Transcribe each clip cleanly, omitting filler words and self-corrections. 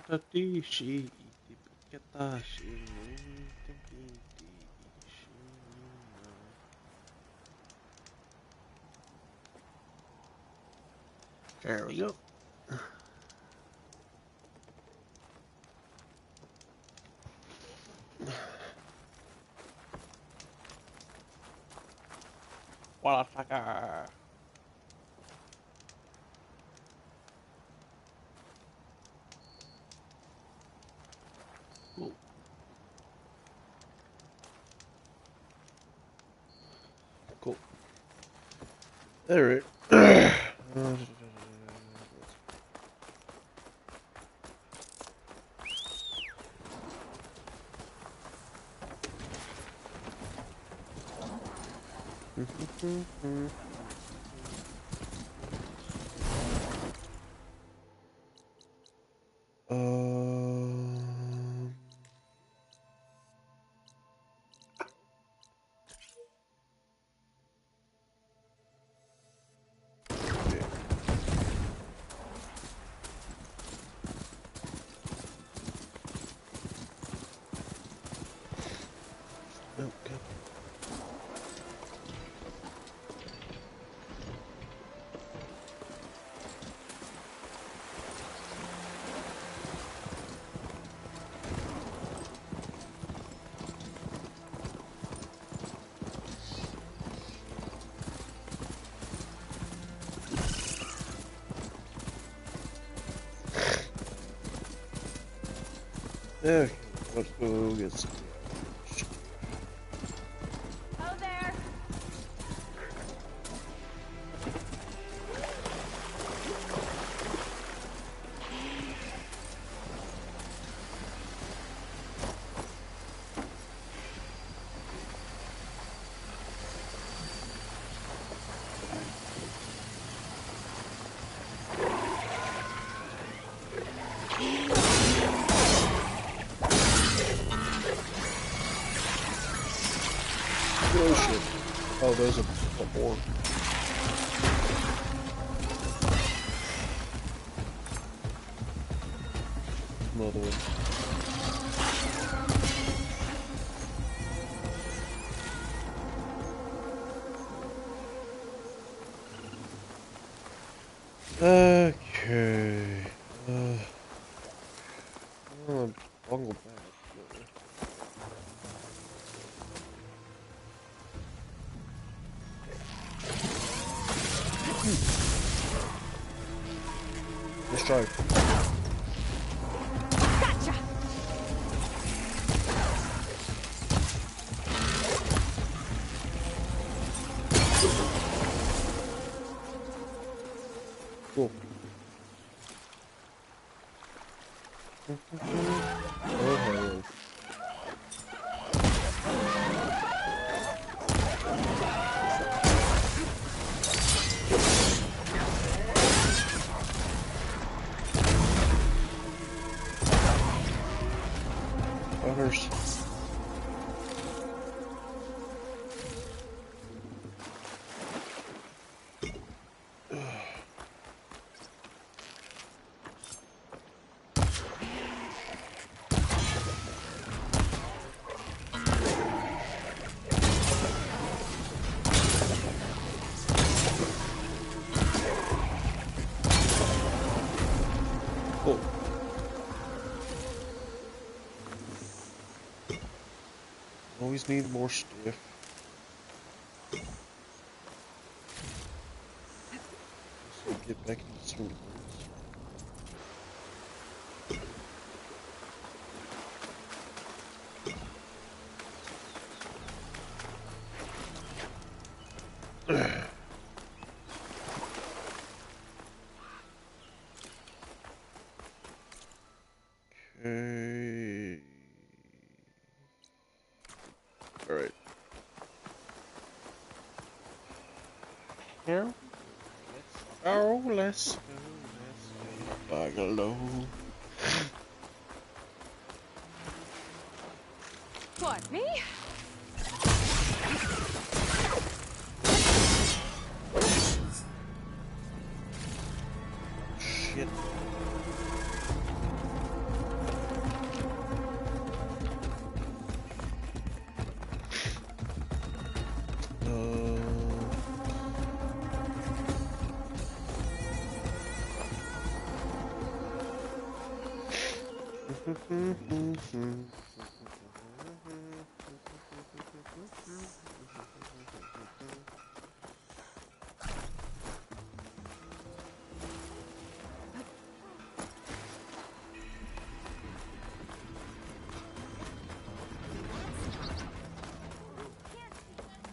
Tatishi, Katashi, Tinti, There we go. Motherfucker. Cool. Cool. Alright. Okay. Okay, let's go get some. Oh, there. Oh shit. Oh, there's a more. Another one. Okay. Oh, bungle back. Let's try. Gotcha. Cool. Oh, hell. Butters. Cool. Always need more stuff. So get back into the swing of things. Okay. Alright. Here. Oh, let's go. Bungalow. What, me? Shit.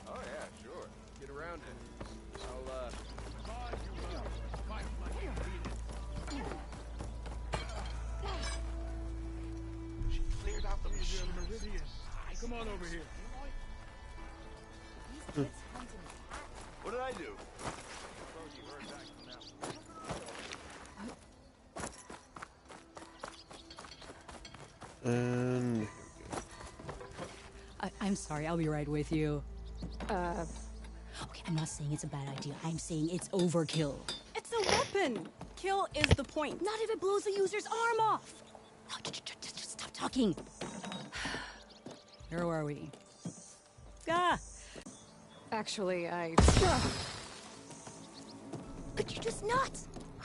Oh yeah, sure. Get around it. I'll She cleared out the machine. Come on over here. What did I do? And I'm sorry, I'll be right with you. Okay, I'm not saying it's a bad idea. I'm saying it's overkill. It's a weapon. Kill is the point. Not if it blows the user's arm off. No, just stop talking. Where were we? Ah! Actually, Could you just not?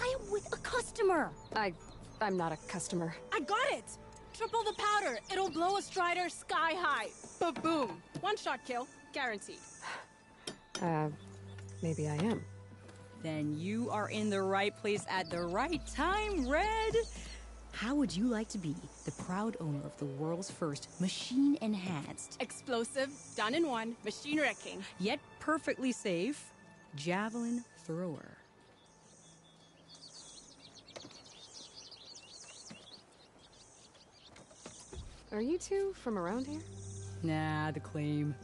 I am with a customer. I'm not a customer. I got it! Triple the powder. It'll blow a Strider sky high. Ba-boom. One shot kill. Guaranteed. Maybe I am. Then you are in the right place at the right time, Red. How would you like to be the proud owner of the world's first machine-enhanced, Explosive, done in one, machine wrecking. yet perfectly safe, javelin thrower? Are you two from around here? Nah, the claim.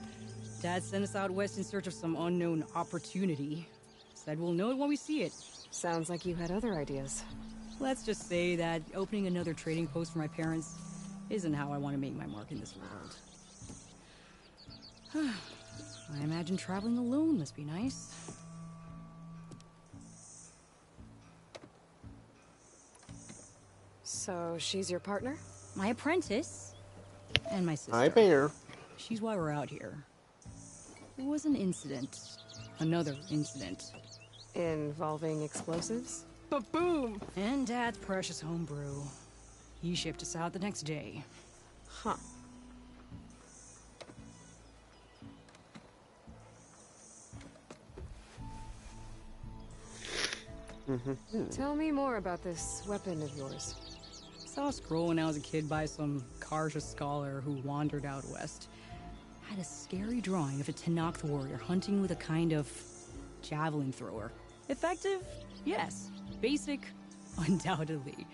Dad sent us out west in search of some unknown opportunity. Said we'll know it when we see it. Sounds like you had other ideas. Let's just say that opening another trading post for my parents isn't how I want to make my mark in this world. I imagine traveling alone must be nice. So she's your partner? My apprentice and my sister. hi, Bear. She's why we're out here. There was an incident. Another incident. Involving explosives? Ba-boom! And Dad's precious homebrew. He shipped us out the next day. Huh. Tell me more about this weapon of yours. Saw a scroll when I was a kid by some Karja scholar who wandered out west. Had a scary drawing of a Tenakth warrior hunting with a kind of javelin thrower. Effective? Yes. Basic? Undoubtedly.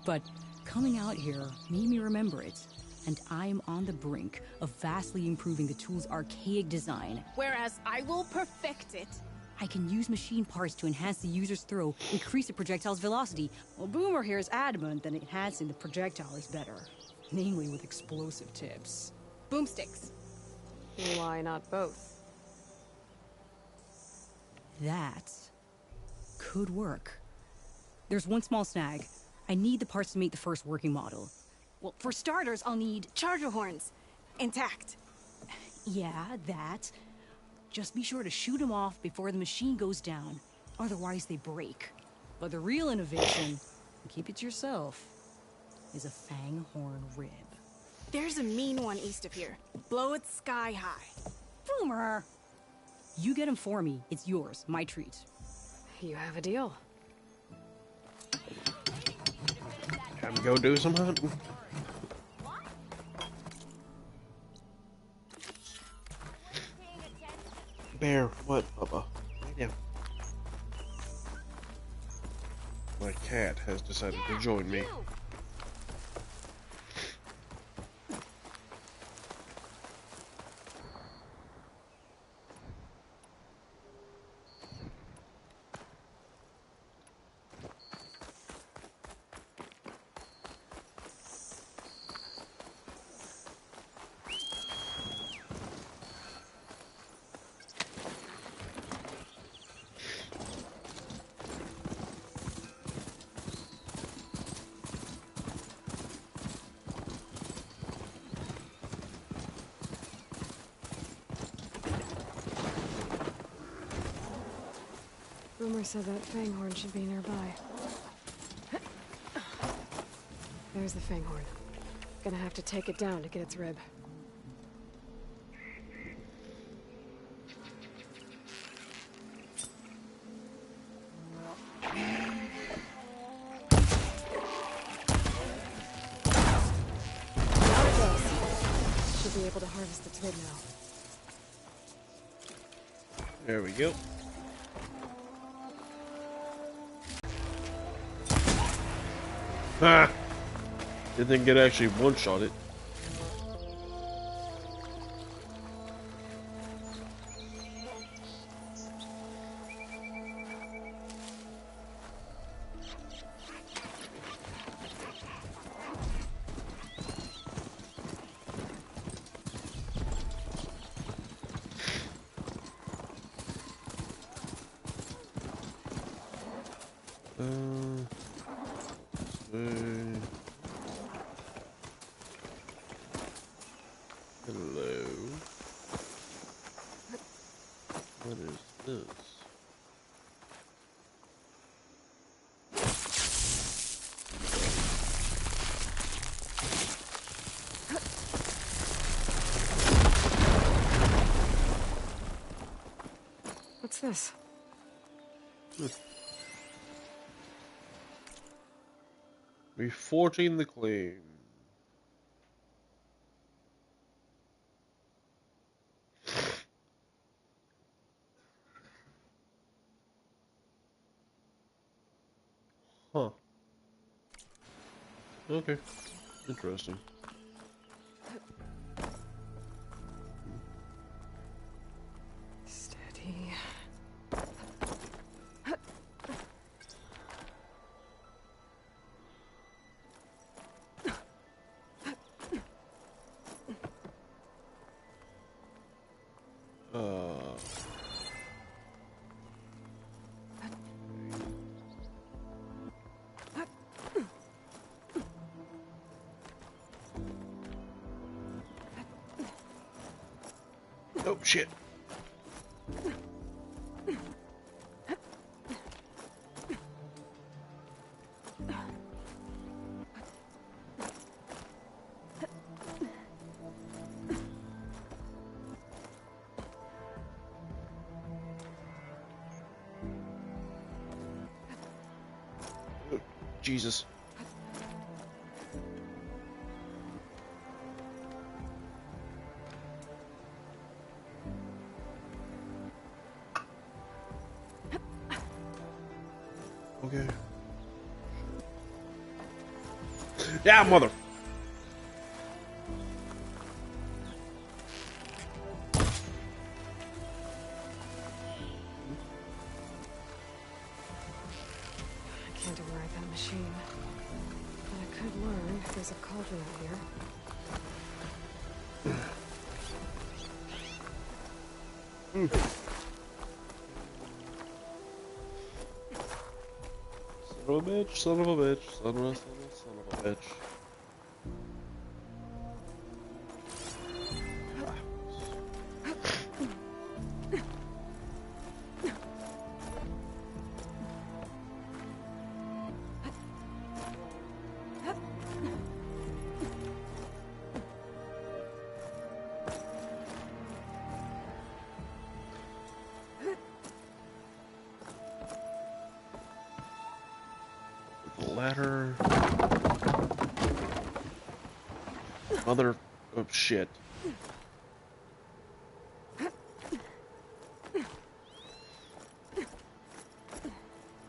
But coming out here made me remember it. And I'm on the brink of vastly improving the tool's archaic design. Whereas I will perfect it. I can use machine parts to enhance the user's throw, increase the projectile's velocity. Well, Boomer here is adamant that enhancing the projectile is better. Namely with explosive tips. Boomsticks. Why not both? That could work. There's one small snag. I need the parts to make the first working model. Well, for starters, I'll need charger horns. Intact. Yeah, that. Just be sure to shoot them off before the machine goes down. Otherwise, they break. But the real innovation, keep it to yourself, is a fanghorn rib. There's a mean one east of here. Blow it sky high. Boomer! You get him for me. It's yours. My treat. You have a deal. Time to go do some hunting. Bear, what, Bubba? Lay down. My cat has decided to join me. Boomer said that fanghorn should be nearby. There's the fanghorn. Gonna have to take it down to get its rib. Out it goes. Should be able to harvest its rib now. There we go. Ha! Didn't think it actually one-shot it. Hello. What is this? What's this? Reforging the claim. Huh. Okay. Interesting. Steady. Oh shit. Oh, Jesus. Okay. Yeah, mother. I can't override that machine. But I could learn if there's a cauldron out here. Son of a bitch, son of a bitch, son of a bitch. Ladder. Mother of shit.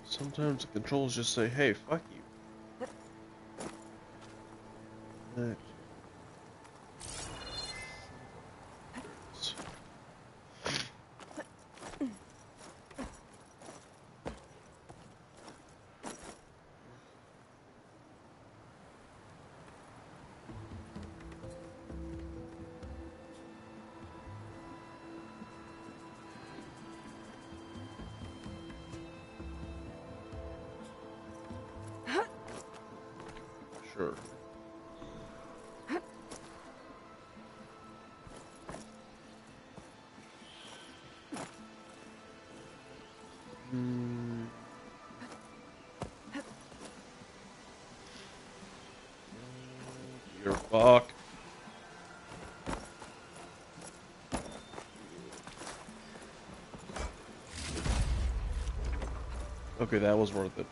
Sometimes the controls just say, hey, fuck you. Next. Sure. You're Fuck. Okay, that was worth it.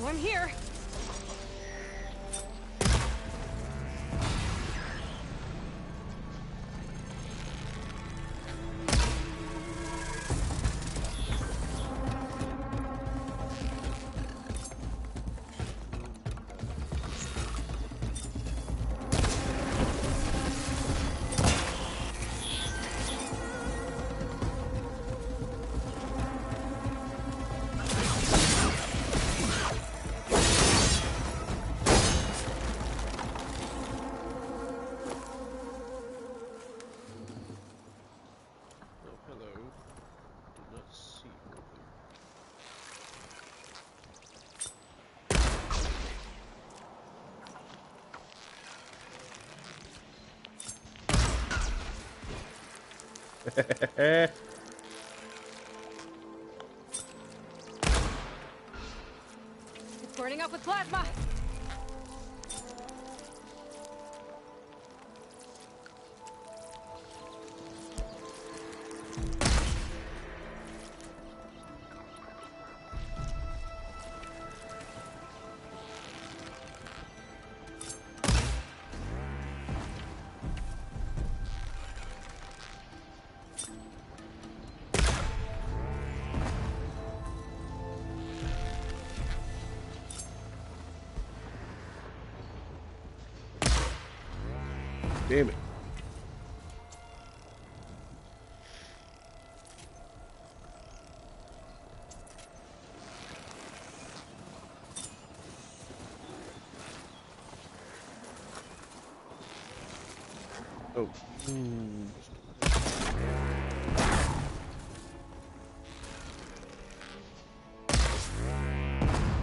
No, I'm here. Oh, hello. Did not see you there. It's burning up with plasma. Damn it. Oh.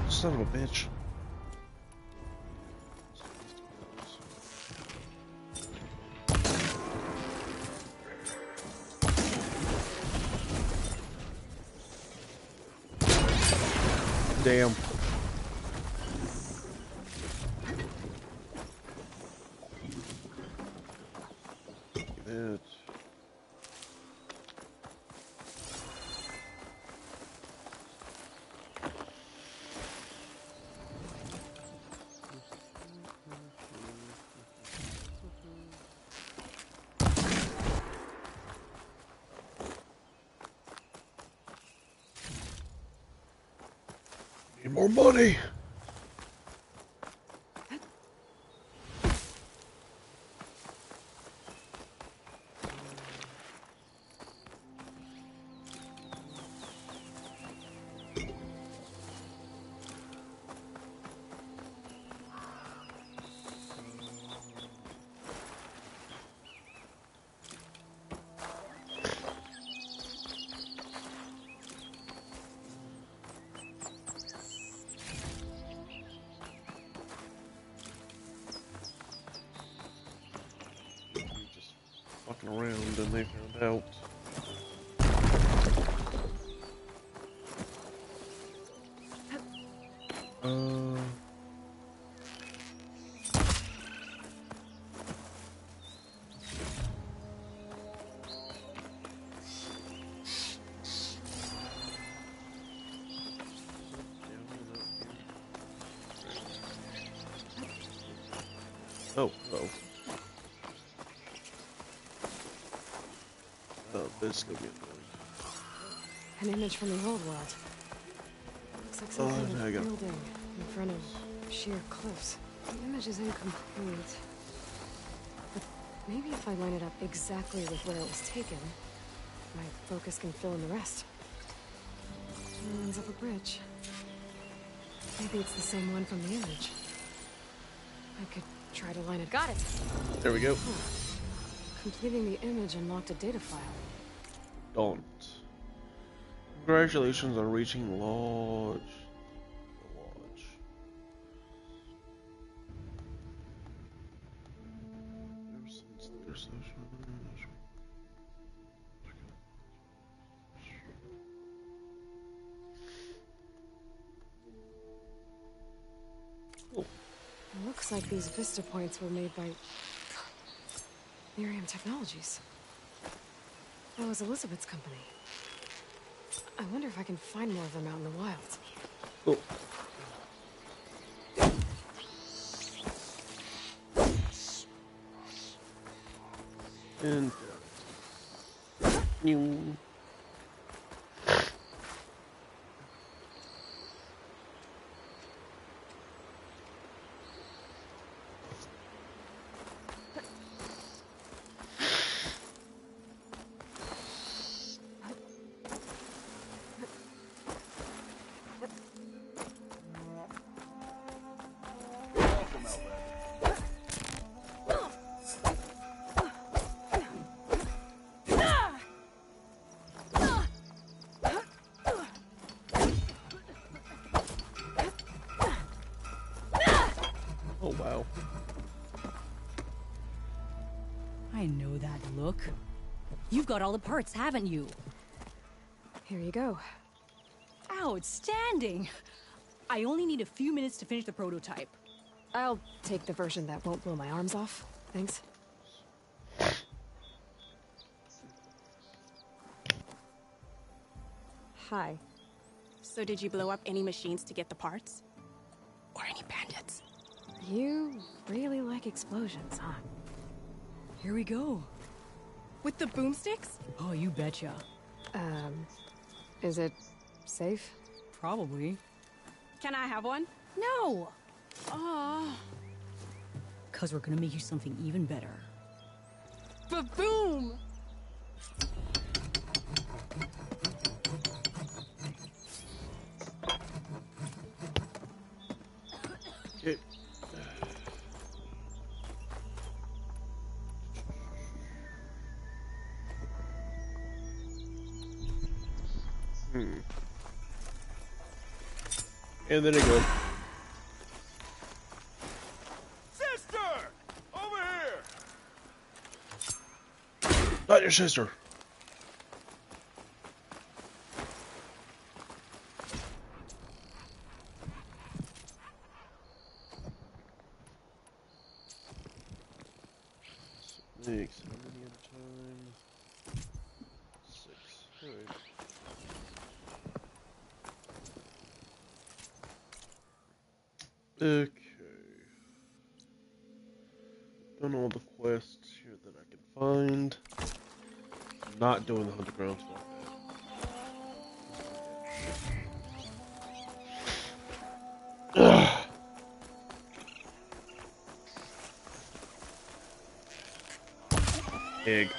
Son of a bitch. Damn. It. Need more money. Just fucking around and they found out. Oh, oh. Oh, this is gonna be annoying. An image from the old world. Looks like some kind there of you go. building in front of sheer cliffs. The image is incomplete. But maybe if I line it up exactly with where it was taken, my focus can fill in the rest. Ruins of a bridge. Maybe it's the same one from the image. I could try to line it. Got it! There we go. Completing the image unlocked a data file. Don't. Congratulations on reaching Lodge. The Lodge. Ever since their session. It looks like these Vista points were made by Miriam Technologies. That was Elizabeth's company. I wonder if I can find more of them out in the wild. Oh. And you. Oh, wow. I know that look. You've got all the parts, haven't you? Here you go. Outstanding! I only need a few minutes to finish the prototype. I'll take the version that won't blow my arms off. Thanks. Hi. So did you blow up any machines to get the parts? Or any bandits? You really like explosions, huh? Here we go. With the boomsticks? Oh, you betcha. Is it safe? Probably. Can I have one? No! Oh, Cause we're gonna make you something even better. ba-boom! Okay. And then it goes. Sister! Over here! Not your sister. Six. How many at a time? 6. Alright. Okay. Done all the quests here that I can find. Not doing the 100 ground stuff. Ugh. Egg.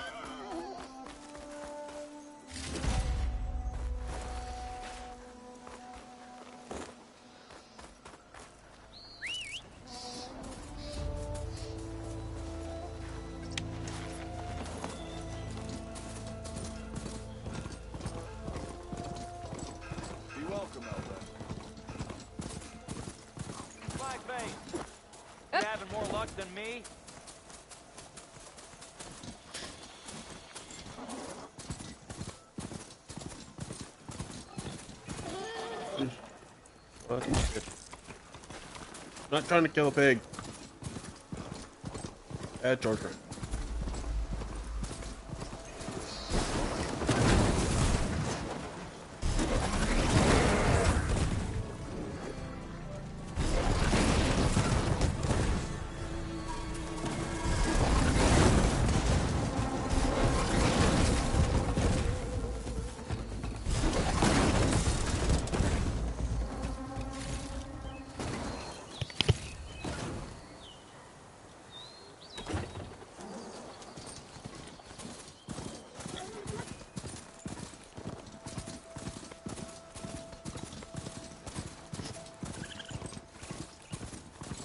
Be welcome, Elda. My face. You having more luck than me? Fucking shit. Not trying to kill a pig. Add charge rate.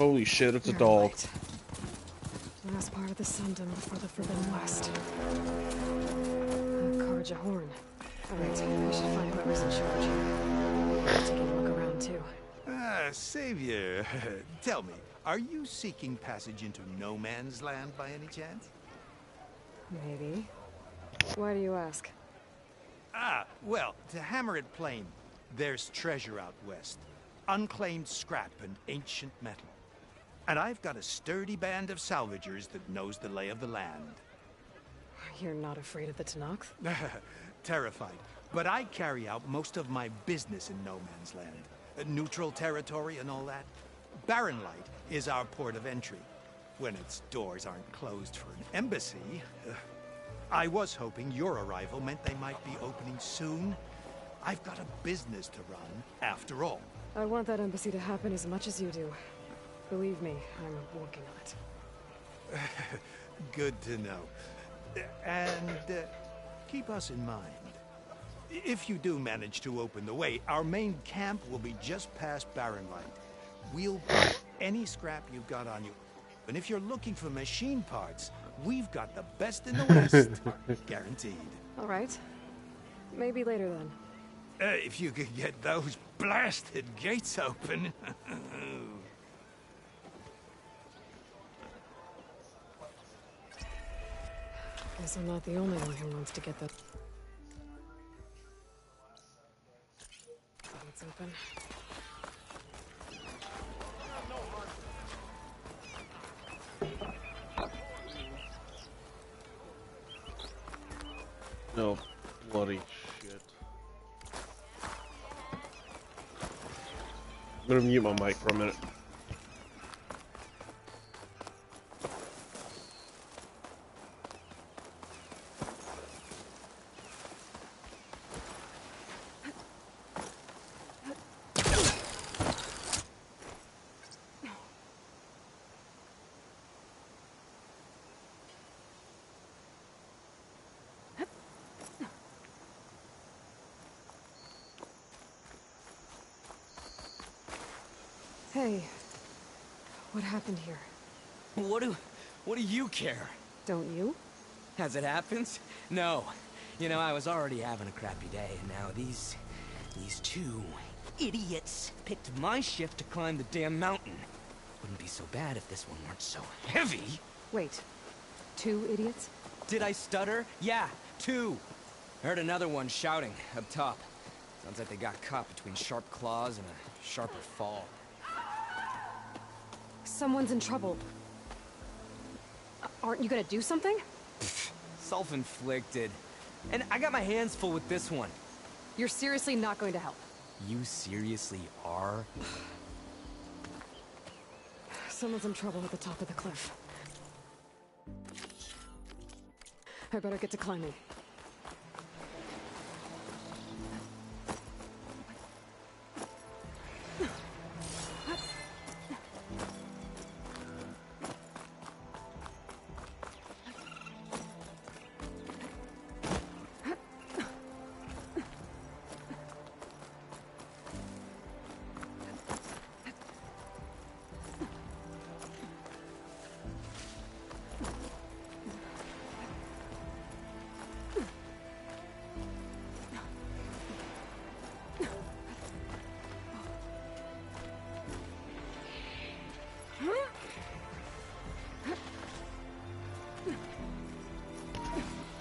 Holy shit, it's a You're dog. right. Last part of the Sundom before the Forbidden West. Karja Horn. Alright, I should find whoever's in charge. I'll take a look around too. Savior, tell me, are you seeking passage into no man's land by any chance? Maybe. Why do you ask? Well, to hammer it plain, there's treasure out west. Unclaimed scrap and ancient metal. And I've got a sturdy band of salvagers that knows the lay of the land. You're not afraid of the Tenakth? Terrified. But I carry out most of my business in no man's land. Neutral territory and all that. Barren Light is our port of entry. When its doors aren't closed for an embassy. I was hoping your arrival meant they might be opening soon. I've got a business to run, after all. I want that embassy to happen as much as you do. Believe me, I'm working on it. Good to know. And keep us in mind. If you do manage to open the way, our main camp will be just past Barren Light. We'll buy any scrap you've got on you. And if you're looking for machine parts, we've got the best in the West. Guaranteed. All right. Maybe later then. If you could get those blasted gates open. Guess I'm not the only one who wants to get the... Gates open. No bloody shit. I'm gonna mute my mic for a minute. Hey, what happened here? What do you care? Don't you? As it happens? No. You know, I was already having a crappy day, and now these two idiots picked my shift to climb the damn mountain. Wouldn't be so bad if this one weren't so heavy. Wait, 2 idiots? Did I stutter? Yeah, 2. I heard another one shouting up top. Sounds like they got caught between sharp claws and a sharper fall. Someone's in trouble. Aren't you gonna do something? Self-inflicted. And I got my hands full with this one. You're seriously not going to help? You seriously are? Someone's in trouble at the top of the cliff. I better get to climbing.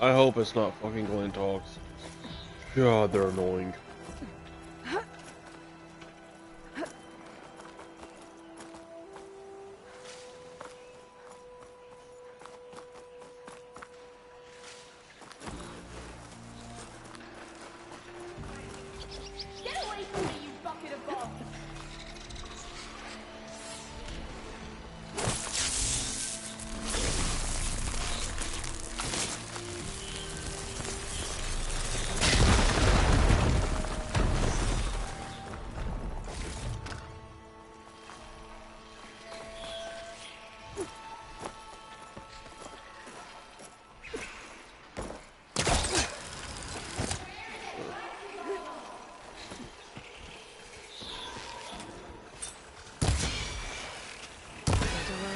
I hope it's not fucking Glintogs. God, they're annoying. Get away from me, you bucket of balls!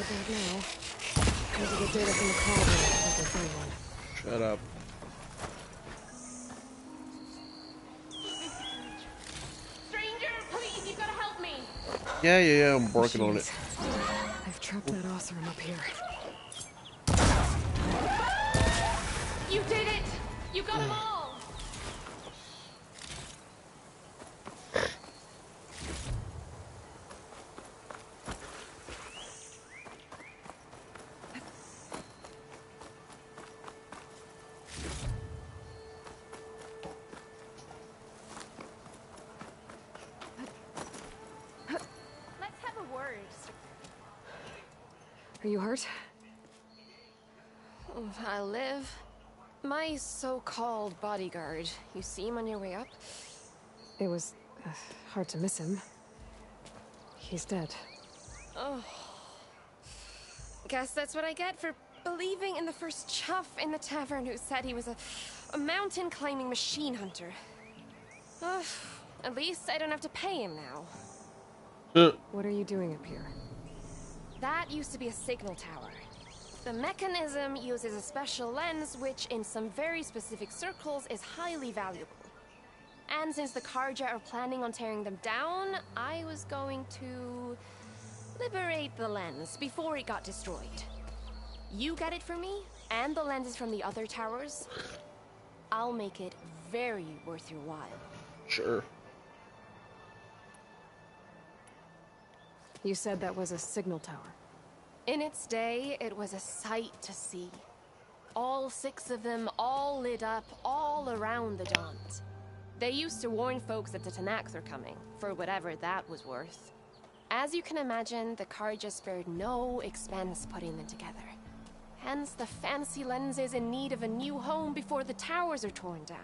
about now. Need to get data from the cauldron if I can find one. Shut up. Stranger, please, you've got to help me. Yeah, I'm working on it. Jeez. I've trapped that Oseram up here. You did it! You got them all! Let's have a word. Are you hurt? I live. My so-called bodyguard. You see him on your way up? It was hard to miss him. He's dead. Oh. Guess that's what I get for believing in the first chuff in the tavern who said he was a mountain-climbing machine hunter. At least I don't have to pay him now. What are you doing up here? That used to be a signal tower. The mechanism uses a special lens which, in some very specific circles, is highly valuable. And since the Carja are planning on tearing them down, I was going to liberate the lens before it got destroyed. You get it for me, and the lenses from the other towers. I'll make it very worth your while. Sure. You said that was a signal tower. In its day, it was a sight to see. All 6 of them, all lit up, all around the Dons. They used to warn folks that the Tanaks are coming, for whatever that was worth. As you can imagine, the Carja spared no expense putting them together. Hence the fancy lenses in need of a new home before the towers are torn down.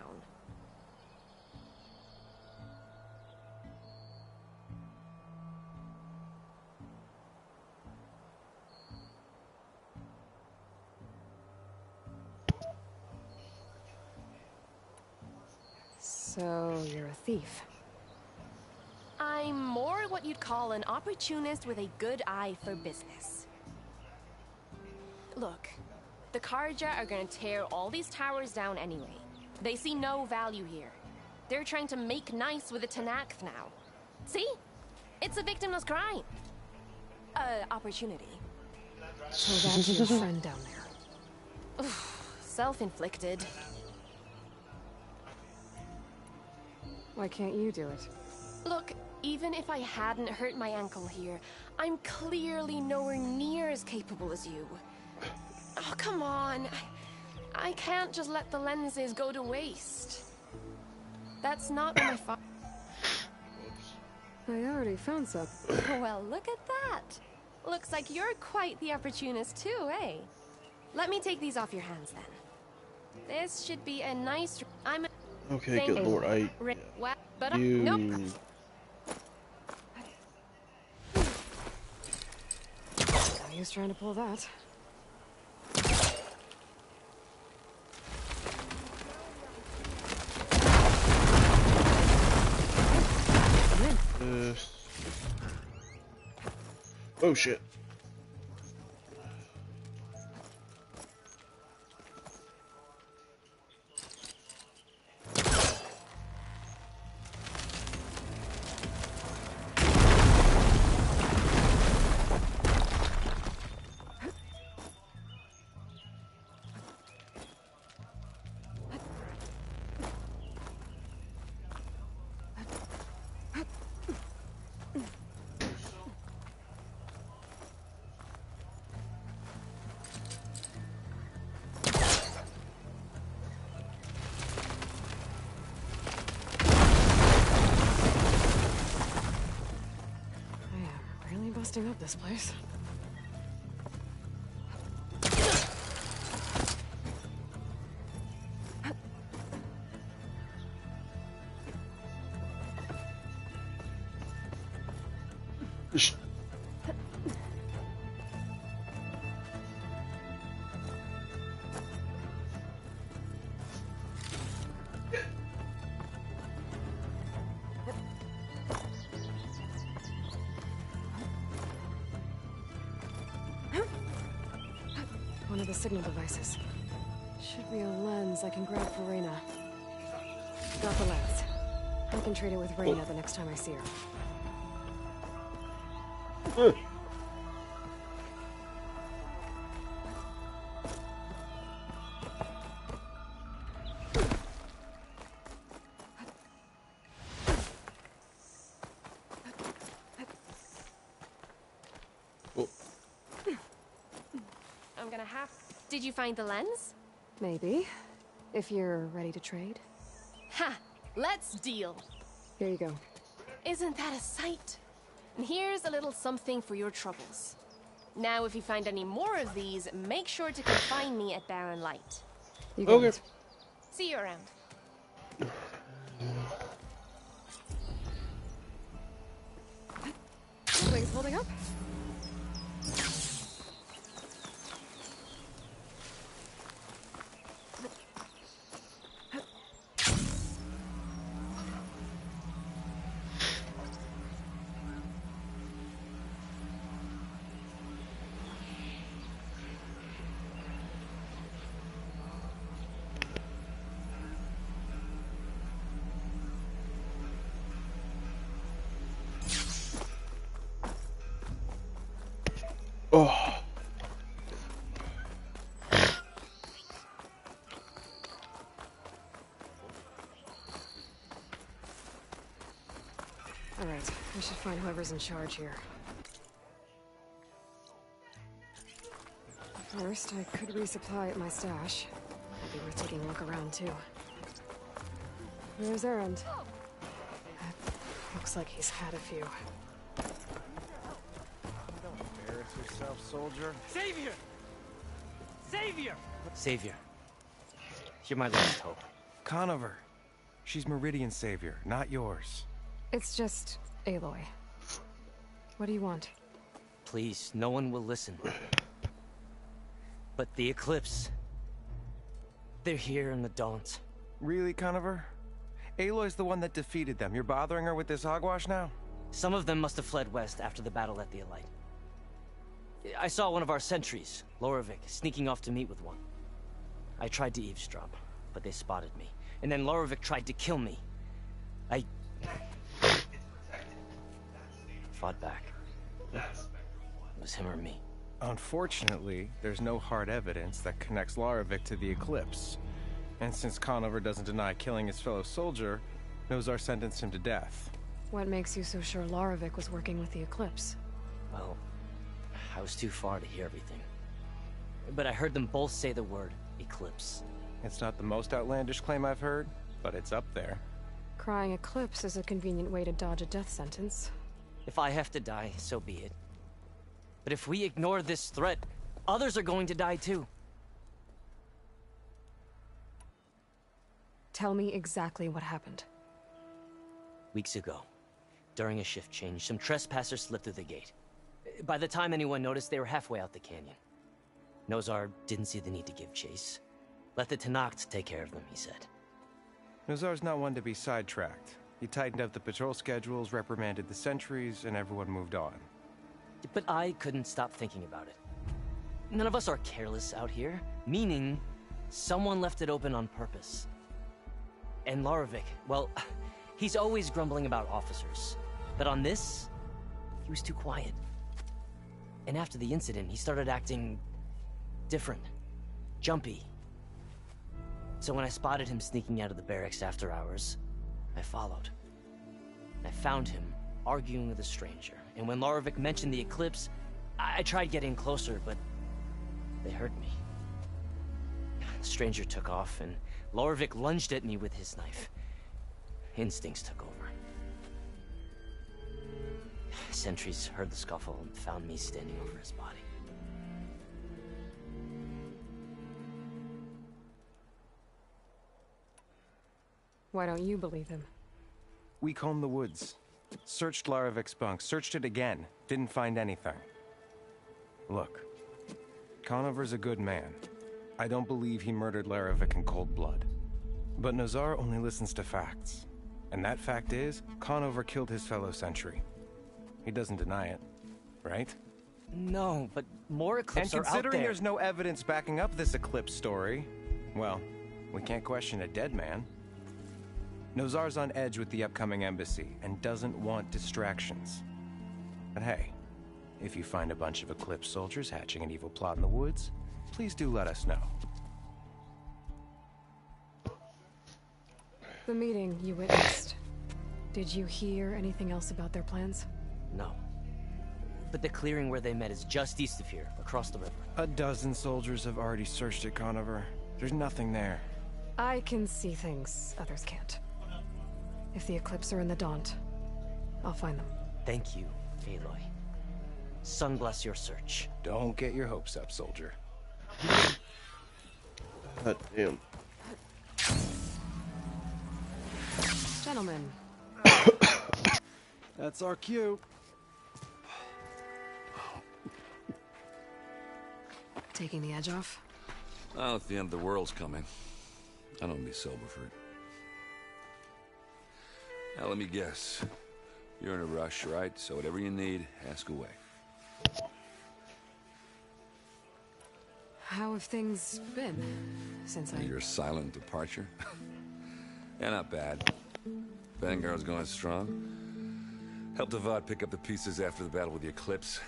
So, you're a thief. I'm more what you'd call an opportunist with a good eye for business. Look, the Carja are gonna tear all these towers down anyway. They see no value here. They're trying to make nice with the Tanakh now. See? It's a victimless crime. Opportunity. So that's your friend down there. Self-inflicted. Why can't you do it? Look, even if I hadn't hurt my ankle here, I'm clearly nowhere near as capable as you. Oh, come on. I can't just let the lenses go to waste. That's not what my father... I already found some. Well, look at that. Looks like you're quite the opportunist too, eh? Let me take these off your hands then. This should be a nice... Okay, good lord, Nope. He was trying to pull that. Oh shit. Busting up this place. one of the signal devices. Should be a lens I can grab for Reyna. Got the lens. I can trade it with Reyna the next time I see her. I'm gonna have... Did you find the lens? Maybe. If you're ready to trade. Ha! Let's deal. Here you go. Isn't that a sight? And here's a little something for your troubles. Now, if you find any more of these, make sure to come find me at Barren Light. You got it. See you around. Wings holding up? Oh. All right, we should find whoever's in charge here. First, I could resupply at my stash. Might be worth taking a look around, too. Where's Erend? Looks like he's had a few. Don't embarrass yourself, soldier. Savior! Savior! Savior. You're my last hope. Conover. She's Meridian's savior, not yours. It's just Aloy. What do you want? Please, no one will listen. But the Eclipse... they're here in the Daunt. Really, Conover? Aloy's the one that defeated them. You're bothering her with this hogwash now? Some of them must have fled west after the battle at the Elite. I saw one of our sentries, Loravik, sneaking off to meet with one. I tried to eavesdrop, but they spotted me. And then Loravik tried to kill me. I... fought back. It was him or me. Unfortunately, there's no hard evidence that connects Loravik to the Eclipse. And since Conover doesn't deny killing his fellow soldier, Nozar sentenced him to death. What makes you so sure Loravik was working with the Eclipse? Well, I was too far to hear everything. But I heard them both say the word Eclipse. It's not the most outlandish claim I've heard, but it's up there. Crying Eclipse is a convenient way to dodge a death sentence. If I have to die, so be it. But if we ignore this threat, others are going to die too. Tell me exactly what happened. Weeks ago, during a shift change, some trespassers slipped through the gate. By the time anyone noticed, they were halfway out the canyon. Nozar didn't see the need to give chase. Let the Tenakth take care of them, he said. Nozar's not one to be sidetracked. He tightened up the patrol schedules, reprimanded the sentries, and everyone moved on. But I couldn't stop thinking about it. None of us are careless out here, meaning someone left it open on purpose. And Loravik, well, he's always grumbling about officers. But on this, he was too quiet. And after the incident, he started acting different, jumpy. So when I spotted him sneaking out of the barracks after hours, I followed. I found him arguing with a stranger. And when Loravik mentioned the Eclipse, I tried getting closer, but they heard me. The stranger took off, and Loravik lunged at me with his knife. Instincts took over. Sentries heard the scuffle and found me standing over his body. Why don't you believe him? We combed the woods. Searched Laravik's bunk, searched it again. Didn't find anything. Look, Conover's a good man. I don't believe he murdered Laravik in cold blood. But Nozar only listens to facts. And that fact is, Conover killed his fellow sentry. He doesn't deny it, right? No, but more Eclipse And are out considering there. there's no evidence backing up this Eclipse story, well, we can't question a dead man. Nozar's on edge with the upcoming embassy and doesn't want distractions. But hey, if you find a bunch of Eclipse soldiers hatching an evil plot in the woods, please do let us know. The meeting you witnessed. Did you hear anything else about their plans? No. But the clearing where they met is just east of here, across the river. A dozen soldiers have already searched it, Conover. There's nothing there. I can see things others can't. If the Eclipse are in the Daunt, I'll find them. Thank you, Aloy. Sun bless your search. Don't get your hopes up, soldier. God damn. Gentlemen. That's our cue. Taking the edge off? Oh, if the end of the world's coming, I don't be sober for it. Now, let me guess. You're in a rush, right? So whatever you need, ask away. How have things been since Your silent departure? Yeah, not bad. Vanguard's going strong. Helped Avad pick up the pieces after the battle with the Eclipse.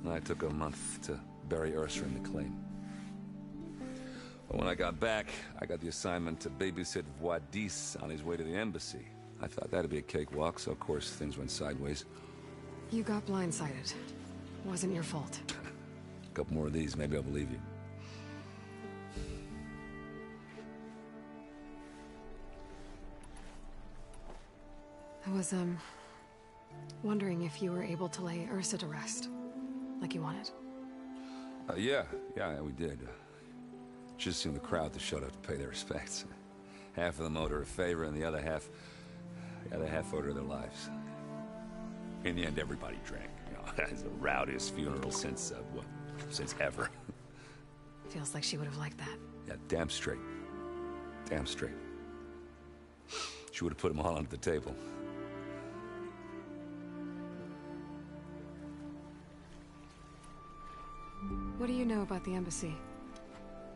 I took a month to bury Ursa in the claim. But when I got back, I got the assignment to babysit Wadis on his way to the embassy. I thought that'd be a cakewalk, so of course things went sideways. You got blindsided. Wasn't your fault. A couple more of these, maybe I'll believe you. I was, wondering if you were able to lay Ursa to rest, like you wanted. Yeah, we did. Just seen the crowd that showed up to pay their respects. Half of them owed her a favor, and the other half owed her their lives. In the end, everybody drank. You know, it's the rowdiest funeral since ever. Feels like she would have liked that. Yeah, damn straight. Damn straight. She would have put them all onto the table. What do you know about the embassy?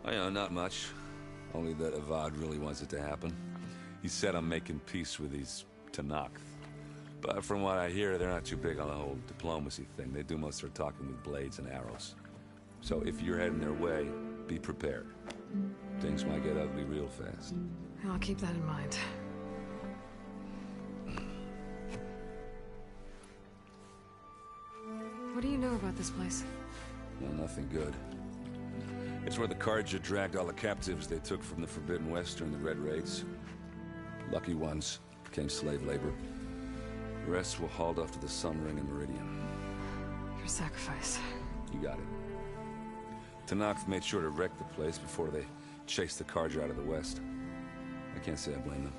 Oh, you know, not much. Only that Avad really wants it to happen. He said I'm making peace with these Tenakth. But from what I hear, they're not too big on the whole diplomacy thing. They do most of their talking with blades and arrows. So if you're heading their way, be prepared. Things might get ugly real fast. I'll keep that in mind. What do you know about this place? Well, nothing good. It's where the Carja dragged all the captives they took from the Forbidden West during the Red Raids. Lucky ones became slave labor. The rest were hauled off to the Sun Ring and Meridian. Your sacrifice. You got it. Tenakth made sure to wreck the place before they chased the Carja out of the West. I can't say I blame them.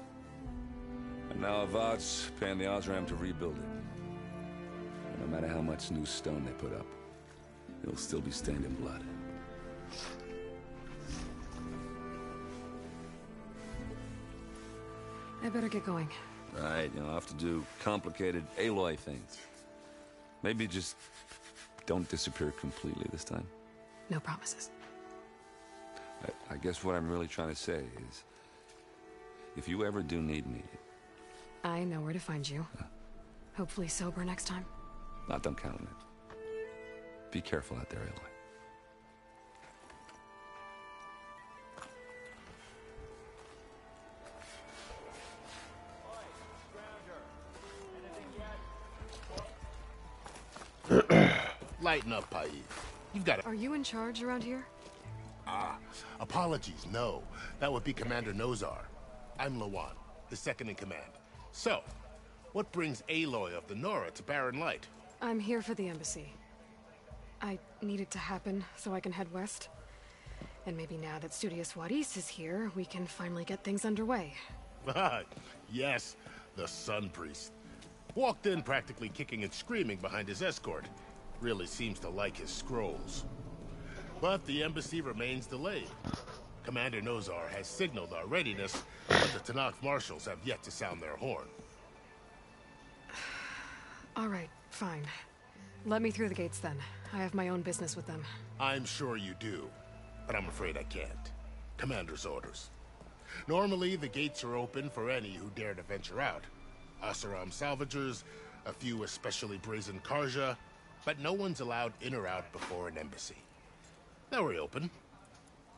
And now Avad's paying the Osram to rebuild it. And no matter how much new stone they put up, it'll still be stained in blood. I better get going. Right, I'll have to do complicated Aloy things. Maybe just don't disappear completely this time. No promises. I guess what I'm really trying to say is, if you ever do need me... I know where to find you. Hopefully sober next time. Don't count on it. Be careful out there, Aloy. Lighten up, Paid. You've got Are you in charge around here? Apologies, no. That would be Commander Nozar. I'm Lawan, the second in command. So, what brings Aloy of the Nora to Barren Light? I'm here for the embassy. I need it to happen so I can head west. And maybe now that Studious Wadis is here, we can finally get things underway. Yes, the Sun Priest. Walked in practically kicking and screaming behind his escort. Really seems to like his scrolls. But the embassy remains delayed. Commander Nozar has signaled our readiness, but the Tenakth marshals have yet to sound their horn. All right, fine. Let me through the gates then. I have my own business with them. I'm sure you do, but I'm afraid I can't. Commander's orders. Normally, the gates are open for any who dare to venture out. Asaram salvagers, a few especially brazen Karja, but no one's allowed in or out before an embassy. Now we're open,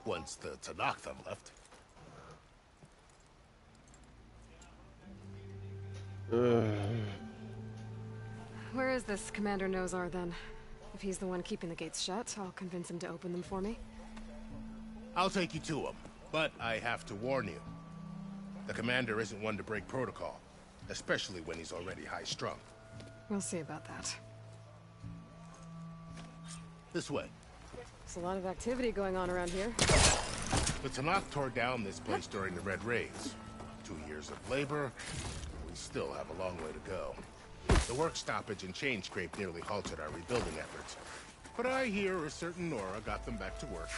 once the Tenakth have left. Where is this Commander Nozar, then? If he's the one keeping the gates shut, I'll convince him to open them for me. I'll take you to him, but I have to warn you. The Commander isn't one to break protocol, especially when he's already high-strung. We'll see about that. This way. There's a lot of activity going on around here. The Tenakth tore down this place during the Red Raids. 2 years of labor. We still have a long way to go. The work stoppage and chain scrape nearly halted our rebuilding efforts. But I hear a certain Nora got them back to work.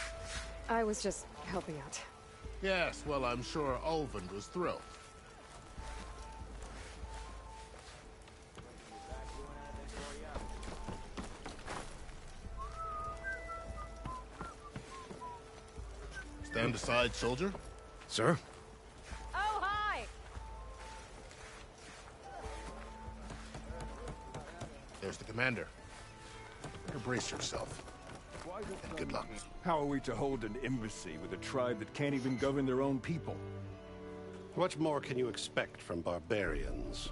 I was just helping out. Yes, well, I'm sure Ulvund was thrilled. Stand aside, soldier. Sir? Oh, hi! There's the commander. Better brace yourself. And good luck. How are we to hold an embassy with a tribe that can't even govern their own people? What more can you expect from barbarians?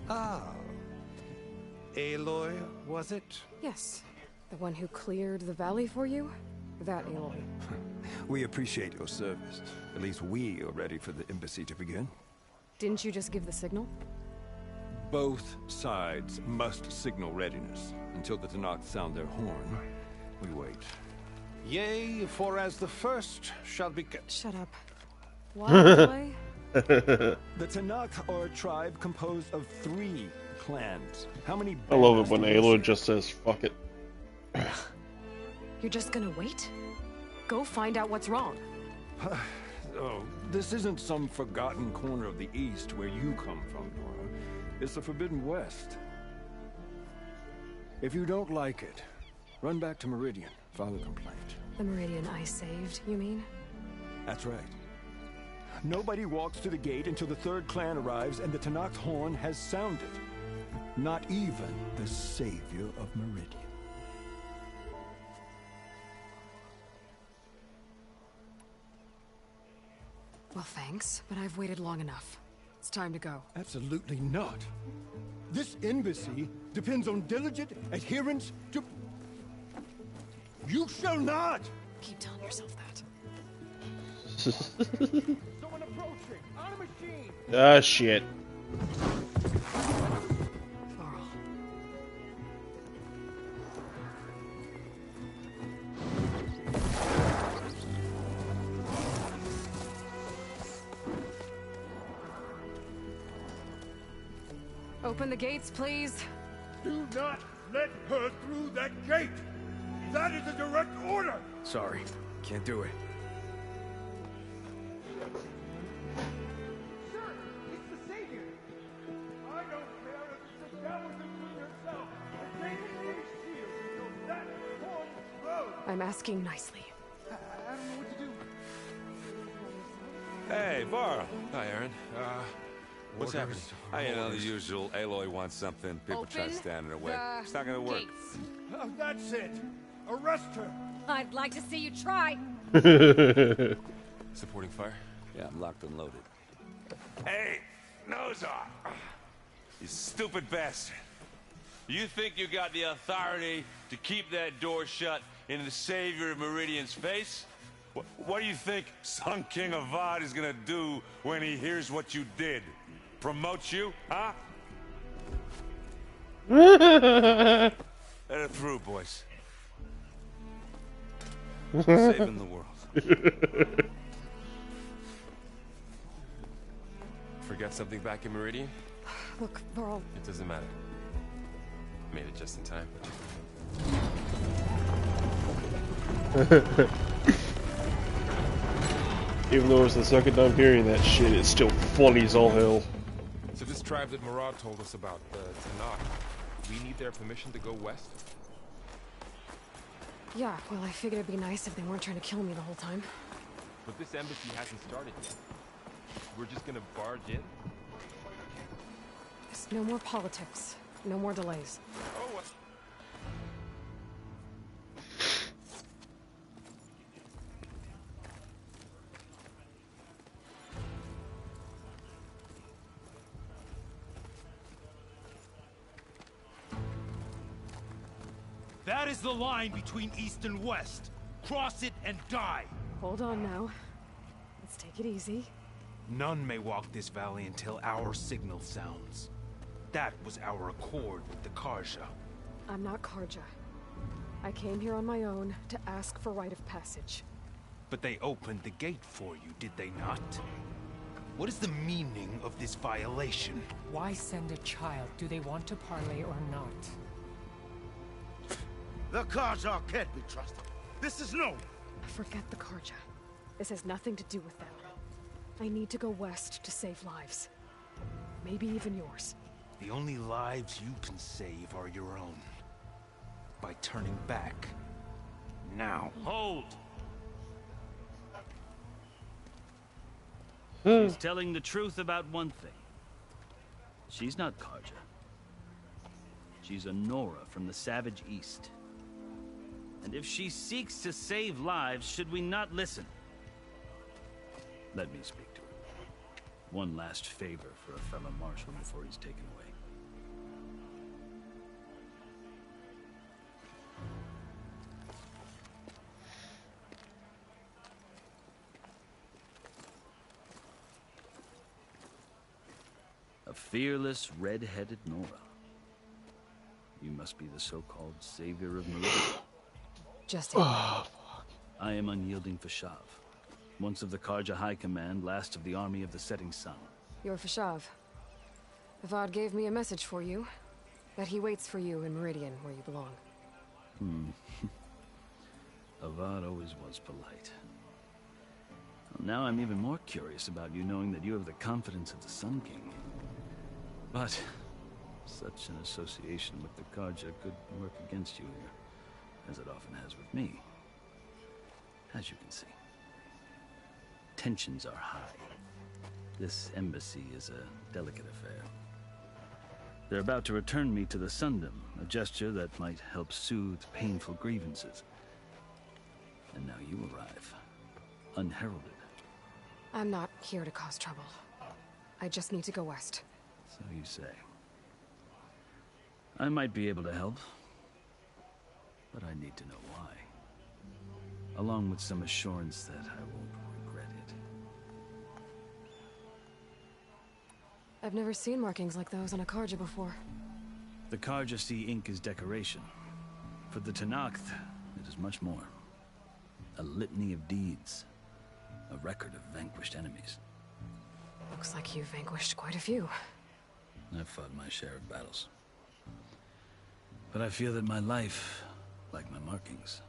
Ah. Aloy, was it? Yes. The one who cleared the valley for you? That Aloy. We appreciate your service. At least we are ready for the embassy to begin. Didn't you just give the signal? Both sides must signal readiness. Until the Tenakth sound their horn, we wait. Yea, for as the first shall be kept. Shut up. Why, Aloy? The Tenakth are a tribe composed of 3 clans. How many? I love it when Aloy just says, fuck it. You're just gonna wait? Go find out what's wrong. Oh, this isn't some forgotten corner of the East where you come from, Nora. It's the Forbidden West. If you don't like it, run back to Meridian, file a complaint. The Meridian I saved, you mean? That's right. Nobody walks to the gate until the 3rd clan arrives and the Tenakth horn has sounded. Not even the savior of Meridian. Well, thanks, but I've waited long enough. It's time to go. Absolutely not. This embassy depends on diligent adherence to... You shall not! Keep telling yourself that. Someone approaching! On a machine! Ah, shit. Open the gates, please. Do not let her through that gate! That is a direct order! Sorry, can't do it. Sir, it's the savior! I don't care if it's the devil between herself and taking the shield until that horn blows! I'm asking nicely. I don't know what to do. Hey, Varl. Hi, Aaron. What's happening? You know, the usual. Aloy wants something. People try to stand in her way. It's not gonna work. That's it. Arrest her. I'd like to see you try. Supporting fire? Yeah, I'm locked and loaded. Hey, Nozar! You stupid bastard. You think you got the authority to keep that door shut in the savior of Meridian's face? What do you think Sun King Avad is gonna do when he hears what you did? Promote you, huh? Let her through, boys. Saving the world. Forgot something back in Meridian? Look, Varl. It doesn't matter. Made it just in time. Even though it's the second time hearing that shit, it's still funny as all hell. So this tribe that Murad told us about, the Tanakh, we need their permission to go west? Yeah, well, I figured it'd be nice if they weren't trying to kill me the whole time. But this embassy hasn't started yet. We're just gonna barge in? There's no more politics. No more delays. Oh, what? That is the line between East and West. Cross it and die. Hold on now. Let's take it easy. None may walk this valley until our signal sounds. That was our accord with the Karja. I'm not Karja. I came here on my own to ask for rite of passage. But they opened the gate for you, did they not? What is the meaning of this violation? Why send a child? Do they want to parley or not? The Karja can't be trusted. This is no... Forget the Karja. This has nothing to do with them. I need to go west to save lives. Maybe even yours. The only lives you can save are your own. By turning back. Now. Hold! She's telling the truth about one thing. She's not Karja. She's a Nora from the Savage East. And if she seeks to save lives, should we not listen? Let me speak to her. One last favor for a fellow marshal before he's taken away. A fearless, red-headed Nora. You must be the so-called savior of Meridian. Just I am Unyielding Fashav, once of the Karja High Command, last of the army of the Setting Sun. You're Fashav. Avad gave me a message for you. That he waits for you in Meridian, where you belong. Avad always was polite. Well, now I'm even more curious about you knowing that you have the confidence of the Sun King. But such an association with the Karja could work against you here, as it often has with me. As you can see, tensions are high. This embassy is a delicate affair. They're about to return me to the Sundom, a gesture that might help soothe painful grievances. And now you arrive, unheralded. I'm not here to cause trouble. I just need to go west. So you say. I might be able to help, but I need to know why. Along with some assurance that I won't regret it. I've never seen markings like those on a Karja before. The Karja see ink as decoration. For the Tanakh, it is much more. A litany of deeds. A record of vanquished enemies. Looks like you've vanquished quite a few. I've fought my share of battles. But I feel that my life, like my markings,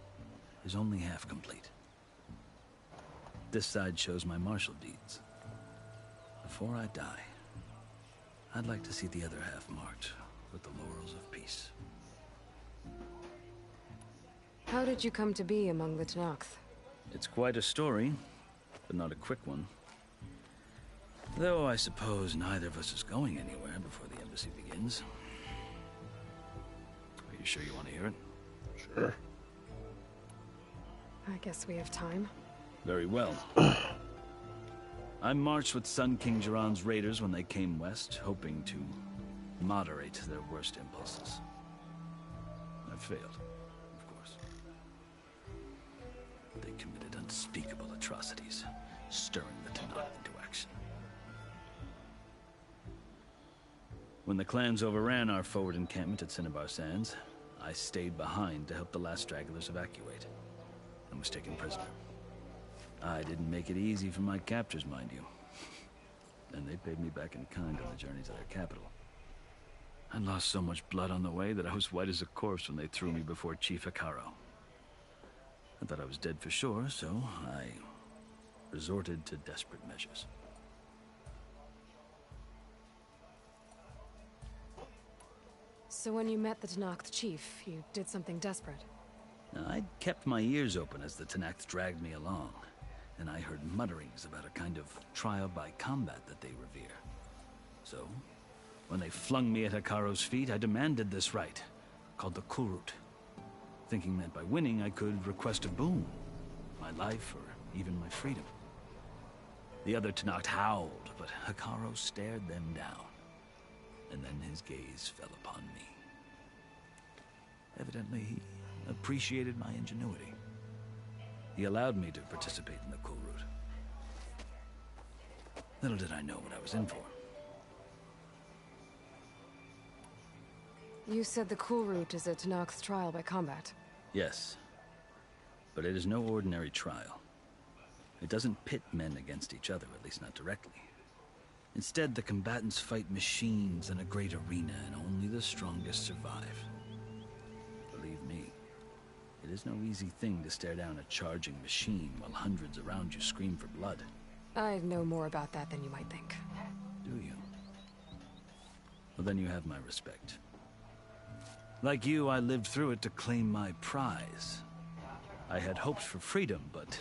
is only half complete. This side shows my martial deeds. Before I die, I'd like to see the other half marked with the laurels of peace. How did you come to be among the Tanakh? It's quite a story, but not a quick one. Though I suppose neither of us is going anywhere before the embassy begins. Are you sure you want to hear it? Sure. I guess we have time. Very well. I marched with Sun King Jiran's raiders when they came west, hoping to moderate their worst impulses. I failed, of course. They committed unspeakable atrocities, stirring the Tanakh into action. When the clans overran our forward encampment at Cinnabar Sands, I stayed behind to help the last stragglers evacuate, and was taken prisoner. I didn't make it easy for my captors, mind you. And they paid me back in kind on the journey to their capital. I lost so much blood on the way that I was white as a corpse when they threw me before Chief Hekaro. I thought I was dead for sure, so I resorted to desperate measures. So when you met the Tenakth chief, you did something desperate. I'd kept my ears open as the Tenakth dragged me along, and I heard mutterings about a kind of trial by combat that they revere. So, when they flung me at Hekarro's feet, I demanded this right, called the Kulrut, thinking that by winning I could request a boon, my life or even my freedom. The other Tenakth howled, but Hekarro stared them down, and then his gaze fell upon me. Evidently, he appreciated my ingenuity. He allowed me to participate in the Kulrut. Little did I know what I was in for. You said the Kulrut is a Tenakth's trial by combat. Yes, but it is no ordinary trial. It doesn't pit men against each other, at least not directly. Instead, the combatants fight machines in a great arena, and only the strongest survive. Believe me, it is no easy thing to stare down a charging machine while hundreds around you scream for blood. I know more about that than you might think. Do you? Well, then you have my respect. Like you, I lived through it to claim my prize. I had hoped for freedom, but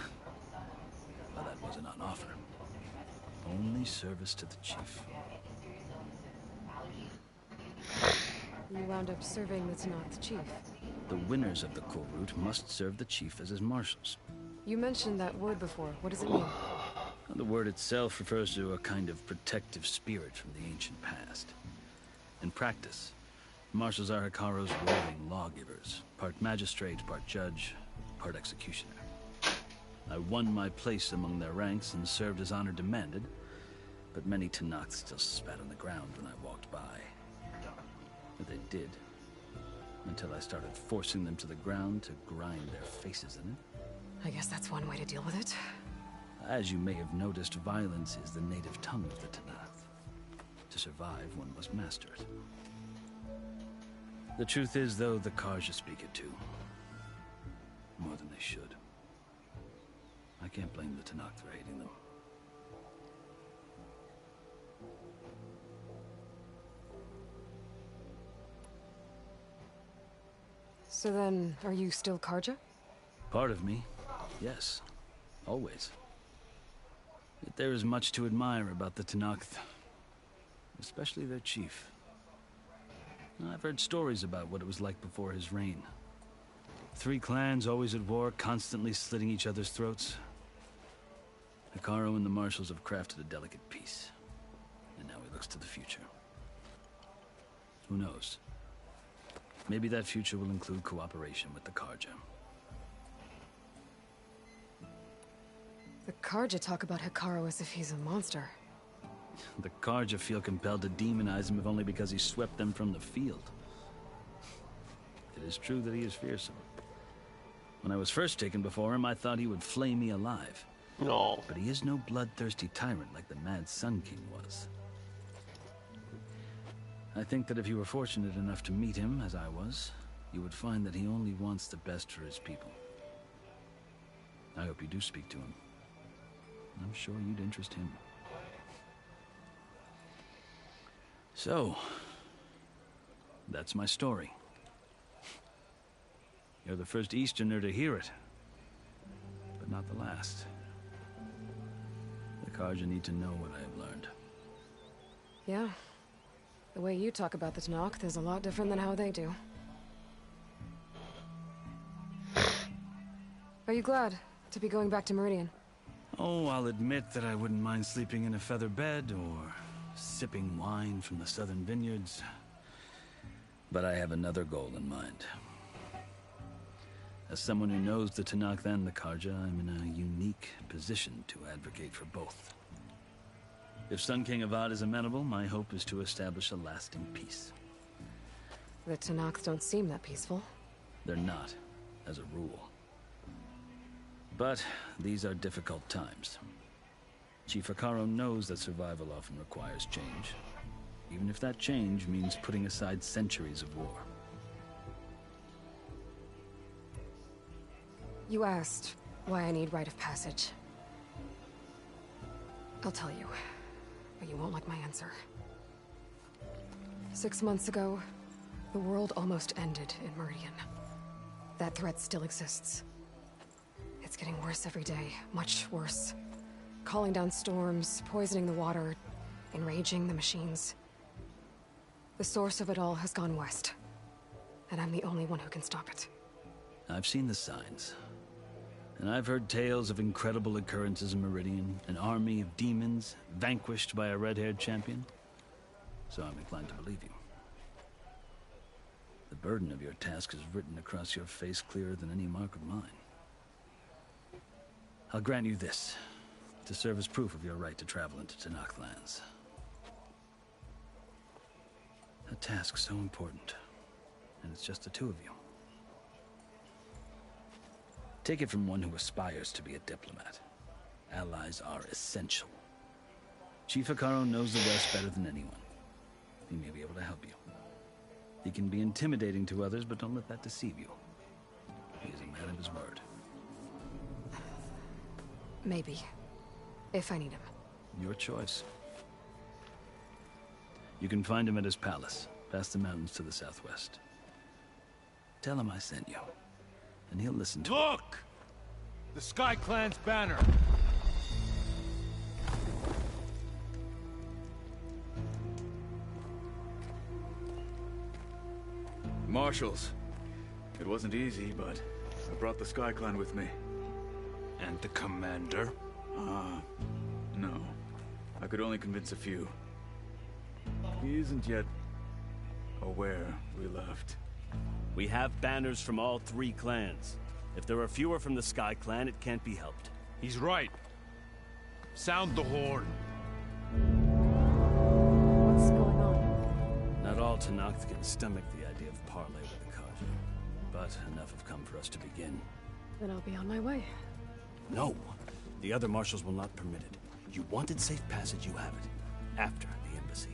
well, that wasn't on offer. Only service to the chief. You wound up serving the Tenakth chief. The winners of the Kulrut must serve the chief as his marshals. You mentioned that word before. What does it mean? The word itself refers to a kind of protective spirit from the ancient past. In practice, marshals are Hekarro's roving lawgivers, part magistrate, part judge, part executioner. I won my place among their ranks and served as honor demanded, but many Tenakth still spat on the ground when I walked by. But they did, until I started forcing them to the ground to grind their faces in it. I guess that's one way to deal with it. As you may have noticed, violence is the native tongue of the Tenakth. To survive, one must master it. The truth is, though, the Carja speak it too. More than they should. I can't blame the Tenakth for hating them. So then, are you still Carja? Part of me, yes. Always. Yet there is much to admire about the Tenakth. Especially their chief. I've heard stories about what it was like before his reign. 3 clans always at war, constantly slitting each other's throats. Hekarro and the marshals have crafted a delicate peace. And now he looks to the future. Who knows? Maybe that future will include cooperation with the Carja. The Carja talk about Hekarro as if he's a monster. The Carja feel compelled to demonize him if only because he swept them from the field. It is true that he is fearsome. When I was first taken before him, I thought he would flay me alive. No. But he is no bloodthirsty tyrant like the Mad Sun King was. I think that if you were fortunate enough to meet him, as I was, you would find that he only wants the best for his people. I hope you do speak to him. I'm sure you'd interest him. So, that's my story. You're the first Easterner to hear it, but not the last. The Carja need to know what I have learned. Yeah. The way you talk about the Tenakth is a lot different than how they do. Are you glad to be going back to Meridian? Oh, I'll admit that I wouldn't mind sleeping in a feather bed or sipping wine from the southern vineyards. But I have another goal in mind. As someone who knows the Tenakth and the Carja, I'm in a unique position to advocate for both. If Sun King Avad is amenable, my hope is to establish a lasting peace. The Tenakth don't seem that peaceful. They're not, as a rule. But these are difficult times. Chief Hekarro knows that survival often requires change, even if that change means putting aside centuries of war. You asked why I need rite of passage. I'll tell you, but you won't like my answer. 6 months ago, The world almost ended in Meridian. That threat still exists. It's getting worse every day, much worse. Calling down storms, poisoning the water, enraging the machines. The source of it all has gone west. And I'm the only one who can stop it. I've seen the signs. And I've heard tales of incredible occurrences in Meridian, an army of demons vanquished by a red-haired champion. So I'm inclined to believe you. The burden of your task is written across your face clearer than any mark of mine. I'll grant you this, to serve as proof of your right to travel into Tenakth lands. A task so important, and it's just the two of you. Take it from one who aspires to be a diplomat. Allies are essential. Chief Hekarro knows the West better than anyone. He may be able to help you. He can be intimidating to others, but don't let that deceive you. He is a man of his word. Maybe. If I need him. Your choice. You can find him at his palace, past the mountains to the southwest. Tell him I sent you, and he'll listen to Look! The Sky Clan's banner. Marshals. It wasn't easy, but I brought the Sky Clan with me. And the commander? No. I could only convince a few. He isn't yet aware we left. We have banners from all three clans. If there are fewer from the Sky Clan, it can't be helped. He's right. Sound the horn. What's going on? Not all Tenakth can stomach the idea of parley with the Carja, but enough have come for us to begin. Then I'll be on my way. No! The other marshals will not permit it. You wanted safe passage, you have it. After the embassy.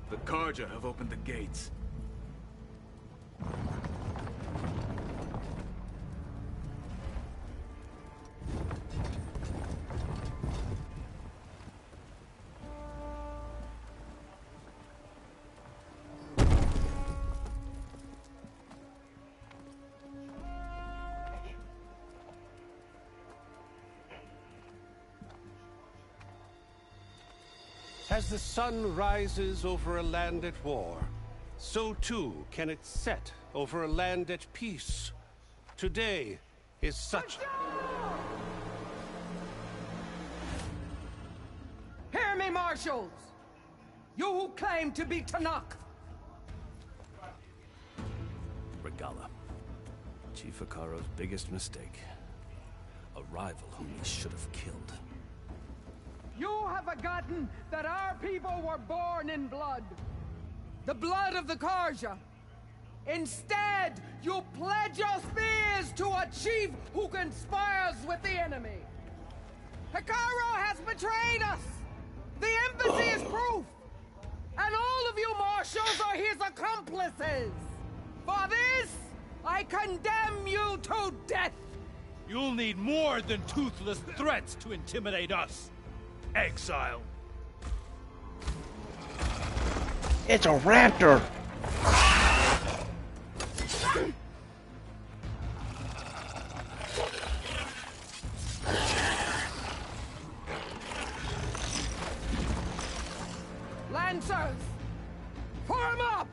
The Carja have opened the gates. As the sun rises over a land at war, so too can it set over a land at peace. Today is such... Hear me, marshals! You who claim to be Tenakth! Regalla. Chief Hekarro's biggest mistake. A rival whom he should have killed. You have forgotten that our people were born in blood. The blood of the Carja. Instead, you pledge your spears to a chief who conspires with the enemy. Hekarro has betrayed us. The embassy is proof. And all of you marshals are his accomplices. For this, I condemn you to death. You'll need more than toothless threats to intimidate us. Exile. It's a raptor! Lancers! Form up!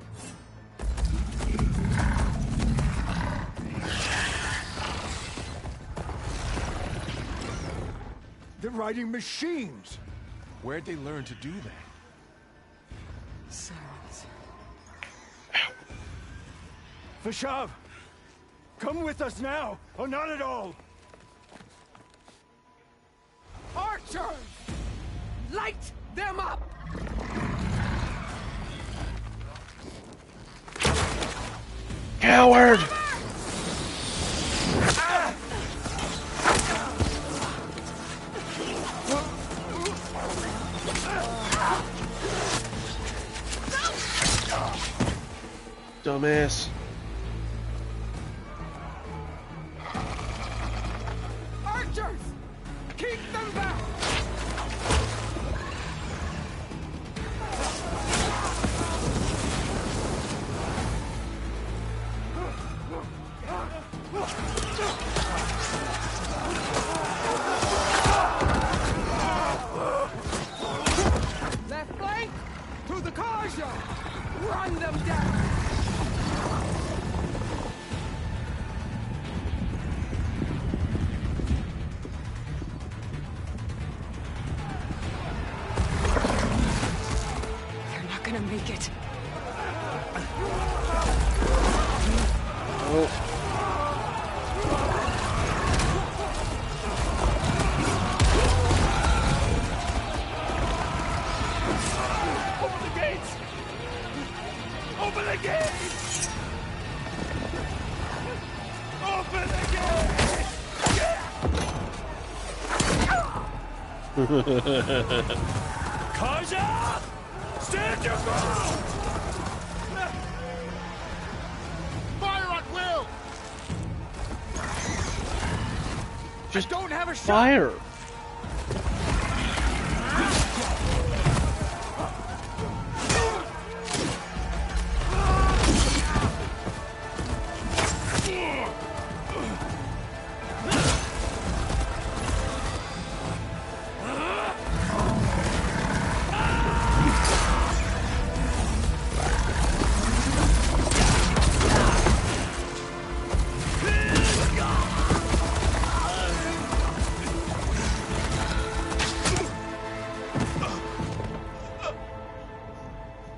They're riding machines! Where'd they learn to do that? Sirens. Vashav! Come with us now, or not at all! Archers! Light them up! Coward! Dumbass. Archers! Keep them back! Left flank! To the Carja! Run them down! They're not gonna make it. Oh. Open the gates! Open the gates! Open the gates! Kaja! Stand your ground! Fire at will! Just don't have a shot! fire!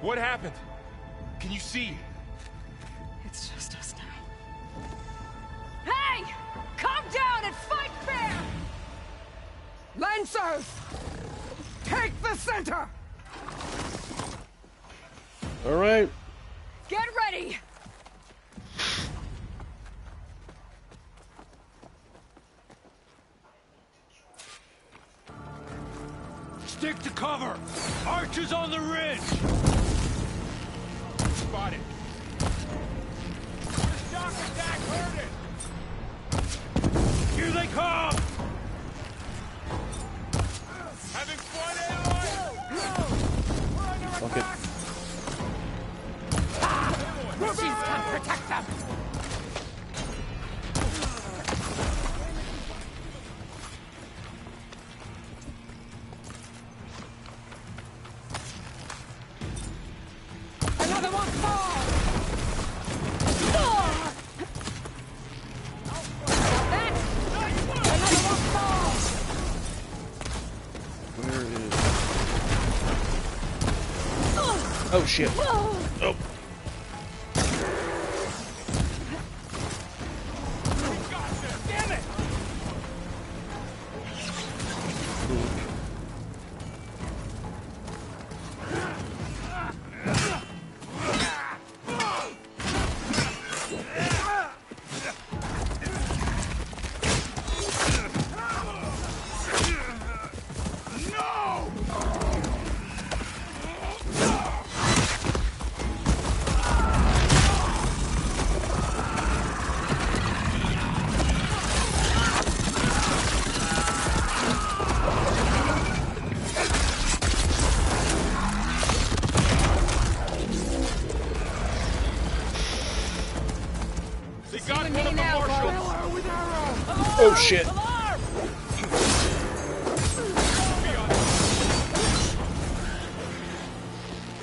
What happened? Can you see? It's just us now. Hey! Calm down and fight fair! Lancers! Take the center! Alright. Get ready! Stick to cover! Archers on the ridge! Spotted. Shock attack, heard it! Here they come! Having fun, Aloy? Fuck it. Machines can protect them! Another one falls! Another one falls! Where is... Oh shit. Oh. Damn it! They got one of the marshals! Oh shit.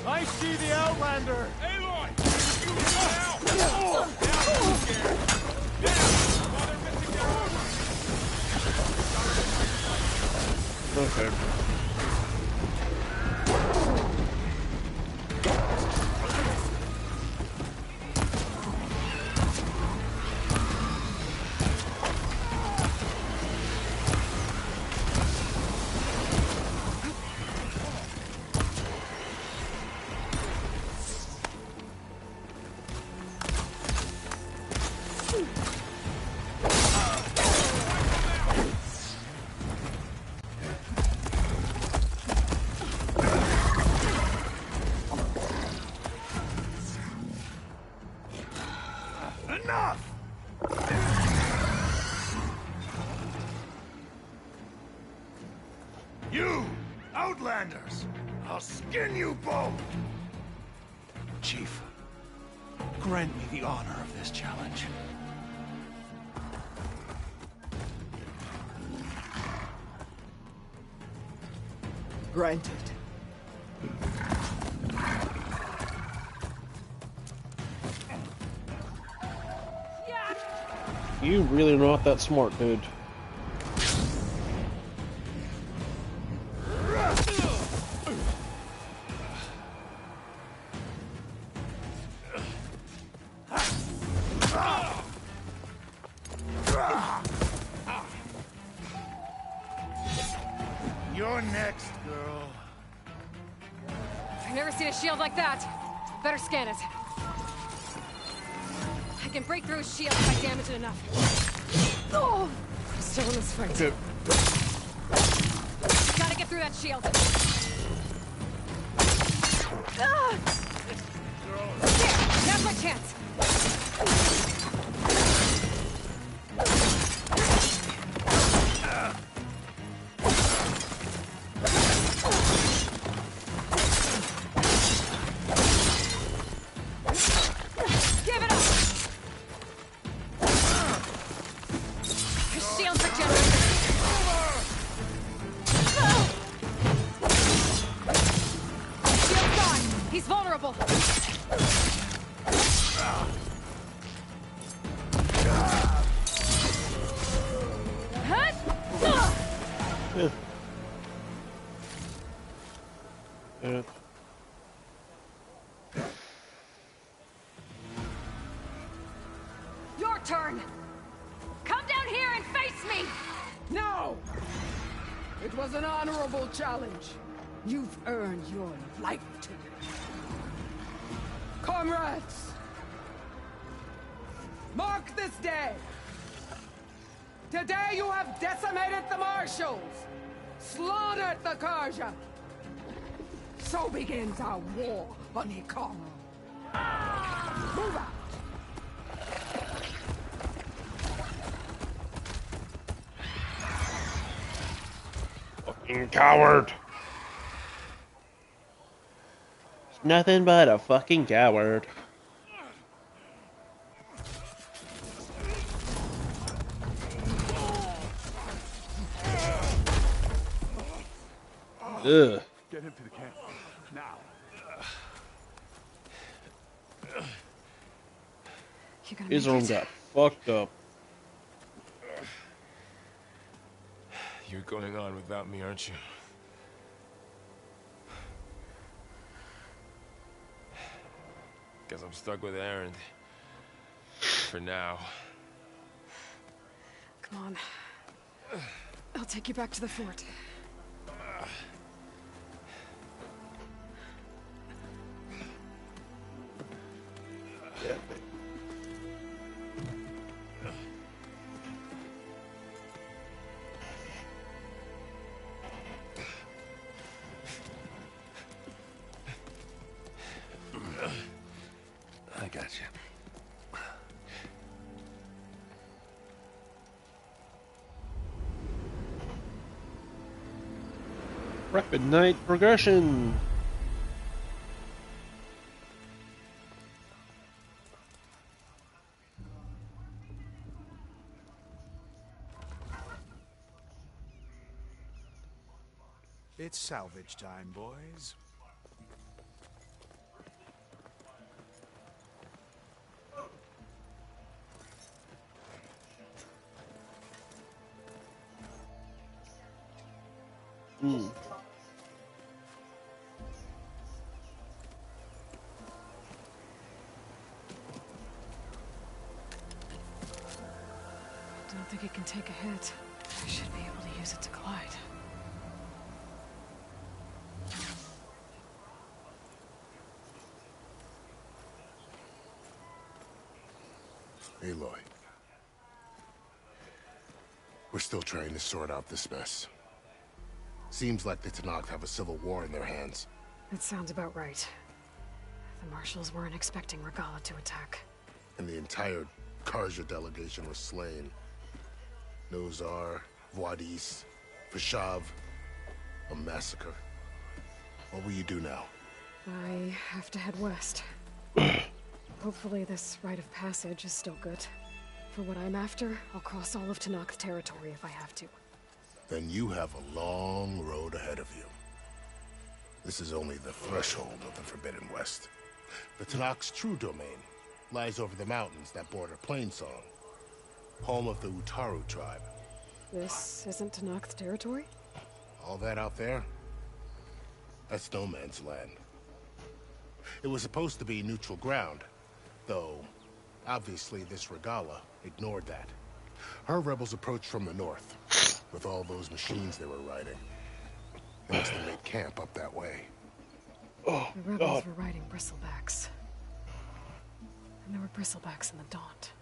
I see the Outlander! Aloy! You now! Now! I'm scared! Now! While they're missing their armor! Okay. Enough! You, Outlanders! I'll skin you both! Chief, grant me the honor of this challenge. Granted. You really not that smart, dude. You're next, girl. I've never seen a shield like that. Better scan it. I can break through a shield if I damage it enough. Oh! Still in this fight. Okay. Gotta get through that shield. There! Now's my chance! Your turn! Come down here and face me! No! It was an honorable challenge. You've earned your life today. Comrades! Mark this day! Today you have decimated the Marshals! Slaughtered the Karja! So begins our war on Hikara. Move out! Fucking coward! Nothing but a fucking coward. Ugh. Get him to the camp. Now. His arm got fucked up. You're going on without me, aren't you? Guess I'm stuck with Erend. For now. Come on. I'll take you back to the fort. Yeah. I got you. Rapid night progression. It's salvage time, boys. Don't think it can take a hit. I should be able to use it to glide. Aloy. We're still trying to sort out this mess. Seems like the Tenakth have a civil war in their hands. That sounds about right. The Marshals weren't expecting Regalla to attack. And the entire Karja delegation was slain. Nozar, Wadis, Fashav, a massacre. What will you do now? I have to head west. Hopefully this rite of passage is still good. For what I'm after, I'll cross all of Tenakth territory if I have to. Then you have a long road ahead of you. This is only the threshold of the Forbidden West. The Tenakth's true domain lies over the mountains that border Plainsong, home of the Utaru tribe. This isn't Tenakth territory? All that out there? That's no man's land. It was supposed to be neutral ground, though obviously this Regalla ignored that. Her rebels approached from the north, with all those machines they were riding. They must have made camp up that way. Oh, the rebels were riding bristlebacks. And there were bristlebacks in the Daunt.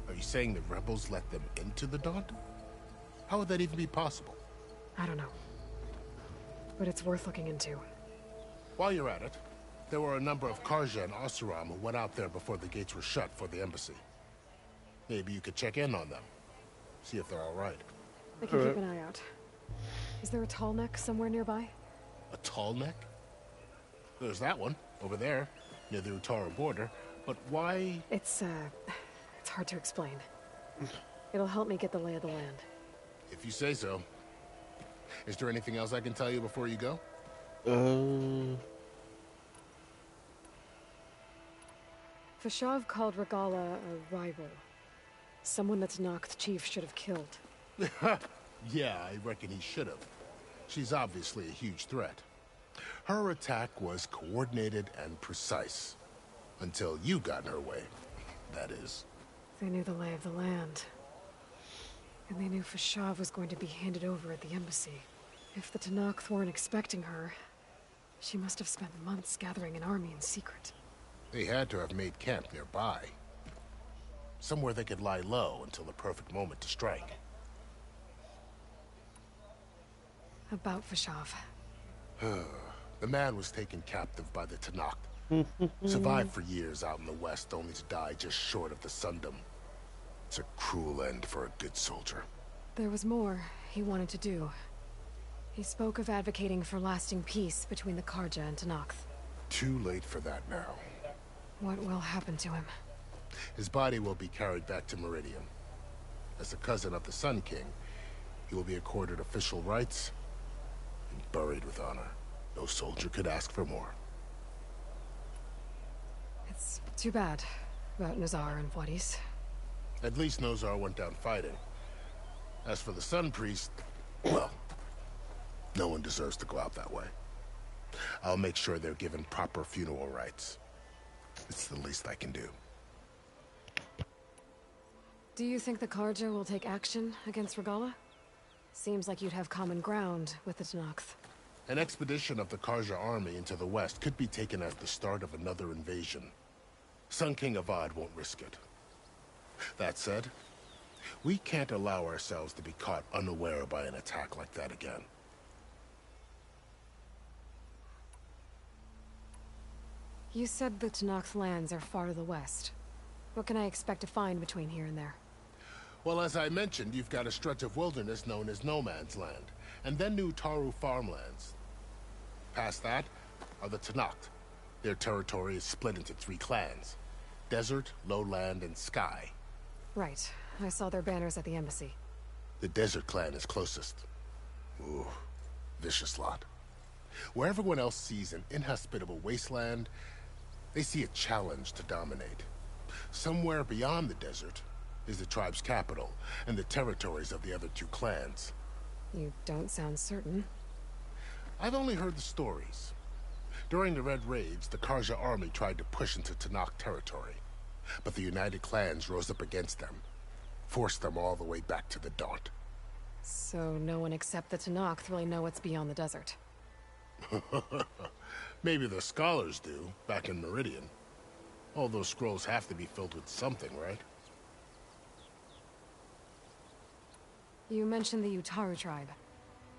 Are you saying the rebels let them into the Daunt? How would that even be possible? I don't know. But it's worth looking into. While you're at it, there were a number of Karja and Oseram who went out there before the gates were shut for the embassy. Maybe you could check in on them. See if they're all right. I can keep an eye out. Is there a tall neck somewhere nearby? A tall neck? There's that one, over there, near the Utaru border. But why? It's hard to explain. It'll help me get the lay of the land. If you say so. Is there anything else I can tell you before you go? Fashav called Regalla a rival. Someone that Tenakth chief should have killed. Yeah, I reckon he should have. She's obviously a huge threat. Her attack was coordinated and precise. Until you got in her way, that is. They knew the lay of the land. And they knew Fashav was going to be handed over at the embassy. If the Tenakth weren't expecting her, she must have spent months gathering an army in secret. They had to have made camp nearby. Somewhere they could lie low until the perfect moment to strike. About Fashav. The man was taken captive by the Tenakth. Survived for years out in the west, only to die just short of the Sundom. It's a cruel end for a good soldier. There was more he wanted to do. He spoke of advocating for lasting peace between the Karja and Tenakth. Too late for that now. What will happen to him? His body will be carried back to Meridian. As a cousin of the Sun King, he will be accorded official rights and buried with honor. No soldier could ask for more. It's too bad about Nozar and Wadis. At least Nozar went down fighting. As for the Sun Priest, well, no one deserves to go out that way. I'll make sure they're given proper funeral rites. It's the least I can do. Do you think the Karja will take action against Regalla? Seems like you'd have common ground with the Tenakth. An expedition of the Karja army into the west could be taken as the start of another invasion. Sun King Avad won't risk it. That said, we can't allow ourselves to be caught unaware by an attack like that again. You said the Tenakth lands are far to the west. What can I expect to find between here and there? Well, as I mentioned, you've got a stretch of wilderness known as No Man's Land, and then the Utaru farmlands. Past that are the Tenakth. Their territory is split into 3 clans: Desert, Lowland, and Sky. Right. I saw their banners at the embassy. The Desert clan is closest. Ooh, vicious lot. Where everyone else sees an inhospitable wasteland, they see a challenge to dominate. Somewhere beyond the desert is the tribe's capital and the territories of the other 2 clans. You don't sound certain. I've only heard the stories. During the Red Raids, the Karja army tried to push into Tenakth territory, but the United Clans rose up against them, forced them all the way back to the Daunt. So no one except the Tenakth really know what's beyond the desert. Maybe the scholars do, back in Meridian. All those scrolls have to be filled with something, right? You mentioned the Utaru tribe.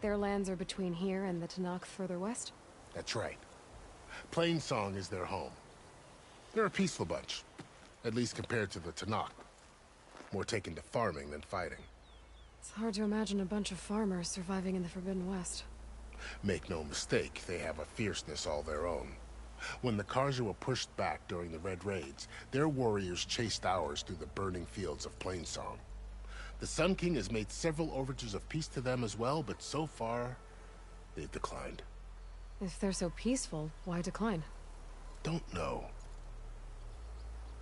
Their lands are between here and the Tenakth further west? That's right. Plainsong is their home. They're a peaceful bunch, at least compared to the Tenakth. more taken to farming than fighting. It's hard to imagine a bunch of farmers surviving in the Forbidden West. Make no mistake, they have a fierceness all their own. When the Carja were pushed back during the Red Raids, their warriors chased ours through the burning fields of Plainsong. The Sun King has made several overtures of peace to them as well, but so far, they've declined. If they're so peaceful, why decline? Don't know.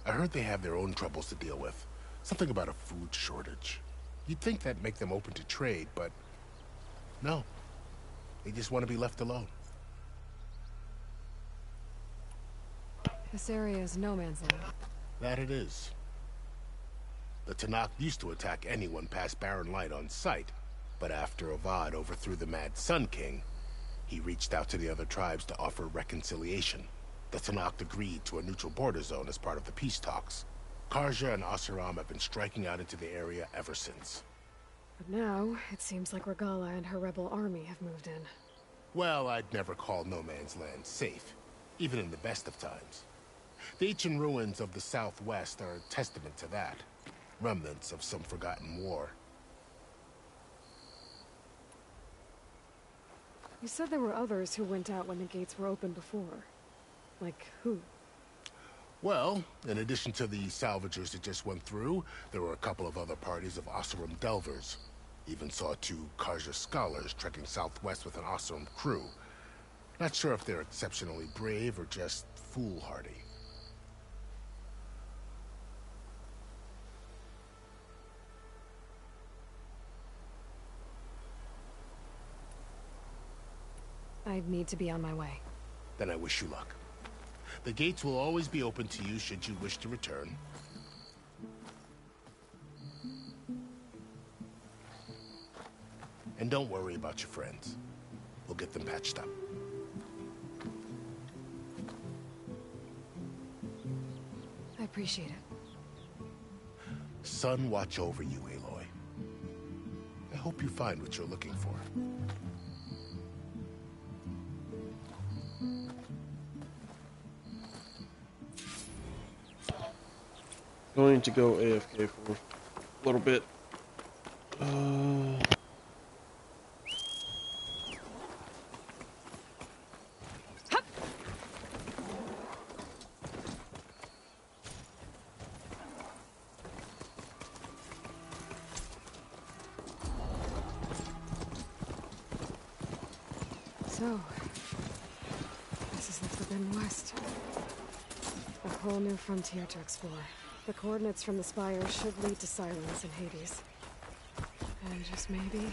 I heard they have their own troubles to deal with. Something about a food shortage. You'd think that'd make them open to trade, but no. They just want to be left alone. This area is no man's land. That it is. The Tenakth used to attack anyone past Barren Light on sight, but after Avad overthrew the Mad Sun King, he reached out to the other tribes to offer reconciliation. The Tenakth agreed to a neutral border zone as part of the peace talks. Carja and Oseram have been striking out into the area ever since. But now, it seems like Regala and her rebel army have moved in. Well, I'd never call no man's land safe, even in the best of times. The ancient ruins of the Southwest are a testament to that. Remnants of some forgotten war. You said there were others who went out when the gates were open before. Like who? Well, in addition to the salvagers that just went through, there were a couple of other parties of Oseram Delvers. Even saw 2 Carja scholars trekking southwest with an Oseram crew. Not sure if they're exceptionally brave or just foolhardy. I need to be on my way. Then I wish you luck. The gates will always be open to you should you wish to return. And don't worry about your friends. We'll get them patched up. I appreciate it. Sun watch over you, Aloy. I hope you find what you're looking for. Going to go AFK for a little bit. So, this is the Forbidden West. A whole new frontier to explore. The coordinates from the spire should lead to Silence and Hades. And just maybe,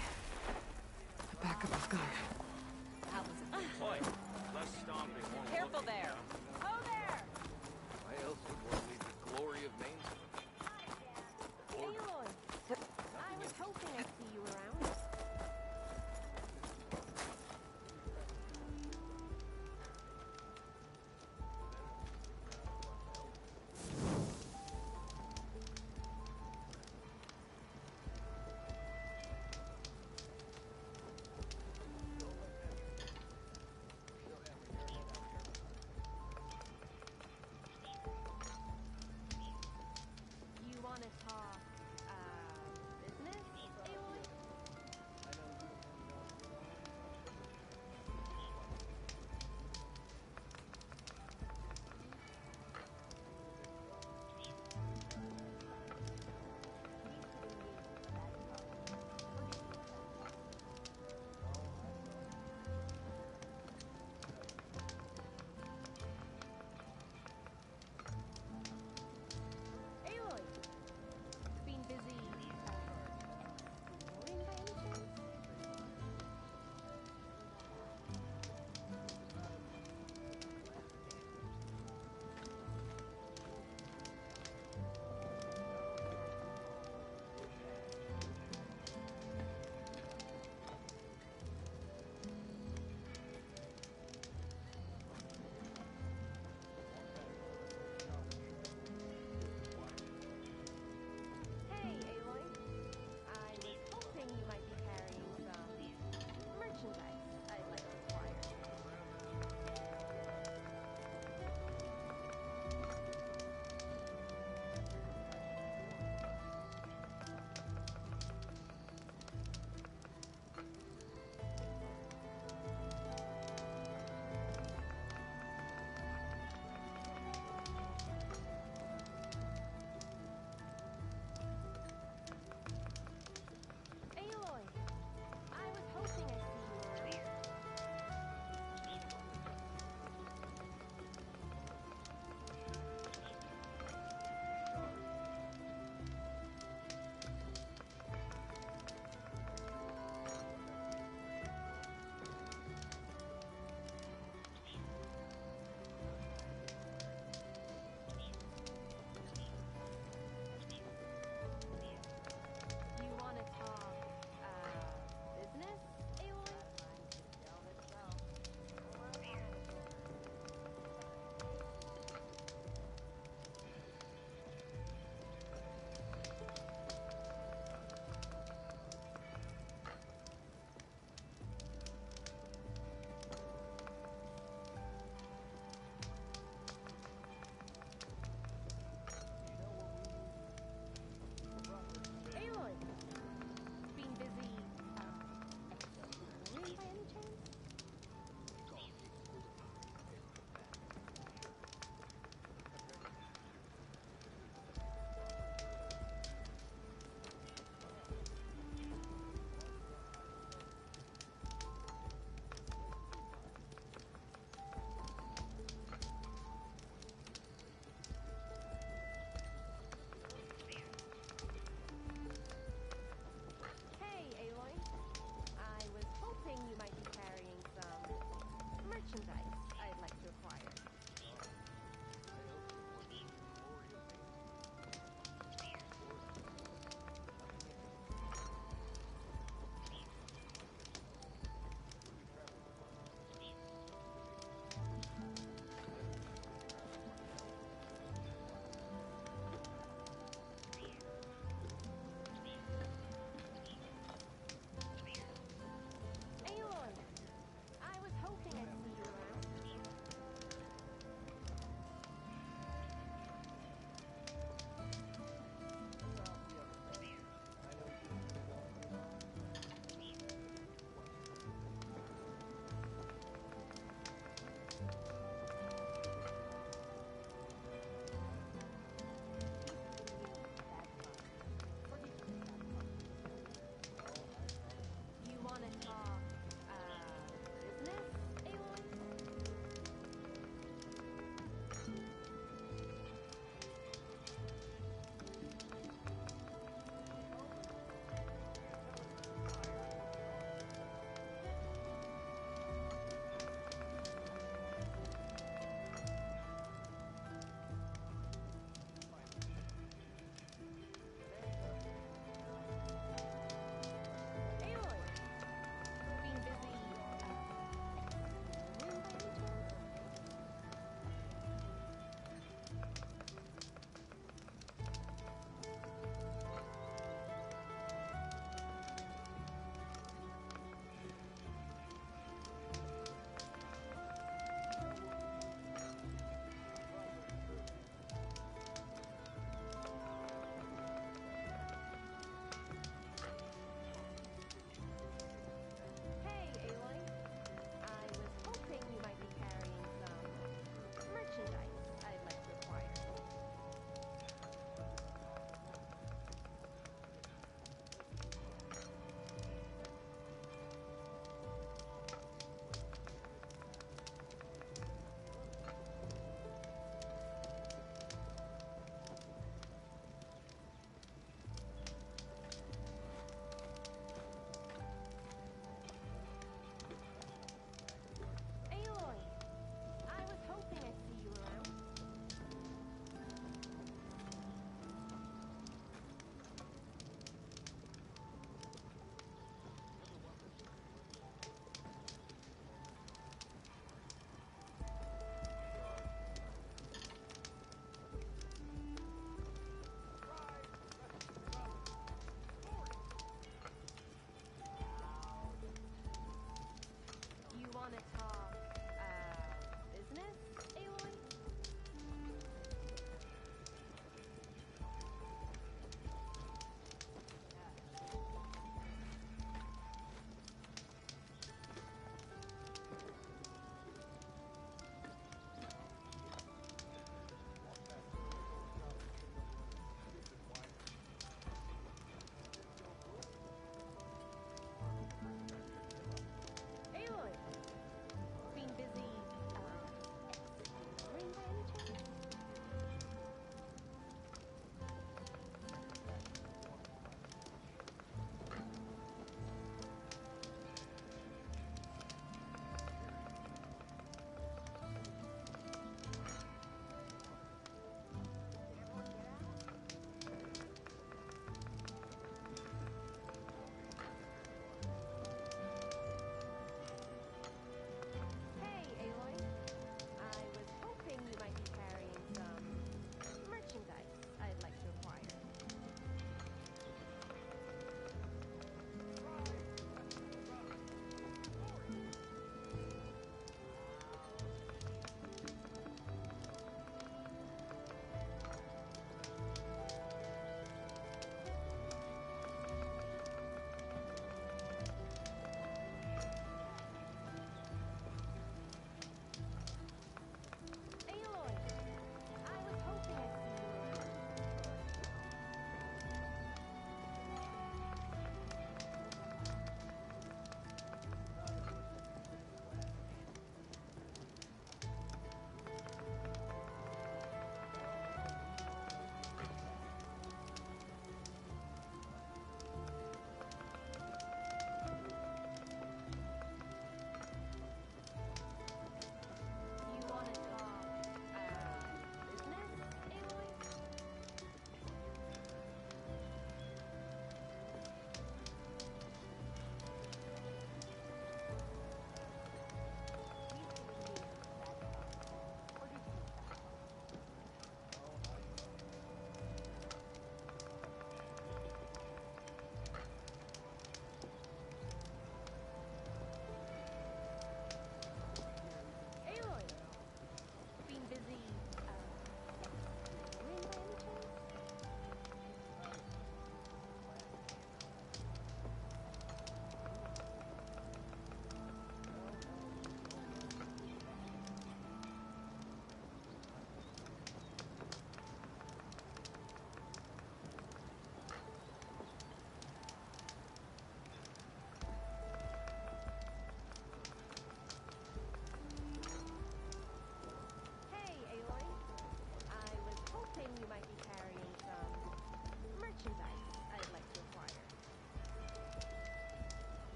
a backup of Gaia. Careful there. Oh, there! Why else would one need the glory of Main Aloy, I was hoping I'd see you around.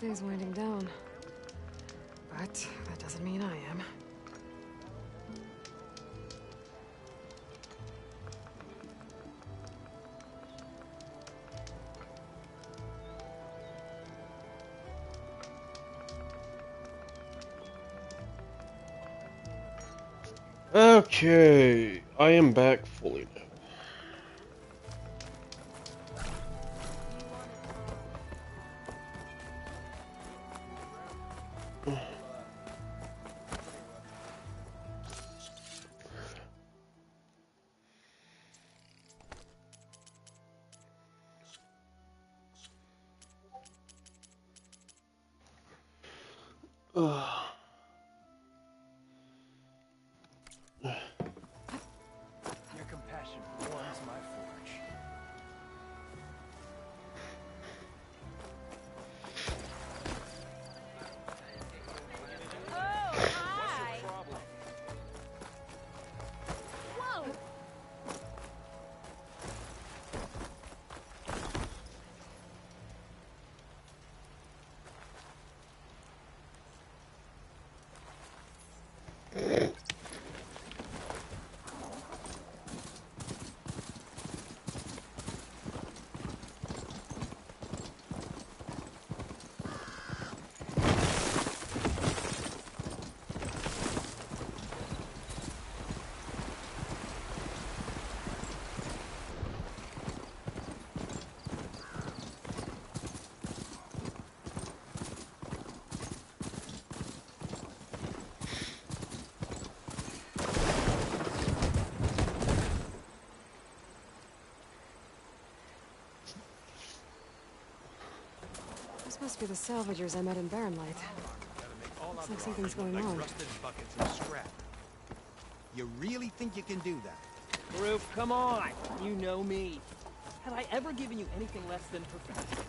day's winding down. But that doesn't mean I am. Okay, I am back fully now. Your compassion warms my forge. Oh, hi. Whoa. This must be the salvagers I met in Barren Light. Looks like something's going on. Rusted buckets of scrap. You really think you can do that? Roof, come on. You know me. Have I ever given you anything less than perfection?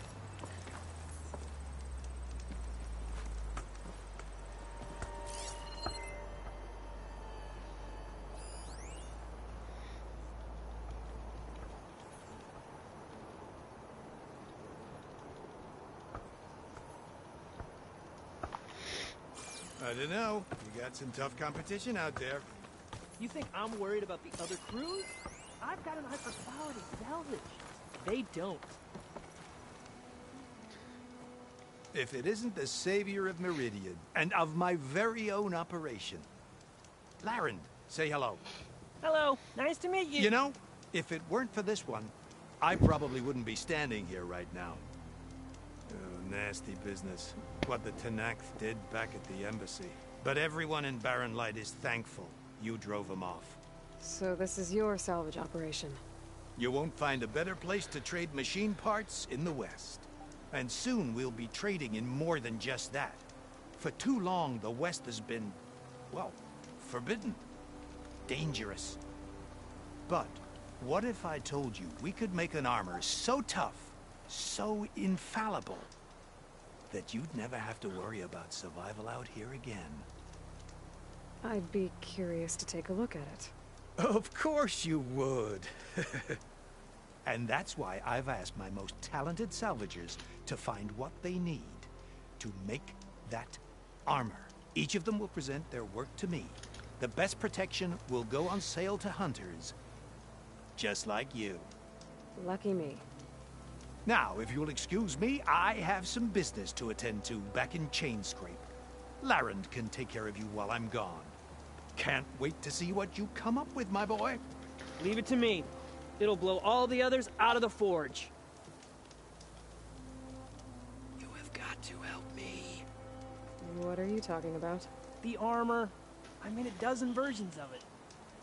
I don't know. You got some tough competition out there. You think I'm worried about the other crews? I've got an eye for quality salvage. They don't. If it isn't the savior of Meridian, and of my very own operation. Larend, say hello. Hello, nice to meet you. You know, if it weren't for this one, I probably wouldn't be standing here right now. Oh, nasty business. What the Tenakth did back at the embassy. But everyone in Barren Light is thankful you drove them off. So this is your salvage operation? You won't find a better place to trade machine parts in the West. And soon we'll be trading in more than just that. For too long, the West has been, well, forbidden. Dangerous. But what if I told you we could make an armor so tough, so infallible, that you'd never have to worry about survival out here again? I'd be curious to take a look at it. Of course you would. And that's why I've asked my most talented salvagers to find what they need to make that armor. Each of them will present their work to me. The best protection will go on sale to hunters, just like you. Lucky me. Now, if you'll excuse me, I have some business to attend to back in Chainscrape. Larend can take care of you while I'm gone. Can't wait to see what you come up with, my boy. Leave it to me. It'll blow all the others out of the forge. You have got to help me. What are you talking about? The armor. I made a dozen versions of it.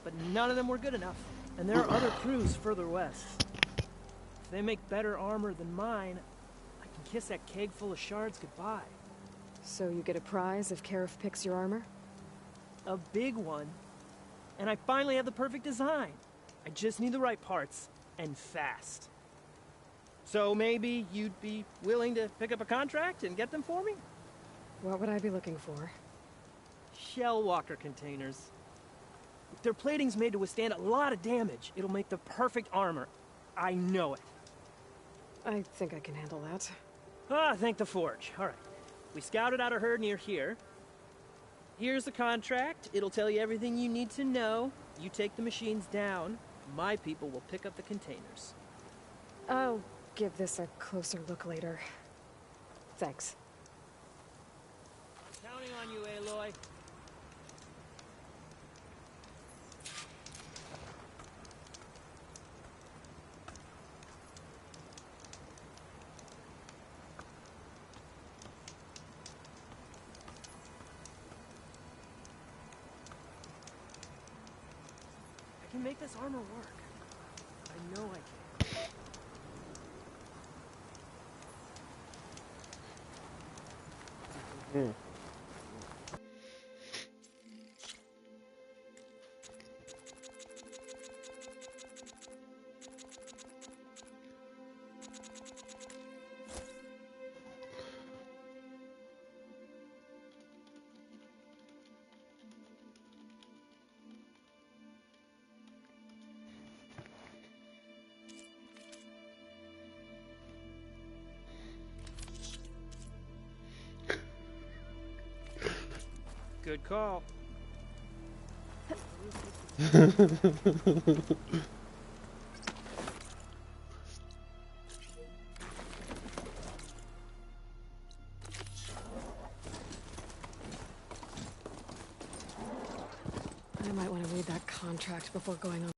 But none of them were good enough. And there are other crews further west. If they make better armor than mine, I can kiss that keg full of shards goodbye. So you get a prize if Karif picks your armor? A big one. And I finally have the perfect design. I just need the right parts, and fast. So maybe you'd be willing to pick up a contract and get them for me? What would I be looking for? Shell walker containers. If their plating's made to withstand a lot of damage, it'll make the perfect armor. I know it. I think I can handle that. Ah, thank the forge. All right. We scouted out a herd near here. Here's the contract. It'll tell you everything you need to know. You take the machines down. My people will pick up the containers. I'll give this a closer look later. Thanks. Counting on you, Aloy. I can make this armor work. I know I can. Good call. I might want to read that contract before going on.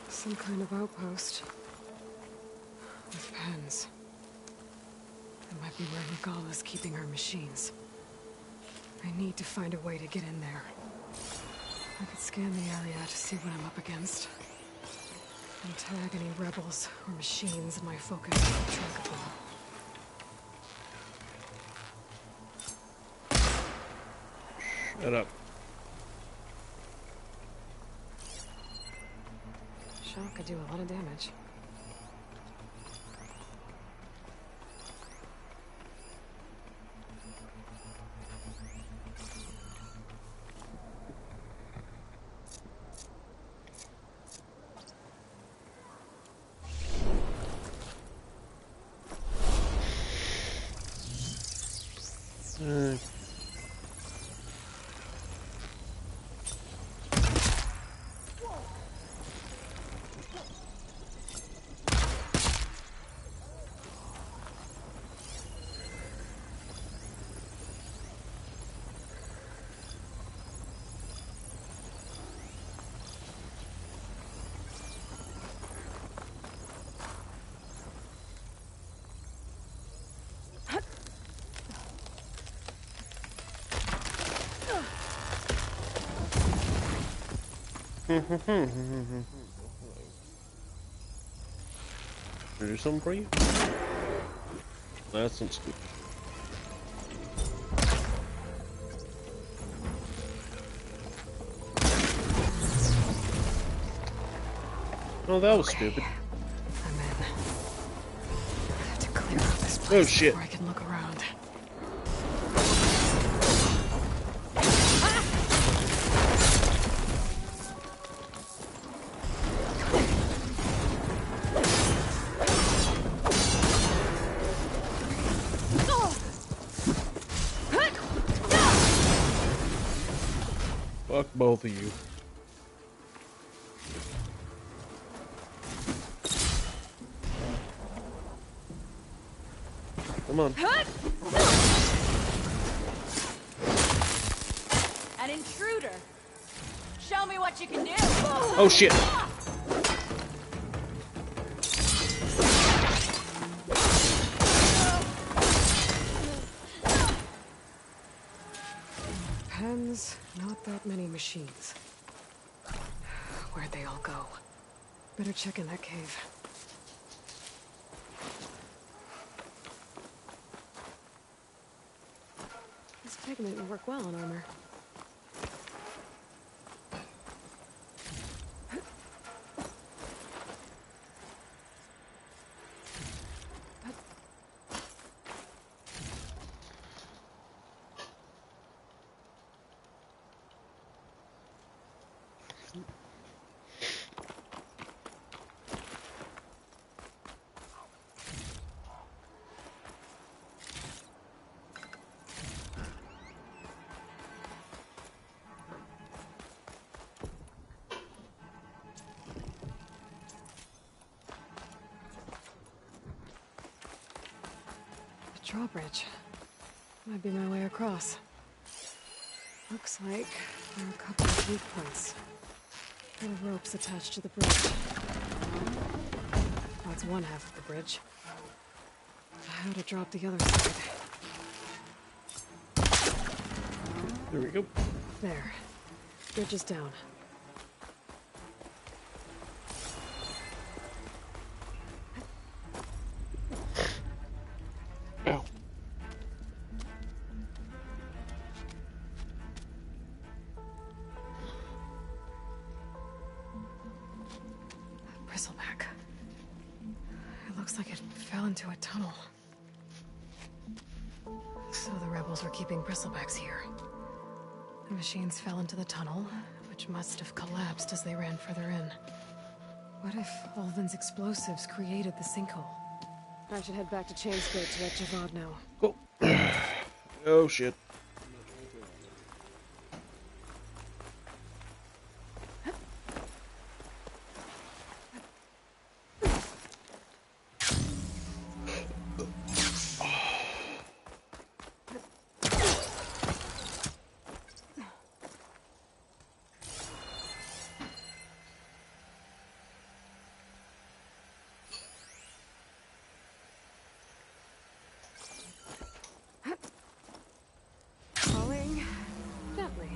Some kind of outpost. With pens. It might be where Regala's keeping her machines. I need to find a way to get in there. I could scan the area to see what I'm up against. And tag any rebels or machines in my focus to keep track of them. Shut up. Shot could do a lot of damage. Do something for you? That's some stupid. Oh, that was stupid. I'm in. I have to clear out this place Oh shit. before I can look around. Fuck both of you. Come on. An intruder. Show me what you can do. Oh shit. Pens, not that many machines. Where'd they all go? Better check in that cave. This pigment will work well on armor. drawbridge. Might be my way across. Looks like there are a couple of weak points. There are ropes attached to the bridge. That's one half of the bridge. How to drop the other side. There we go. There. Bridge is down. Ow. Bristleback. It looks like it fell into a tunnel. So the rebels were keeping bristlebacks here. The machines fell into the tunnel, which must have collapsed as they ran further in. What if Ulvin's explosives created the sinkhole? I should head back to Chainsgate to let Javad know. Cool. Oh shit. Falling gently.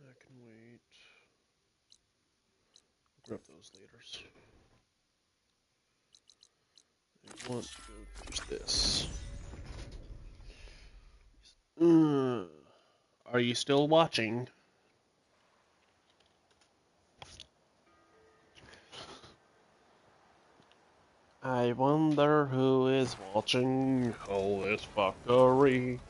I can wait. Grab those later. I want to go use this. Are you still watching? I wonder who is watching all this fuckery.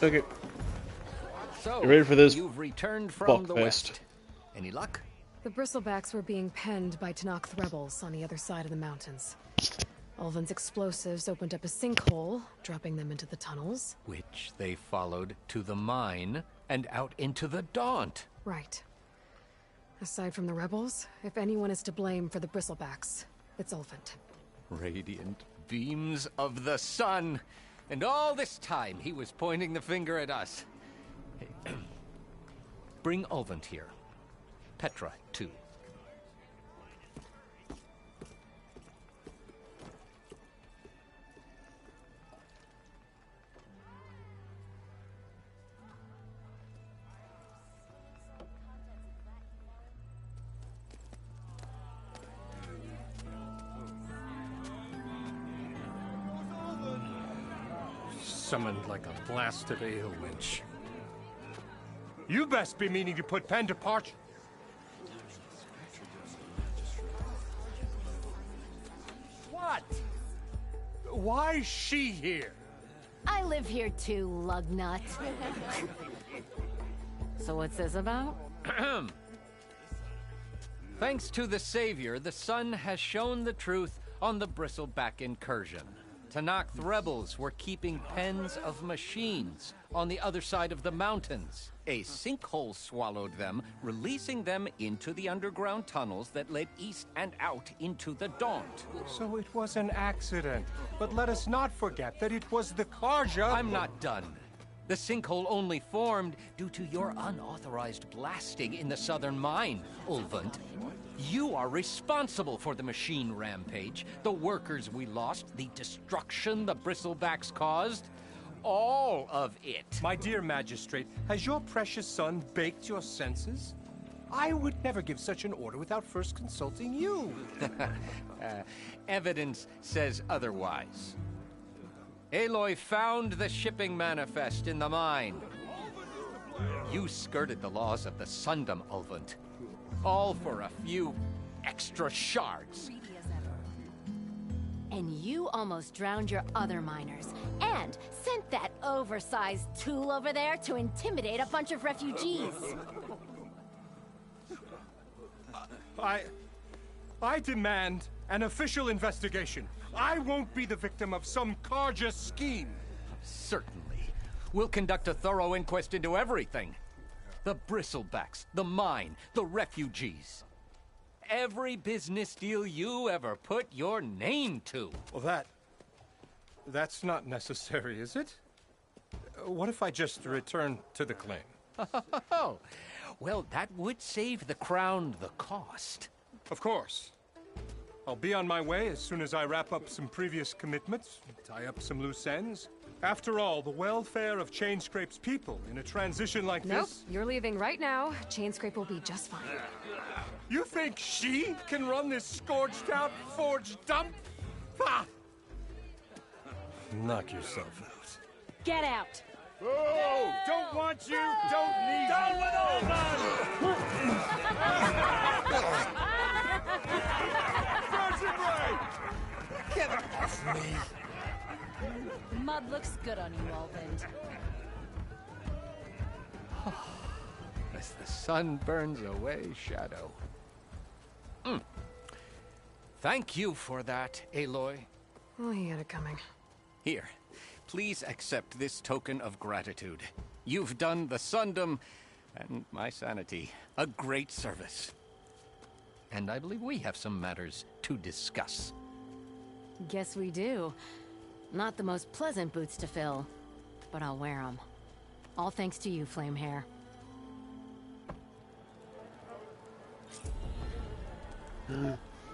Okay. So, you ready for this? You've returned from the Fuckfest. west. Any luck? The Bristlebacks were being penned by Tenakth rebels on the other side of the mountains. Ulvin's explosives opened up a sinkhole, dropping them into the tunnels. Which they followed to the mine and out into the Daunt. Right. Aside from the rebels, if anyone is to blame for the Bristlebacks, it's Ulvin. Radiant beams of the sun. And all this time he was pointing the finger at us. Bring Ulvin here. Petra, too. Summoned like a blasted ale winch. You best be meaning to put pen to parchment. What? Why is she here? I live here too, lugnut. So what's this about? Thanks to the Savior, the sun has shown the truth on the Bristleback incursion. Tenakth rebels were keeping pens of machines on the other side of the mountains. A sinkhole swallowed them, releasing them into the underground tunnels that led east and out into the Daunt. So it was an accident. But let us not forget that it was the Carja. I'm not done. The sinkhole only formed due to your unauthorized blasting in the southern mine, Ulvund. You are responsible for the machine rampage, the workers we lost, the destruction the Bristlebacks caused. All of it. My dear magistrate, has your precious son baked your senses? I would never give such an order without first consulting you. Evidence says otherwise. Aloy found the shipping manifest in the mine. You skirted the laws of the Sundom, Ulvund. All for a few extra shards. And you almost drowned your other miners. And sent that oversized tool over there to intimidate a bunch of refugees. I demand an official investigation. I won't be the victim of some Carja scheme. Certainly. We'll conduct a thorough inquest into everything. The bristlebacks, the mine, the refugees. Every business deal you ever put your name to. Well, that's not necessary, is it? What if I just return to the claim? Oh, well, that would save the Crown the cost. Of course. I'll be on my way as soon as I wrap up some previous commitments, tie up some loose ends. After all, the welfare of Chainscrape's people in a transition like Nope, this... you're leaving right now. Chainscrape will be just fine. You think she can run this scorched-out forged dump? Ha! Knock yourself out. Get out! Oh, don't want you, don't need you. With all Get off me! Mud looks good on you, Alvind. As the sun burns away shadow. Thank you for that, Aloy. Oh, he had it coming. Here, please accept this token of gratitude. You've done the Sundom and my sanity a great service. And I believe we have some matters to discuss. Guess we do. Not the most pleasant boots to fill, but I'll wear them. All thanks to you, Flamehair.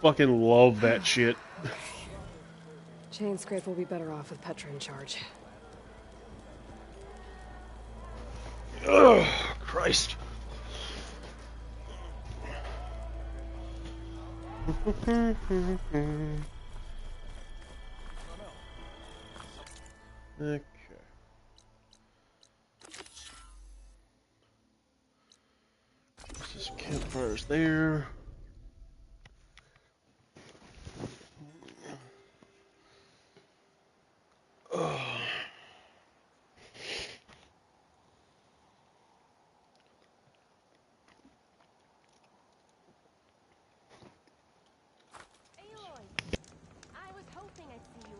Fucking love that shit. Chainscrape will be better off with Petra in charge. Ugh, Christ. Okay. This is campfires there. I was hoping I'd see you.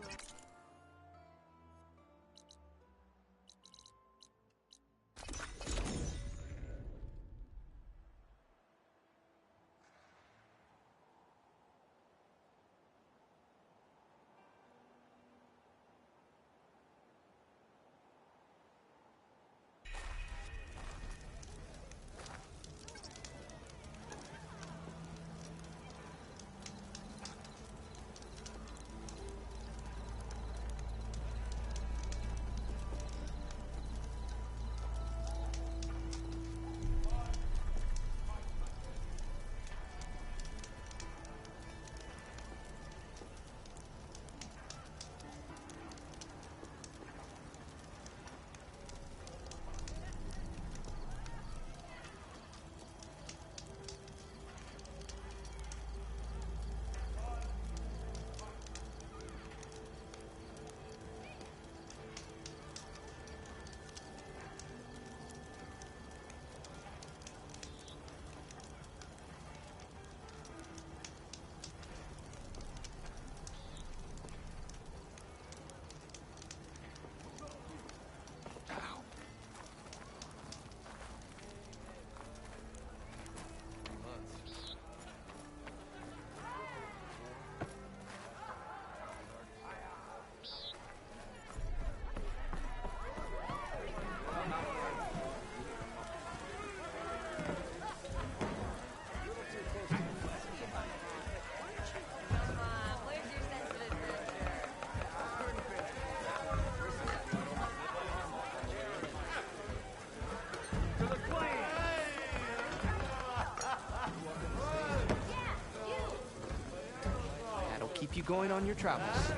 Keep you going on your travels.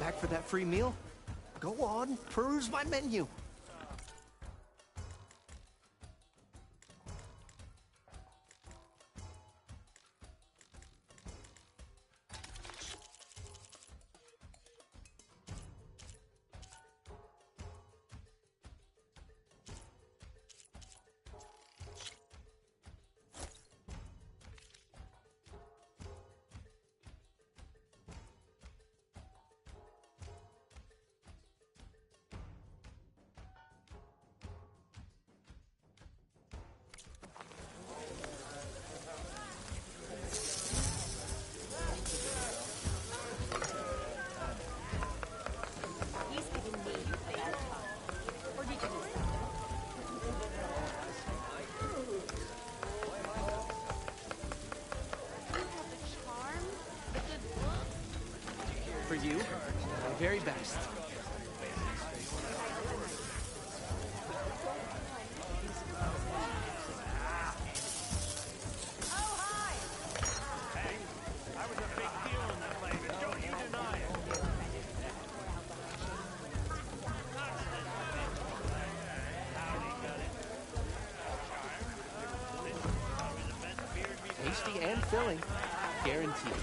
Back for that free meal? Go on, peruse my menu. for you. My very best. Tasty and filling, guaranteed.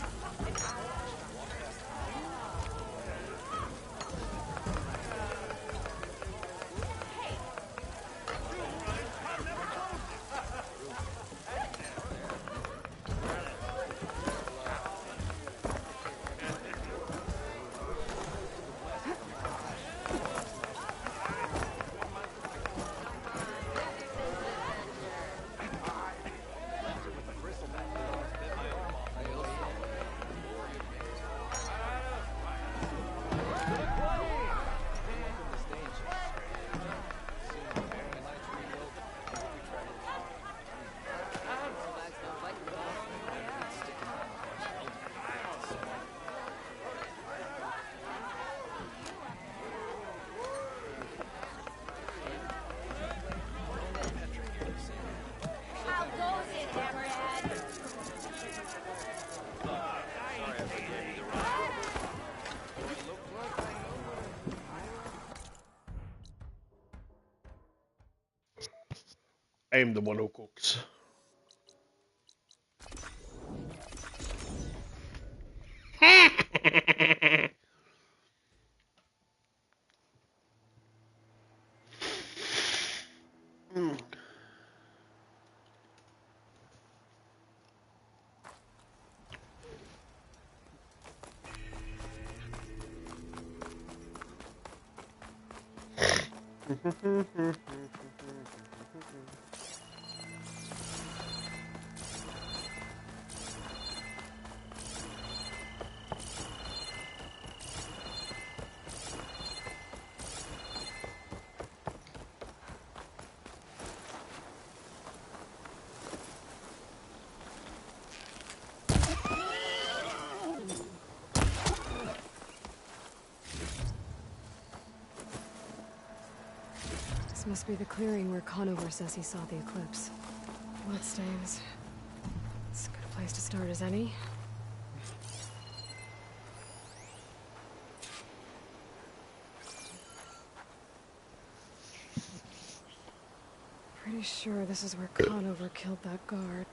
I am the one who cooks. This must be the clearing where Conover says he saw the eclipse. Bloodstains. It's a good place to start as any. Pretty sure this is where Conover killed that guard.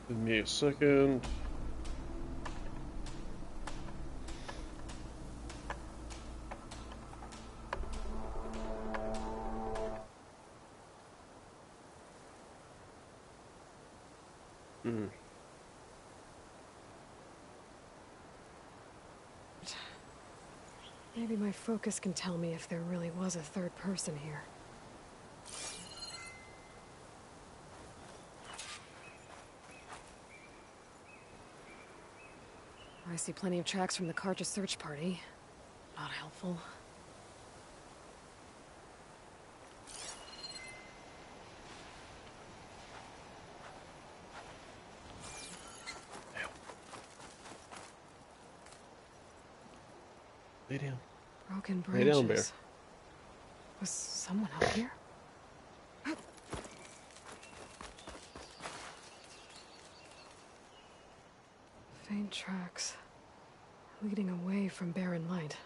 Give me a second. Maybe my focus can tell me if there really was a third person here. I see plenty of tracks from the Carja search party. Not helpful. Lay down. Broken Lay branches. down, Bear. Was someone up here? Faint tracks, leading away from Barren Light.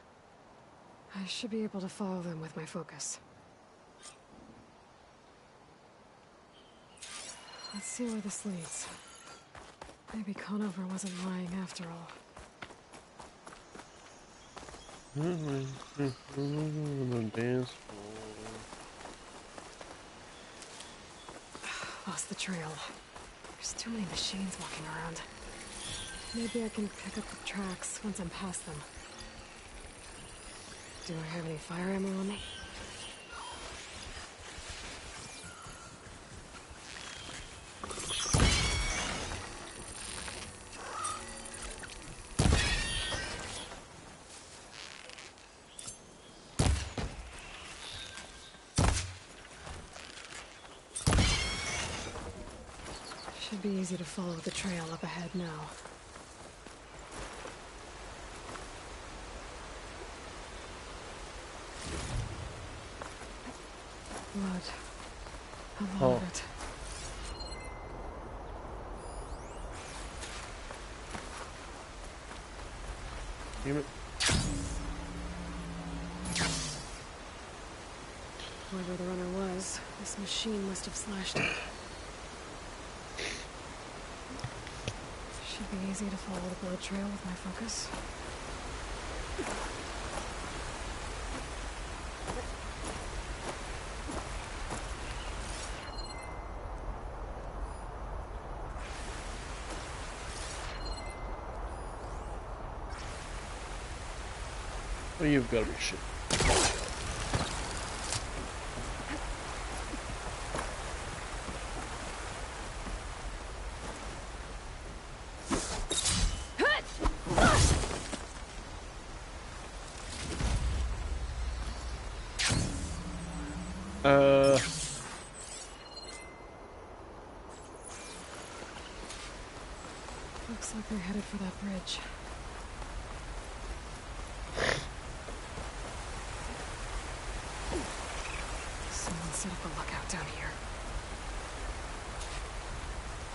I should be able to follow them with my focus. Let's see where this leads. Maybe Conover wasn't lying after all. Dance. Lost the trail. There's too many machines walking around. Maybe I can pick up the tracks once I'm past them. Do I have any fire ammo on me? Should be easy to follow the trail up ahead now. Blood. A lot Oh. of it. Damn it. Whoever the runner was, this machine must have slashed it. Should be easy to follow the blood trail with my focus. Well, you've got to be shit. Looks like they're headed for that bridge. Someone set up a lookout down here.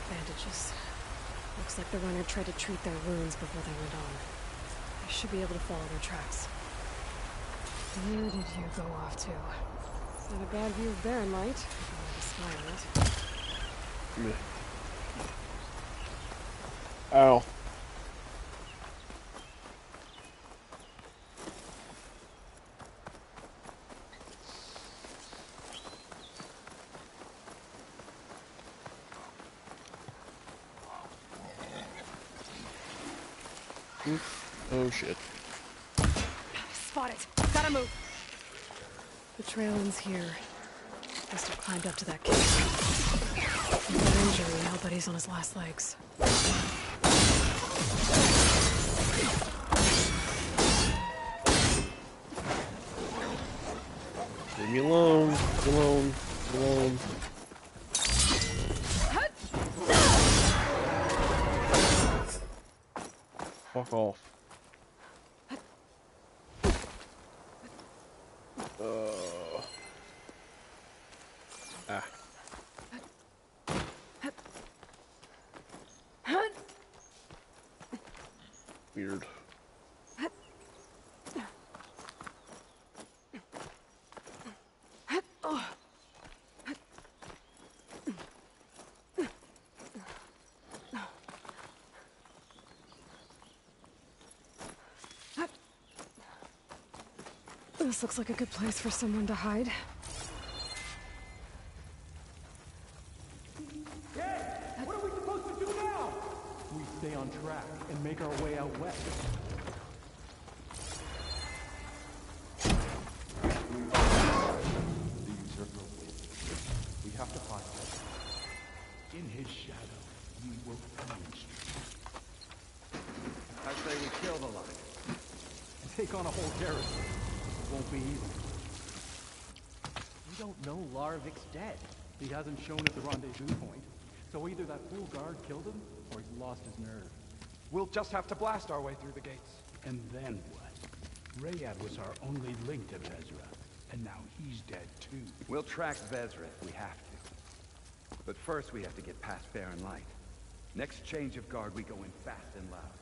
Bandages. Looks like the runner tried to treat their wounds before they went on. I should be able to follow their tracks. Where did you go off to? Not a bad view of Barren Light, if you want to smile it. Ow. Oh shit. Spot it! Gotta move! The trail ends here. Must have climbed up to that cave. With that injury, I'll bet he's on his last legs. Leave me alone. Leave me alone. Leave me alone. Fuck off. Ah. Weird. This looks like a good place for someone to hide. What are we supposed to do now? We stay on track and make our way out west. These are the ways. We have to find him. In his shadow, we will find street. I say we kill the lot. And take on a whole garrison. Won't be easy. We don't know Larvik's dead. He hasn't shown at the rendezvous point. So either that fool guard killed him, or he's lost his nerve. We'll just have to blast our way through the gates. And then what? Rayad was our only link to Vezra, and now he's dead too. We'll track Vezra if we have to. But first we have to get past Barren Light. Next change of guard, we go in fast and loud.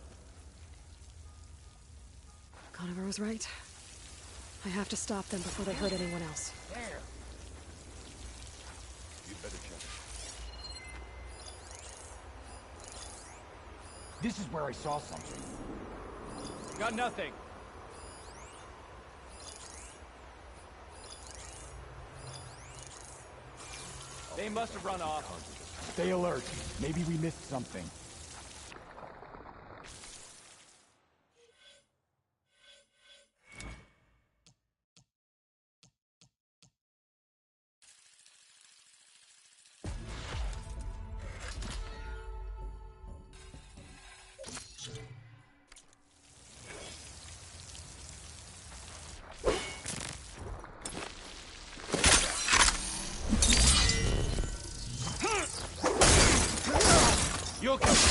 Conover was right. I have to stop them before they hurt anyone else. There! You'd better check it. This is where I saw something. Got nothing. They must have run off. Stay alert. Maybe we missed something. You okay?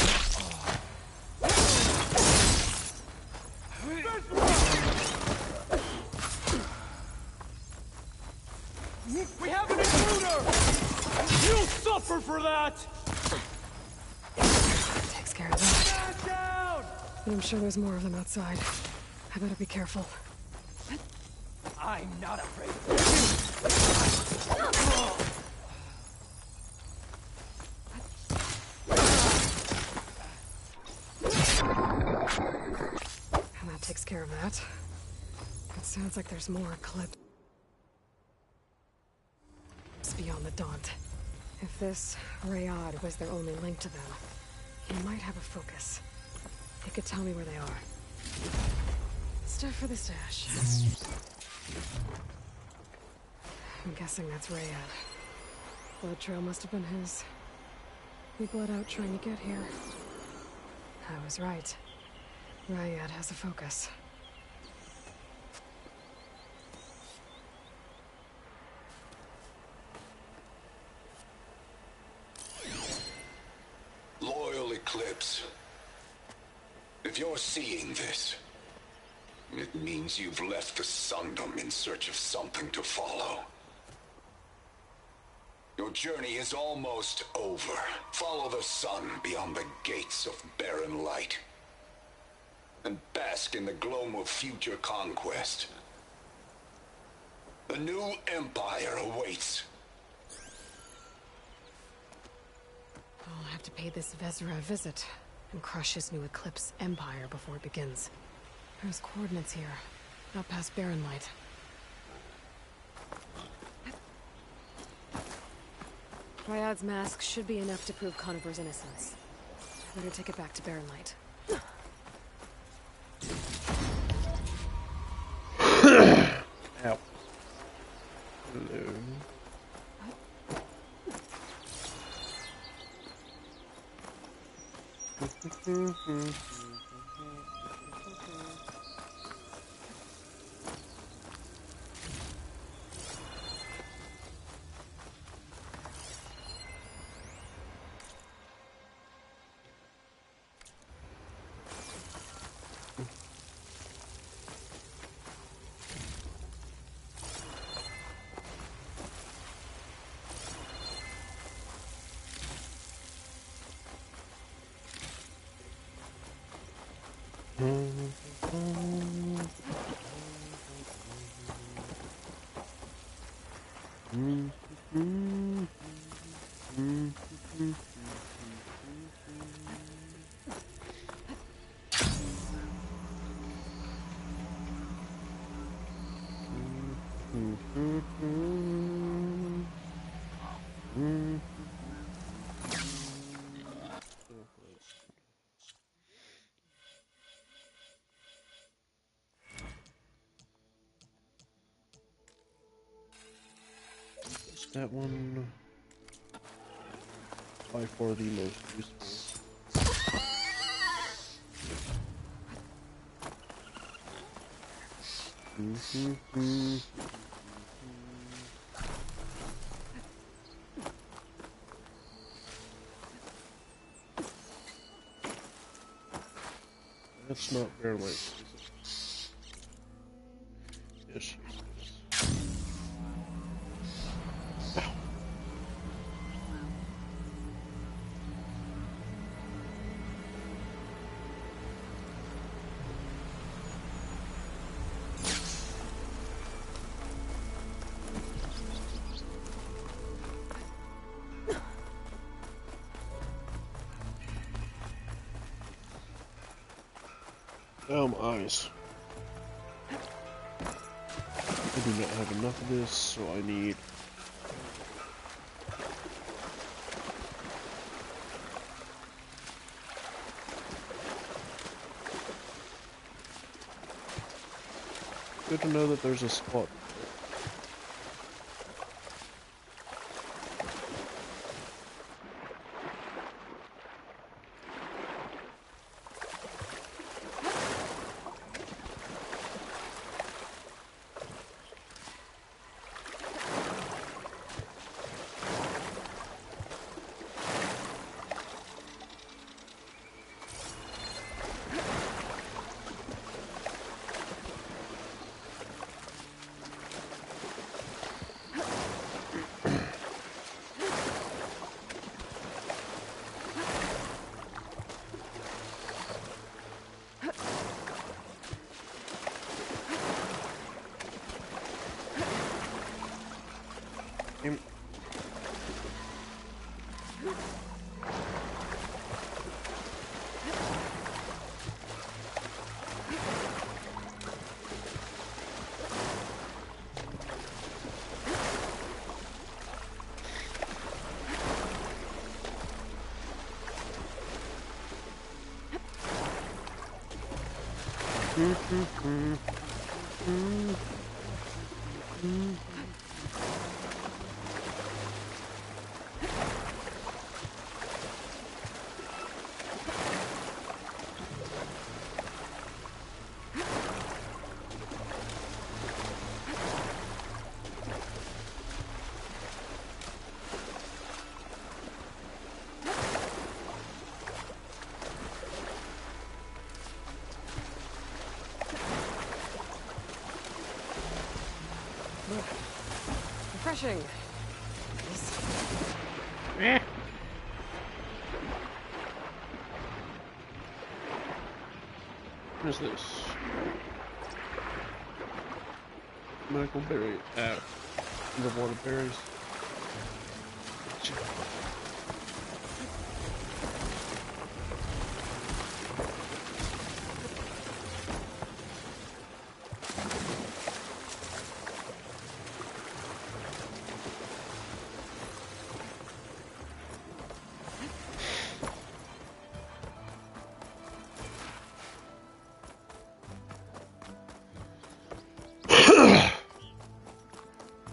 for that! Takes care of that. Down! But I'm sure there's more of them outside. I better be careful. I'm not afraid. And that takes care of that. It sounds like there's more Eclipse beyond the Daunt. If this Rayad was their only link to them, he might have a focus. He could tell me where they are. Stuff for the stash. I'm guessing that's Rayad. Blood trail must have been his. He bled out trying to get here. I was right. Rayad has a focus. Loyal Eclipse. If you're seeing this, it means you've left the Sundom in search of something to follow. Your journey is almost over. Follow the sun beyond the gates of barren light, and bask in the gloam of future conquest. The new empire awaits. I'll have to pay this Vezra a visit and crush his new Eclipse empire before it begins. There's coordinates here, out past Barren Light. Ryad's mask should be enough to prove Conover's innocence. I better take it back to Barren Light. Ow. Hello. That one by far the most useful. That's not very late. Yes. Oh, my eyes. I do not have enough of this, so I need... Good to know that there's a spot. Refreshing. What is this? Medical berry. Underwater berries.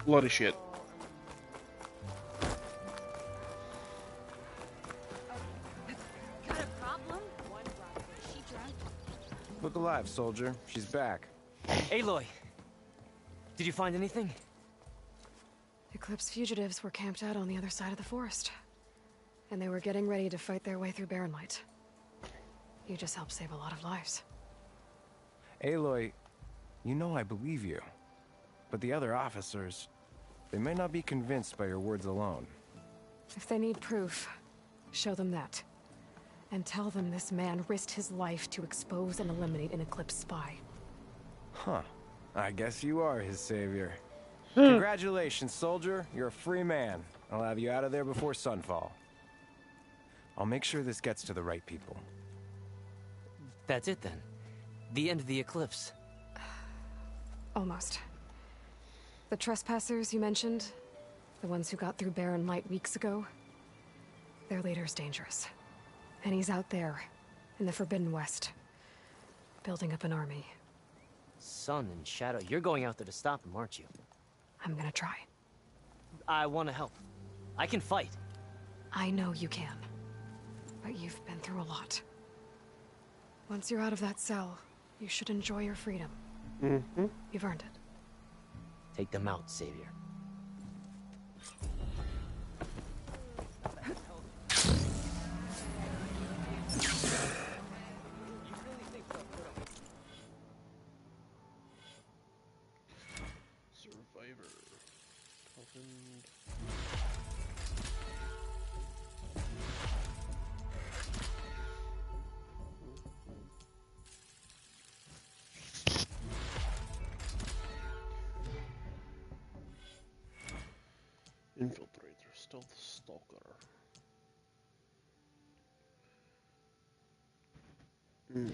Bloody shit. Got a problem? She drunk? Look alive, soldier. She's back. Aloy! Did you find anything? Eclipse fugitives were camped out on the other side of the forest. And they were getting ready to fight their way through Barren Light. You just helped save a lot of lives. Aloy, you know I believe you. But the other officers, they may not be convinced by your words alone. If they need proof, show them that. And tell them this man risked his life to expose and eliminate an Eclipse spy. Huh. I guess you are his savior. Congratulations, soldier. You're a free man. I'll have you out of there before sunfall. I'll make sure this gets to the right people. That's it then. The end of the Eclipse. Almost. The trespassers you mentioned, the ones who got through Barren Light weeks ago, their leader's dangerous. And he's out there, in the Forbidden West, building up an army. Sun and Shadow, you're going out there to stop him, aren't you? I'm gonna try. I want to help. I can fight. I know you can. But you've been through a lot. Once you're out of that cell, you should enjoy your freedom. Mm-hmm. You've earned it. Take them out, Savior. Survivor. Opened. Infiltrator, stealth stalker. Hello.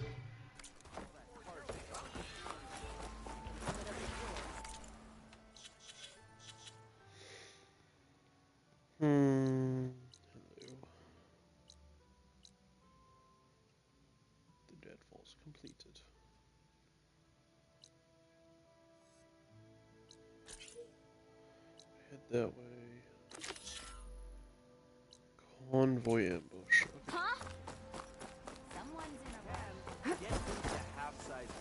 The deadfall's completed. Head that way. Convoy ambush. Okay. Huh? Someone's in a room. Get into half-size.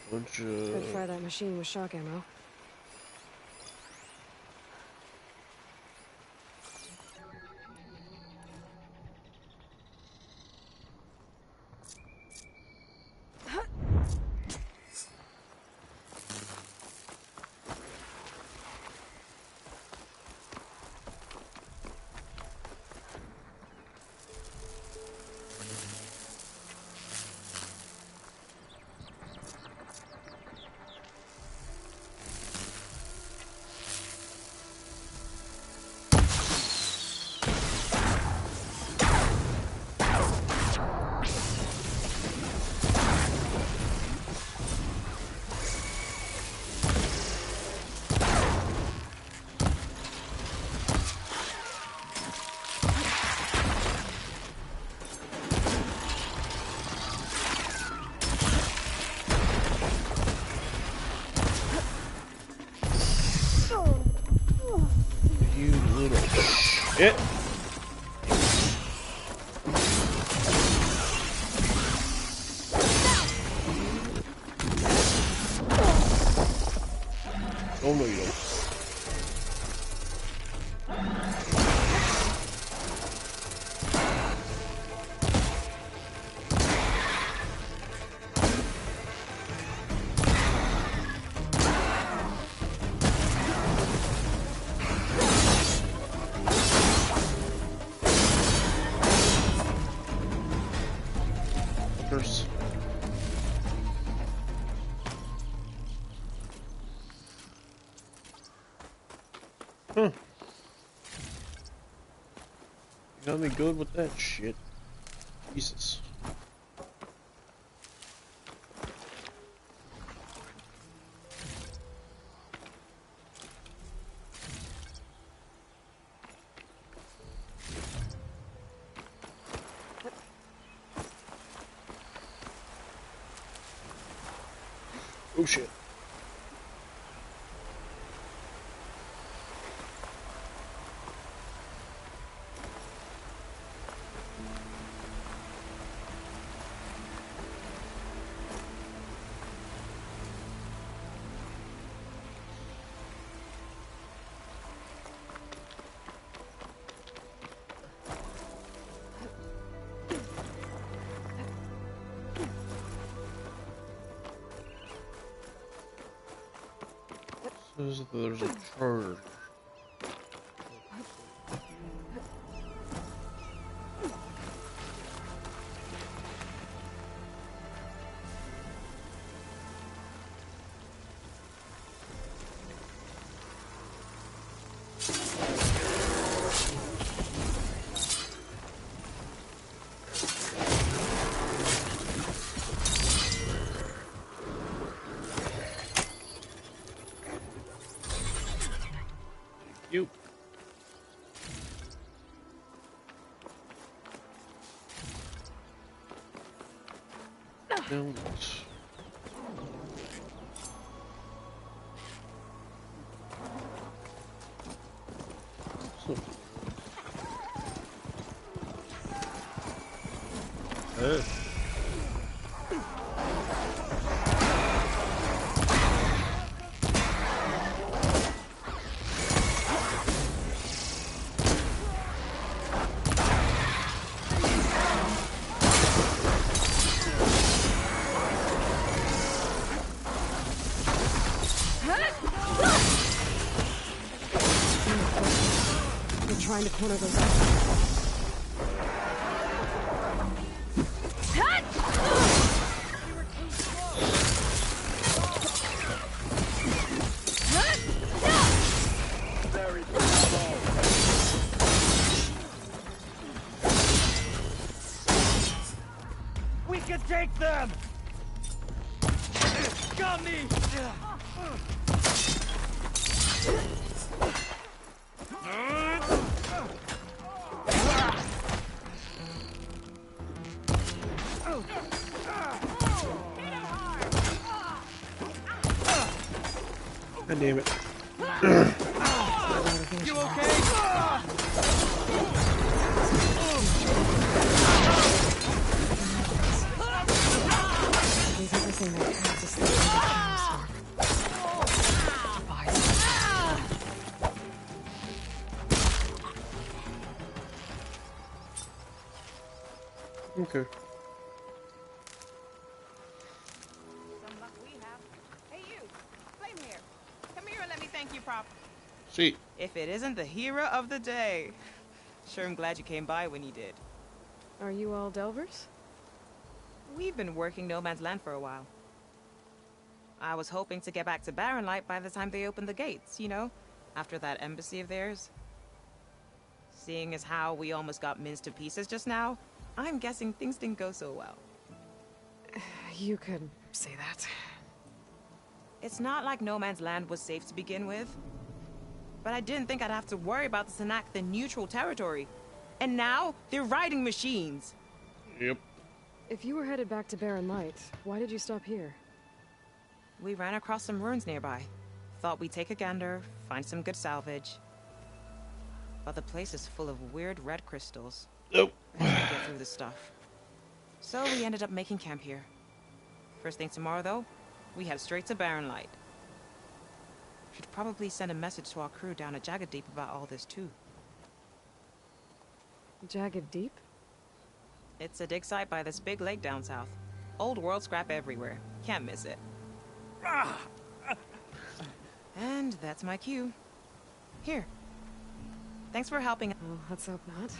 Bunch of... Could fry that machine with shock ammo. Shit. Oh no, you don't. Curse. Huh. You got me good with that shit. Jesus. Oh shit. Says that there's a charge. You. Build it. We're trying to corner those out. We can take them! Got me! God damn it. You okay? There's everything that had to stay in the Okay. Some luck we have. Hey you, Flame here. Come here and let me thank you properly. See. If it isn't the hero of the day. Sure I'm glad you came by when you did. Are you all Delvers? We've been working No Man's Land for a while. I was hoping to get back to Barren Light by the time they opened the gates, you know? After that embassy of theirs. Seeing as how we almost got minced to pieces just now, I'm guessing things didn't go so well. You could say that. It's not like No Man's Land was safe to begin with. But I didn't think I'd have to worry about the Sanakth in neutral territory. And now, they're riding machines. Yep. If you were headed back to Barren Light, why did you stop here? We ran across some ruins nearby. Thought we'd take a gander, find some good salvage. but the place is full of weird red crystals. Nope. I can't get through the stuff. So we ended up making camp here. First thing tomorrow, though, we head straight to Barren Light. Should probably send a message to our crew down at Jagged Deep about all this, too. Jagged Deep? It's a dig site by this big lake down south. Old world scrap everywhere. Can't miss it. And that's my cue. Here. Thanks for helping. Well, let's hope not.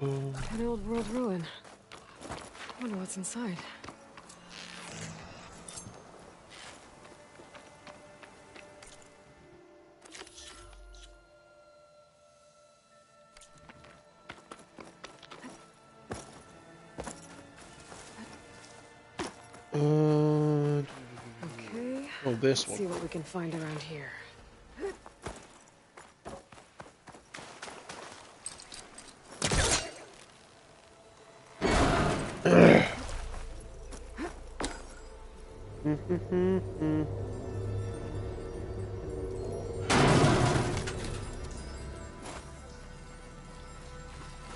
An old world ruin. I wonder what's inside. Okay. Oh, this Let's one. see what we can find around here.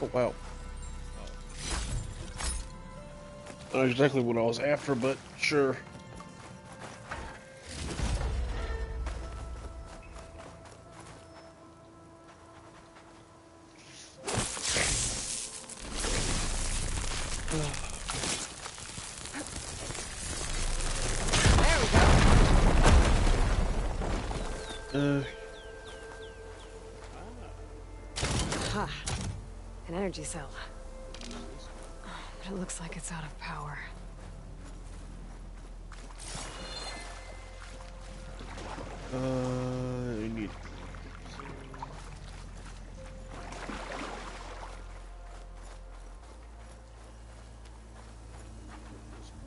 Oh wow. Not exactly what I was after, but sure. Ha! An energy cell. But it looks like it's out of power. I need.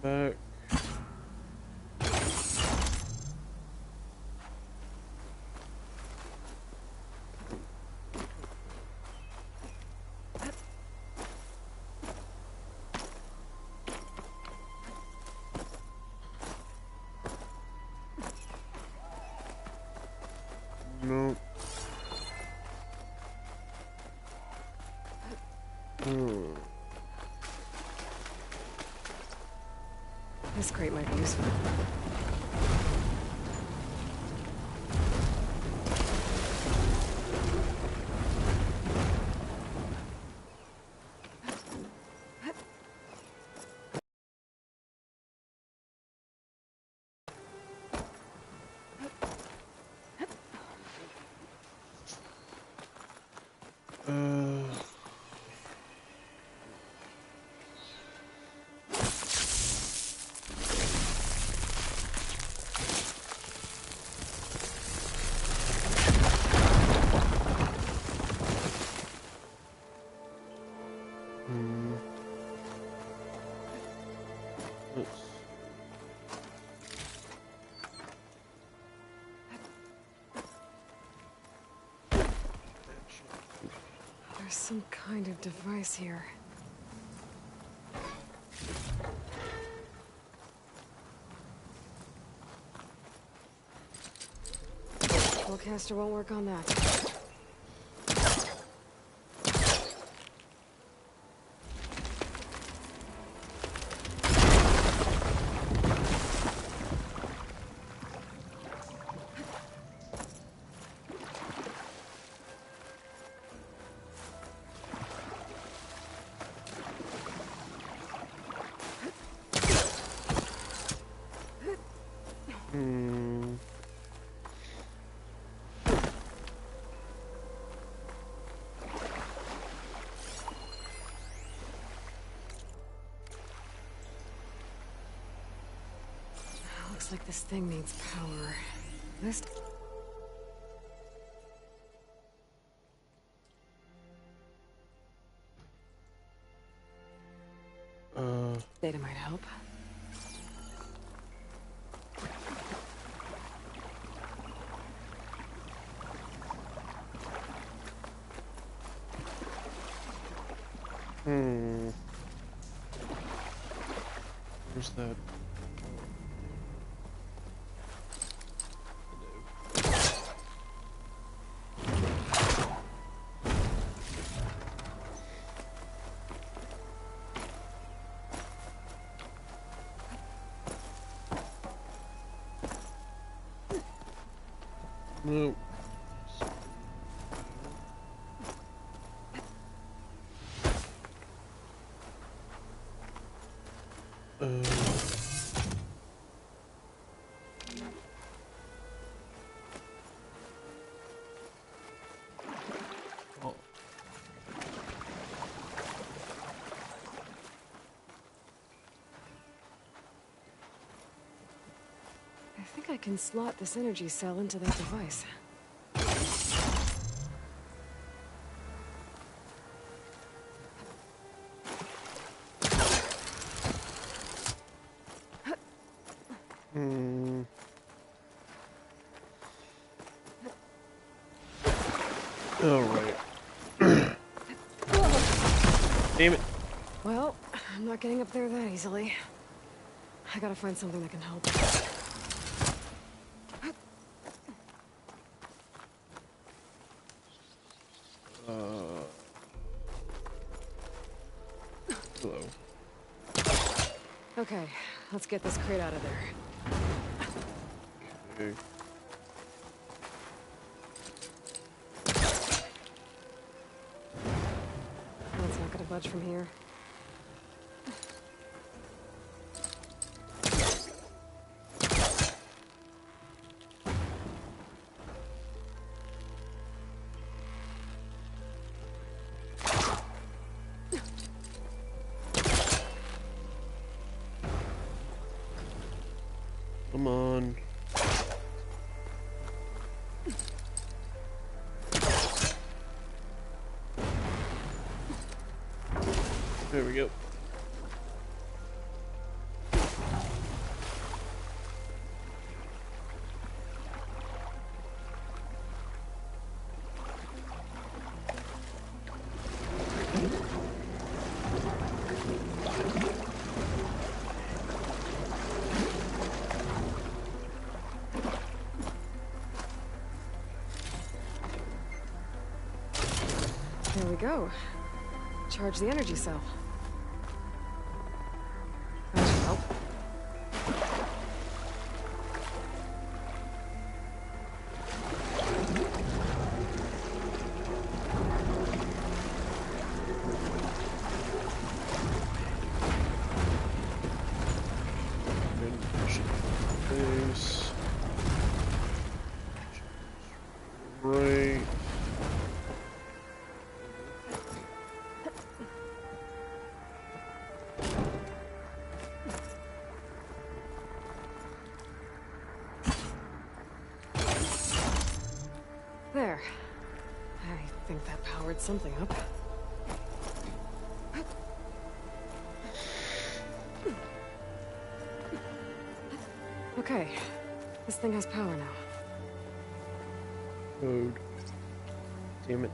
Back. No. This crate might be useful. There's some kind of device here. Spellcaster won't work on that. Looks like this thing needs power. This... Data might help. Where's that? No. I think I can slot this energy cell into that device. Alright. Damn it. Well, I'm not getting up there that easily. I gotta find something that can help. Hello. Okay, let's get this crate out of there. Okay. That's not gonna budge from here. Come on. There we go. There we go. Charge the energy cell. That should help. This. Right. There. I think that powered something up. Okay. This thing has power now. Code. Damn it.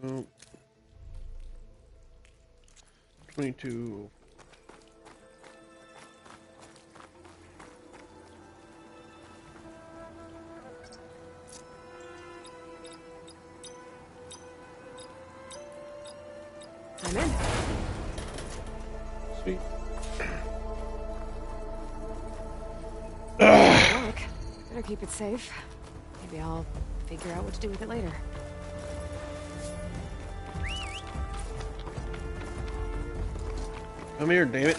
No. 22. I'm in. Sweet. Look, better keep it safe. Maybe I'll figure out what to do with it later. Come here, damn it.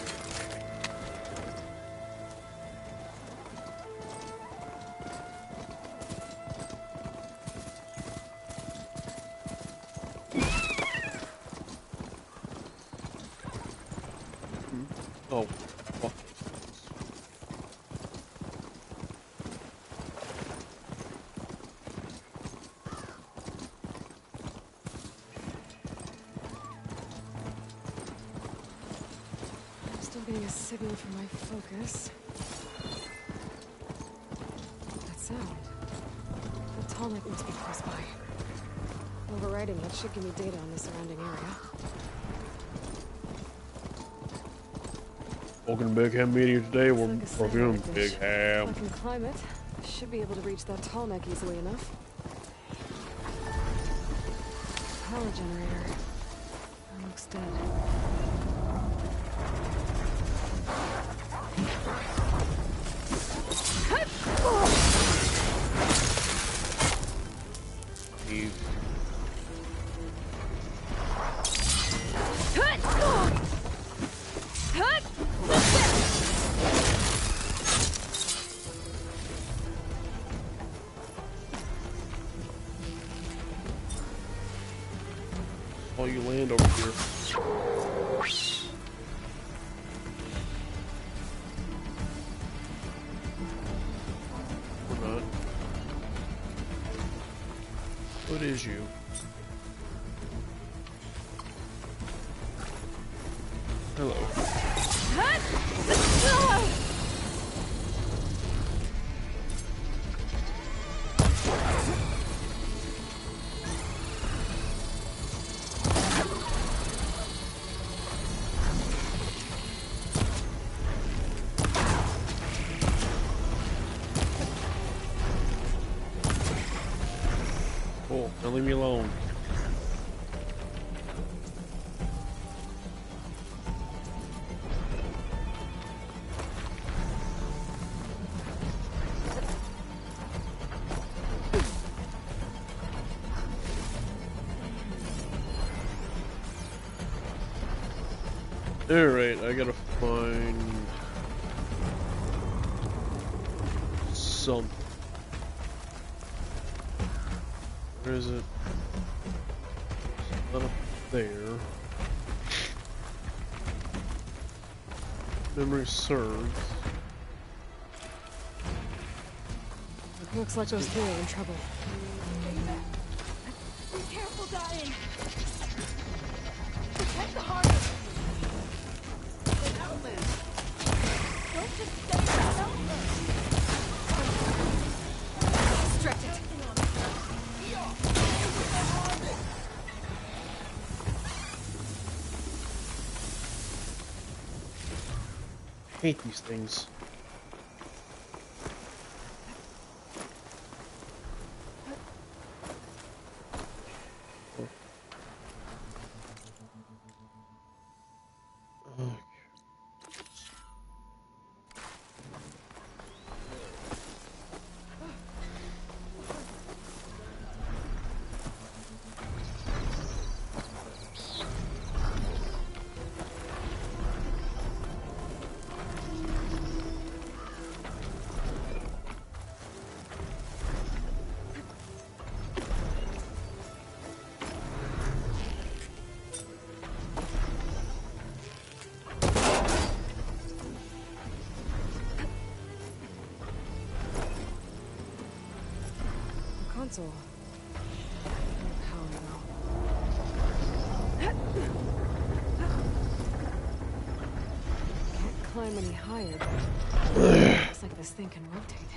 Oh, fuck. Still getting a signal from my focus. That sound. The Tallneck must be close by. Overriding it should give me data on the surrounding area. Welcome to Big Ham Media today. We're reviewing Big Ham. I can climb it. Should be able to reach that tall neck easily enough. Power generator. That looks dead. Eve. Oh, you land over here. Or not. What is you? Hello. Cool. Now leave me alone. Alright, I gotta find something. Where is it? It's not up there. Memory serves. It looks like those three are in trouble. Be careful, dying. Protect the heart. Don't just stay in the outlet. Distract it. I hate these things. Console. No power now. Can't climb any higher. Looks like this thing can rotate.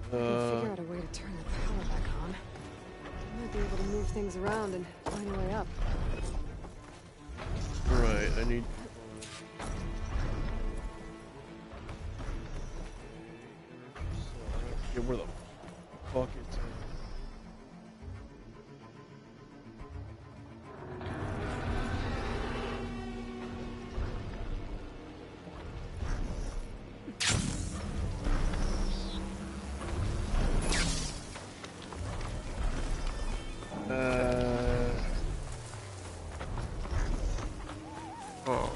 I can figure out a way to turn the power back on. I might be able to move things around and find a way up. Right, I need. Yeah, where the fuck it's at? Oh.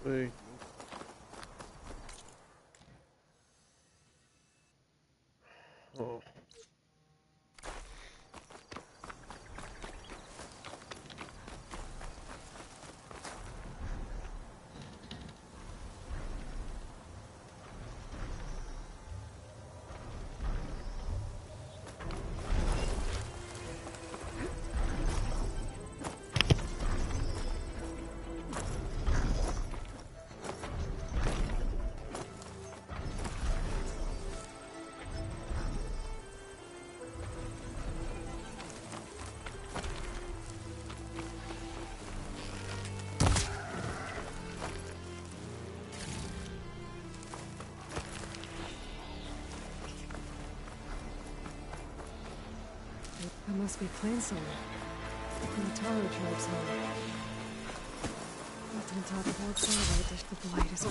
Sweet. Oh. must be Plainsong. From the Taro tribe's home. Built on top of old sailboat dished with the latest.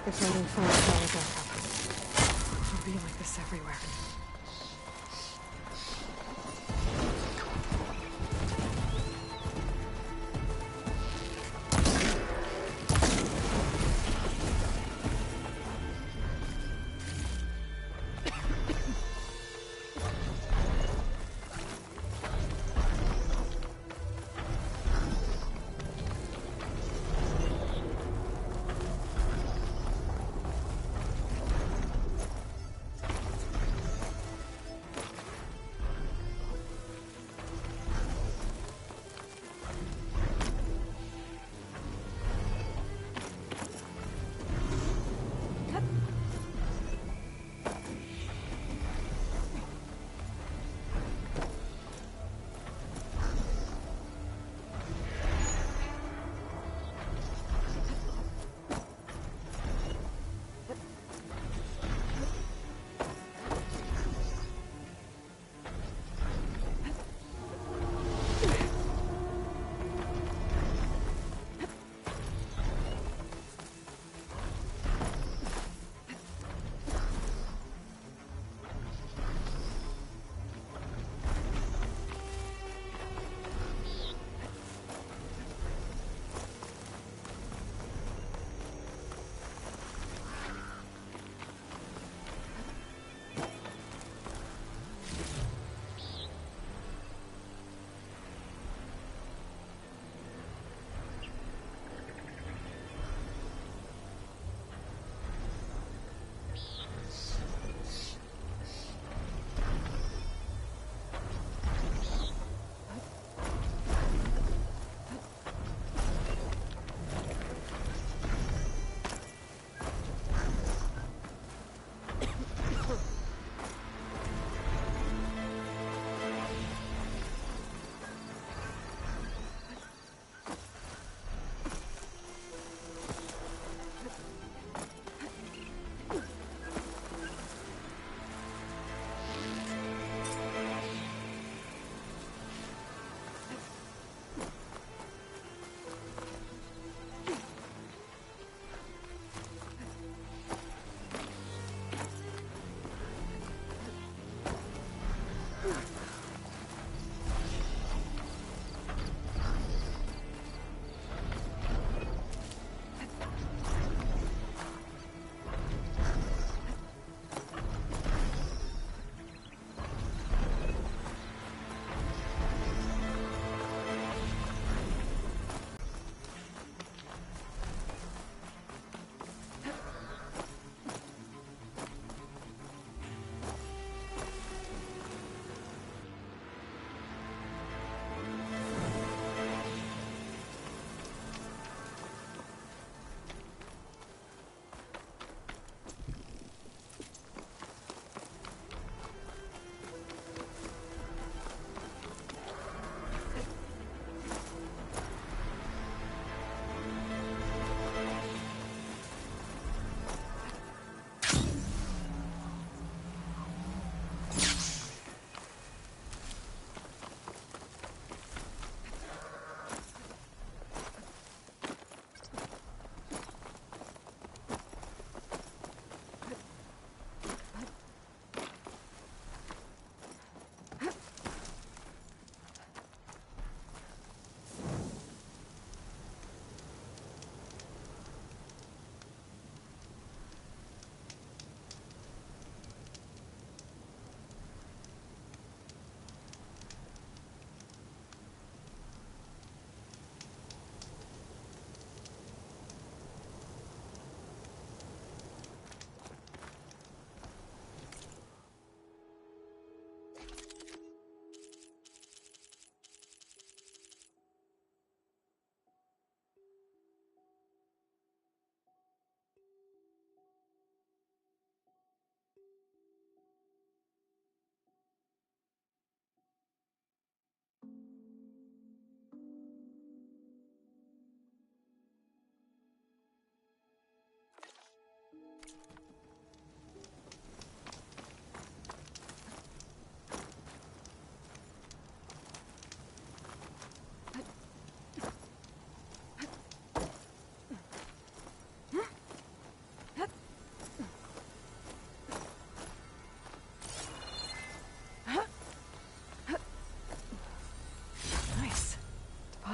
If only firepower back up. It would be like this everywhere.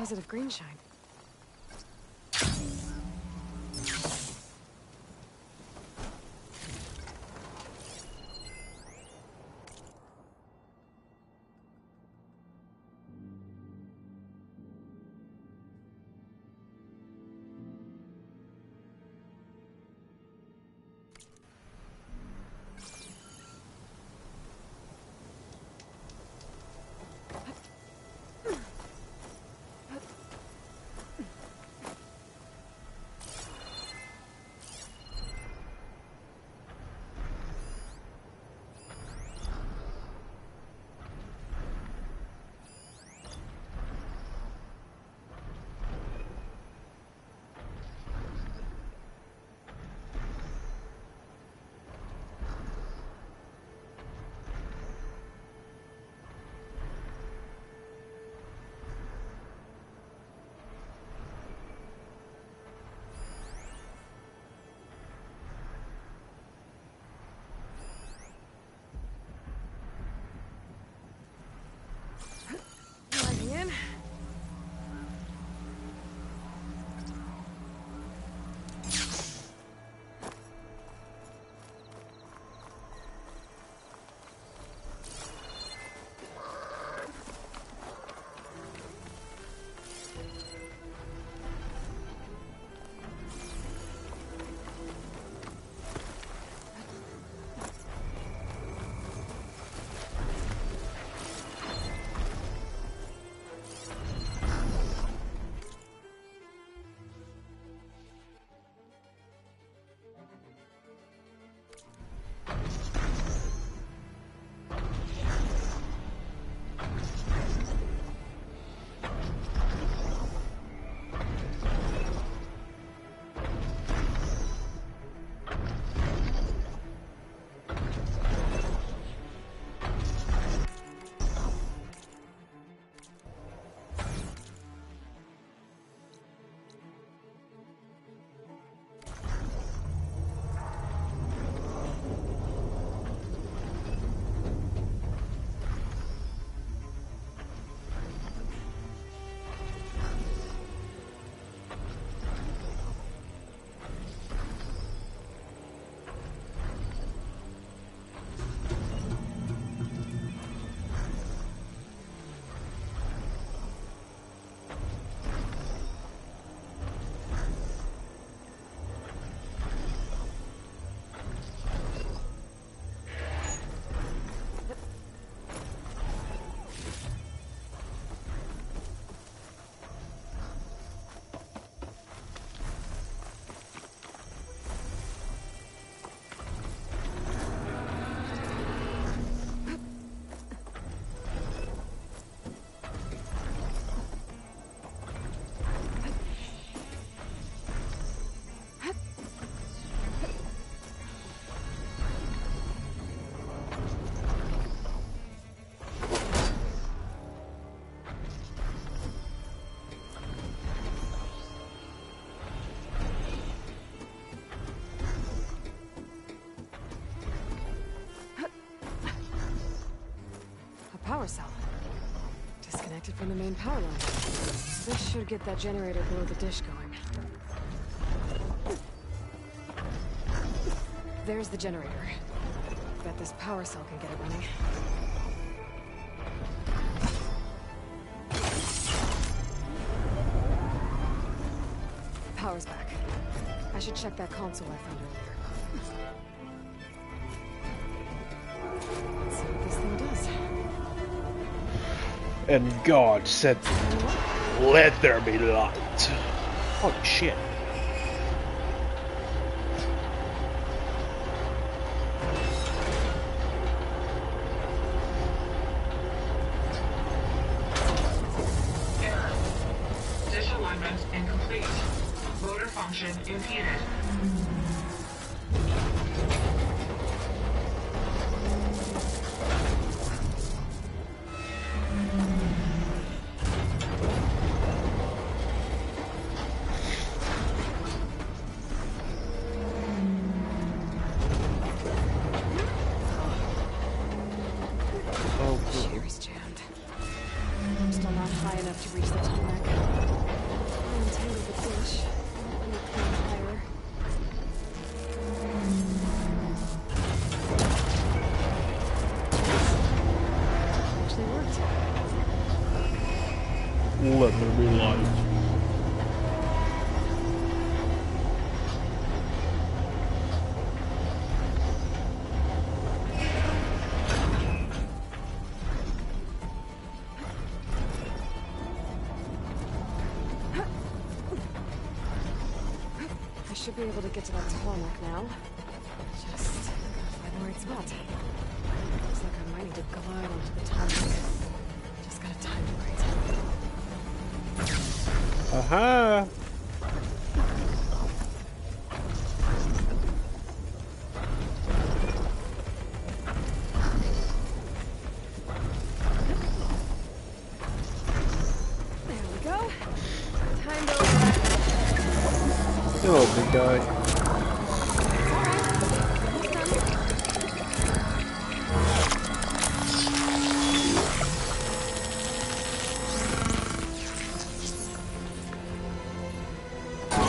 positive green shine. In. Power cell. Disconnected from the main power line. This should get that generator below the dish going. There's the generator. Bet this power cell can get it running. Power's back. I should check that console I found earlier. Let's see what this thing does. And God said, "Let there be light." Holy shit. Disalignment incomplete. Motor function impeded. Chair's jammed. I'm still not high enough to reach the tarmac. be like. I should be able to get to that tarmac now. Just find the right spot. Looks like I might need to glide onto the tarmac. Just gotta time it right. Aha! There we go. Time to Hello, big guy.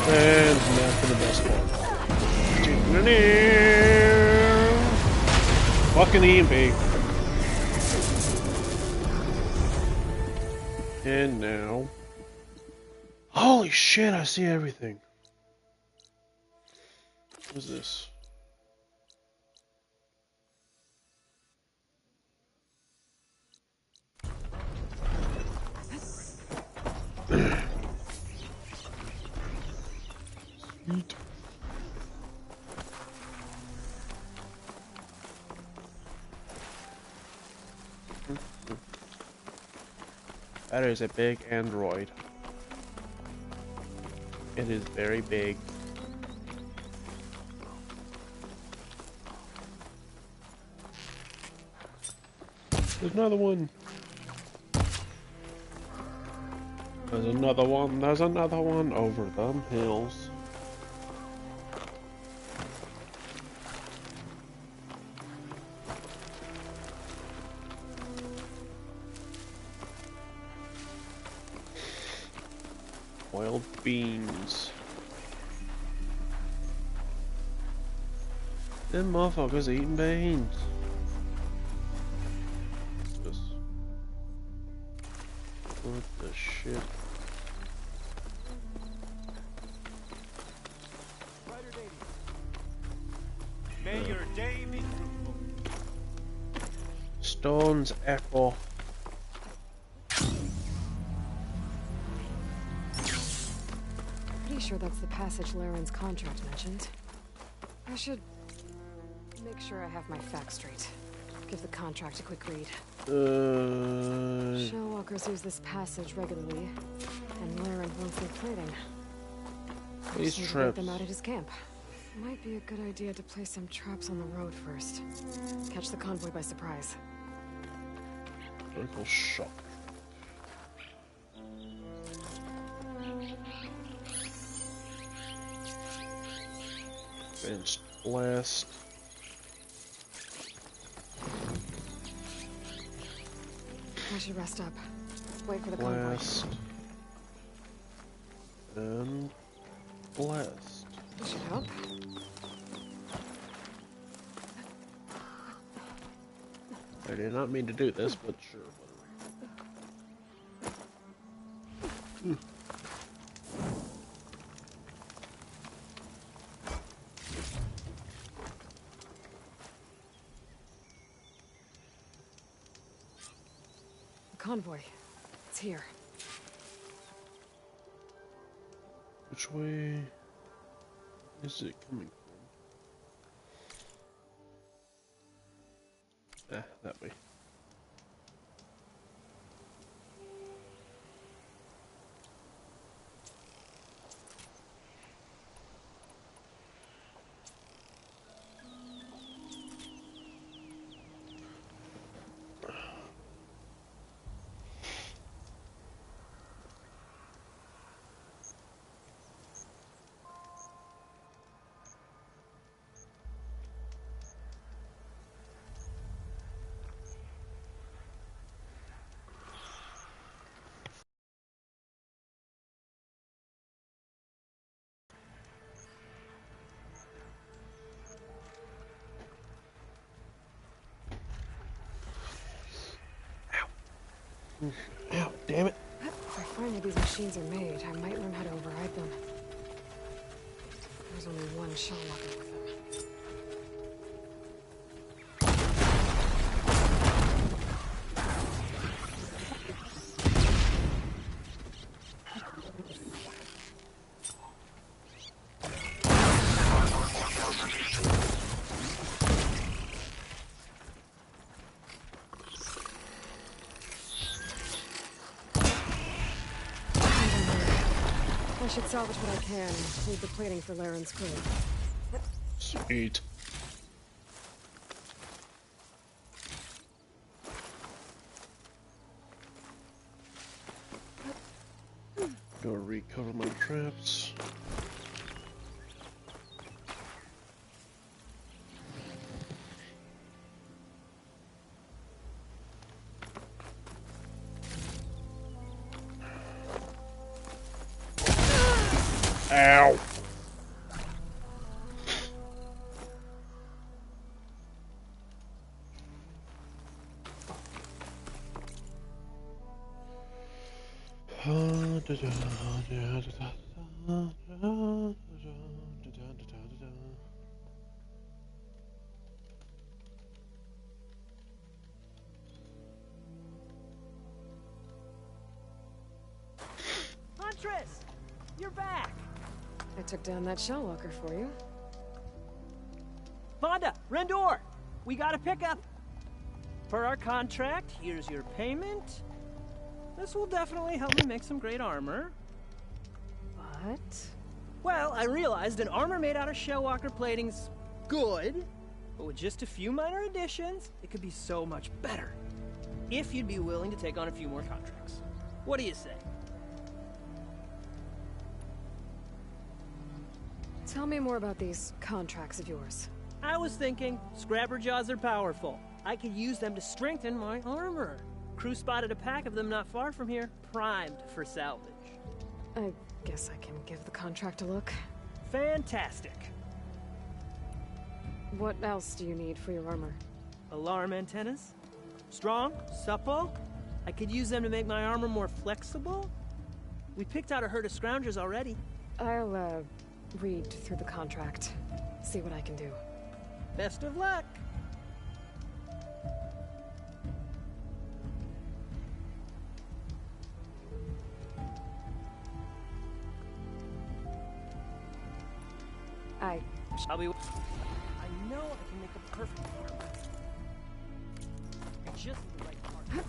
And now for the best part. Fucking EMP. And now. Holy shit, I see everything. What is this? Sweet. That is a big android. It is very big. There's another one. There's another one. There's another one over them hills. Boiled beans. Them motherfuckers eating beans. What the shit? May your day be fruitful. Stone's Echo. Pretty sure that's the passage Laren's contract mentioned. I should make sure I have my facts straight. Give the contract a quick read. Shellwalkers use this passage regularly, and Laren wants their trading. These Should traps. wait them out at his camp. Might be a good idea to place some traps on the road first. Catch the convoy by surprise. Vertical shock. Advanced blast. I should rest up. Wait for the convoy. Blast. And blast. This should help. I did not mean to do this, but sure, whatever. The convoy. It's here. Which way is it coming from? That way. Ow, damn it. If I finally these machines are made, I might learn how to override them. There's only one shell walker with them. I should salvage what I can and leave the plating for Laren's crew. Sweet. Go recover my traps. Ow. Huntress! You're back! I took down that shell walker for you. Vonda! Rendor! We got a pickup! For our contract, here's your payment. This will definitely help me make some great armor. What? Well, I realized an armor made out of shellwalker plating's good, but with just a few minor additions, it could be so much better. If you'd be willing to take on a few more contracts. What do you say? Tell me more about these contracts of yours. I was thinking, Scrapper Jaws are powerful. I could use them to strengthen my armor. Crew spotted a pack of them not far from here, primed for salvage. I guess I can give the contract a look. Fantastic. What else do you need for your armor? Alarm antennas? Strong, supple. I could use them to make my armor more flexible. We picked out a herd of scroungers already. I'll, read through the contract. See what I can do. Best of luck. I'll be... I know I can make a perfect armor. Just the right part.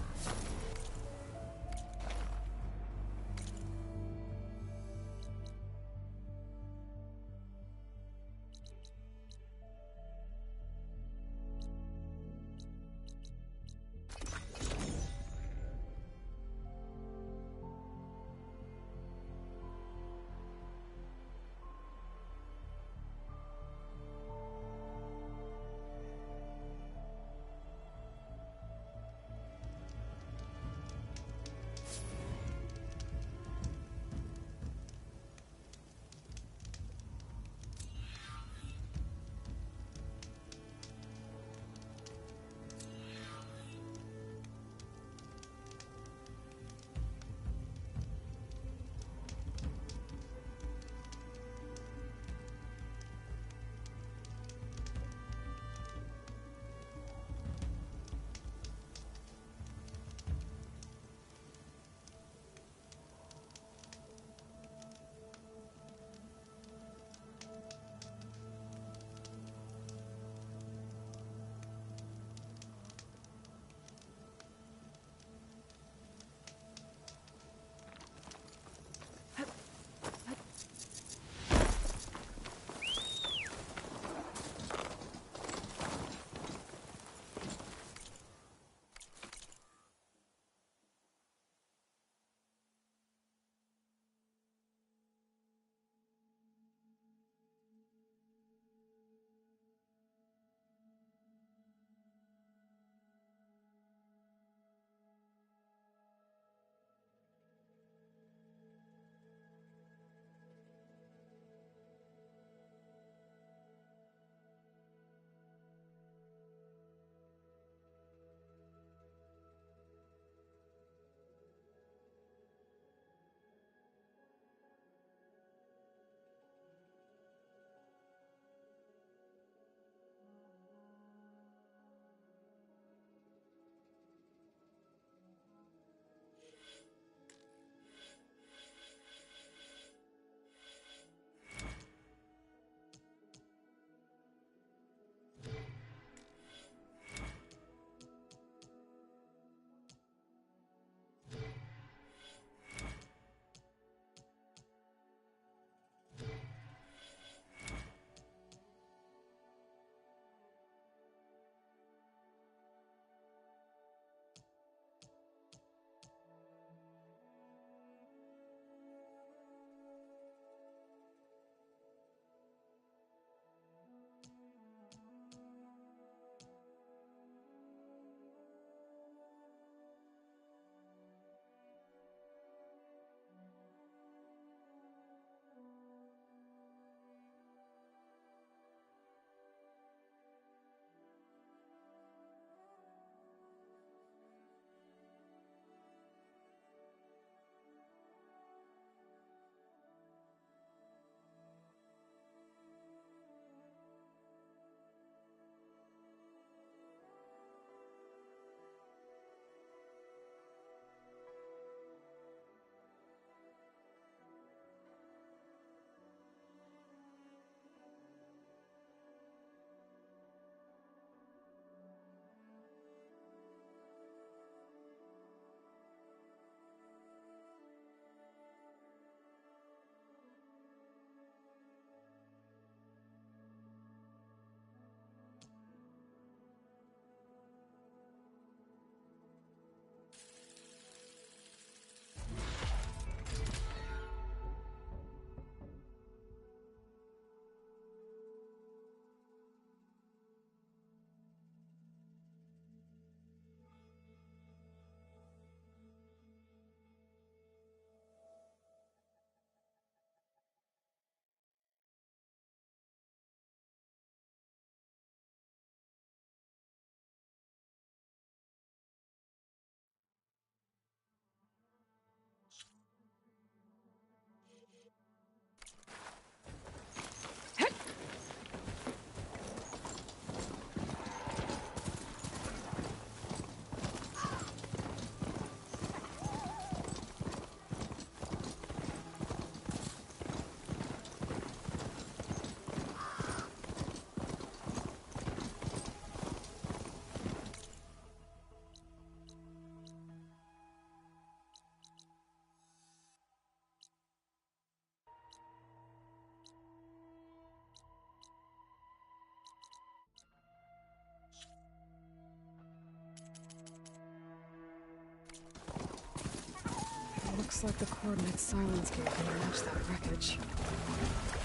Looks like the coordinates Silence gave me match that wreckage.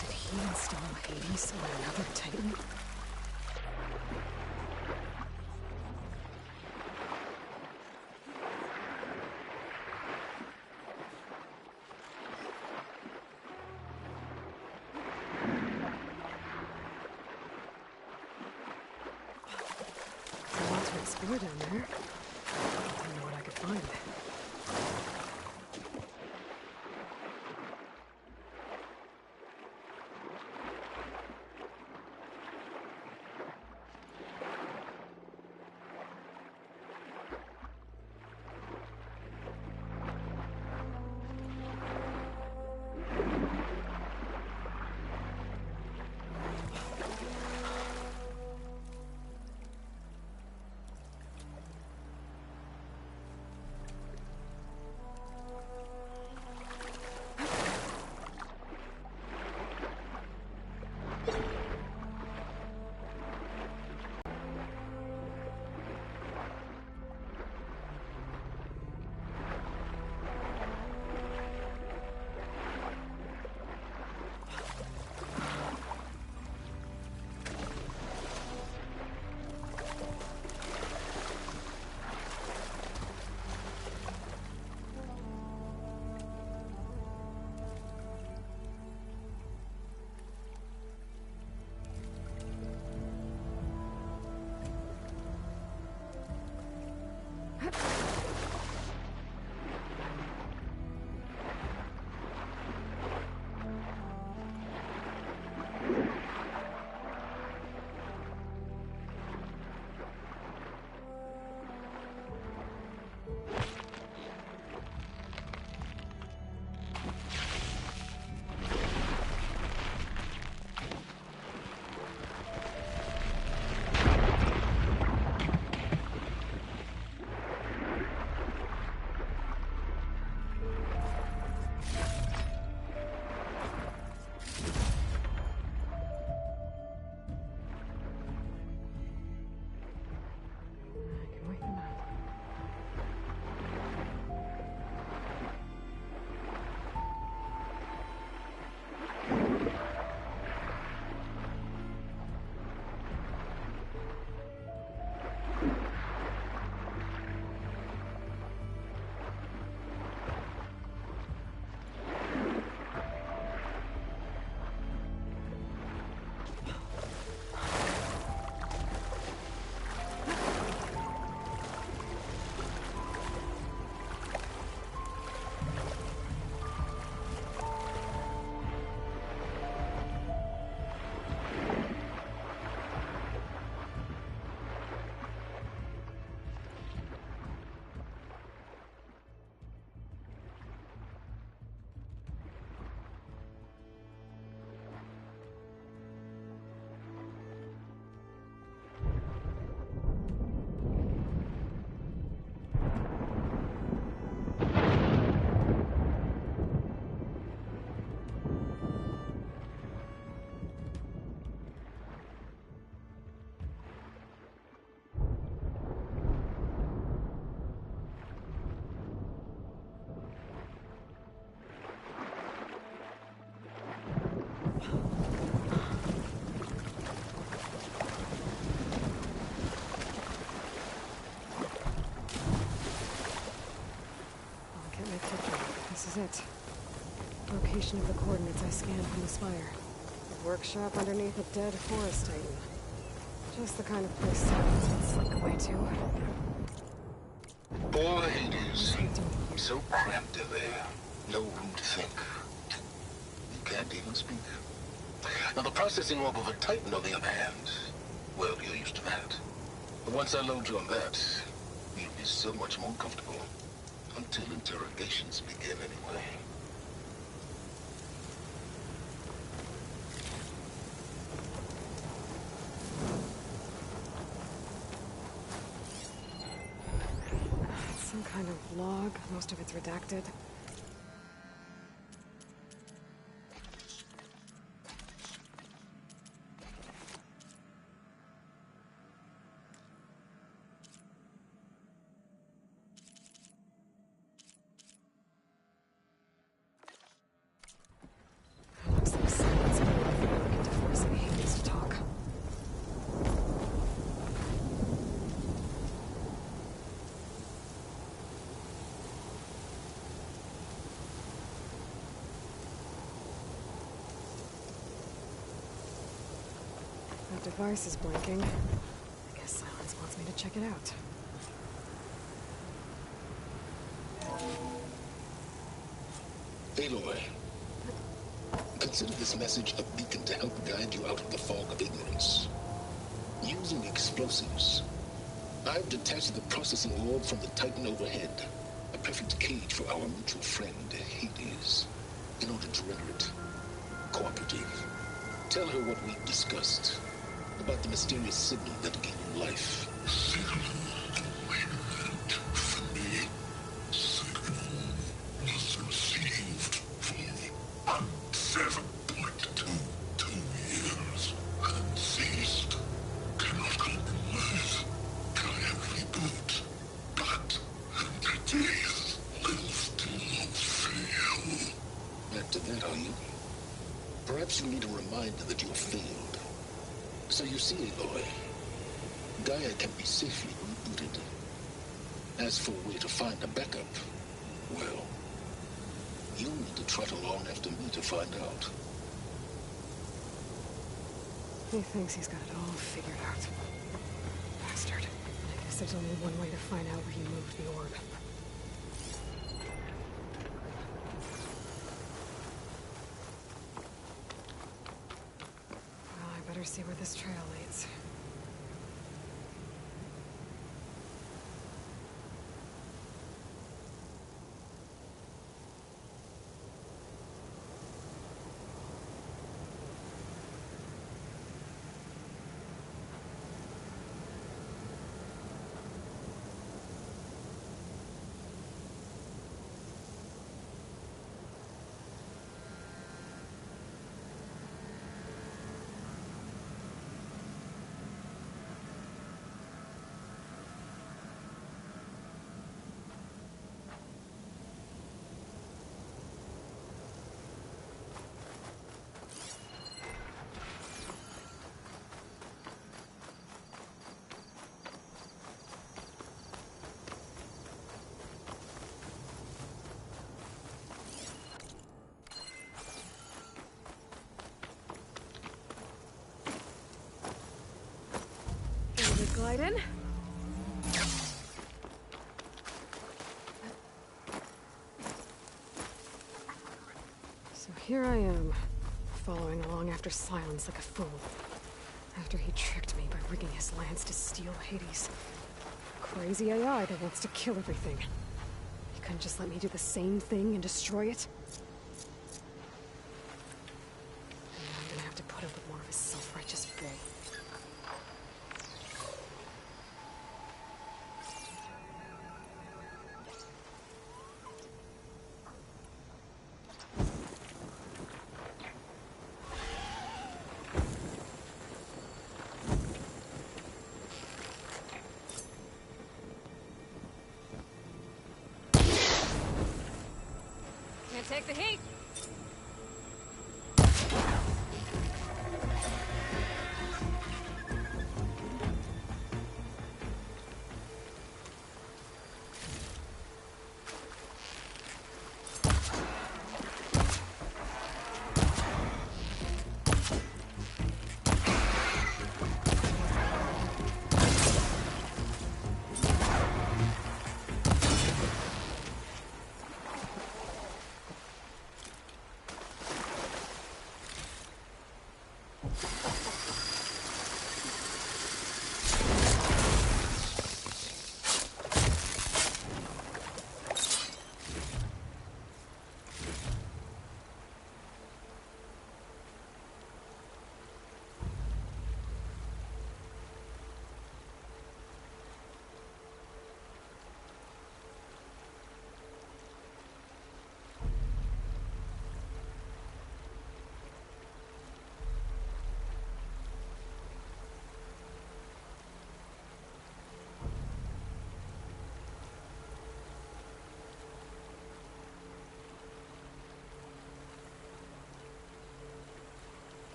Did he install Hades on another Titan? There's a lot to explore down there. I don't know what I could find. It. Location of the coordinates I scanned from the spire. A workshop underneath a dead forest titan. Just the kind of place Silence would slink away to. Poor Hades. So cramped in there. No room to think. You can't even speak. Now the processing orb of a titan, on the other hand, well, you're used to that. But once I load you on that, you'll be so much more comfortable. Until interrogations begin, anyway. Some kind of log. Most of it's redacted. That device is blinking. I guess Silence wants me to check it out. Aloy, consider this message a beacon to help guide you out of the fog of ignorance. Using explosives, I've detached the processing orb from the Titan overhead, a perfect cage for our mutual friend, Hades, in order to render it cooperative. Tell her what we've discussed about the mysterious signal that gave you life. After that, are you? Perhaps you need a reminder that you have failed. So you see, Aloy, Gaia can be safely rebooted. As for a way to find a backup, well, you'll need to trot along after me to find out. He thinks he's got it all figured out. Bastard. I guess there's only one way to find out where he moved the orb. Well, I better see where this trail leads. Glide in. So here I am, following along after Silence like a fool. After he tricked me by rigging his lance to steal Hades. Crazy AI that wants to kill everything. He couldn't just let me do the same thing and destroy it? And now I'm gonna have to put up with more of his self-righteous bull.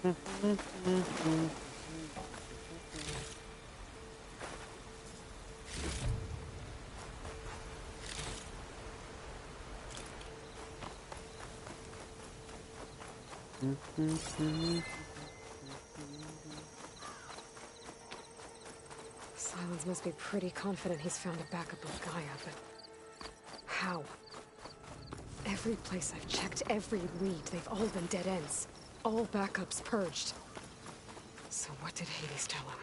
Silence must be pretty confident he's found a backup of Gaia, but how? Every place I've checked, every lead, they've all been dead ends. All backups purged. So what did Hades tell him?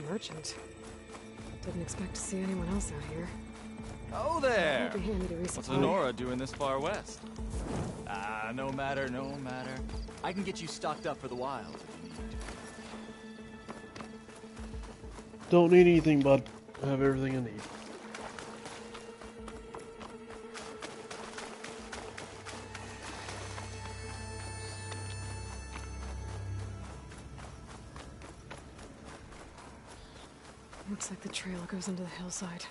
Merchant. Didn't expect to see anyone else out here. Oh there! It'll be handy to resupply. What's Honora doing this far west? Ah, no matter, no matter. I can get you stocked up for the wild if you need. Don't need anything, bud. I have everything I need. Looks like the trail goes into the hillside.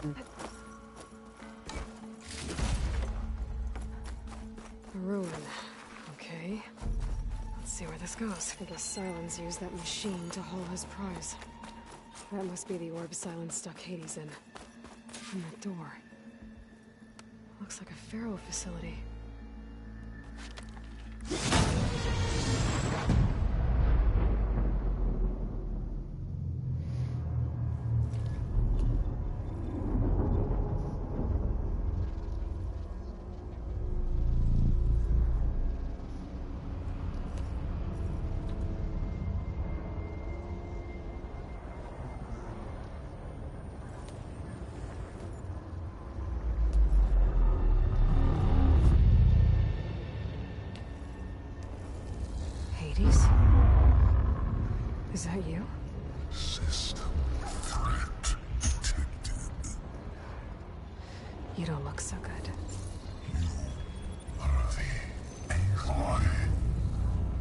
A ruin. Okay. Let's see where this goes. I guess Silence used that machine to haul his prize. That must be the orb Silence stuck Hades in. And that door. Looks like a Pharaoh facility. Is that you? System threat detected. You don't look so good. You are the Aloy.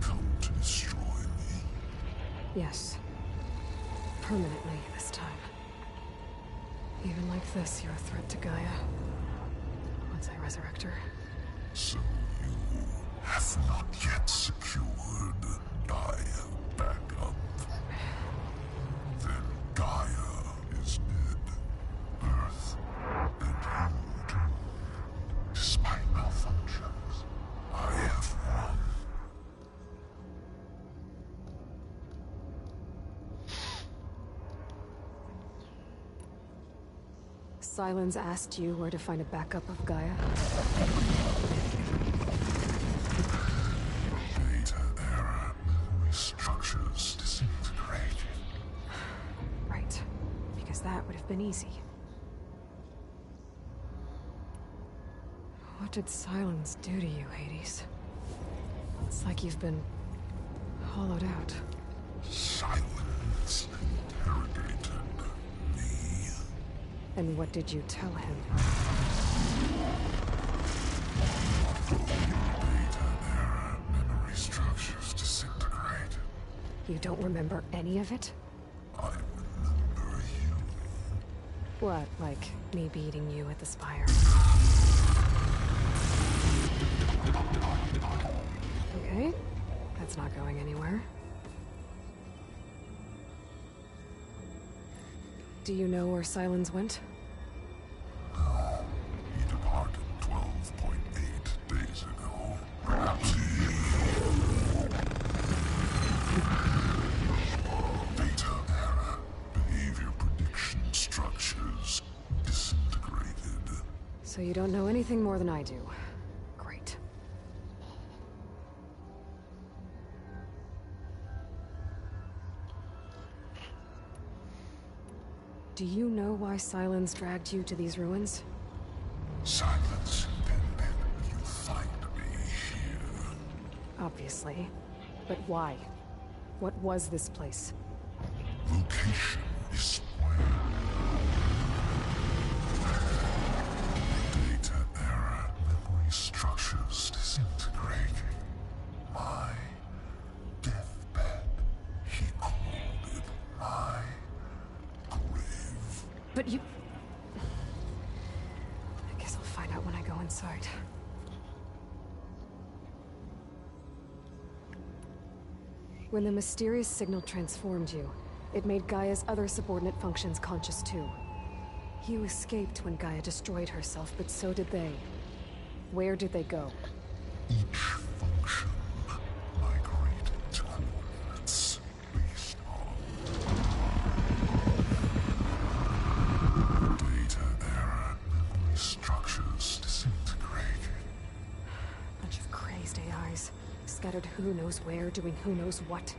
Come to destroy me. Yes. Permanently this time. Even like this, you're a threat to Gaia. Once I resurrect her. So you have not yet secured Gaia backup. Then Gaia is dead. Earth and you too. Despite malfunctions, I have won. Silence asked you where to find a backup of Gaia? Data error. Memory structures disintegrated. Right. Because that would have been easy. What did Silence do to you, Hades? It's like you've been hollowed out. Silence interrogated me. And what did you tell him? Data error. Memory structures disintegrated. You don't remember any of it? I remember you. What, like me beating you at the Spire? Okay, that's not going anywhere. Do you know where Silence went? No, he departed 12.8 days So you don't know anything more than I do. Great. Do you know why Sylens dragged you to these ruins? Silence intended you find me here. Obviously. But why? What was this place? Location is square. Data era memory structures disintegrating. My deathbed. He called it my grave. But you... I guess I'll find out when I go inside. When the mysterious signal transformed you, it made Gaia's other subordinate functions conscious too. You escaped when Gaia destroyed herself, but so did they. Where did they go? Each function migrated to coordinates based on data era memory structures disintegrated. Bunch of crazed AIs, scattered who knows where, doing who knows what.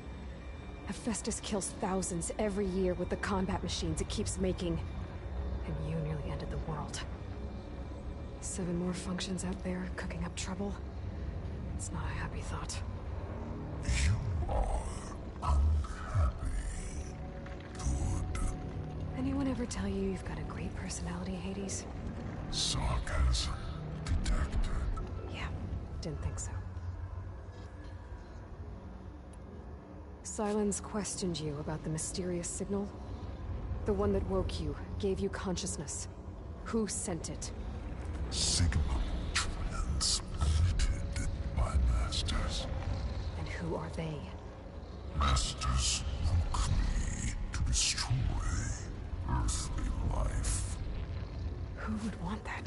Hephaestus kills thousands every year with the combat machines it keeps making. And you nearly ended the world. 7 more functions out there, cooking up trouble. It's not a happy thought. You are unhappy. Good. Anyone ever tell you you've got a great personality, Hades? Sarcasm detected. Yeah, didn't think so. Sylens questioned you about the mysterious signal. The one that woke you, gave you consciousness. Who sent it? Signal transmitted by masters. And who are they? Masters woke me to destroy earthly life. Who would want that?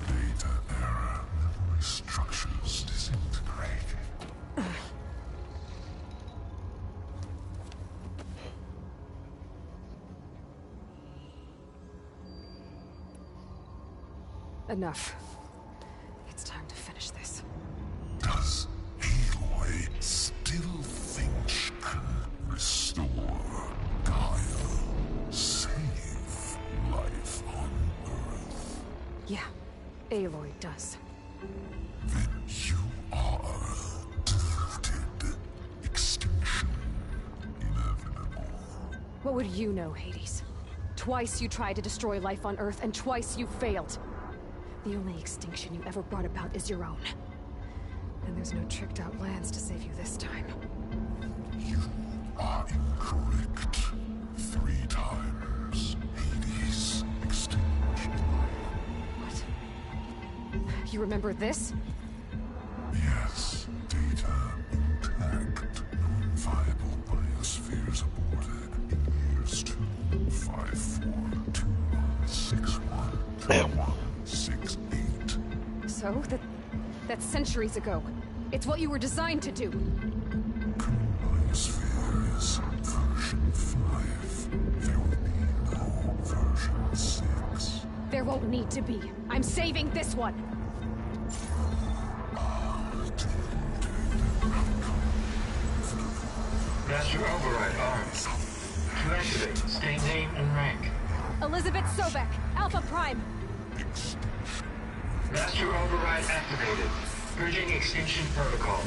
Data era memory structures disintegrated. Enough. It's time to finish this. Does Aloy still think she can restore Gaia? Save life on Earth? Yeah, Aloy does. Then you are deluded. Extinction inevitable. What would you know, Hades? Twice you tried to destroy life on Earth, and twice you failed. The only extinction you ever brought about is your own. And there's no tricked-out lands to save you this time. You are incorrect. 3 times. Hades. Extinction. What? You remember this? Yes. Data intact. Non-viable biospheres aborted in years 254, 2161, 2168. So? That's centuries ago. It's what you were designed to do. Biospheres. Version 5. There will be no version 6. There won't need to be. I'm saving this one. Master override arms. To activate, state name and rank. Elizabeth Sobek, Alpha Prime. Master override activated. Bridging extinction protocol.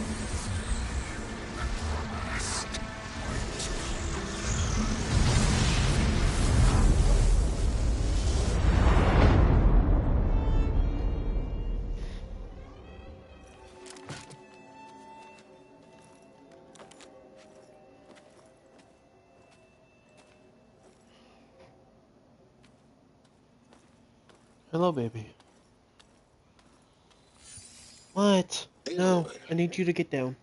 Hello, baby. What? No, I need you to get down.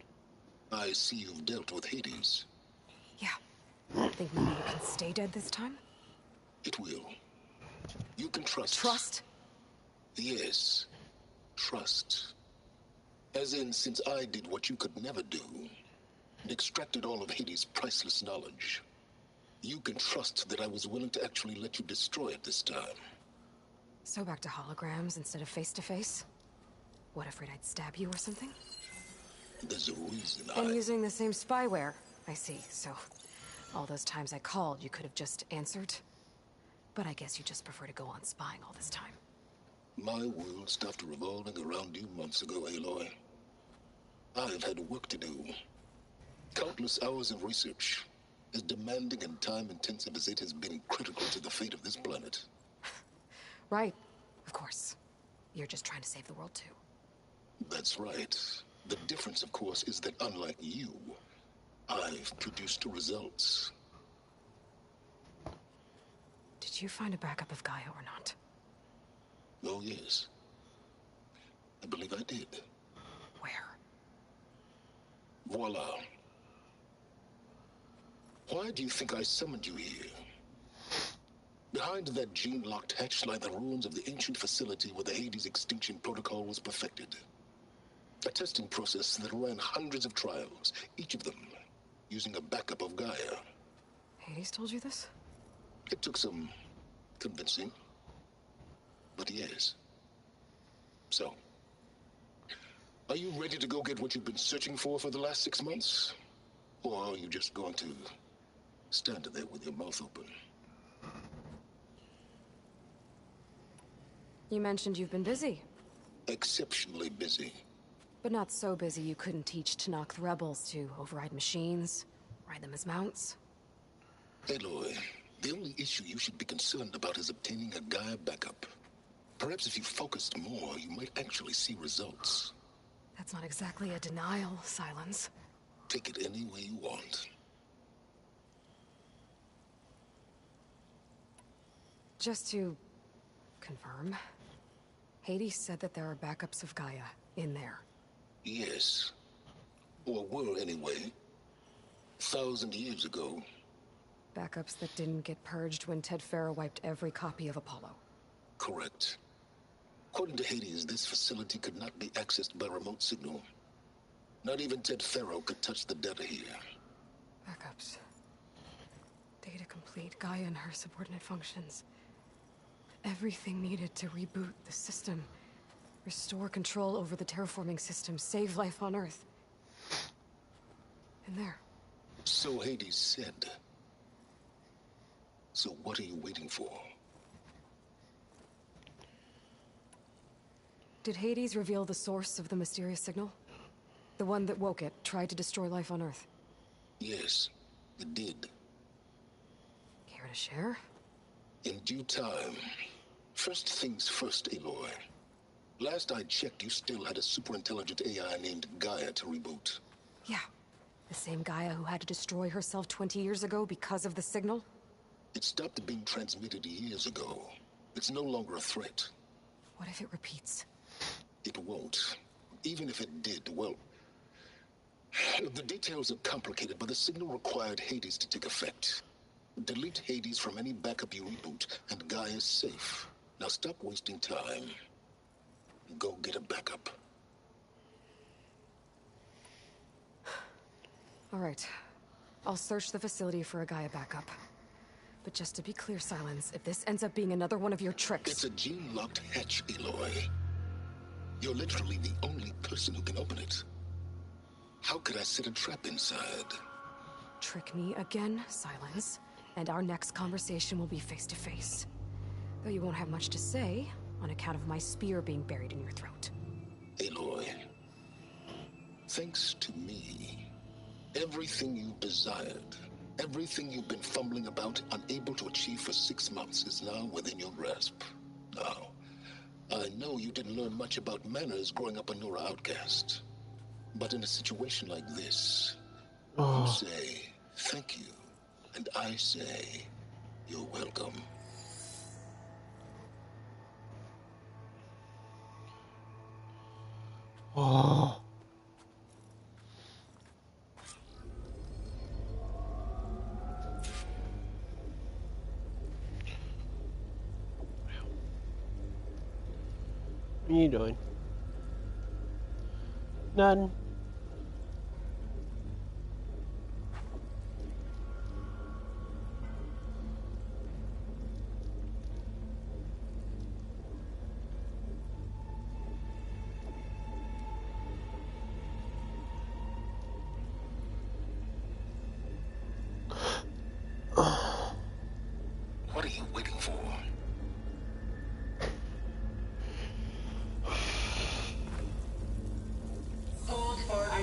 I see you've dealt with Hades. Yeah. Think maybe you can stay dead this time? It will. You can trust. Trust? Yes. Trust. As in, since I did what you could never do, and extracted all of Hades' priceless knowledge, You can trust that I was willing to actually let you destroy it this time. So back to holograms instead of face-to-face? What, afraid I'd stab you or something? There's a reason And using the same spyware. I see, so all those times I called, you could have just answered? But I guess you just prefer to go on spying all this time. My world stopped revolving around you months ago, Aloy. I've had work to do. Countless hours of research. As demanding and time-intensive as it has been critical to the fate of this planet. Right, of course. You're just trying to save the world, too. That's right. The difference, of course, is that unlike you, I've produced results. Did you find a backup of Gaia or not? Oh, yes. I believe I did. Where? Voila. Why do you think I summoned you here? Behind that gene-locked hatch lie the ruins of the ancient facility where the Hades extinction protocol was perfected. A testing process that ran hundreds of trials, each of them using a backup of Gaia. Hades told you this? It took some convincing, but yes. So, are you ready to go get what you've been searching for the last 6 months? Or are you just going to stand there with your mouth open? You mentioned you've been busy. Exceptionally busy. But not so busy you couldn't teach Tenakth rebels to override machines, ride them as mounts. Aloy, the only issue you should be concerned about is obtaining a Gaia backup. Perhaps if you focused more, you might actually see results. That's not exactly a denial, Silence. Take it any way you want. Just to confirm, Hades said that there are backups of Gaia in there. Yes. Or were anyway. 1,000 years ago. Backups that didn't get purged when Ted Faro wiped every copy of Apollo. Correct. According to Hades, this facility could not be accessed by remote signal. Not even Ted Faro could touch the data here. Backups. Data complete, Gaia and her subordinate functions. Everything needed to reboot the system. Restore control over the terraforming system, save life on Earth. And there. So Hades said. So what are you waiting for? Did Hades reveal the source of the mysterious signal? The one that woke it, tried to destroy life on Earth? Yes, it did. Care to share? In due time. First things first, Aloy. Last I checked, you still had a super-intelligent AI named Gaia to reboot. Yeah. The same Gaia who had to destroy herself 20 years ago because of the signal? It stopped being transmitted years ago. It's no longer a threat. What if it repeats? It won't. Even if it did, well... The details are complicated, but the signal required Hades to take effect. Delete Hades from any backup you reboot, and Gaia's safe. Now stop wasting time. Go get a backup. All right. I'll search the facility for a Gaia backup. But just to be clear, Silence, if this ends up being another one of your tricks... It's a gene-locked hatch, Aloy. You're literally the only person who can open it. How could I set a trap inside? Trick me again, Silence, and our next conversation will be face-to-face. Though you won't have much to say, on account of my spear being buried in your throat. Aloy, thanks to me, everything you desired, everything you've been fumbling about, unable to achieve for 6 months, is now within your grasp. Now, I know you didn't learn much about manners growing up a Nora outcast. But in a situation like this, you say, thank you, and I say, you're welcome. Oh. What are you doing? None.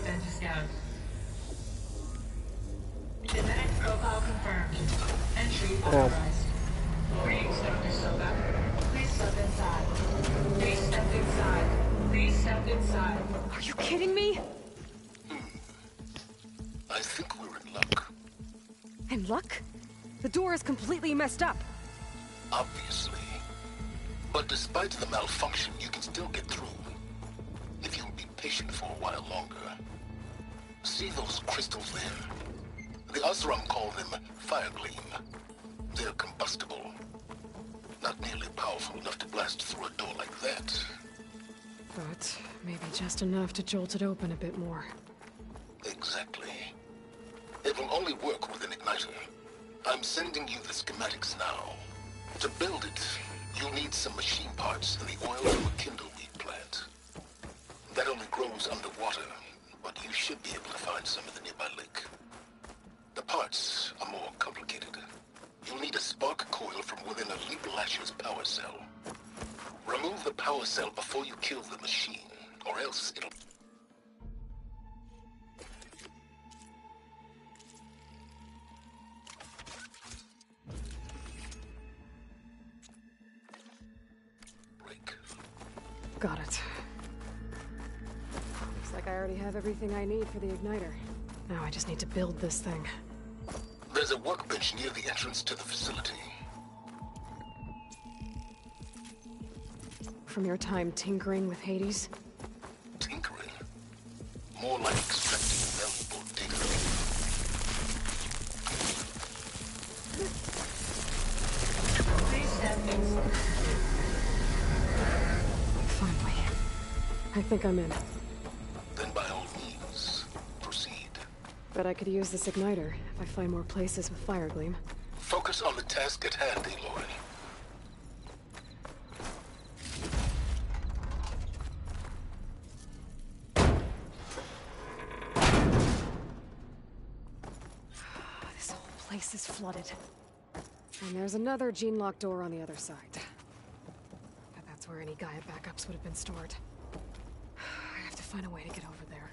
Center scan. Genetic profile confirmed. Entry authorized. Greetings, Dr. Soga. Please step inside. Please step inside. Please step inside. Are you kidding me? I think we're in luck. In luck? The door is completely messed up. Obviously. But despite the malfunction, you can still get through. If you'll be patient for a while longer. See those crystals there? The Osram call them fire gleam. They're combustible. Not nearly powerful enough to blast through a door like that. But maybe just enough to jolt it open a bit more. Exactly. It will only work with an igniter. I'm sending you the schematics now. To build it, you'll need some machine parts and the oil from a kindleweed plant. That only grows underwater, but you should be able to find some in the nearby lake. The parts are more complicated. You'll need a spark coil from within a Leap Lasher's power cell. Remove the power cell before you kill the machine, or else it'll... Got it. Looks like I already have everything I need for the igniter. Now I just need to build this thing. There's a workbench near the entrance to the facility. From your time tinkering with Hades? Tinkering? More like extracting valuable data. Please step inside. Finally. I think I'm in. Then by all means, proceed. Bet I could use this igniter if I find more places with fire gleam. Focus on the task at hand, Aloy. This whole place is flooded. And there's another gene-locked door on the other side. Bet that's where any Gaia backups would have been stored. I have to find a way to get over there.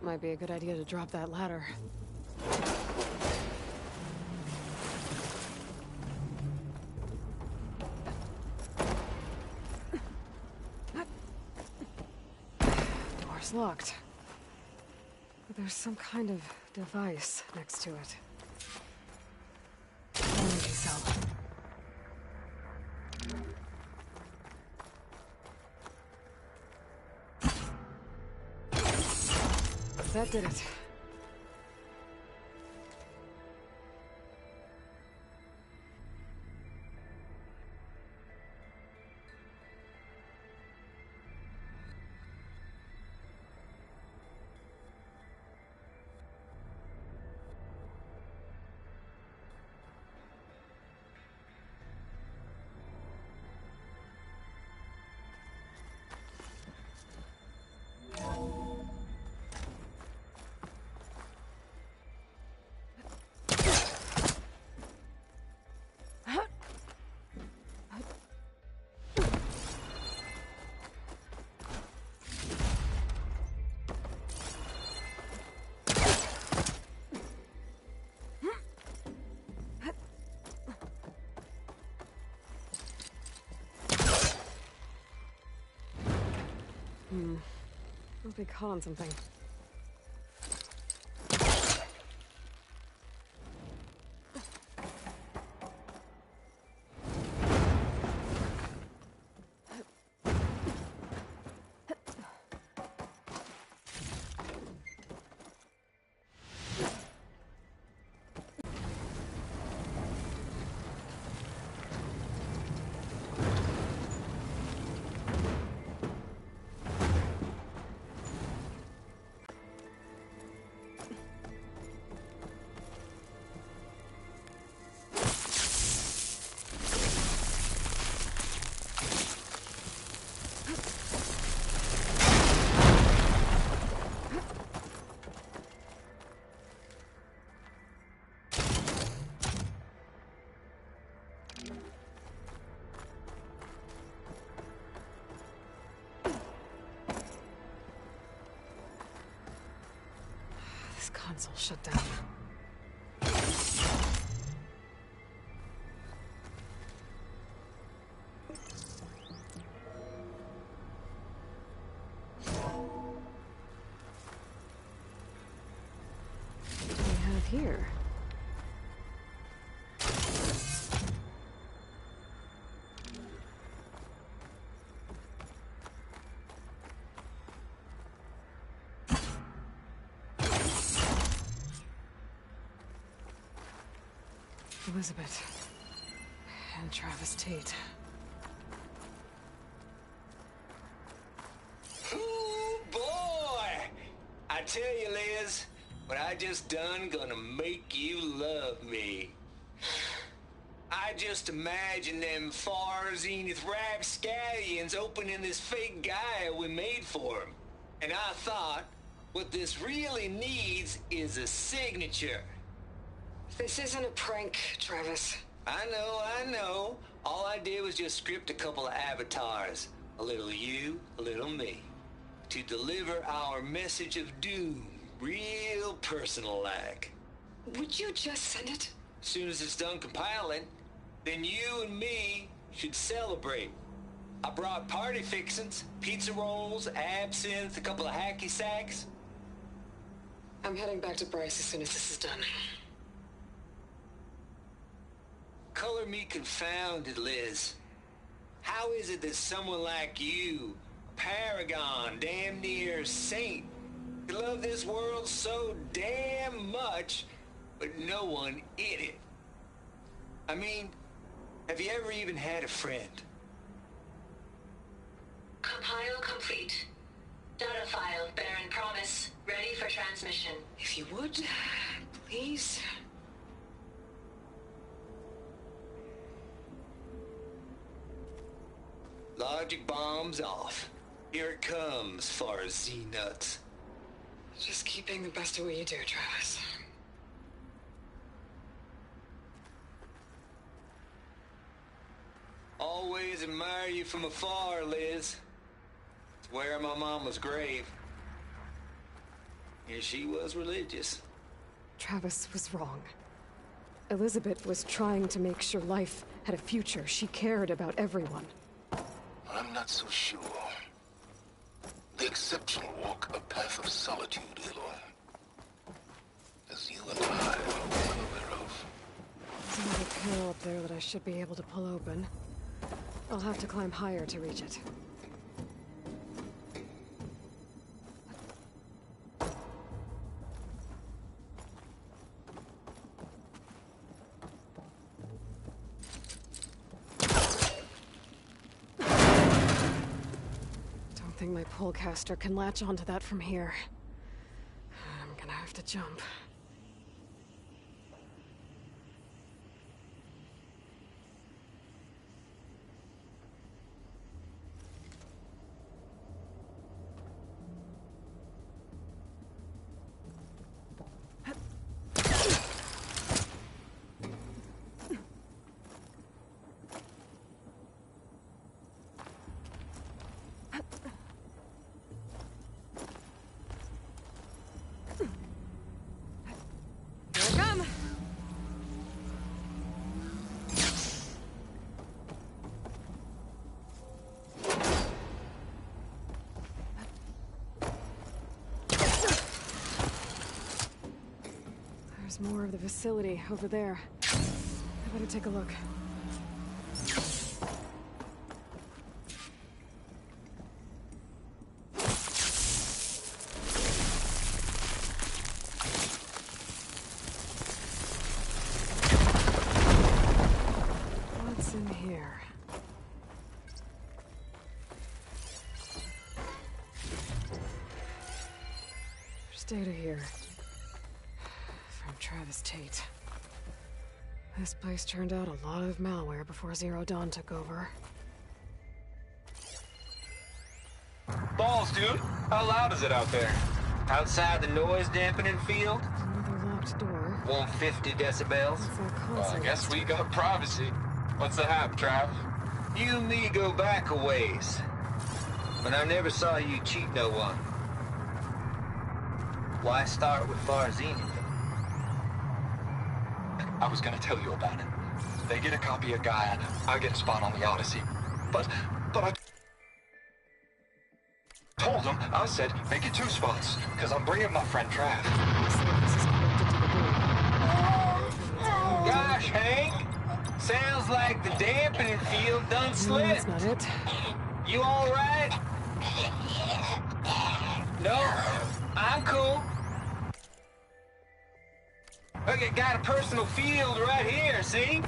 Might be a good idea to drop that ladder. Door's locked. But there's some kind of device next to it. Energy cell. That did it. Must be caught on something. Console shut down. What do we have here? Elizabeth and Travis Tate. Ooh, boy! I tell you, Liz, what I just done gonna make you love me. I just imagine them far zenith rapscallions opening this fake Gaia we made for him. And I thought, what this really needs is a signature. This isn't a prank, Travis. I know. All I did was just script a couple of avatars. A little you, a little me. To deliver our message of doom, real personal-like. Would you just send it? As soon as it's done compiling, then you and me should celebrate. I brought party fixins, pizza rolls, absinthe, a couple of hacky sacks. I'm heading back to Bryce as soon as this is done. Color me confounded, Liz. How is it that someone like you, a paragon, damn near saint, could love this world so damn much, but no one in it? I mean, have you ever even had a friend? Compile complete. Data file, Baron Promise, ready for transmission. If you would, please. Logic bombs off. Here it comes, far as Z-nuts. Just keep being the best at what you do, Travis. Always admire you from afar, Liz. It's where my mama's grave. And she was religious. Travis was wrong. Elizabeth was trying to make sure life had a future. She cared about everyone. I'm not so sure. The exceptional walk a path of solitude, Aloy. As you and I are well aware of. There's another panel up there that I should be able to pull open. I'll have to climb higher to reach it. Don't think my pullcaster can latch onto that from here. I'm gonna have to jump. There's more of the facility over there. I better take a look. What's in here? There's data here. From Travis Tate. This place turned out a lot of malware before Zero Dawn took over. Balls, dude. How loud is it out there? Outside the noise dampening field? Another locked door. 150 decibels. Well, I guess we got privacy. What's the hype, Trav? You and me go back a ways. But I never saw you cheat no one. Why start with Far Zenith? I was gonna tell you about it. They get a copy of Gaia, I get a spot on the Odyssey. But I told them, I said, make it 2 spots, because I'm bringing my friend Trav. Gosh, Hank! Sounds like the dampening field done slipped. That's not it. You all right? No, I'm cool. Look, I got a personal field right here, see?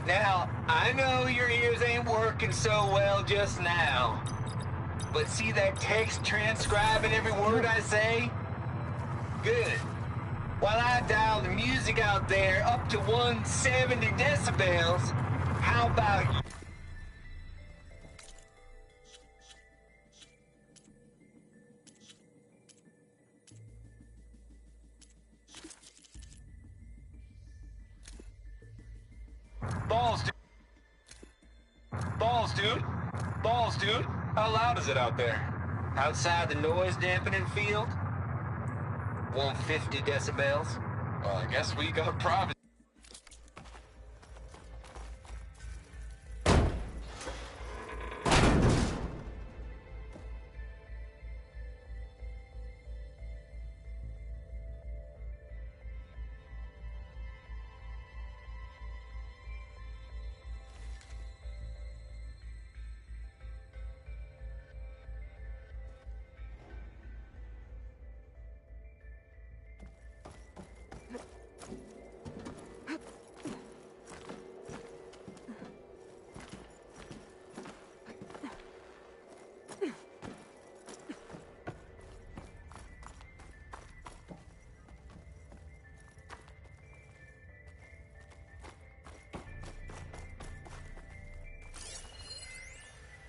Now, I know your ears ain't working so well just now. But see that text transcribing every word I say? Good. While I dial the music out there up to 170 decibels, how about you? Balls, dude. Balls, dude. Balls, dude. How loud is it out there? Outside the noise dampening field? 150 decibels. Well, I guess we got privacy.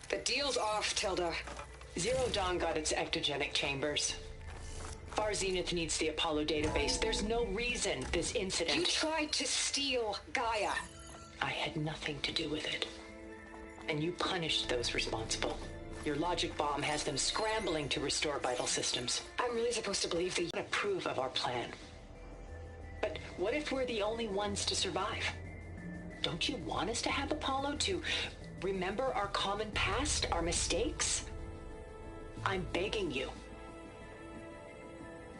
The deal's off, Tilda. Zero Dawn got its ectogenic chambers. Far Zenith needs the Apollo database. There's no reason this incident... You tried to steal Gaia. I had nothing to do with it. And you punished those responsible. Your logic bomb has them scrambling to restore vital systems. I'm I'm really supposed to believe that you approve of our plan. But what if we're the only ones to survive? Don't you want us to have Apollo to remember our common past, our mistakes? I'm begging you.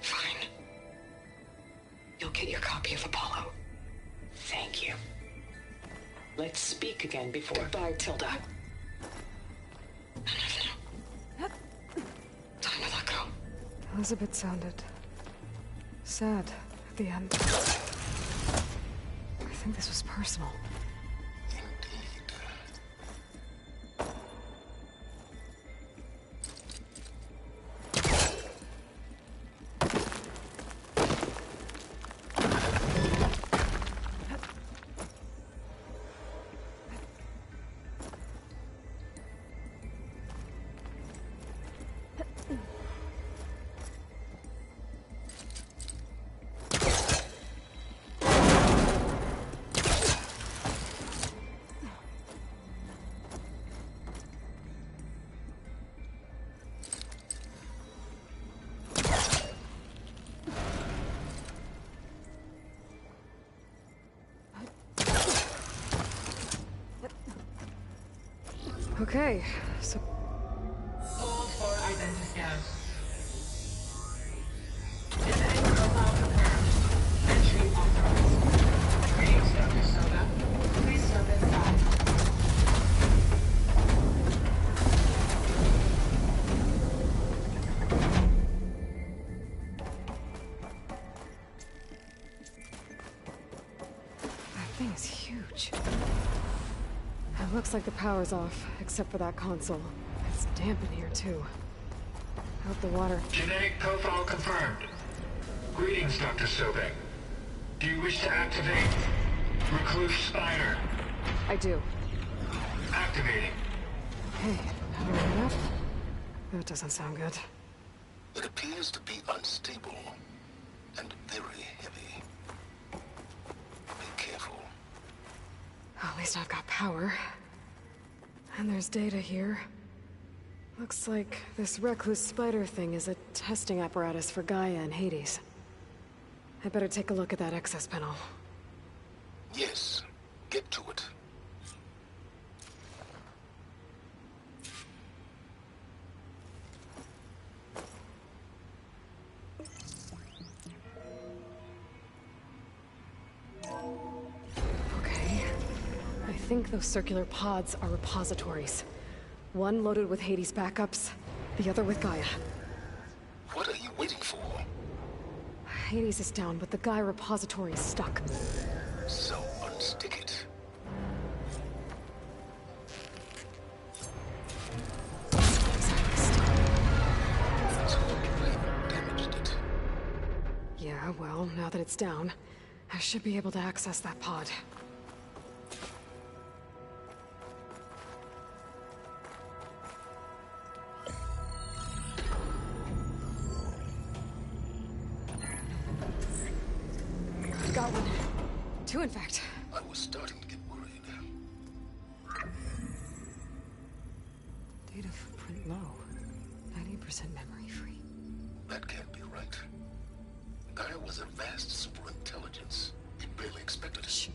Fine. You'll get your copy of Apollo. Thank you. Let's speak again before... Goodbye, Tilda. No. Time to let go. Elizabeth sounded sad at the end. I think this was personal. Okay, so... Hold for identiscan. Genetic profile confirmed. Entry authorized. Greetings, Dr. Soda. Please step inside. That thing is huge. It looks like the power's off, except for that console. It's damp in here, too. I hope the water... Genetic profile confirmed. Greetings, Dr. Sobek. Do you wish to activate Recluse Spider? I do. Activating. Hey, having enough? That doesn't sound good. It appears to be unstable and very heavy. Be careful. At least I've got power. And there's data here. Looks like this Recluse Spider thing is a testing apparatus for Gaia and Hades. I better take a look at that access panel. Yes, get to it. Okay. I think those circular pods are repositories. One loaded with Hades backups, the other with Gaia. What are you waiting for? Hades is down, but the Gaia repository is stuck. So unstick it. Yeah, well, now that it's down, I should be able to access that pod. Got one. Two, in fact. I was starting to get worried. Data footprint low. 90% memory free. That can't be right. Gaia was a vast superintelligence. You barely expected it.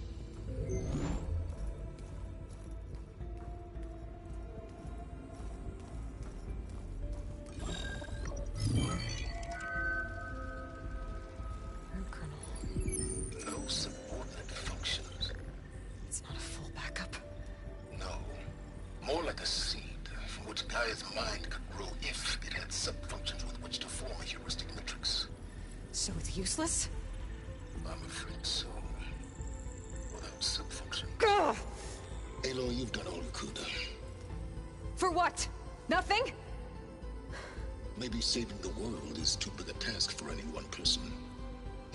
No subordinate functions. It's not a full backup. No. More like a seed from which Gaia's mind could grow if it had sub-functions with which to form a heuristic matrix. So it's useless? I'm afraid so. Without sub-functions. Gah! Aloy, you've done all you could. For what? Nothing? Maybe saving the world is too big a task for any one person.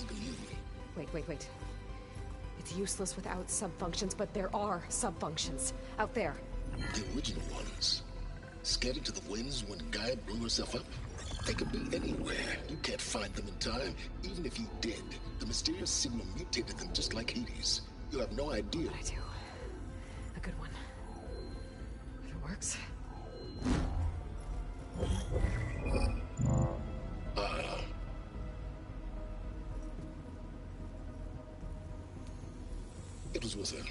Even you. Wait. It's useless without sub-functions, but there are sub-functions out there. The original ones. Scattered to the winds when Gaia blew herself up? They could be anywhere. You can't find them in time. Even if you did, the mysterious signal mutated them just like Hades. You have no idea. But I do. A good one. If it works. What was with her?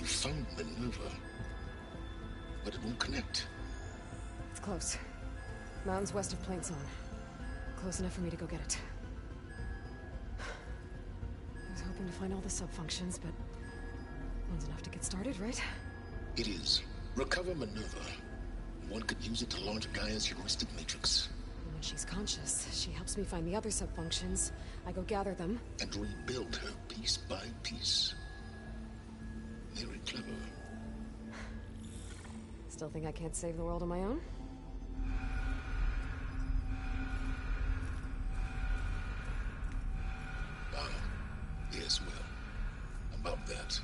You found Minerva, but it won't connect. It's close. Mountains west of Plain Zone. Close enough for me to go get it. I was hoping to find all the sub-functions, but one's enough to get started, right? It is. Recover Minerva. One could use it to launch Gaia's heuristic matrix. And when she's conscious, she helps me find the other sub-functions. I go gather them. And rebuild her piece by piece. Very clever. Still think I can't save the world on my own? Yes, well, about that.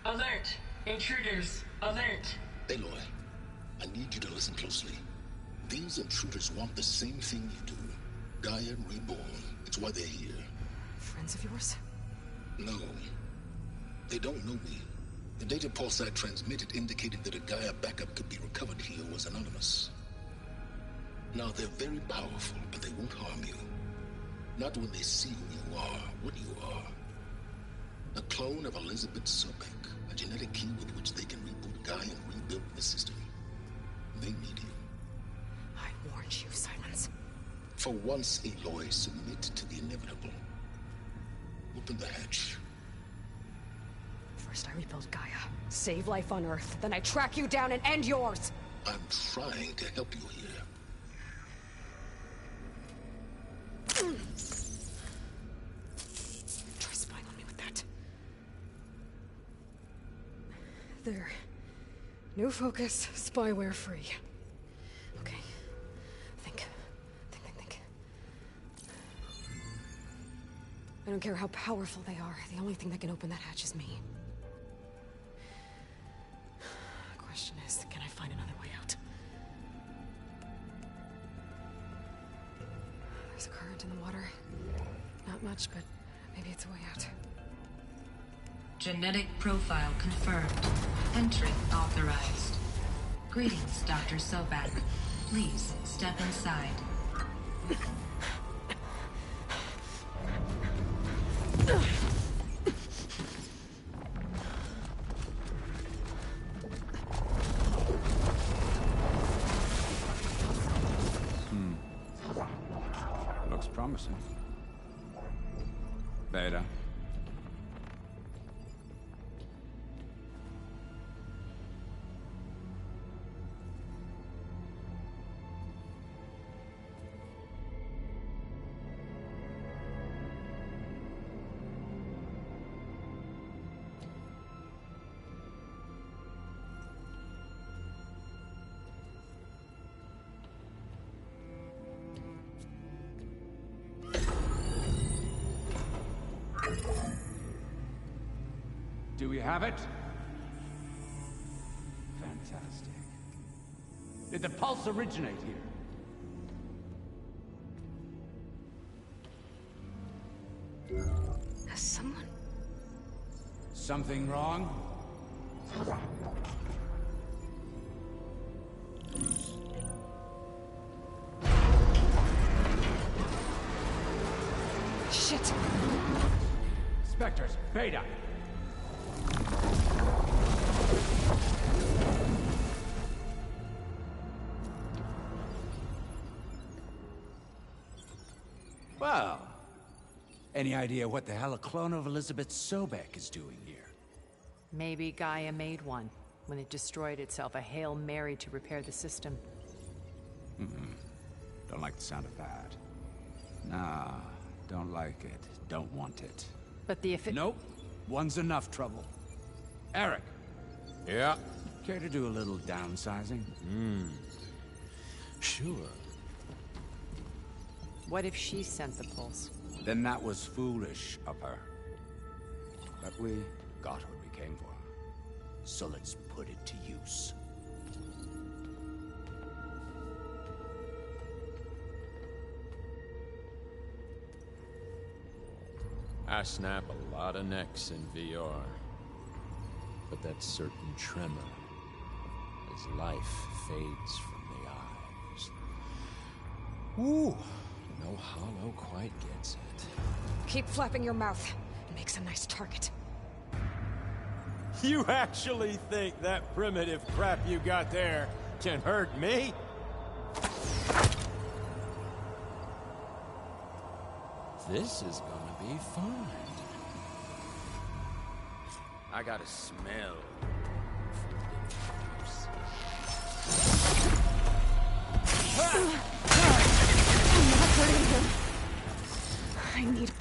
Alert! Intruders! Alert! Aloy, I need you to listen closely. These intruders want the same thing you do. Gaia reborn. It's why they're here. Friends of yours? No. They don't know me. The data pulse I transmitted indicated that a Gaia backup could be recovered here was anonymous. Now, they're very powerful, but they won't harm you. Not when they see who you are, what you are. A clone of Elizabeth Sobek, a genetic key with which they can reboot Gaia and rebuild the system. They need you. I warned you, Silence. For once, Aloy, submit to the inevitable. Open the hatch. First I rebuild Gaia, save life on Earth, then I track you down and end yours! I'm trying to help you here. Try spying on me with that. There. New focus, spyware free. Okay. Think. I don't care how powerful they are. The only thing that can open that hatch is me. The question is, can I find another way out? There's a current in the water. Not much, but maybe it's a way out. Genetic profile confirmed. Entry authorized. Greetings, Dr. Sobek. Please step inside. Looks promising. Beta. Do we have it? Fantastic. Did the pulse originate here? Has someone... Something wrong? Shit! Spectres, Beta! Well, any idea what the hell a clone of Elizabeth Sobek is doing here? Maybe Gaia made one when it destroyed itself, a Hail Mary to repair the system. Don't like the sound of that. Nah, don't like it. Don't want it. But the Nope. One's enough trouble. Eric. Yeah? Care to do a little downsizing? Sure. What if she sent the pulse? Then that was foolish of her. But we got what we came for. So let's put it to use. I snap a lot of necks in VR. But that certain tremor as life fades from the eyes. Ooh, No Hollow quite gets it. Keep flapping your mouth. It makes a nice target. You actually think that primitive crap you got there can hurt me? This is gonna be fun. I got a smell. I'm not hurting him. I need...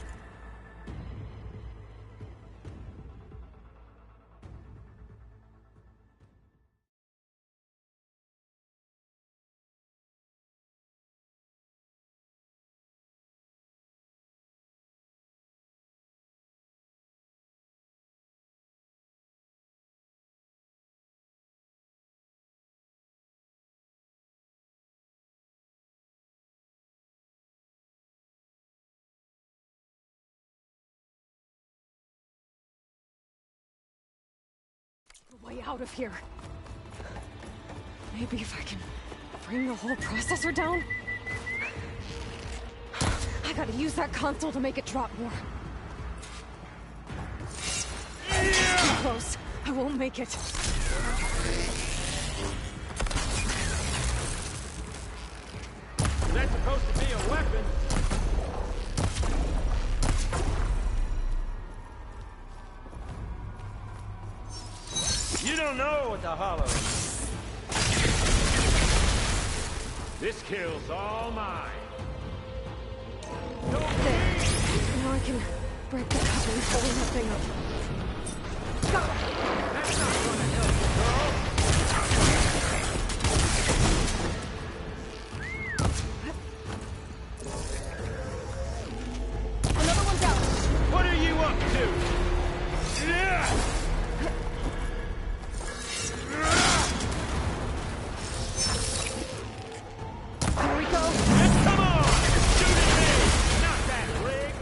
way out of here. Maybe if I can bring the whole processor down? I gotta use that console to make it drop more. Too close. I won't make it. That's supposed to be a weapon. You don't know what the Hollow is. This kill's all mine. There. Now I can break the couplings holding that thing up. That's not gonna help you, girl. Another one's out. What are you up to? Yeah! There we go. Come on! Shoot at me! Not that rig!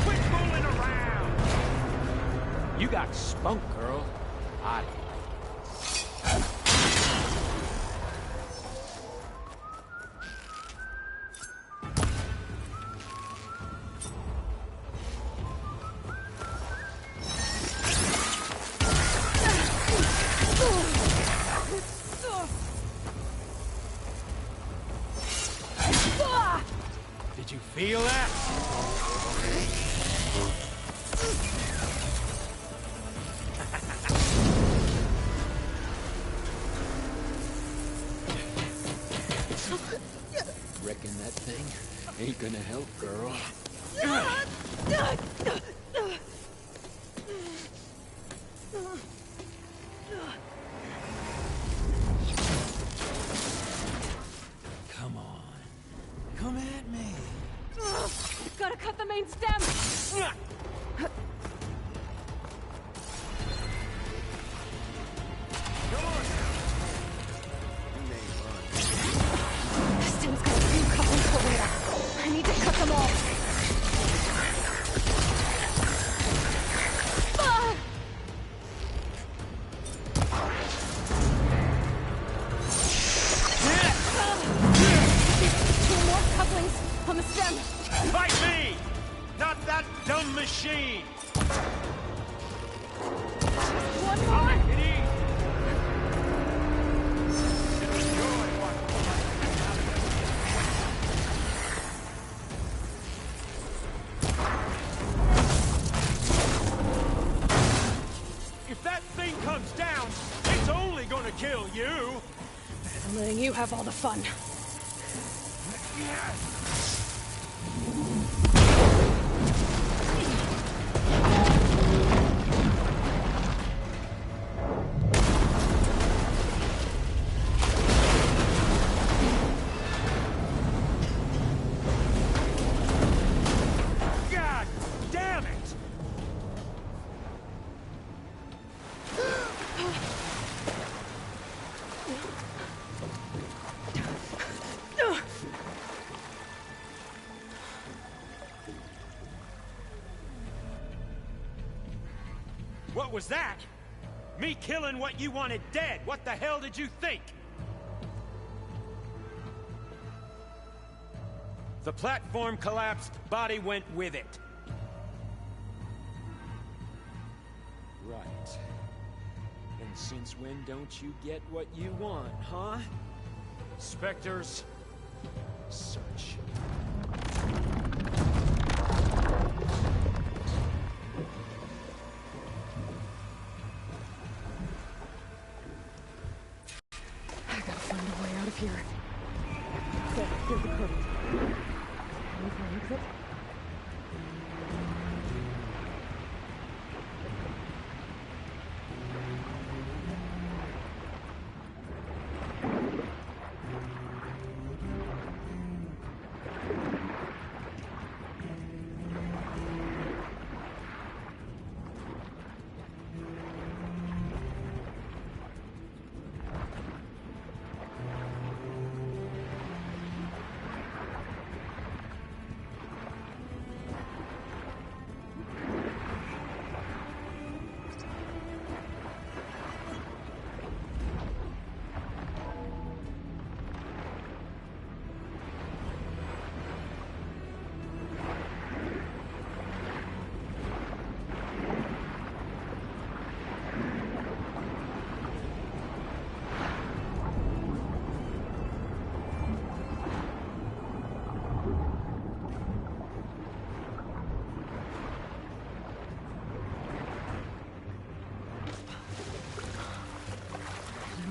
Quit fooling around! You got spunk, girl. I... Did you feel that? Reckon that thing ain't gonna help, girl. Come on. Come at me. Gotta cut the main stem. This stem's got a few couplings holding it up. I need to cut them all. Ah! Two more couplings on the stem. Fight me! Not that dumb machine! One more. Make it easy. If that thing comes down, it's only gonna kill you! I'm letting you have all the fun. God damn it! What was that? Me killing what you wanted dead. What the hell did you think? The platform collapsed, body went with it. Right. And since when don't you get what you want, huh? Spectres, search. I gotta find a way out of here. So, here's the code. Here's my exit.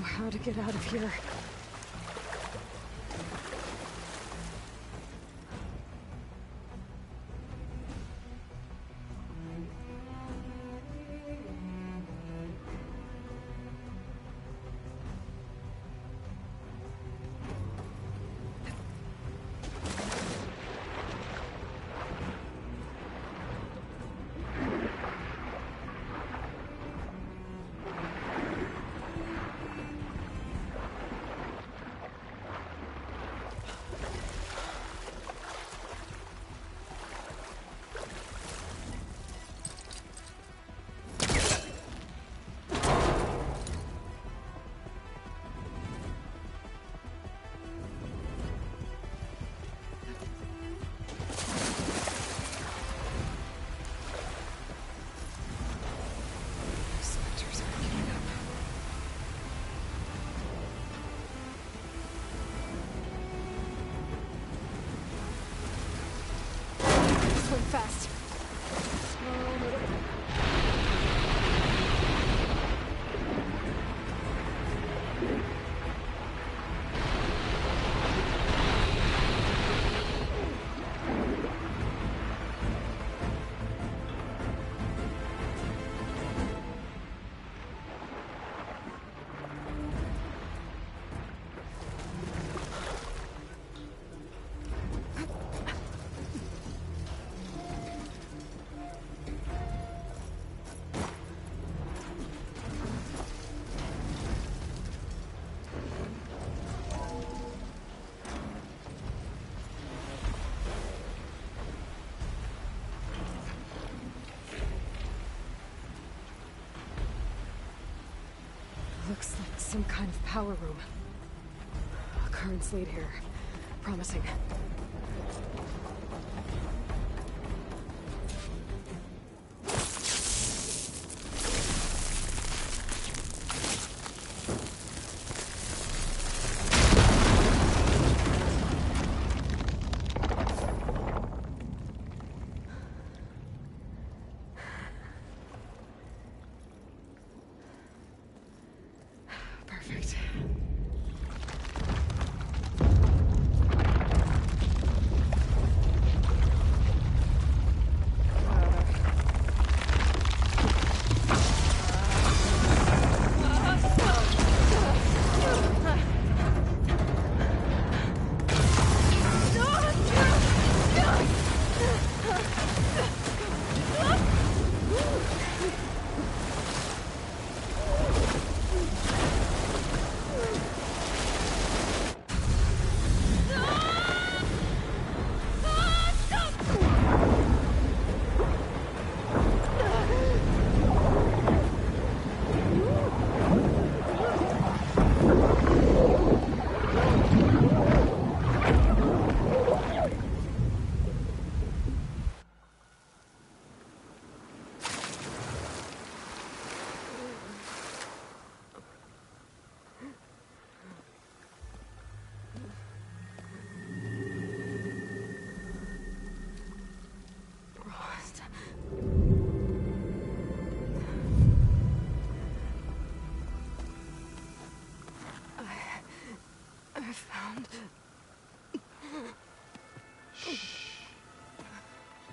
How to get out of here. Fast. Looks like some kind of power room. A current's lead here. Promising. Perfect.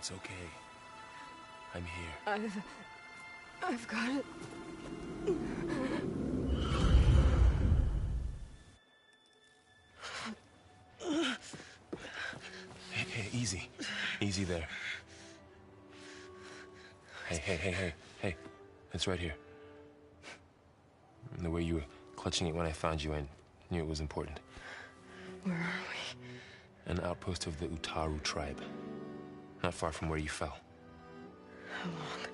It's okay. I'm here. I've got it. Hey, easy. Easy there. Hey. It's right here. The way you were clutching it when I found you, I knew it was important. Where are we? An outpost of the Utaru tribe. Not far from where you fell. How long?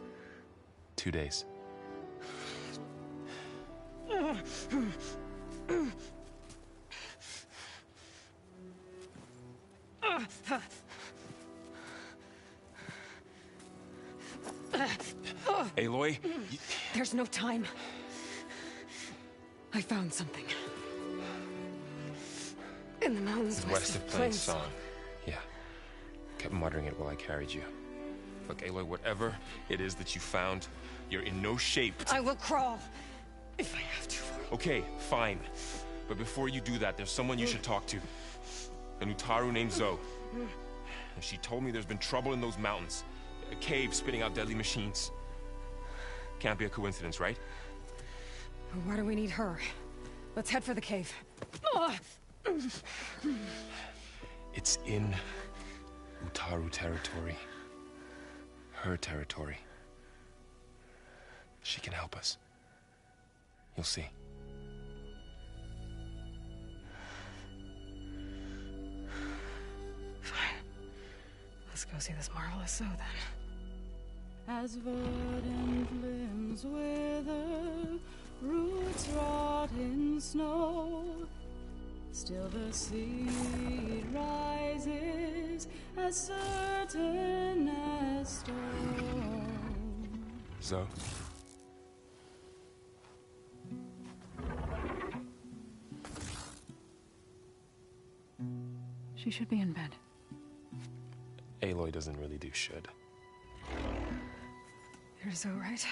2 days. Aloy? There's no time. I found something. In the mountains West of Plainsong. Yeah. Kept muttering it while I carried you. Look, Aloy, whatever it is that you found, you're in no shape. I will crawl. If I have to. Okay, fine. But before you do that, there's someone you should talk to. An Utaru named Zoe. And she told me there's been trouble in those mountains. A cave spitting out deadly machines. Can't be a coincidence, right? Why do we need her? Let's head for the cave. It's in Utaru territory. Her territory. She can help us. You'll see. Fine. Let's go see this marvelous Zoe then. As verdant limbs wither, roots rot in snow, still the seed rises as certain as stone. Zoe? She should be in bed. Aloy doesn't really do should. You're so right.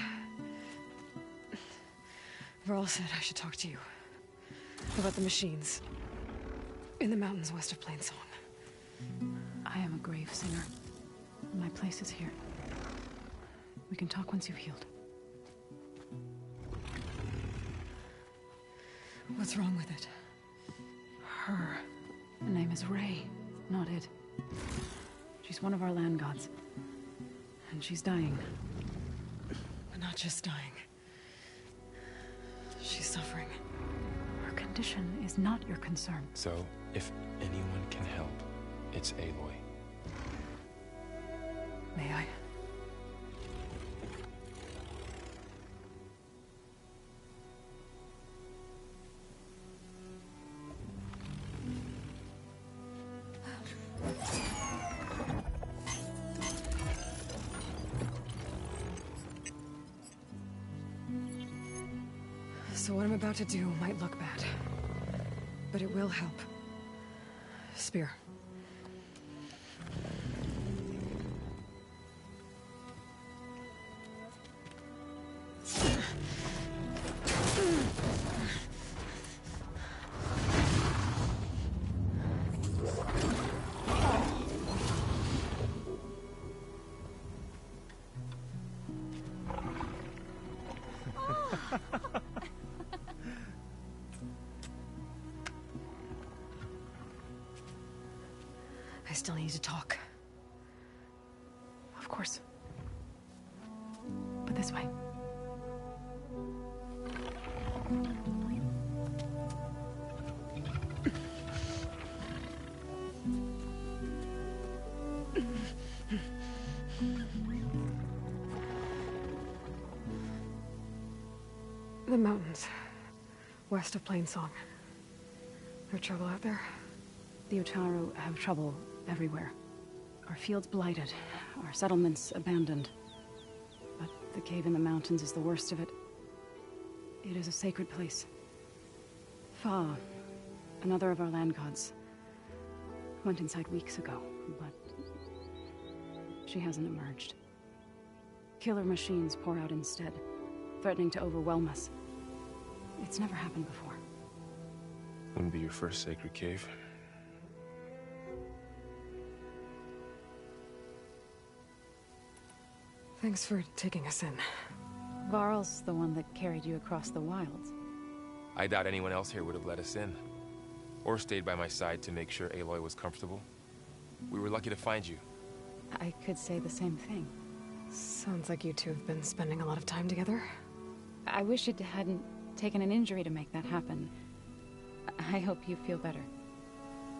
Varl said I should talk to you about the machines in the mountains west of Plainsong. I am a grave singer. My place is here. We can talk once you've healed. What's wrong with it? Her. The name is Ray, not it. She's one of our land gods. And she's dying. But not just dying. She's suffering. Her condition is not your concern. So, if anyone can help, it's Aloy. May I? So what I'm about to do might look bad, but it will help. Spear. I still need to talk. Of course. But this way. The mountains, west of Plainsong. There trouble out there? The Utaru have trouble everywhere. Our fields blighted, our settlements abandoned. But the cave in the mountains is the worst of it. It is a sacred place. Fa, another of our land gods, went inside weeks ago, but she hasn't emerged. Killer machines pour out instead, threatening to overwhelm us. It's never happened before. Wouldn't be your first sacred cave. Thanks for taking us in. Varl's the one that carried you across the wilds. I doubt anyone else here would have let us in. Or stayed by my side to make sure Aloy was comfortable. We were lucky to find you. I could say the same thing. Sounds like you two have been spending a lot of time together. I wish it hadn't taken an injury to make that happen. I hope you feel better.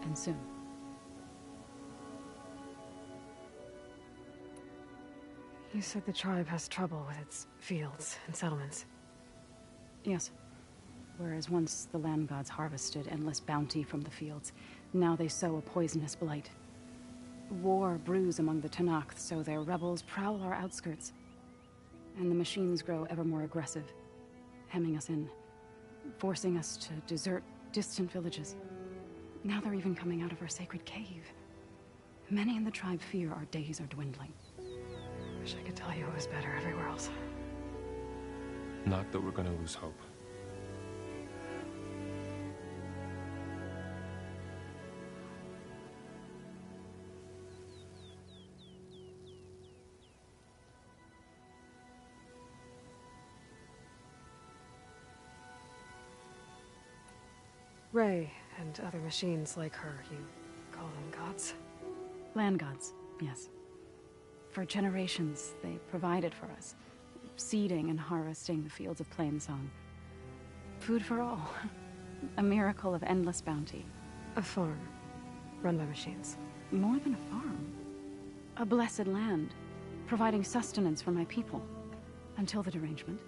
And soon. You said the tribe has trouble with its fields and settlements. Yes. Whereas once the land gods harvested endless bounty from the fields, now they sow a poisonous blight. War brews among the Tenakth, so their rebels prowl our outskirts. And the machines grow ever more aggressive, hemming us in, forcing us to desert distant villages. Now they're even coming out of our sacred cave. Many in the tribe fear our days are dwindling. Wish I could tell you it was better everywhere else. Not that we're gonna lose hope. Ray and other machines like her, you call them gods? Land gods, yes. For generations, they provided for us, seeding and harvesting the fields of Plainsong. Food for all. A miracle of endless bounty. A farm, run by machines. More than a farm. A blessed land, providing sustenance for my people. Until the derangement.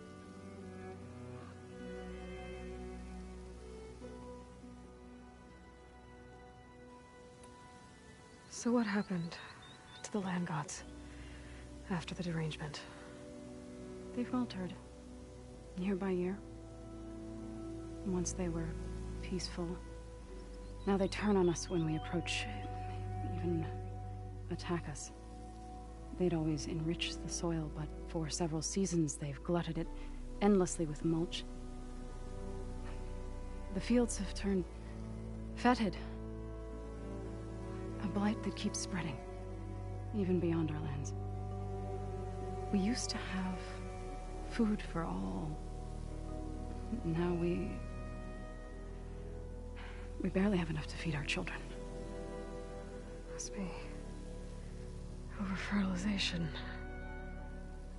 So what happened to the land gods after the derangement? They faltered, year by year. Once they were peaceful. Now they turn on us when we approach, even attack us. They'd always enriched the soil, but for several seasons they've glutted it endlessly with mulch. The fields have turned fetid. A blight that keeps spreading, even beyond our lands. We used to have food for all. Now we barely have enough to feed our children. Must be over-fertilization.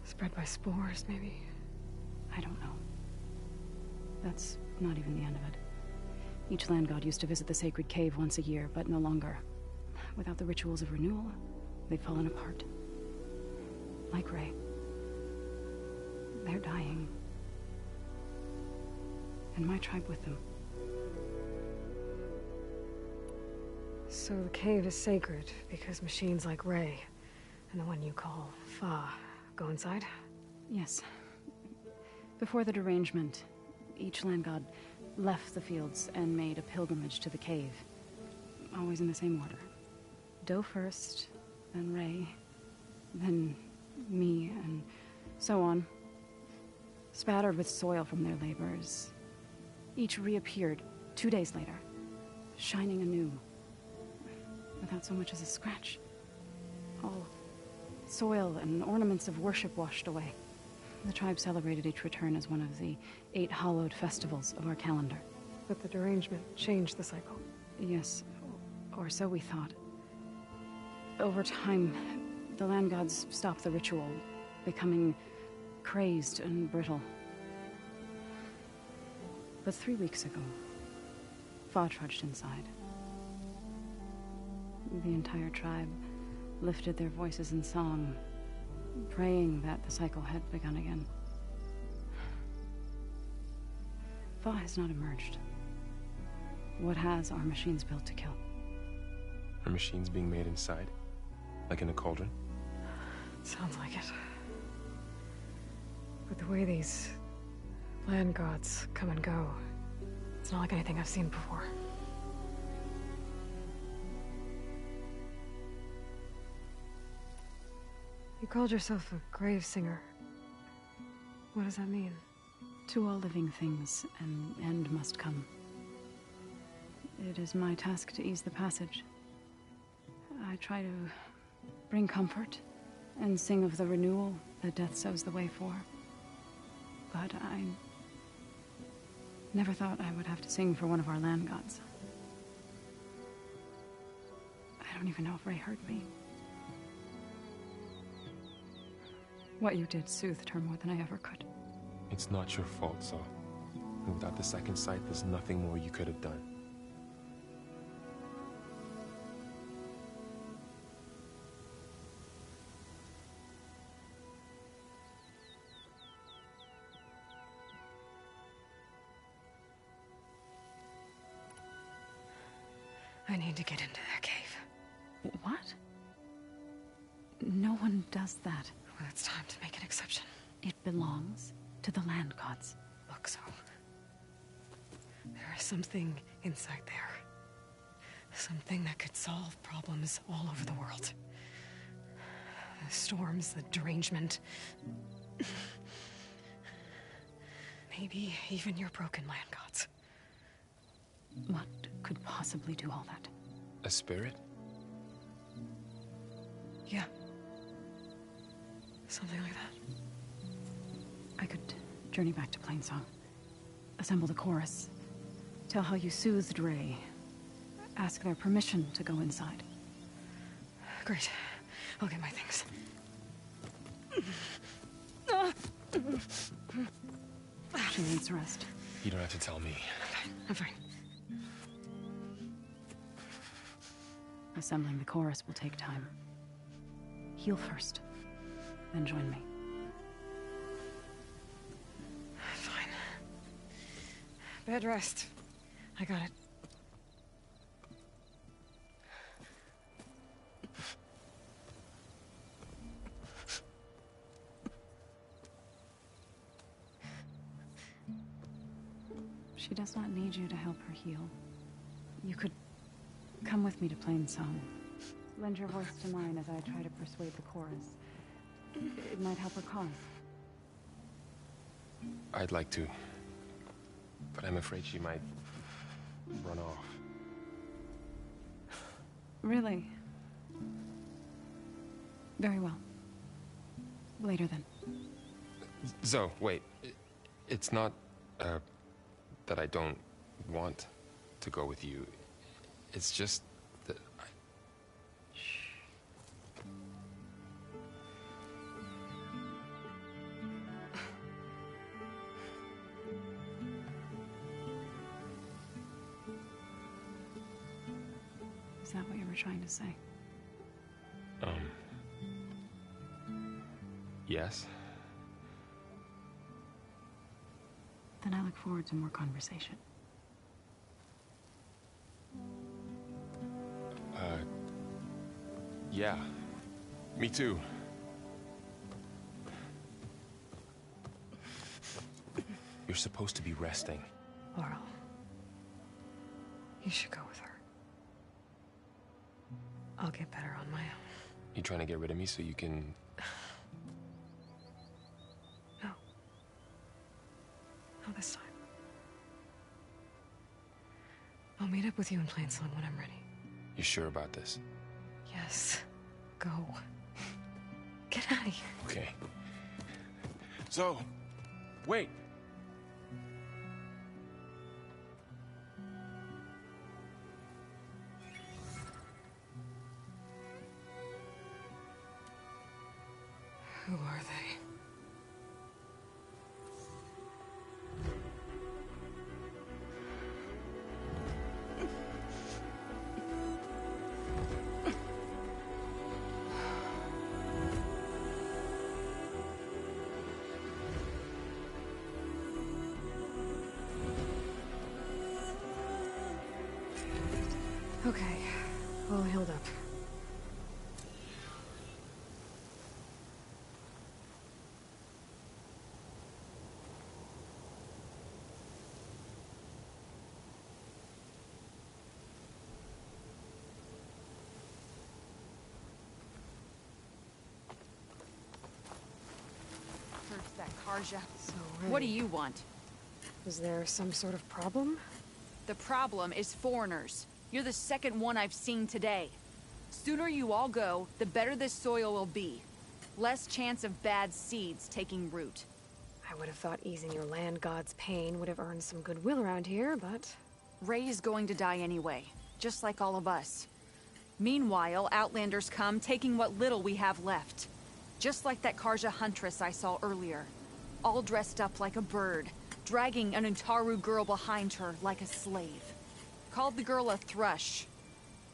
Spread by spores, maybe? I don't know. That's not even the end of it. Each land god used to visit the sacred cave once a year, but no longer. Without the rituals of renewal, they've fallen apart. Like Ray. They're dying. And my tribe with them. So the cave is sacred because machines like Ray and the one you call Fa go inside? Yes. Before the derangement, each land god left the fields and made a pilgrimage to the cave. Always in the same order. Doe first, then Ray, then me, and so on. Spattered with soil from their labors. Each reappeared 2 days later, shining anew. Without so much as a scratch. All soil and ornaments of worship washed away. The tribe celebrated each return as one of the 8 hallowed festivals of our calendar. But the derangement changed the cycle. Yes, or so we thought. Over time, the land gods stopped the ritual, becoming crazed and brittle. But 3 weeks ago, Fa trudged inside. The entire tribe lifted their voices in song, praying that the cycle had begun again. Fa has not emerged. What has are machines built to kill? Are machines being made inside? Like in a cauldron? Sounds like it. But the way these land gods come and go, it's not like anything I've seen before. You called yourself a grave singer. What does that mean? To all living things, an end must come. It is my task to ease the passage. I try to bring comfort and sing of the renewal that death sows the way for. But I never thought I would have to sing for one of our land gods. I don't even know if Ray heard me. What you did soothed her more than I ever could. It's not your fault, Zo. Without the second sight, there's nothing more you could have done. I need to get into that cave. What? No one does that. Well, it's time to make an exception. It belongs to the land gods. Look, Zo. There is something inside there. Something that could solve problems all over the world. The storms, the derangement. Maybe even your broken land gods. What could possibly do all that? A spirit? Yeah. Something like that. I could journey back to Plainsong. Assemble the chorus. Tell how you soothed Ray. Ask their permission to go inside. Great. I'll get my things. She needs rest. You don't have to tell me. Okay, I'm fine. Assembling the chorus will take time. Heal first, then join me. Fine. Bed rest. I got it. She does not need you to help her heal. You could come with me to Plainsong. Lend your voice to mine as I try to persuade the chorus. It might help her cause. I'd like to, but I'm afraid she might run off. Really? Very well. Later then. Zo, wait. It's not, that I don't want to go with you. It's just that I... Is that what you were trying to say? Yes? Then I look forward to more conversation. Yeah. Me too. You're supposed to be resting. Laurel. You should go with her. I'll get better on my own. You trying to get rid of me so you can... No. Not this time. I'll meet up with you in Plainsong when I'm ready. You sure about this? Yes. Go. Get out of here. Okay. So, wait. Who are they? Okay, all healed up. That Karja. So, What do you want? Is there some sort of problem? The problem is foreigners. You're the second one I've seen today. Sooner you all go, the better this soil will be. Less chance of bad seeds taking root. I would have thought easing your land god's pain would have earned some goodwill around here, but... Ray's going to die anyway, just like all of us. Meanwhile, Outlanders come, taking what little we have left. Just like that Karja huntress I saw earlier. All dressed up like a bird, dragging an Utaru girl behind her like a slave. Called the girl a thrush.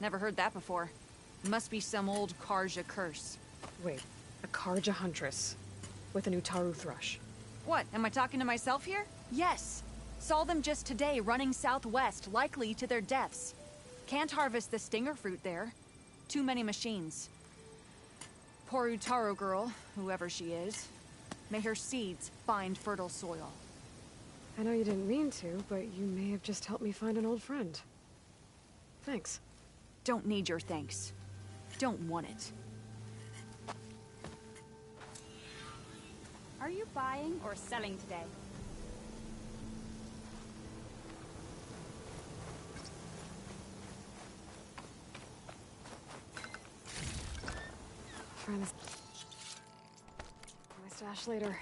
Never heard that before. Must be some old Karja curse. Wait, a Karja huntress with an Utaru thrush. What, am I talking to myself here? Yes. Saw them just today running southwest, likely to their deaths. Can't harvest the stinger fruit there. Too many machines. Poor Utaru girl, whoever she is. May her seeds find fertile soil. I know you didn't mean to, but you may have just helped me find an old friend. Thanks. Don't need your thanks. Don't want it. Are you buying or selling today? Find this... my stash later.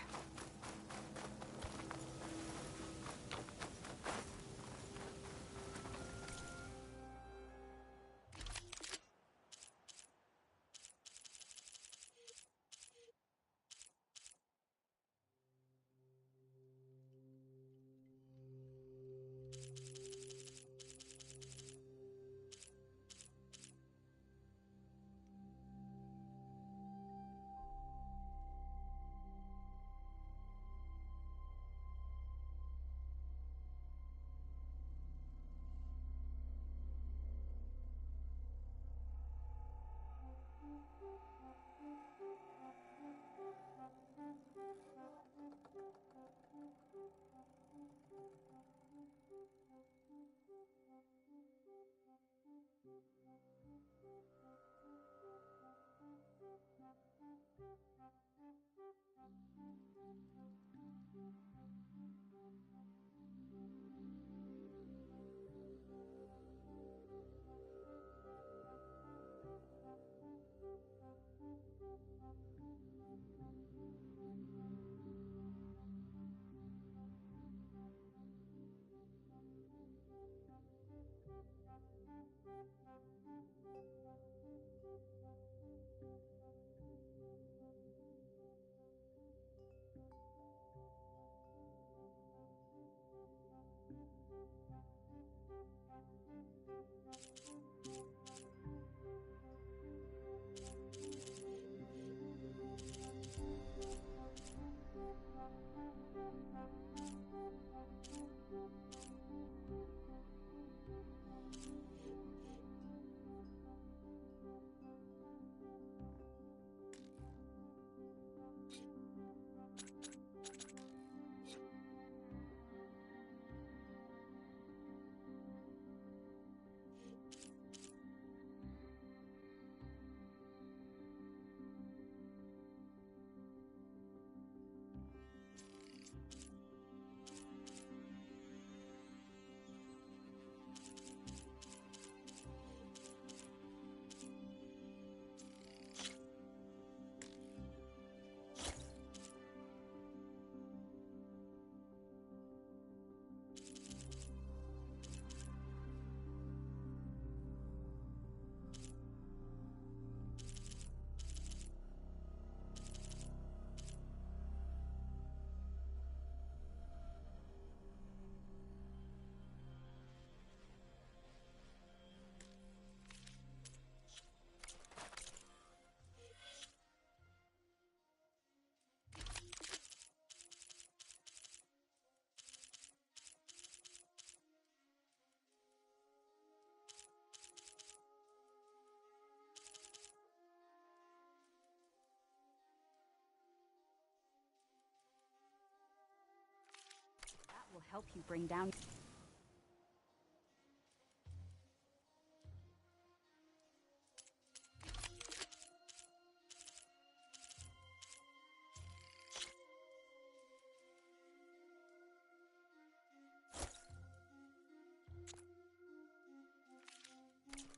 Will help you bring down...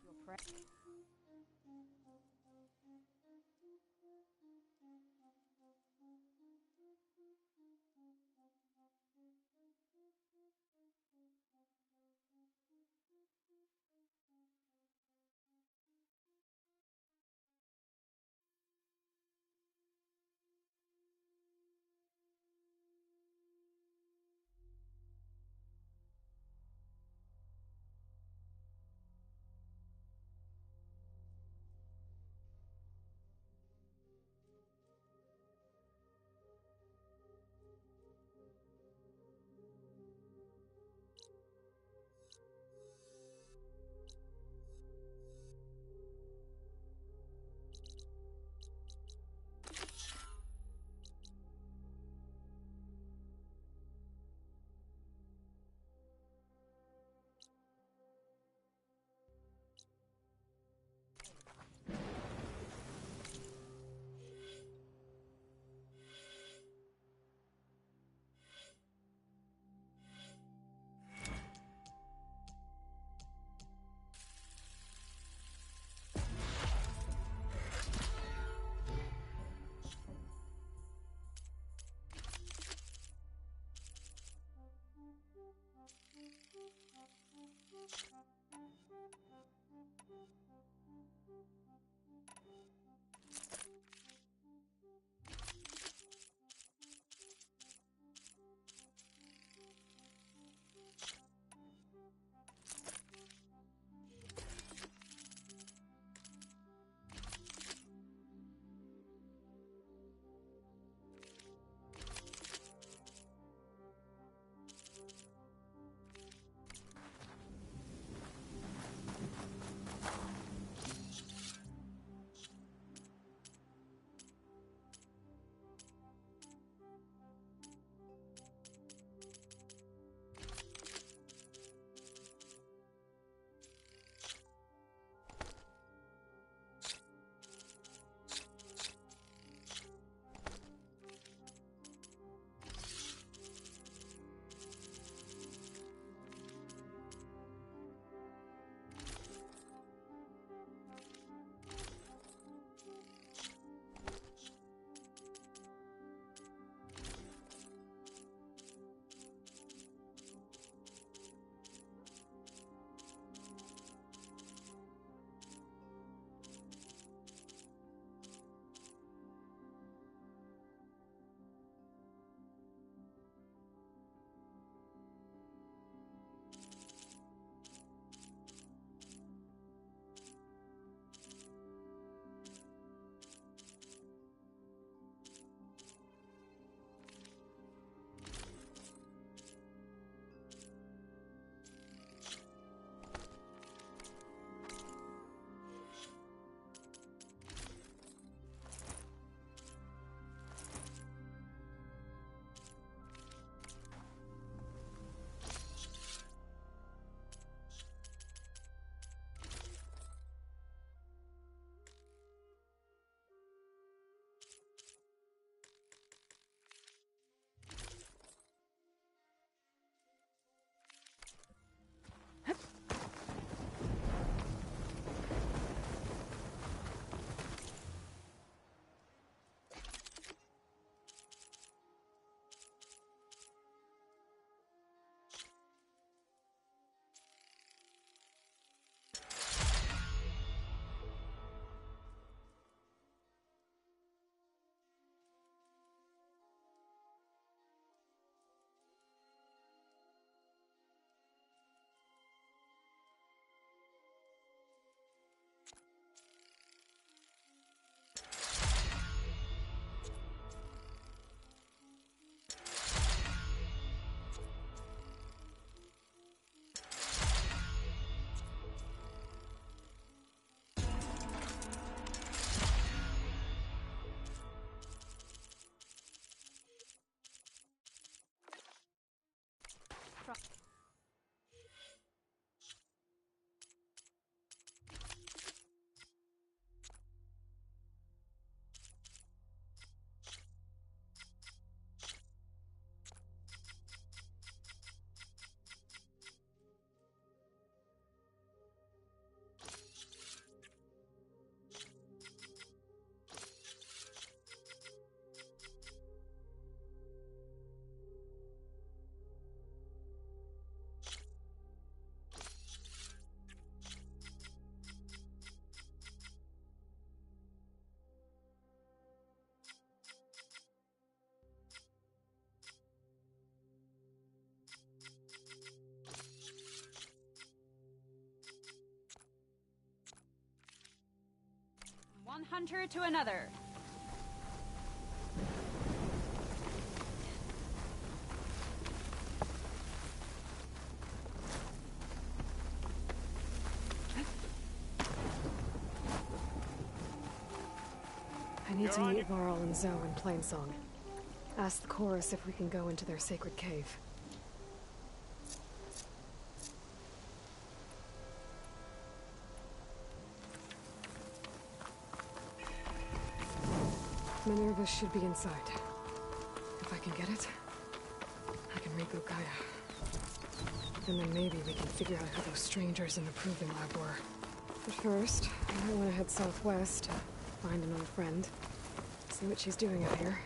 your One hunter to another. I need to meet Varl and Zoe in Plainsong. Ask the chorus if we can go into their sacred cave. Minerva should be inside. If I can get it, I can reboot Gaia. And then maybe we can figure out who those strangers in the Proving Lab were. But first, I might want to head southwest to find an old friend. See what she's doing out here.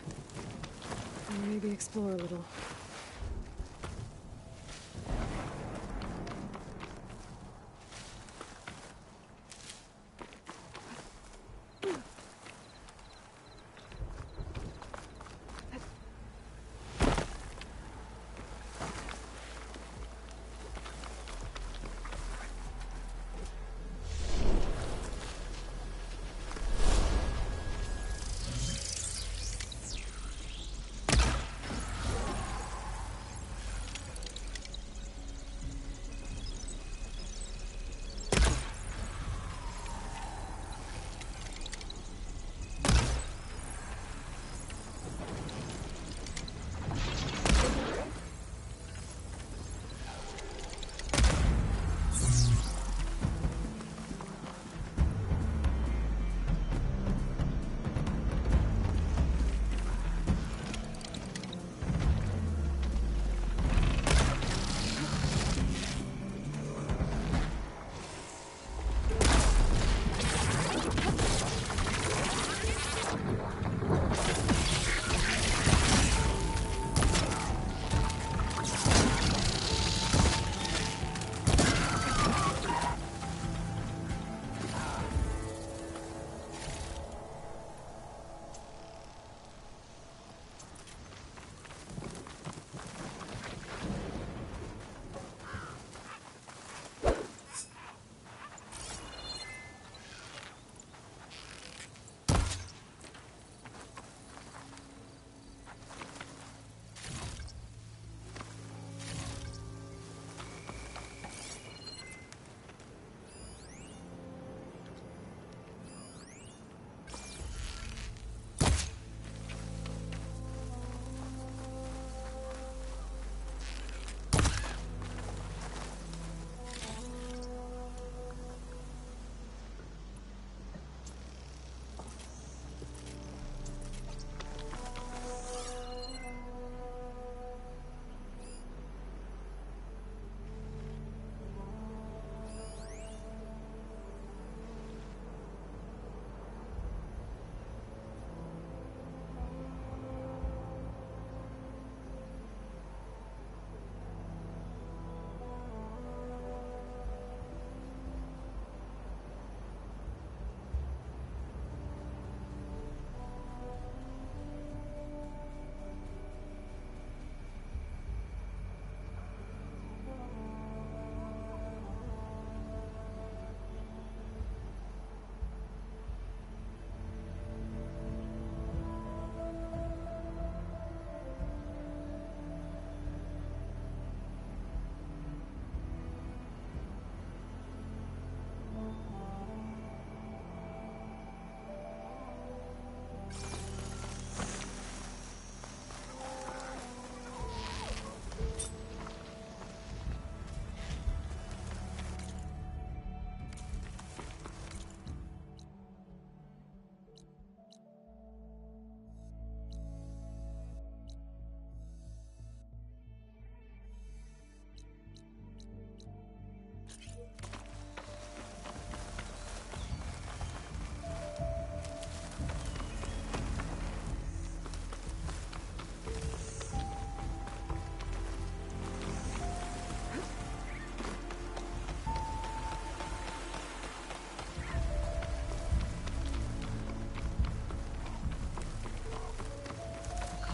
And maybe explore a little.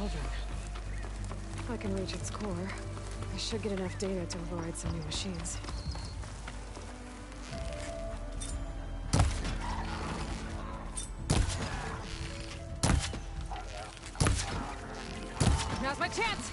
cauldron. If I can reach its core, I should get enough data to override some new machines. Now's my chance!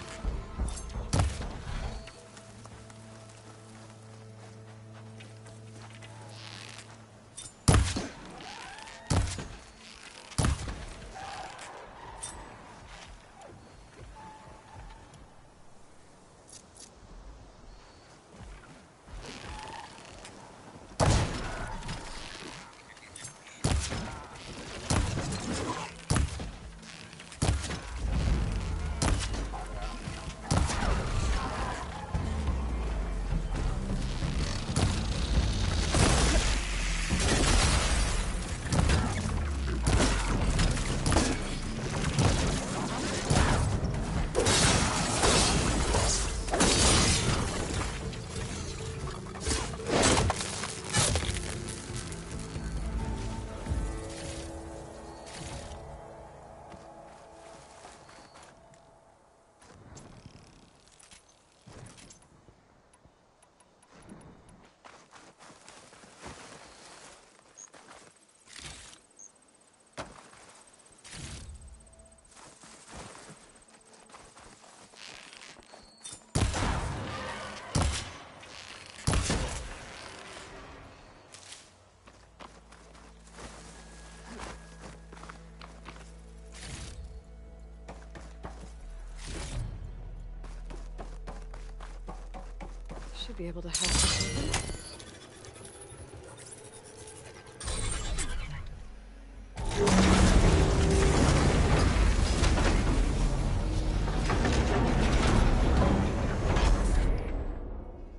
Should be able to help with something.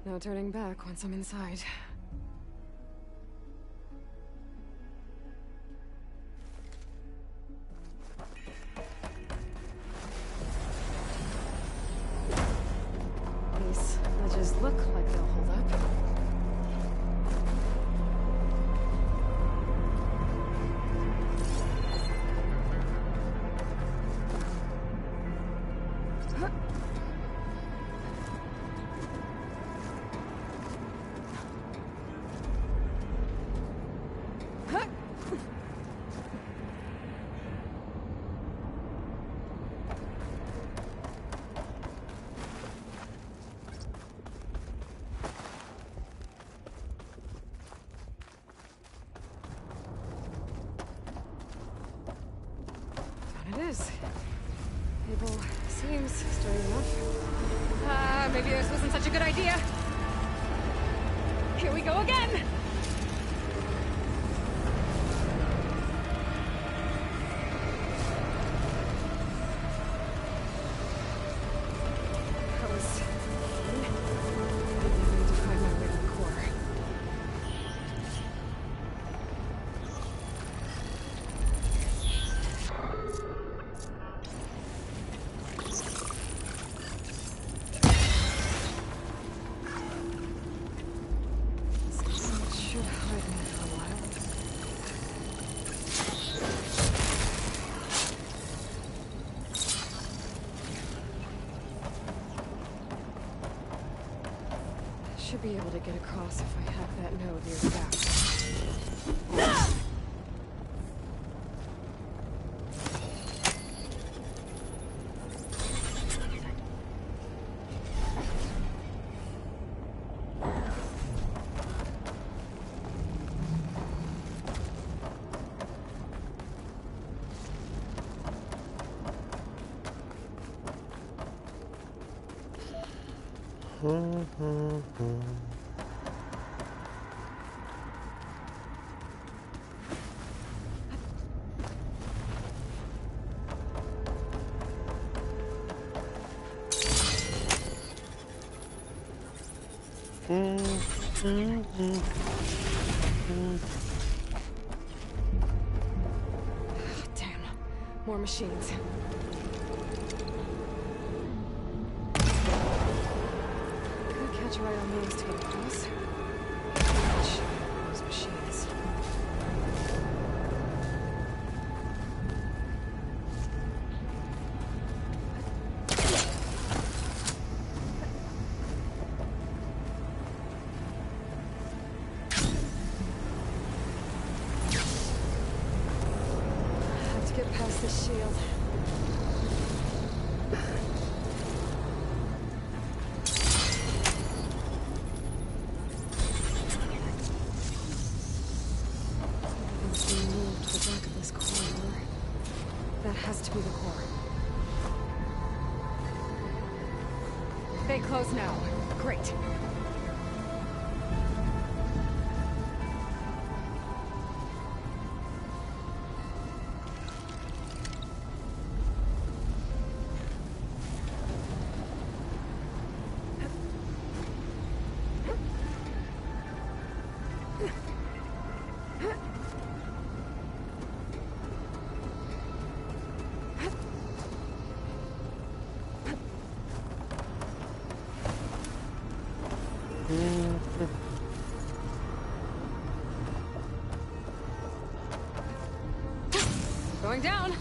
No turning back once I'm inside. These ledges look like they'll hold up. It is. Abel seems sturdy enough. Maybe this wasn't such a good idea. Here we go again! That was fun. I need to find my way to the core. Should hide me for a while. Should be able to get across if I have that node near the back. Damn. More machines. Could catch a right on those to get across. Watch those machines. lost the shield. Everything's being moved to the back of this corridor. That has to be the core. They close now. Great. Going down.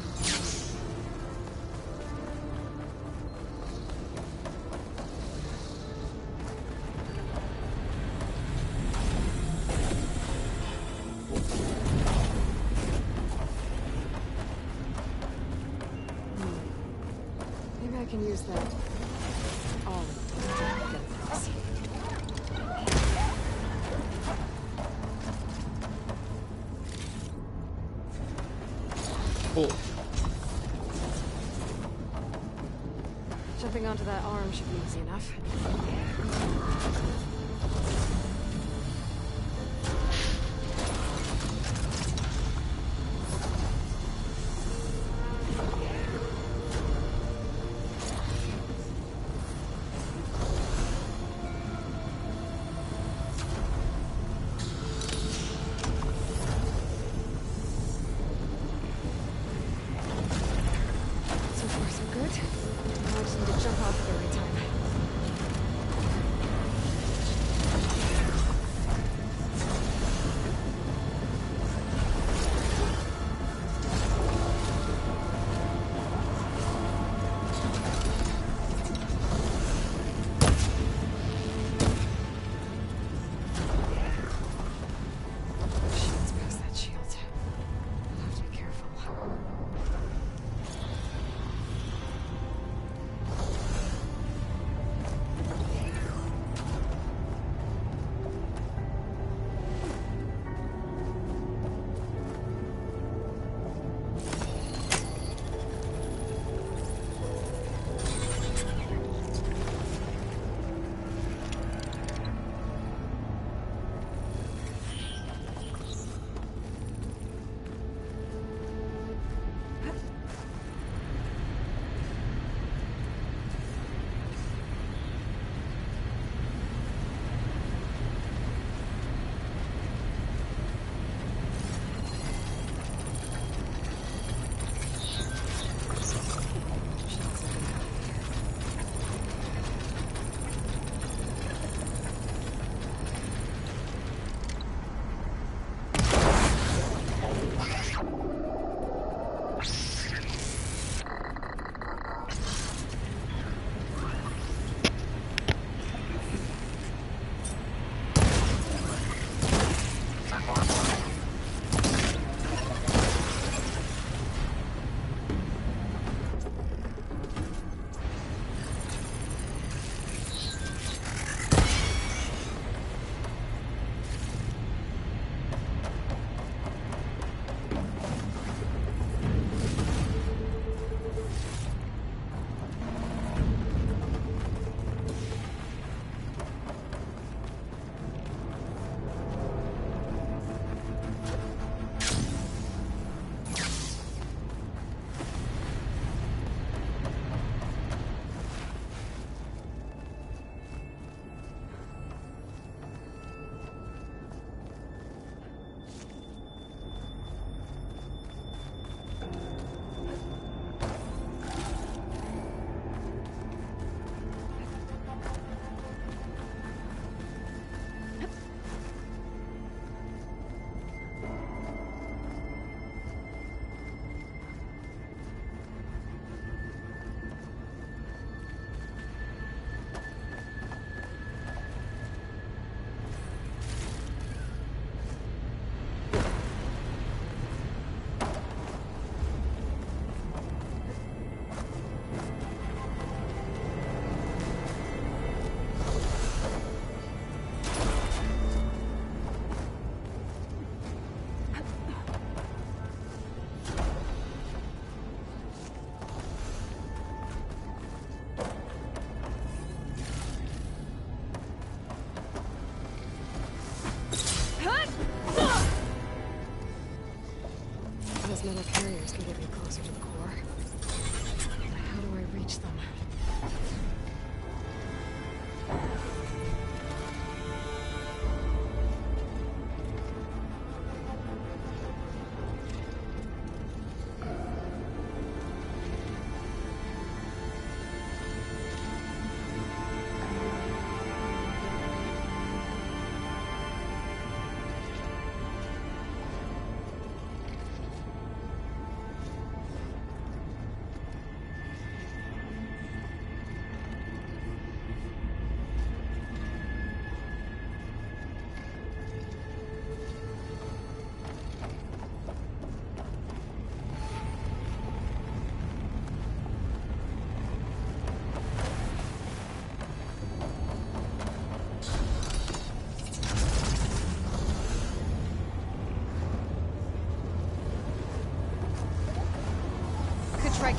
Maybe I can use that. Oh, get this. Cool. Jumping onto that arm should be easy enough.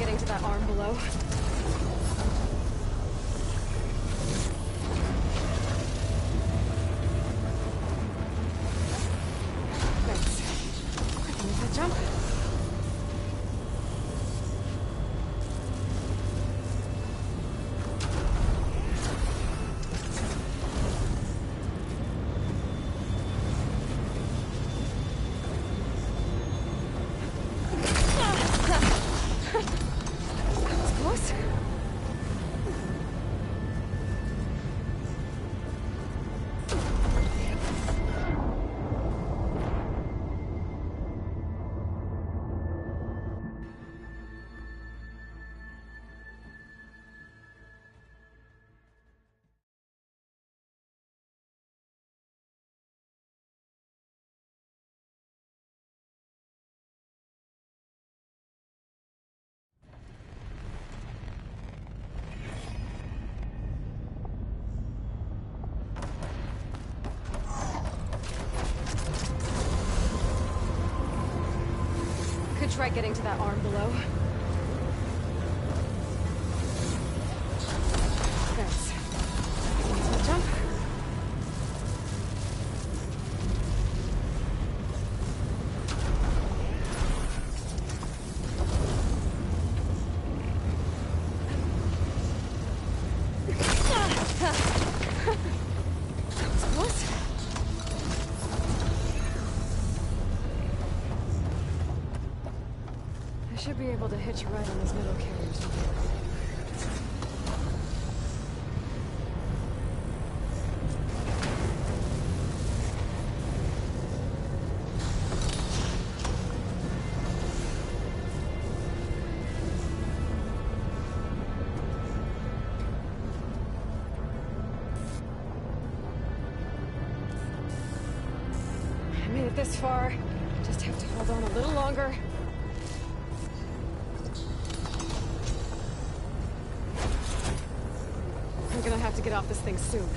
getting to that arm below. Thanks. I can make that jump. Try getting to that arm below. Thanks. Can I jump? That was close. I should be able to hitch a ride on those metal carriers. I made it this far. Just have to hold on a little longer. I'm gonna have to get off this thing soon.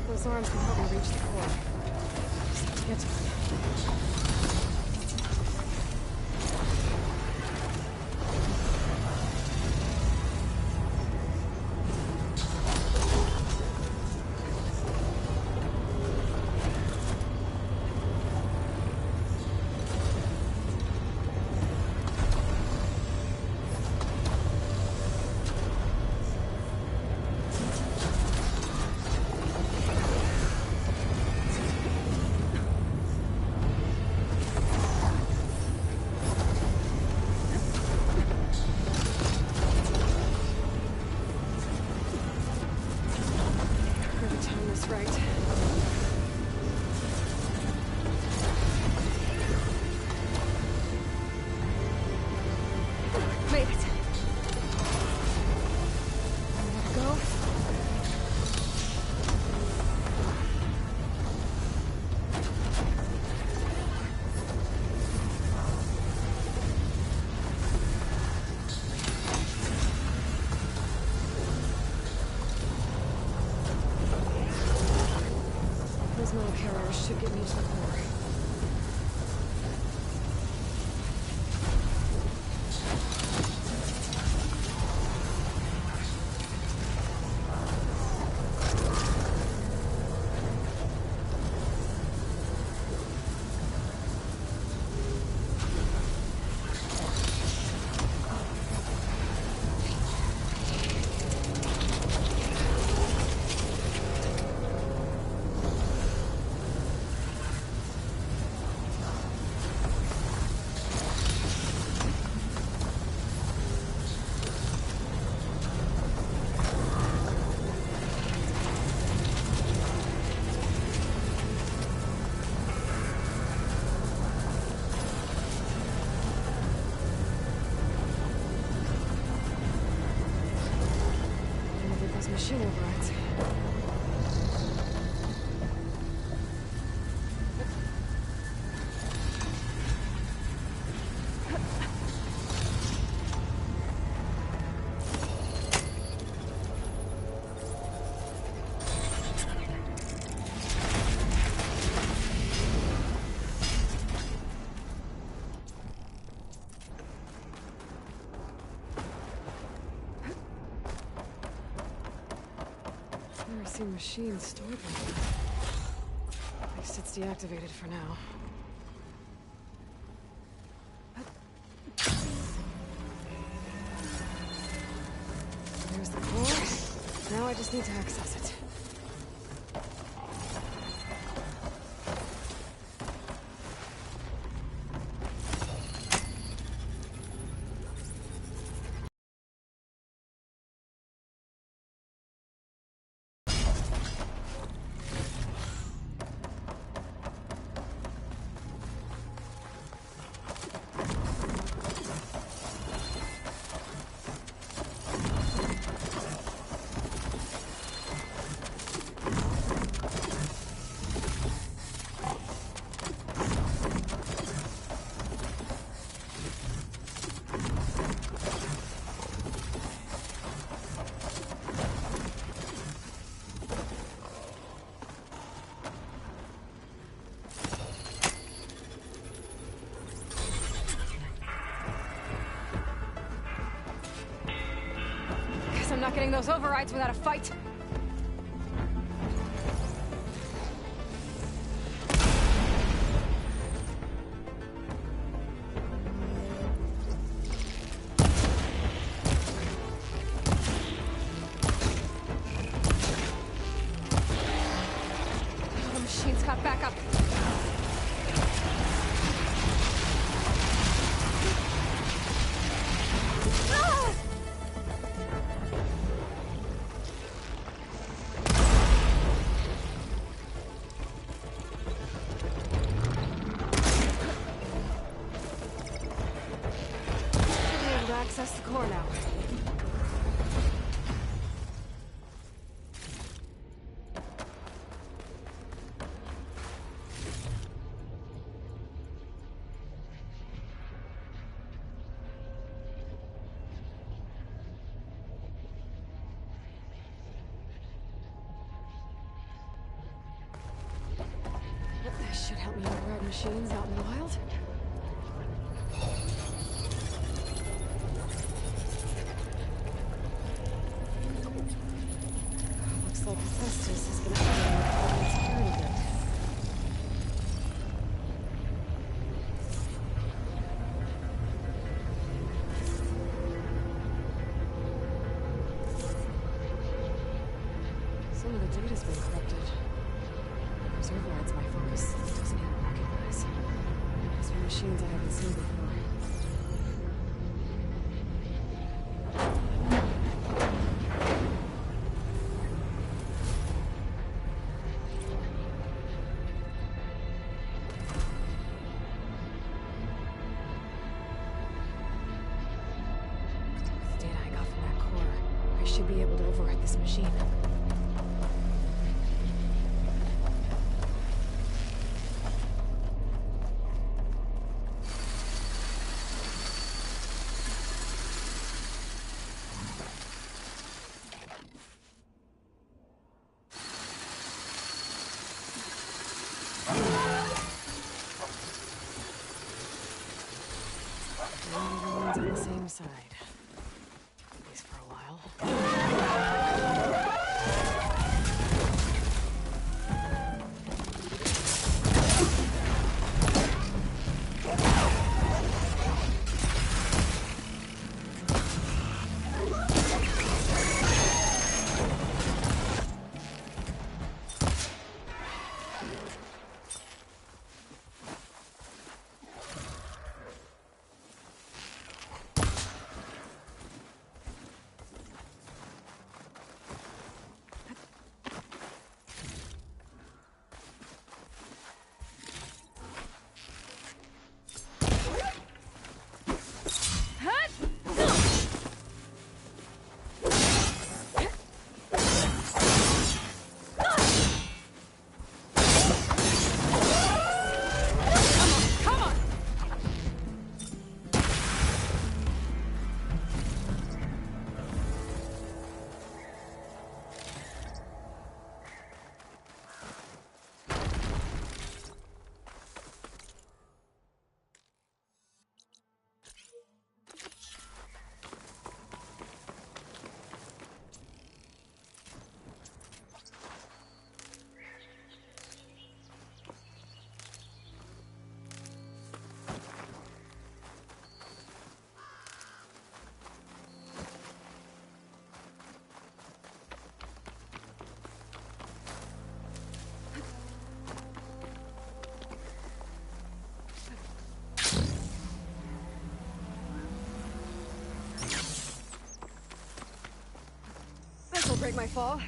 Those arms can help me reach the core. Just have to get to them. Those metal carriers should get me to the core. Machine overrides. seen machines stored like that. At least it's deactivated for now. There's the core. Now I just need to access it. I'm not getting those overrides without a fight. The machine's got backup. Access the core now. This should help me override machines out in the wild. Like Hephaestus has been upgrading the security bit. Some of the data's been corrupted. Those overrides my focus doesn't even recognize. These are machines I haven't seen before. Should be able to override this machine. Everyone's on the same side. At least for a while. accelerate my fall.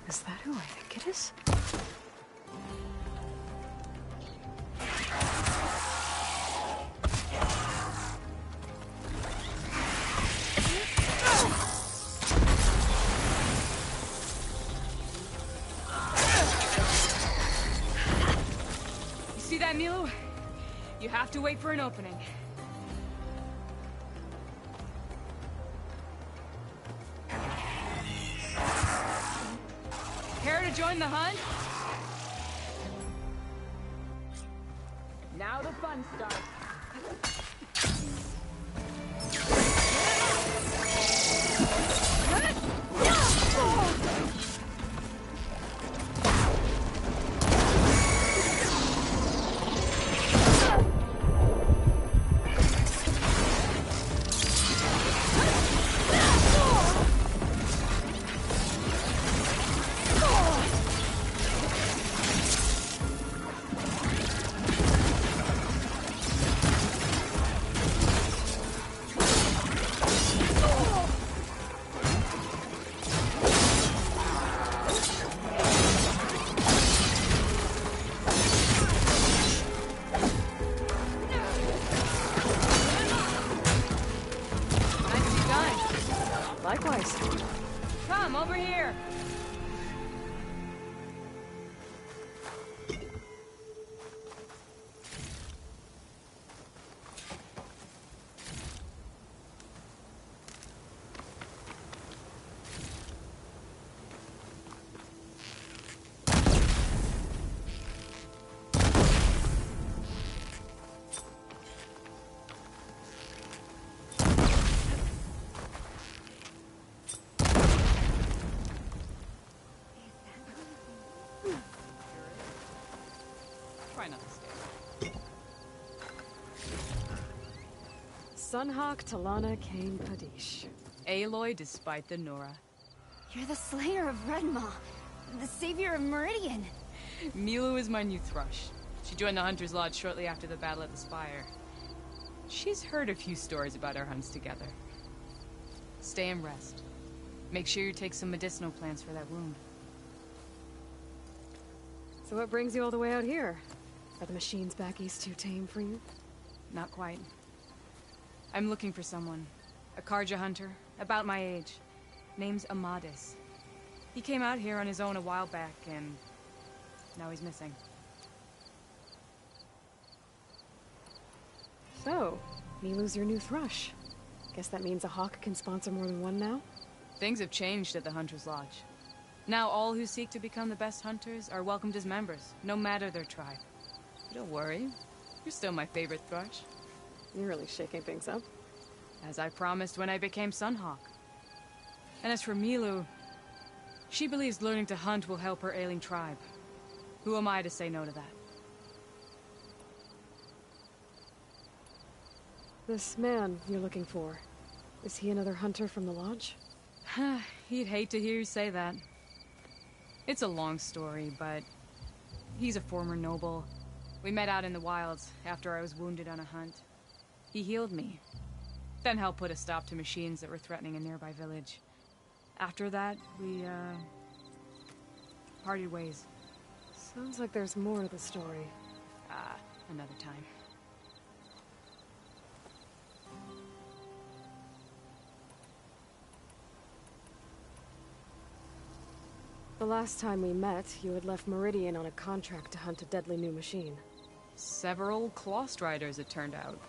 Is that who I think it is? You see that, Milu? You have to wait for an opening. Care to join the hunt? Now the fun starts. Likewise. Come, over here. Try not to stay. Sunhawk Talana Kane Padish. Aloy despite the Nora. You're the slayer of Redmaw, the savior of Meridian. Milu is my new thrush. She joined the Hunter's Lodge shortly after the Battle at the Spire. She's heard a few stories about our hunts together. Stay and rest. Make sure you take some medicinal plants for that wound. So what brings you all the way out here? Are the machines back east too tame for you? Not quite. I'm looking for someone. A Karja hunter, about my age. Name's Amadis. He came out here on his own a while back, and now he's missing. So, Milu's your new thrush. Guess that means a hawk can sponsor more than one now? Things have changed at the Hunter's Lodge. Now all who seek to become the best hunters are welcomed as members, no matter their tribe. But don't worry, you're still my favorite thrush. You're really shaking things up. As I promised when I became Sunhawk. And as for Milu, she believes learning to hunt will help her ailing tribe. Who am I to say no to that? This man you're looking for, is he another hunter from the lodge? He'd hate to hear you say that. It's a long story, but he's a former noble. We met out in the wilds after I was wounded on a hunt. He healed me, then helped put a stop to machines that were threatening a nearby village. After that, we, parted ways. Sounds like there's more to the story. Another time. The last time we met, you had left Meridian on a contract to hunt a deadly new machine. Several Clawstriders, it turned out.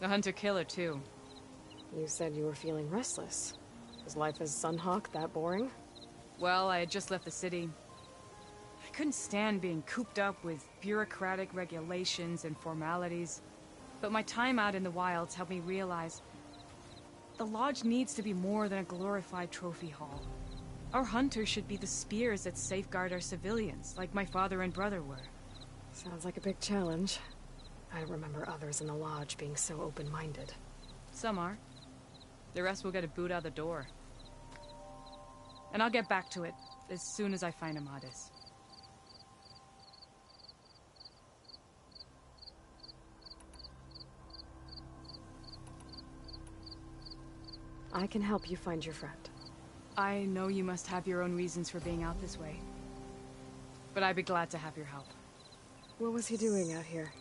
The hunter-killer, too. You said you were feeling restless. Was life as Sunhawk that boring? Well, I had just left the city. I couldn't stand being cooped up with bureaucratic regulations and formalities. But my time out in the wilds helped me realize The Lodge needs to be more than a glorified trophy hall. Our hunters should be the spears that safeguard our civilians, like my father and brother were. Sounds like a big challenge. I don't remember others in the Lodge being so open-minded. Some are. The rest will get a boot out the door. And I'll get back to it as soon as I find Amadis. I can help you find your friend. I know you must have your own reasons for being out this way. But I'd be glad to have your help. What was he doing out here?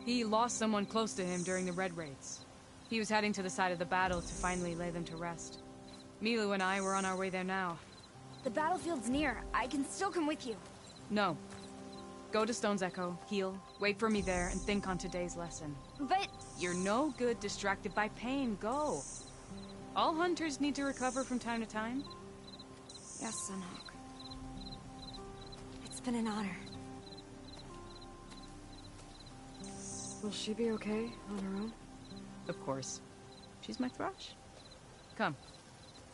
He lost someone close to him during the Red Raids. He was heading to the side of the battle to finally lay them to rest. Milu and I were on our way there now. The battlefield's near. I can still come with you. No. Go to Stone's Echo, heal, wait for me there, and think on today's lesson. But... You're no good distracted by pain. Go. All hunters need to recover from time to time. Yes, Sunhawk. It's been an honor. Will she be okay on her own? Of course. She's my thrush. Come.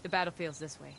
The battlefield's this way.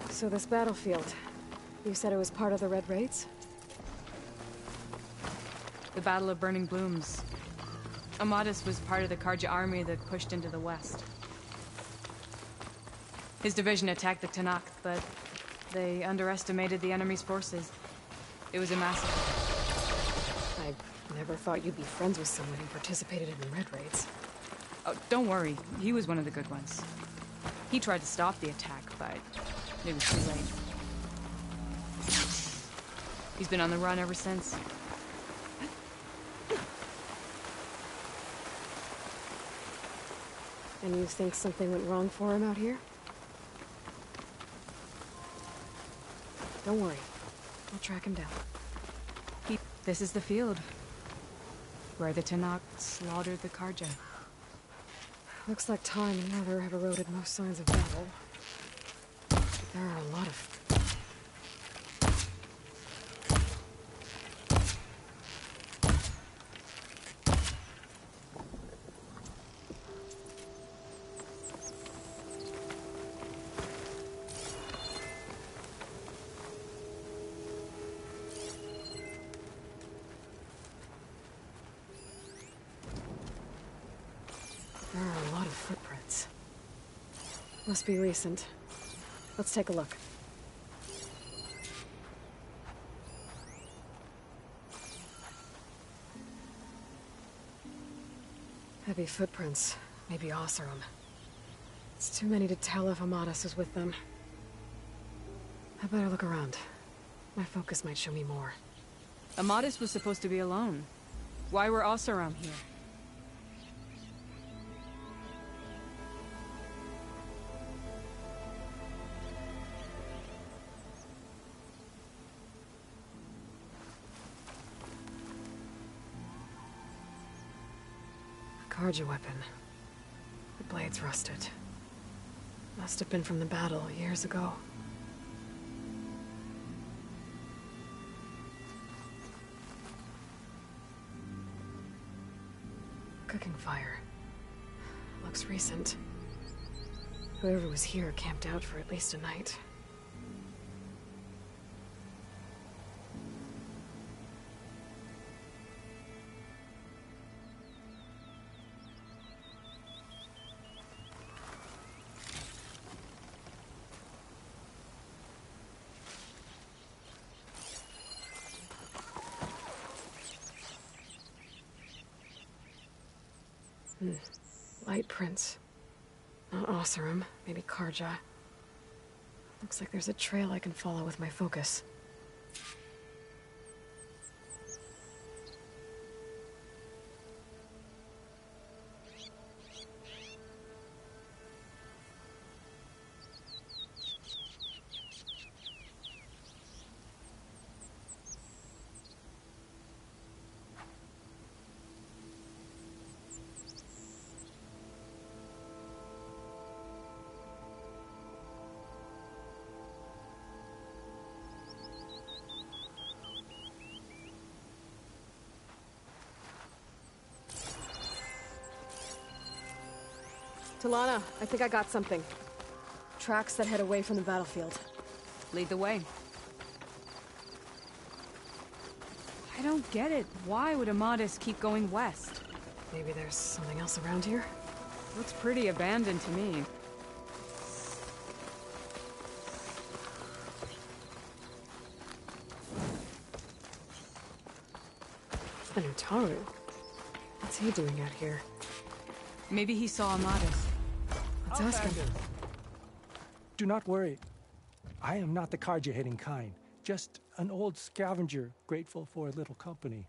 So this battlefield, you said it was part of the Red Raids? The Battle of Burning Blooms. Amadis was part of the Karja army that pushed into the west. His division attacked the Tanakh, but they underestimated the enemy's forces. It was a massacre. I Never thought you'd be friends with someone who participated in the Red Raids. Oh, don't worry. He was one of the good ones. He tried to stop the attack, but it was too late. He's been on the run ever since. And you think something went wrong for him out here? Don't worry. I'll track him down. This is the field. Where the Tenakth slaughtered the Karja. Looks like time and Mother have eroded most signs of battle. But there are a lot of... There are a lot of footprints. Must be recent. Let's take a look. Heavy footprints. Maybe Oseram. It's too many to tell if Amadis is with them. I better look around. My focus might show me more. Amadis was supposed to be alone. Why were Oseram here? Karja weapon. The blade's rusted. Must have been from the battle years ago. Cooking fire. Looks recent. Whoever was here camped out for at least a night. Light prints. Not Oseram, maybe Karja. Looks like there's a trail I can follow with my focus. Talana, I think I got something. Tracks that head away from the battlefield. Lead the way. I don't get it. Why would Amadis keep going west? Maybe there's something else around here? Looks pretty abandoned to me. An Utaru? What's he doing out here? Maybe he saw Amadis. Let's ask him. Do not worry. I am not the Karja-hating kind. Just an old scavenger grateful for a little company.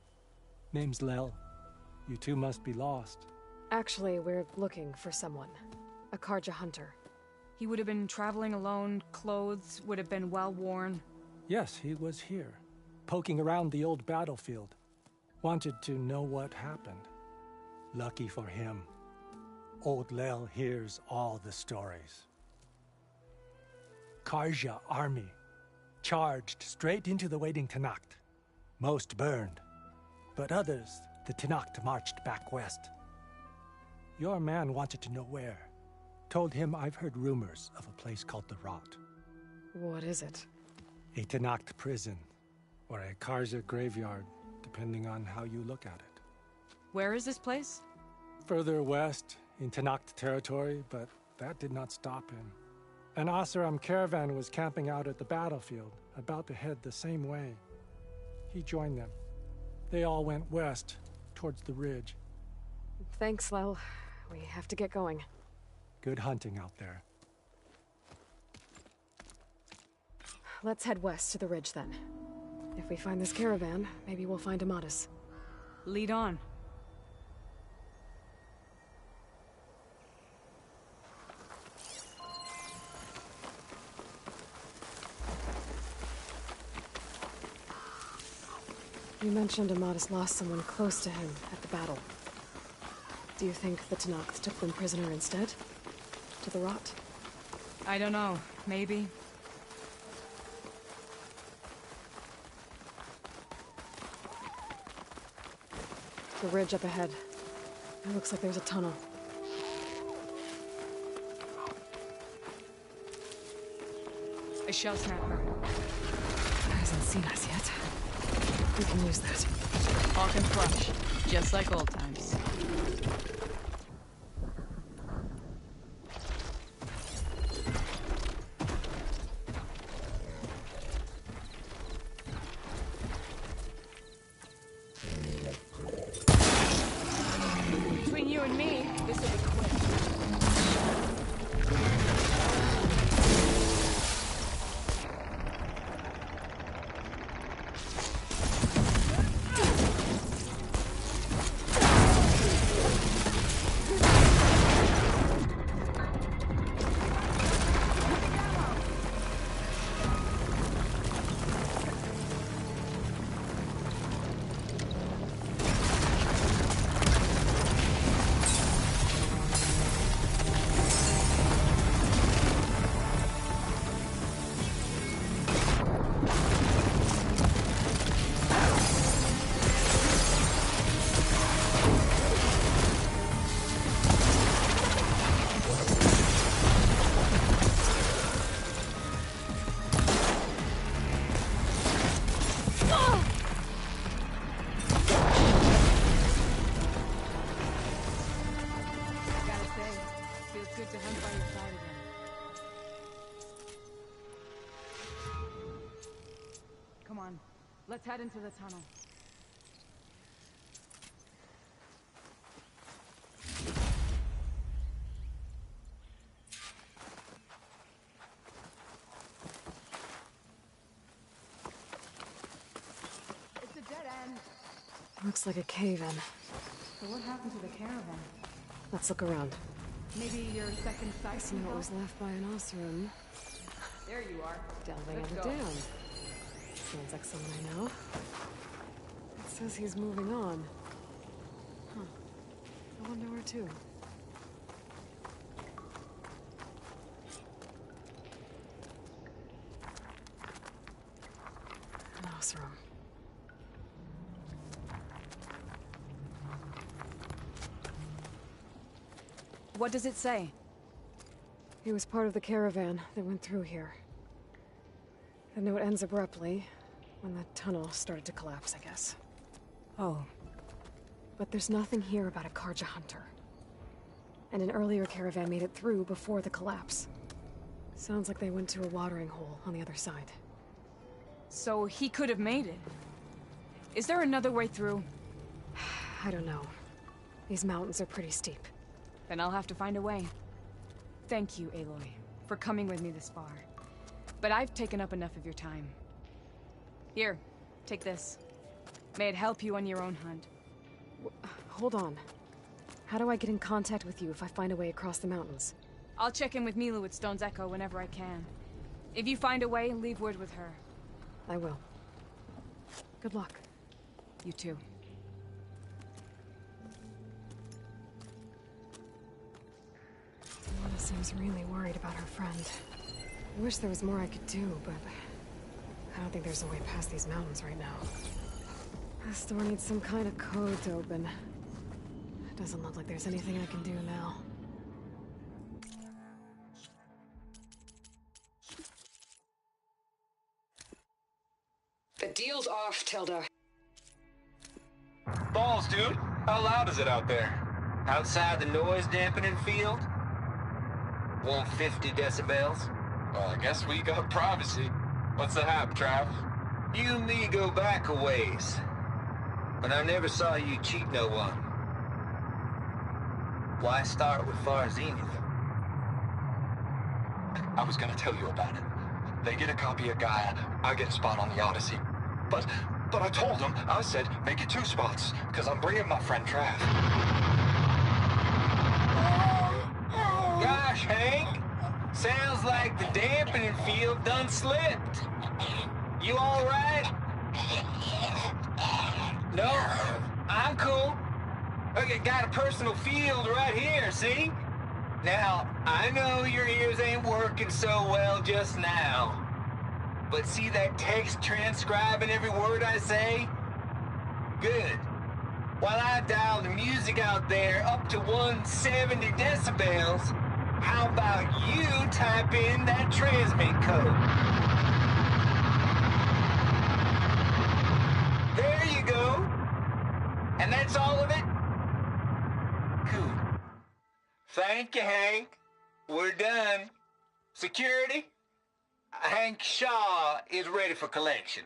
Name's Lel. You two must be lost. Actually, we're looking for someone. A Karja hunter. He would have been traveling alone, clothes would have been well worn. Yes, he was here, poking around the old battlefield. Wanted to know what happened. Lucky for him. Old Lel hears all the stories. Karja army charged straight into the waiting Tenakth. Most burned, but others, the Tenakth marched back west. Your man wanted to know where. Told him I've heard rumors of a place called the Rot. What is it? A Tenakth prison, or a Karja graveyard, depending on how you look at it. Where is this place? Further west, in Tenakth territory, but that did not stop him. An Oseram caravan was camping out at the battlefield, about to head the same way. He joined them. They all went west, towards the ridge. Thanks, Lel. We have to get going. Good hunting out there. Let's head west to the ridge then. If we find this caravan, maybe we'll find Amatis. Lead on. You mentioned Amatis lost someone close to him at the battle. Do you think the Tenakth took them prisoner instead? To the rot? I don't know. Maybe. The ridge up ahead. It looks like there's a tunnel. A shell snapper. Hasn't seen us yet. We can use that. Hawk and crush, just like old times. Between you and me, this will be quick. Let's head into the tunnel. It's a dead end. Looks like a cave-in. So what happened to the caravan? Let's look around. Maybe your second sight. See what was left by an Oseram. There you are. Delving Let's in the go. dam. Sounds like someone I know. It says he's moving on. Huh. I wonder where to. An Oseram. What does it say? He was part of the caravan that went through here. The note ends abruptly, when the tunnel started to collapse, I guess. Oh. But there's nothing here about a Karja hunter. And an earlier caravan made it through before the collapse. Sounds like they went to a watering hole on the other side. So he could have made it. Is there another way through? I don't know. These mountains are pretty steep. Then I'll have to find a way. Thank you, Aloy, for coming with me this far. But I've taken up enough of your time. Here, take this. May it help you on your own hunt. Hold on. How do I get in contact with you if I find a way across the mountains? I'll check in with Mila at Stone's Echo whenever I can. If you find a way, leave word with her. I will. Good luck. You too. Mona seems really worried about her friend. I wish there was more I could do, but I don't think there's a way past these mountains right now. This door needs some kind of code to open. It doesn't look like there's anything I can do now. The deal's off, Tilda. Balls, dude. How loud is it out there? Outside the noise dampening field? 150 decibels? Well, I guess we got privacy. What's the hap, Trav? You and me go back a ways. but I never saw you cheat no one. Why start with Far Zenith? I was gonna tell you about it. They get a copy of Gaia, I get a spot on the Odyssey. But I told them, I said, make it 2 spots, because I'm bringing my friend Trav. Gosh, Hank, sounds like the dampening field done slipped. You all right? No, I'm cool. Okay, got a personal field right here, see? Now, I know your ears ain't working so well just now. But see that text transcribing every word I say? Good. While I dial the music out there up to 170 decibels, how about you type in that transmit code? There you go. And that's all of it? Cool. Thank you, Hank. We're done. Security? Hank Shaw is ready for collection.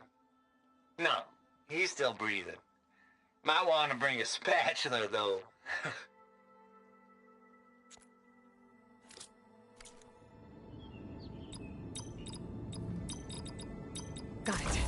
No, he's still breathing. Might want to bring a spatula, though. Got it.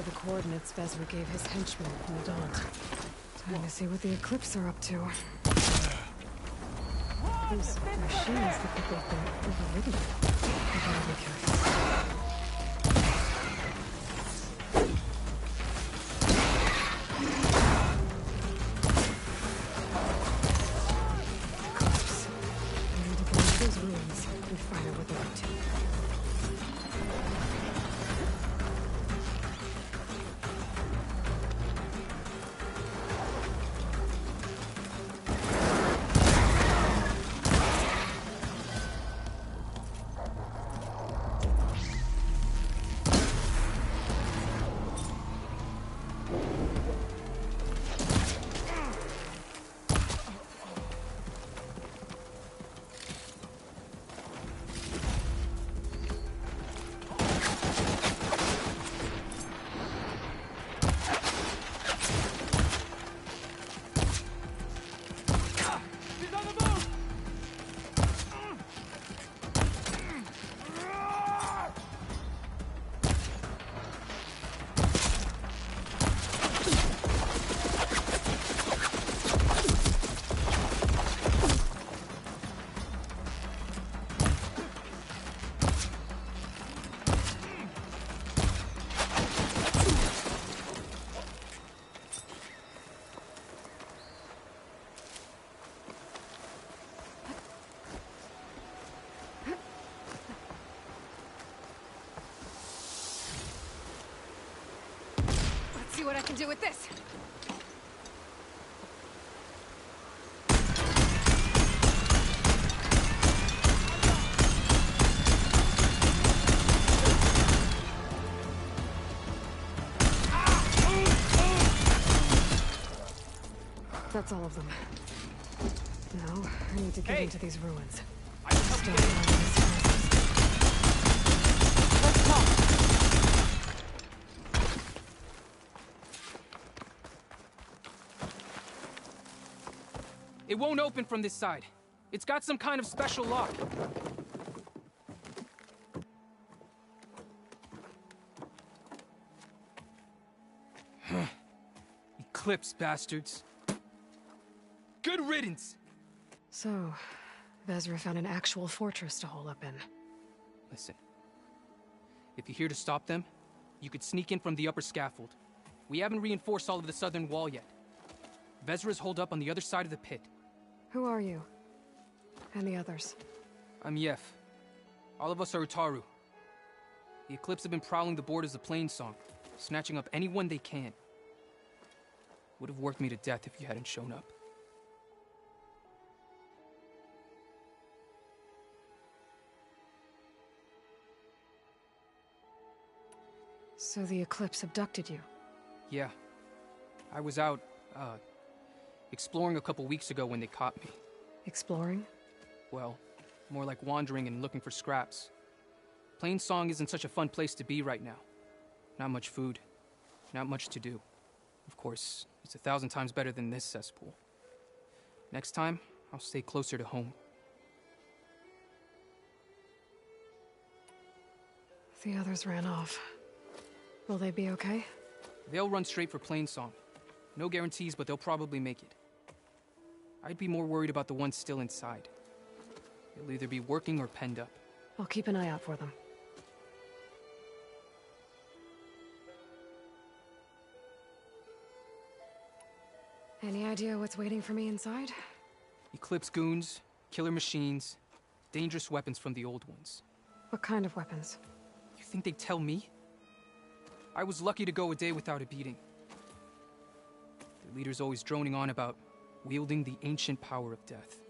are the coordinates Vezra gave his henchmen from the Daunt. Time to see what the Eclipse are up to. Those machines look like they've been overridden. I gotta be careful. Eclipse. I need to go into those ruins and find out what they're up to. See what I can do with this. That's all of them. Now, I need to get into these ruins. Let's talk. It won't open from this side. It's got some kind of special lock. Eclipse bastards. Good riddance! So, Vezra found an actual fortress to hole up in. Listen. If you're here to stop them, you could sneak in from the upper scaffold. We haven't reinforced all of the southern wall yet. Vezra's holed up on the other side of the pit. Who are you? And the others? I'm Yef. All of us are Utaru. The Eclipse have been prowling the borders of Plainsong, snatching up anyone they can. Would have worked me to death if you hadn't shown up. So the Eclipse abducted you? Yeah. I was out, exploring a couple weeks ago when they caught me. Exploring? Well, more like wandering and looking for scraps. Plainsong isn't such a fun place to be right now. Not much food. Not much to do. Of course, it's 1,000 times better than this cesspool. Next time, I'll stay closer to home. The others ran off. Will they be okay? They'll run straight for Plainsong. No guarantees, but they'll probably make it. I'd be more worried about the ones still inside. They'll either be working or penned up. I'll keep an eye out for them. Any idea what's waiting for me inside? Eclipse goons, killer machines, dangerous weapons from the old ones. What kind of weapons? You think they'd tell me? I was lucky to go a day without a beating. Their leader's always droning on about wielding the ancient power of death.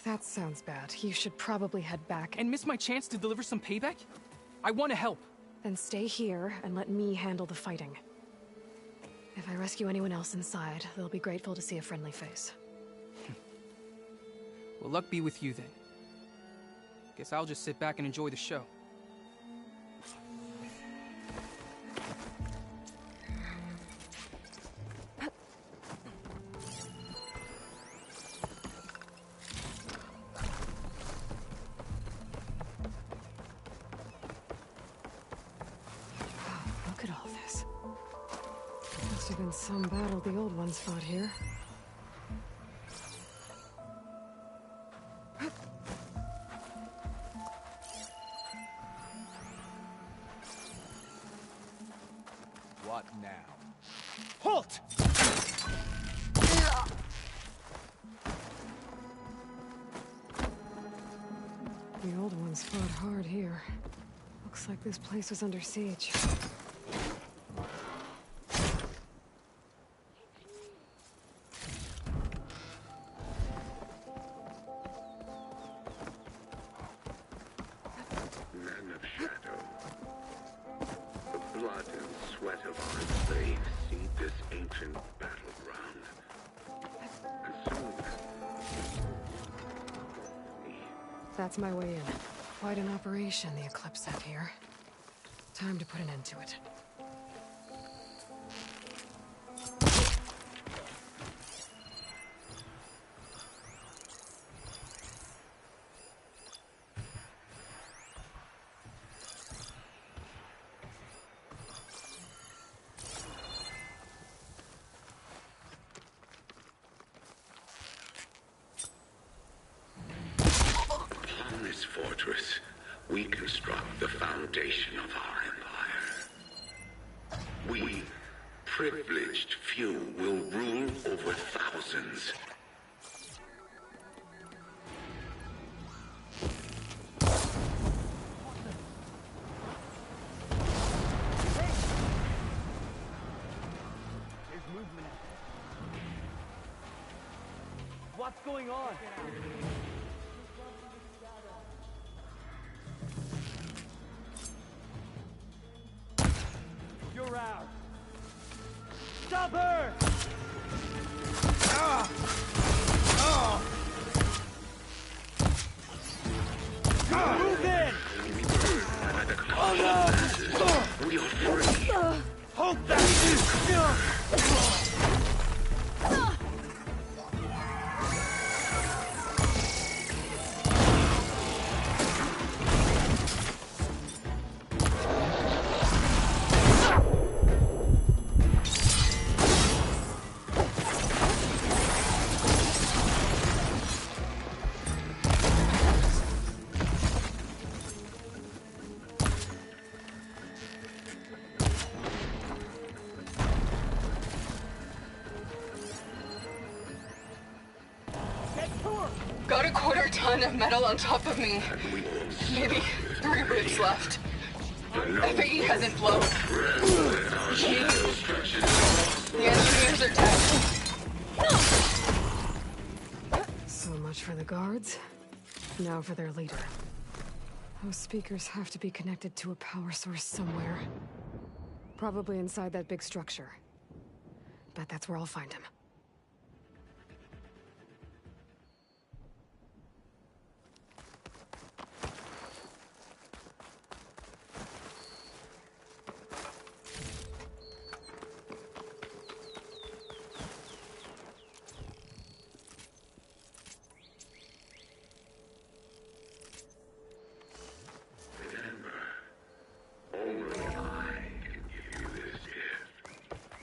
That sounds bad. You should probably head back. And miss my chance to deliver some payback? I want to help. Then stay here and let me handle the fighting. If I rescue anyone else inside, they'll be grateful to see a friendly face. Well, luck be with you then. Guess I'll just sit back and enjoy the show. Look at all this. Must have been some battle the old ones fought here. What now? Halt! The old ones fought hard here. Looks like this place was under siege. Men of shadow. The blood and sweat of our slaves seed this ancient battleground. And soon... That's my way in. Quite an operation the Eclipse have here. Time to put an end to it. Upon this fortress, we construct the foundation of our empire. We, privileged few, will rule over thousands. There's movement. What's going on? You're out. Stop her! Ah! Ah! Move in! Oh no! We are free. Hold that! Got a quarter ton of metal on top of me. Maybe 3 ribs left. FAE hasn't blown. The engineers are dead. So much for the guards. Now for their leader. Those speakers have to be connected to a power source somewhere. Probably inside that big structure. Bet that's where I'll find him.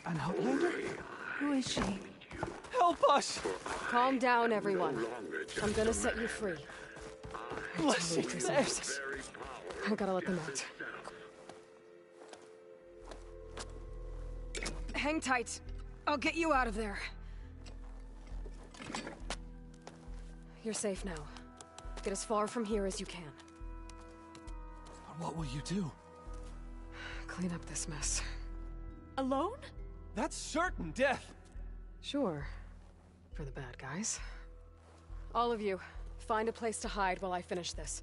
An outlander? Who is she? Help us! Calm down, everyone. I'm gonna set you free. Bless you, thanks. I gotta let them out. Hang tight. I'll get you out of there. You're safe now. Get as far from here as you can. What will you do? Clean up this mess. Alone? That's certain death. Sure. For the bad guys. All of you, find a place to hide while I finish this.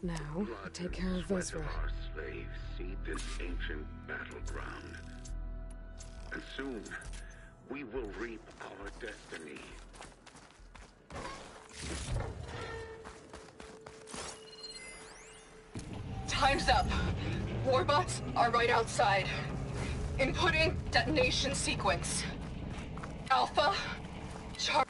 Now, take care of Visra. Our slaves seed this ancient battleground. And soon, we will reap our destiny. Time's up. Warbots are right outside. Inputting detonation sequence. Alpha, Charlie.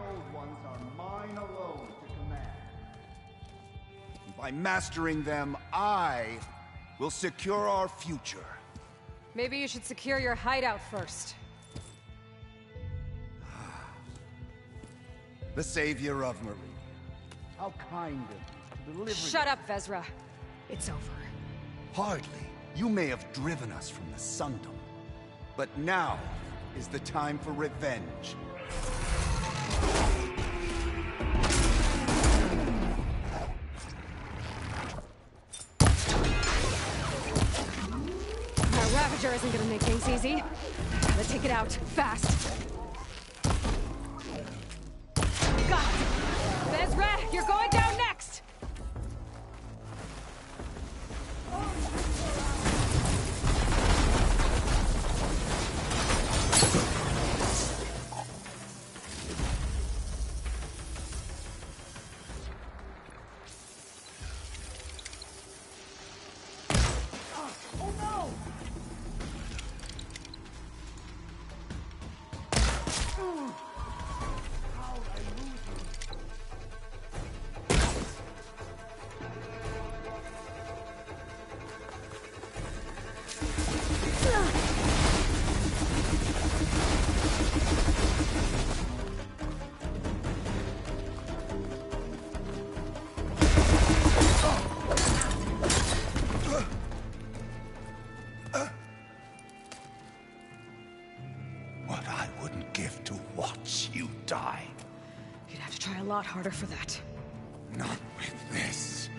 old ones are mine alone to command. By mastering them, I will secure our future. Maybe you should secure your hideout first. The savior of Marie. How kind of you to deliver... Shut up, Vezra. It's over. Hardly. You may have driven us from the Sundom. But now is the time for revenge. Our Ravager isn't gonna make things easy. Let's take it out, fast. Got it! Vezra, you're going down next! What I wouldn't give to watch you die. You'd have to try a lot harder for that. Not with this.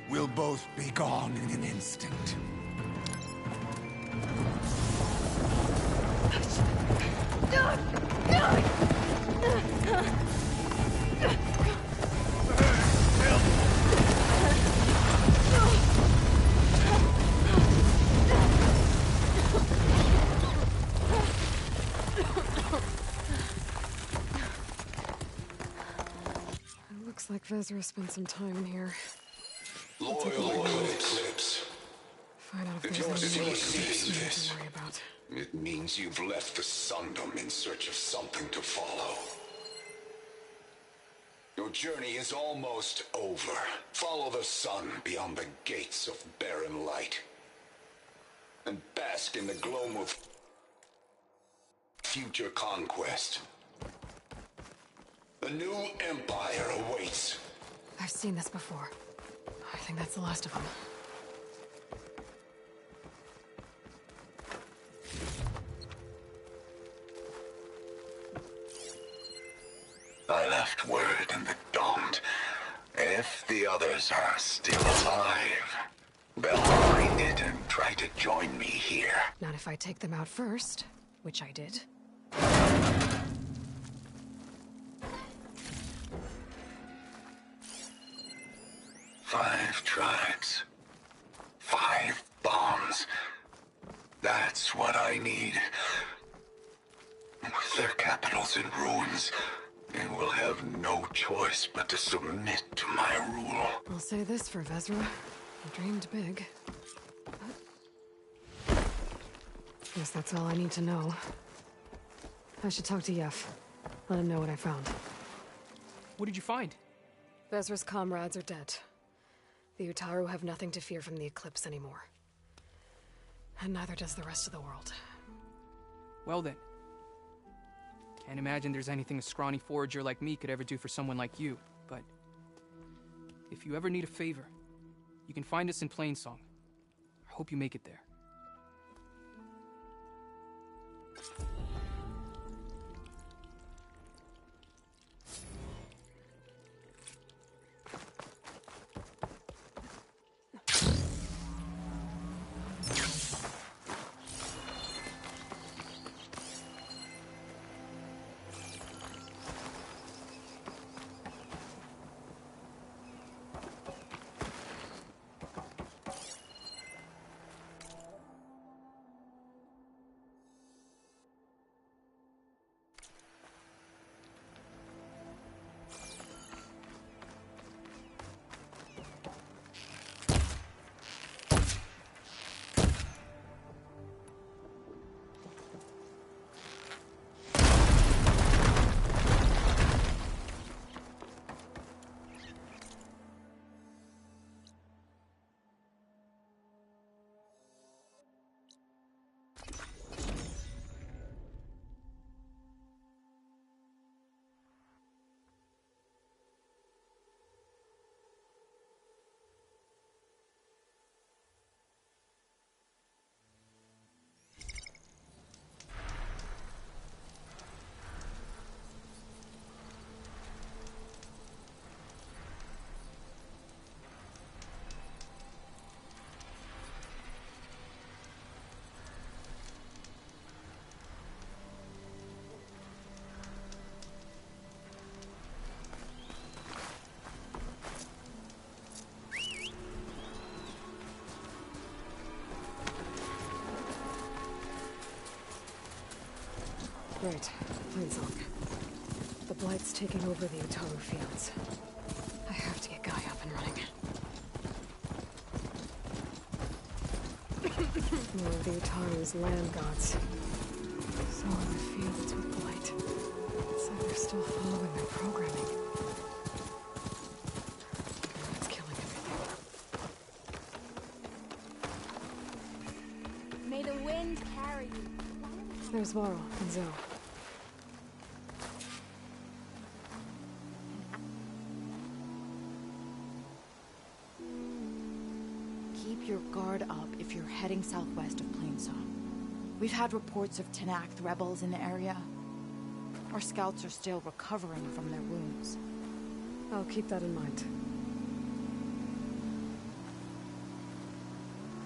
We'll both be gone in an instant. Looks like Vezra spent some time in here. Loyal Eclipse. Find out If if you're there's still any seeing to this, worry about. it means you've left the Sundom in search of something to follow. Your journey is almost over. Follow the sun beyond the gates of barren light. And bask in the gloom of future conquest. The new empire awaits. I've seen this before. I think that's the last of them. I left word in the Daunt. If the others are still alive, they'll find it and try to join me here. Not if I take them out first, which I did. 5 tribes. 5 bombs. That's what I need. With their capitals in ruins, they will have no choice but to submit to my rule. I'll say this for Vezra. He dreamed big. Guess that's all I need to know. I should talk to Yef. Let him know what I found. What did you find? Vezra's comrades are dead. The Utaru have nothing to fear from the Eclipse anymore. And neither does the rest of the world. Well then. Can't imagine there's anything a scrawny forager like me could ever do for someone like you, but... if you ever need a favor, you can find us in Plainsong. I hope you make it there. Right. Plainsong. The Blight's taking over the Utaru fields. I have to get Guy up and running. More of the Utaru's land gods. So are the fields with Blight. It's like they're still following their programming. It's killing everything. May the wind carry you. There's Varl and Zoe. Keep your guard up if you're heading southwest of Plainsong. We've had reports of Tenakth rebels in the area. Our scouts are still recovering from their wounds. I'll keep that in mind.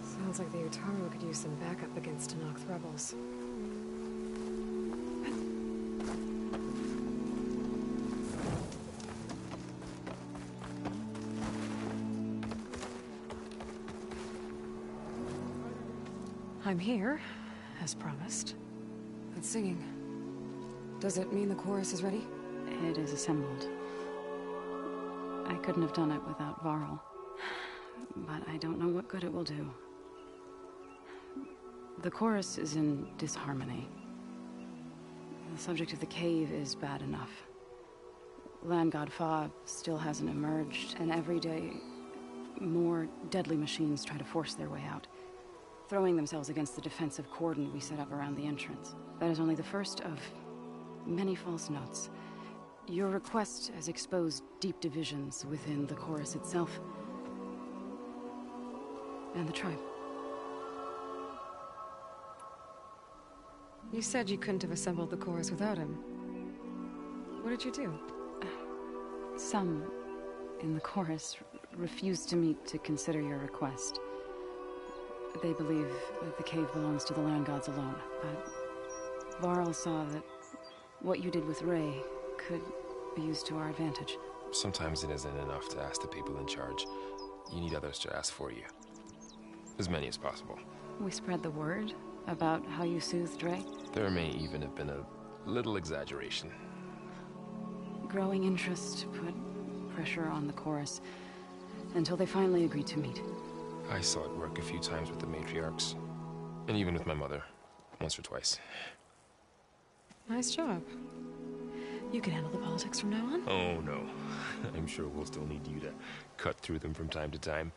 Sounds like the Utaru could use some backup against Tenakth rebels. I'm here, as promised. That singing. Does it mean the chorus is ready? It is assembled. I couldn't have done it without Varl. But I don't know what good it will do. The chorus is in disharmony. The subject of the cave is bad enough. Land God Fa still hasn't emerged, and every day, more deadly machines try to force their way out, throwing themselves against the defensive cordon we set up around the entrance. That is only the first of many false notes. Your request has exposed deep divisions within the chorus itself and the tribe. You said you couldn't have assembled the chorus without him. What did you do? Some in the chorus refused to meet to consider your request. They believe that the cave belongs to the land gods alone, but Varl saw that what you did with Ray could be used to our advantage. Sometimes it isn't enough to ask the people in charge. You need others to ask for you. As many as possible. We spread the word about how you soothed Ray. There may even have been a little exaggeration. Growing interest put pressure on the chorus until they finally agreed to meet. I saw it work a few times with the matriarchs. And even with my mother. Once or twice. Nice job. You can handle the politics from now on? Oh, no. I'm sure we'll still need you to cut through them from time to time.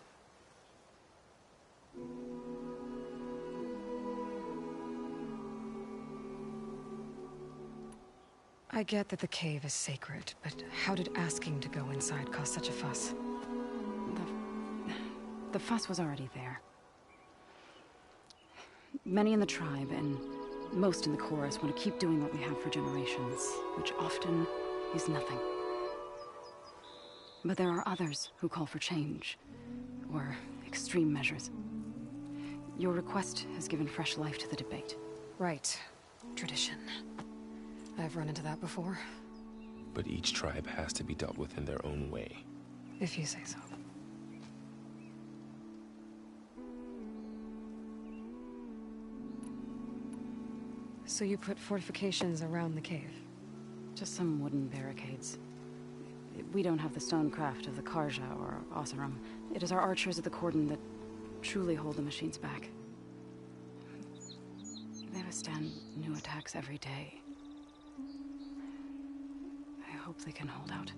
I get that the cave is sacred, but how did asking to go inside cause such a fuss? The fuss was already there. Many in the tribe, and most in the chorus, want to keep doing what we have for generations, which often is nothing. But there are others who call for change, or extreme measures. Your request has given fresh life to the debate. Right. Tradition. I've run into that before. But each tribe has to be dealt with in their own way. If you say so. So you put fortifications around the cave? Just some wooden barricades. We don't have the stonecraft of the Karja or Oseram. It is our archers at the cordon that truly hold the machines back. They withstand new attacks every day. I hope they can hold out.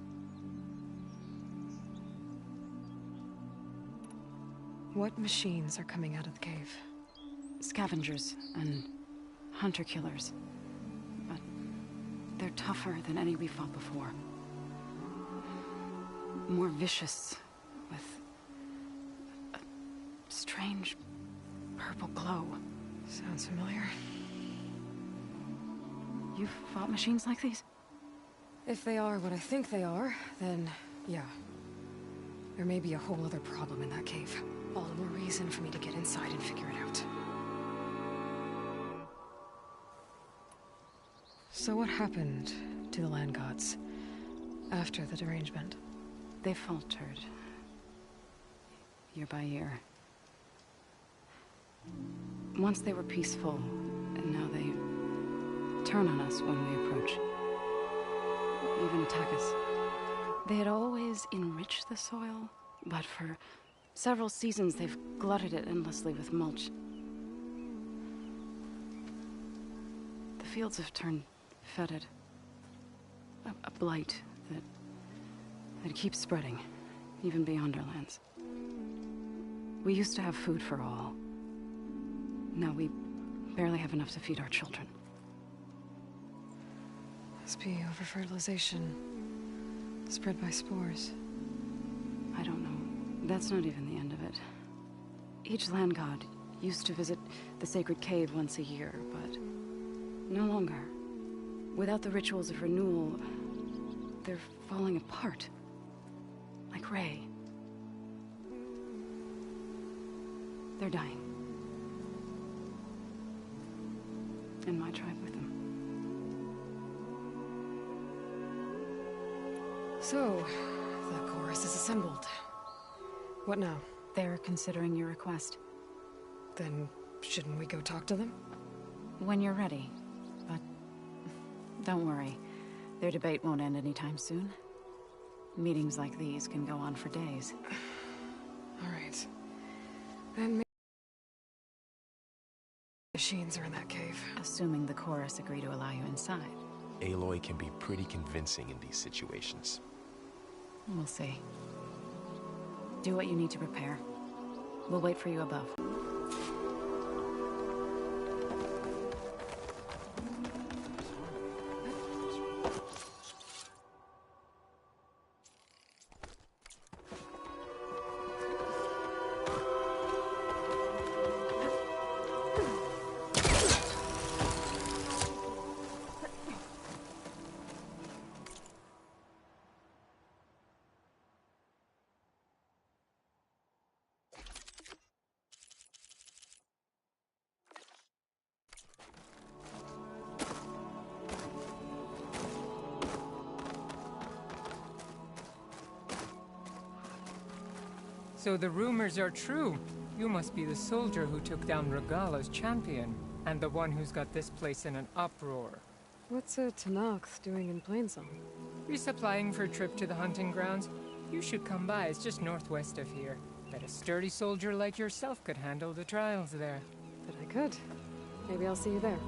What machines are coming out of the cave? Scavengers and hunter-killers. But they're tougher than any we fought before. More vicious, with a strange purple glow. Sounds familiar. You've fought machines like these? If they are what I think they are, then yeah. There may be a whole other problem in that cave. All the more reason for me to get inside and figure it out. So what happened to the land gods after the derangement? They faltered. Year by year. Once they were peaceful, and now they turn on us when we approach. Even attack us. They had always enriched the soil, but for several seasons they've glutted it endlessly with mulch. The fields have turned fetid. A blight that keeps spreading, even beyond our lands. We used to have food for all. Now we barely have enough to feed our children. Must be over-fertilization. Spread by spores. I don't know. That's not even the end of it. Each land god used to visit the sacred cave once a year, but no longer. Without the rituals of renewal, they're falling apart. Like Ray. They're dying. And my tribe with them. So, the chorus is assembled. What now? They're considering your request. Then, shouldn't we go talk to them? When you're ready. But don't worry. Their debate won't end anytime soon. Meetings like these can go on for days. All right. Then maybe machines are in that cave. Assuming the chorus agree to allow you inside. Aloy can be pretty convincing in these situations. We'll see. Do what you need to prepare. We'll wait for you above. So the rumors are true. You must be the soldier who took down Regala's champion, and the one who's got this place in an uproar. What's a Tenakth doing in Plainsong? Resupplying for a trip to the hunting grounds? You should come by, it's just northwest of here. Bet a sturdy soldier like yourself could handle the trials there. But I could. Maybe I'll see you there.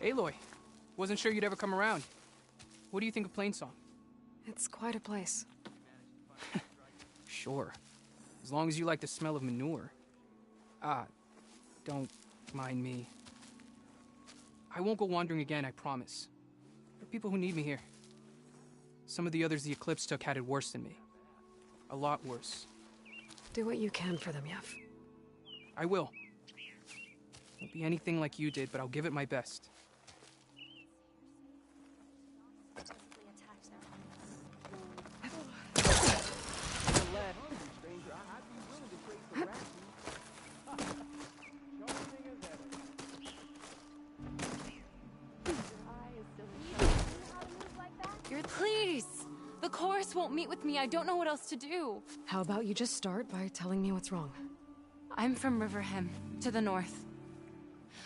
Aloy, wasn't sure you'd ever come around. What do you think of Plainsong? It's quite a place. Sure. As long as you like the smell of manure. Don't mind me. I won't go wandering again, I promise. There are people who need me here. Some of the others the Eclipse took had it worse than me. A lot worse. Do what you can for them, Yev. I will. Won't be anything like you did, but I'll give it my best. Please! The chorus won't meet with me. I don't know what else to do. How about you just start by telling me what's wrong? I'm from Riverhem, to the north.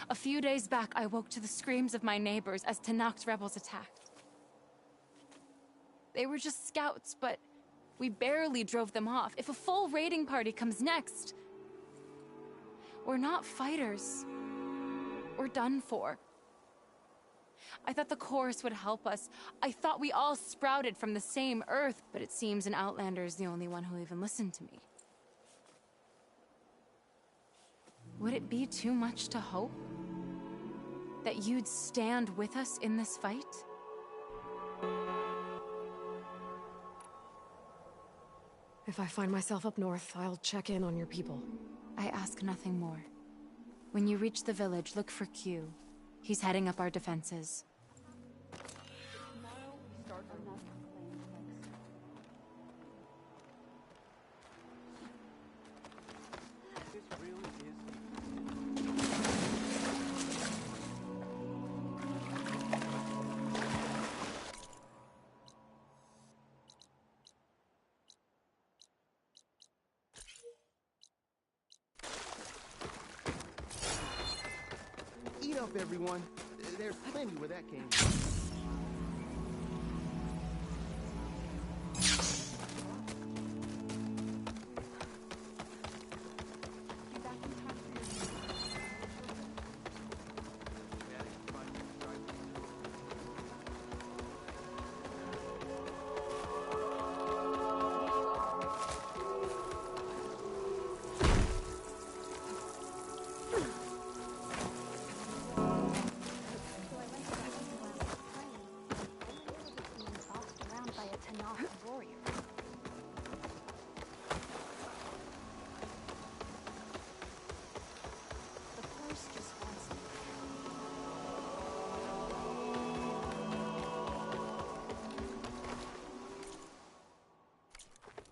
A few days back, I woke to the screams of my neighbors as Tenakth rebels attacked. They were just scouts, but we barely drove them off. If a full raiding party comes next, we're not fighters. We're done for. I thought the chorus would help us. I thought we all sprouted from the same earth, but it seems an Outlander is the only one who'll even listen to me. Would it be too much to hope that you'd stand with us in this fight? If I find myself up north, I'll check in on your people. I ask nothing more. When you reach the village, look for Q. He's heading up our defenses. off, everyone. There's plenty where that came from.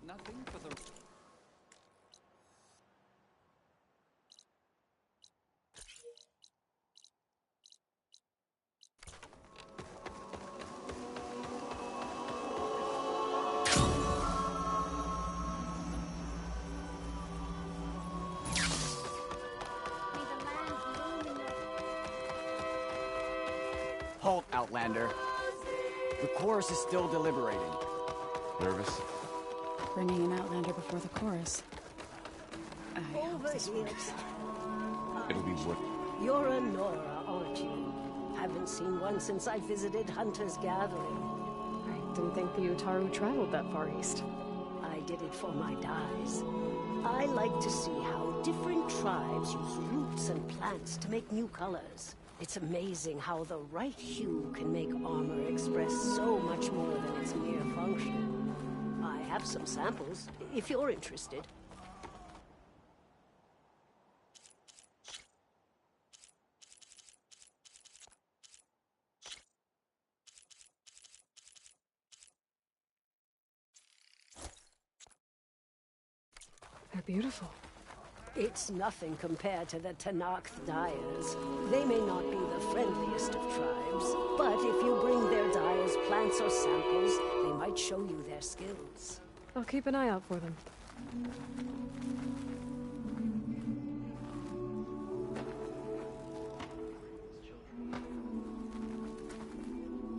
Nothing for the... Halt, Outlander. The chorus is still deliberating. Nervous? Bringing an Outlander before the chorus. I hope this works. It'll be what? You're a Nora, aren't you? Haven't seen one since I visited Hunter's Gathering. I didn't think the Utaru traveled that far east. I did it for my dyes. I like to see how different tribes use roots and plants to make new colors. It's amazing how the right hue can make armor express so much more than its mere function. I have some samples, if you're interested. They're beautiful. It's nothing compared to the Tenakth dyers. They may not be the friendliest of tribes, but if you bring their dyers plants or samples, they might show you their skills. I'll keep an eye out for them.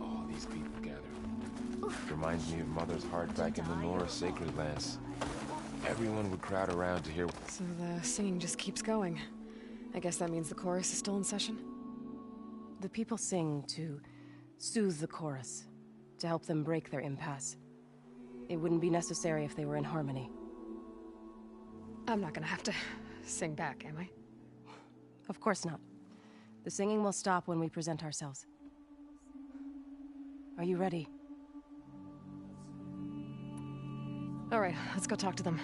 All these people gathered. Reminds me of Mother's heart back in the Nora Sacred Lands. Everyone would crowd around to hear... So the singing just keeps going. I guess that means the chorus is still in session? The people sing to soothe the chorus, to help them break their impasse. It wouldn't be necessary if they were in harmony. I'm not gonna have to sing back, am I? Of course not. The singing will stop when we present ourselves. Are you ready? All right, let's go talk to them.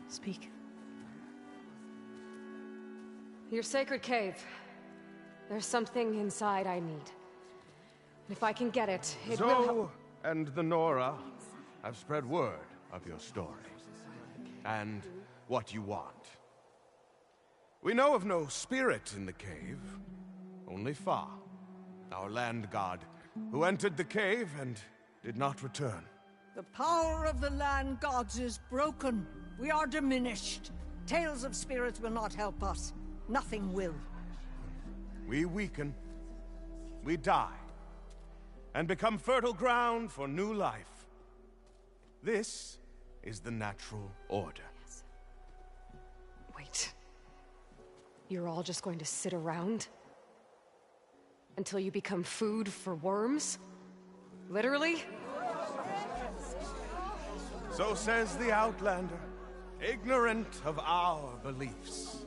Speak. Your sacred cave. There's something inside I need. And if I can get it, it will help. Zoe and the Nora have spread word of your story. And what you want. We know of no spirit in the cave. Only Fa, our land god, who entered the cave and did not return. The power of the land gods is broken. We are diminished. Tales of spirits will not help us. Nothing will. We weaken. We die. And become fertile ground for new life. This is the natural order. Yes. Wait. You're all just going to sit around? Until you become food for worms? Literally? So says the Outlander, ignorant of our beliefs.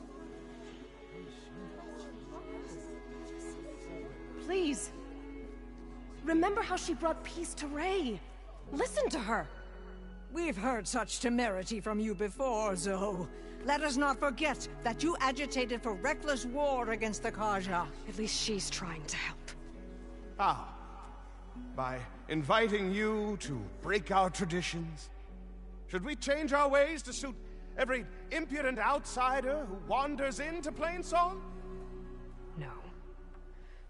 Please. Remember how she brought peace to Ray. Listen to her. We've heard such temerity from you before, Zoe. Let us not forget that you agitated for reckless war against the Carja. At least she's trying to help. How? By inviting you to break our traditions? Should we change our ways to suit every impudent outsider who wanders into Plainsong? No.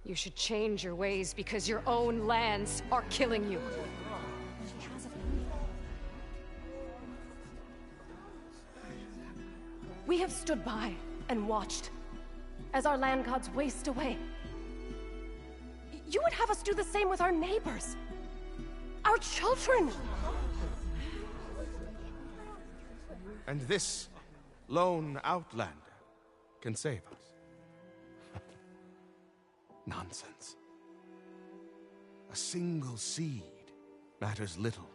You should change your ways because your own lands are killing you. We have stood by and watched as our land gods waste away. You would have us do the same with our neighbors, our children. And this lone outlander can save us. Nonsense. A single seed matters little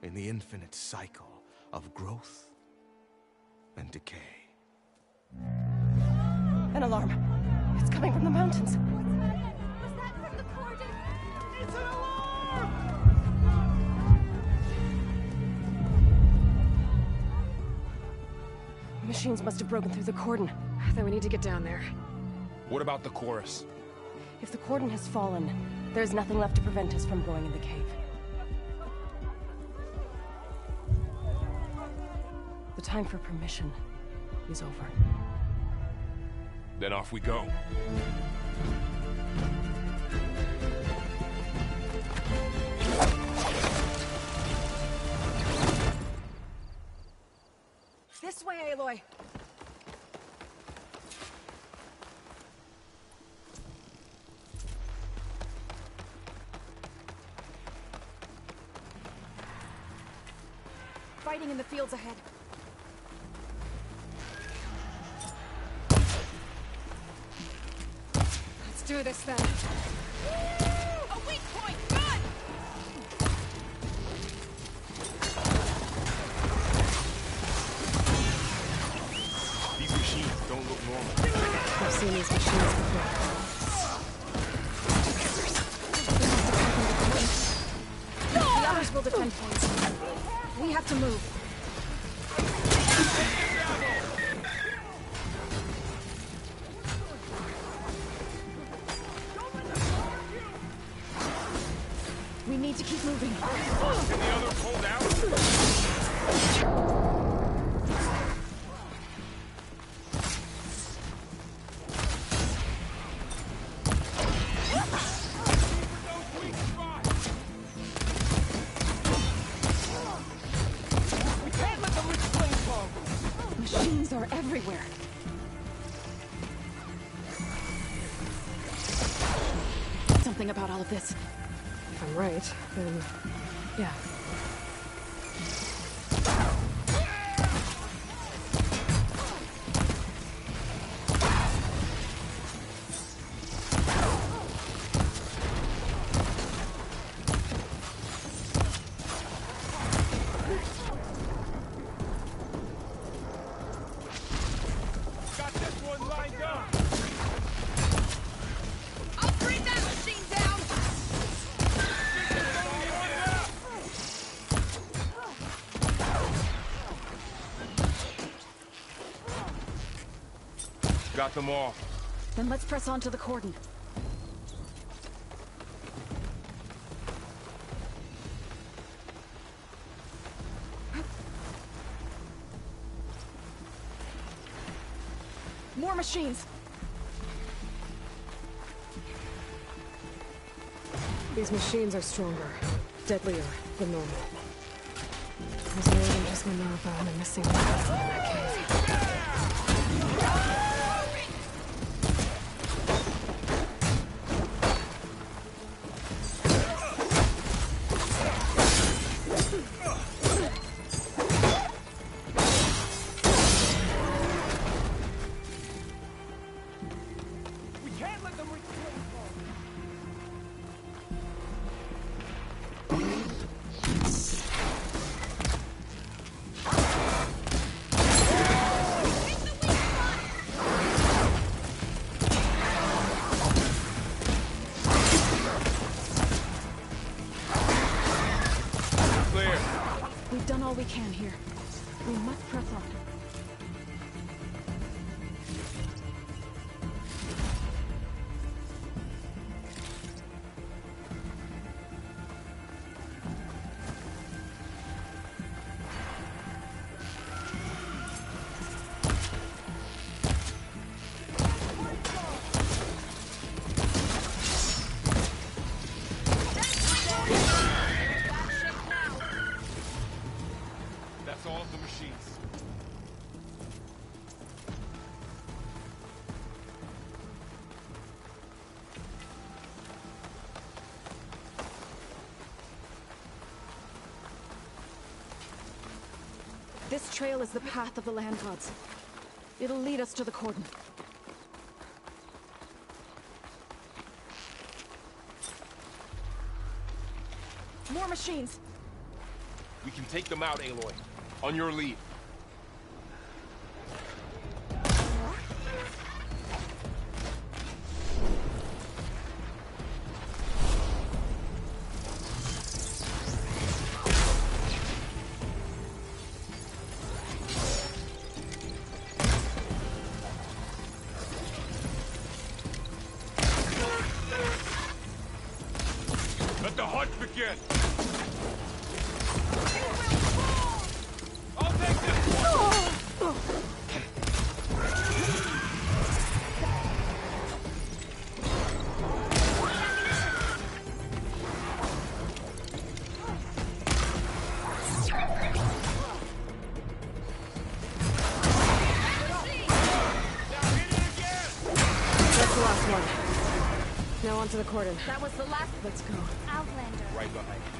in the infinite cycle of growth and decay. An alarm. It's coming from the mountains. Was that from the Cordon? It's an alarm! Machines must have broken through the cordon. Then we need to get down there. What about the chorus? If the cordon has fallen, there's nothing left to prevent us from going in the cave. The time for permission is over. Then off we go. This way, Aloy. Fighting in the fields ahead. Let's do this then. A weak point! Gun! These machines don't look normal. I've seen these machines before. The others will defend points. We have to move. We need to keep moving. Can the others hold out? Machines are everywhere. Something about all of this. If I'm right, then yeah. Got this one lined up. I'll bring that machine down! Got them all. Then let's press on to the cordon. More machines! These machines are stronger, deadlier than normal. There's more than just Minerva and a missing person in that cave. We can't let them reach Plainsong. We've done all we can here. We must press on. That's all of the machines. This trail is the path of the land gods. It'll lead us to the cordon. More machines! We can take them out, Aloy. On your lead. Let the hunt begin! I'll take this one! That's the last one. Now onto the cordon. That was the last. Let's go. Outlander. Right behind you.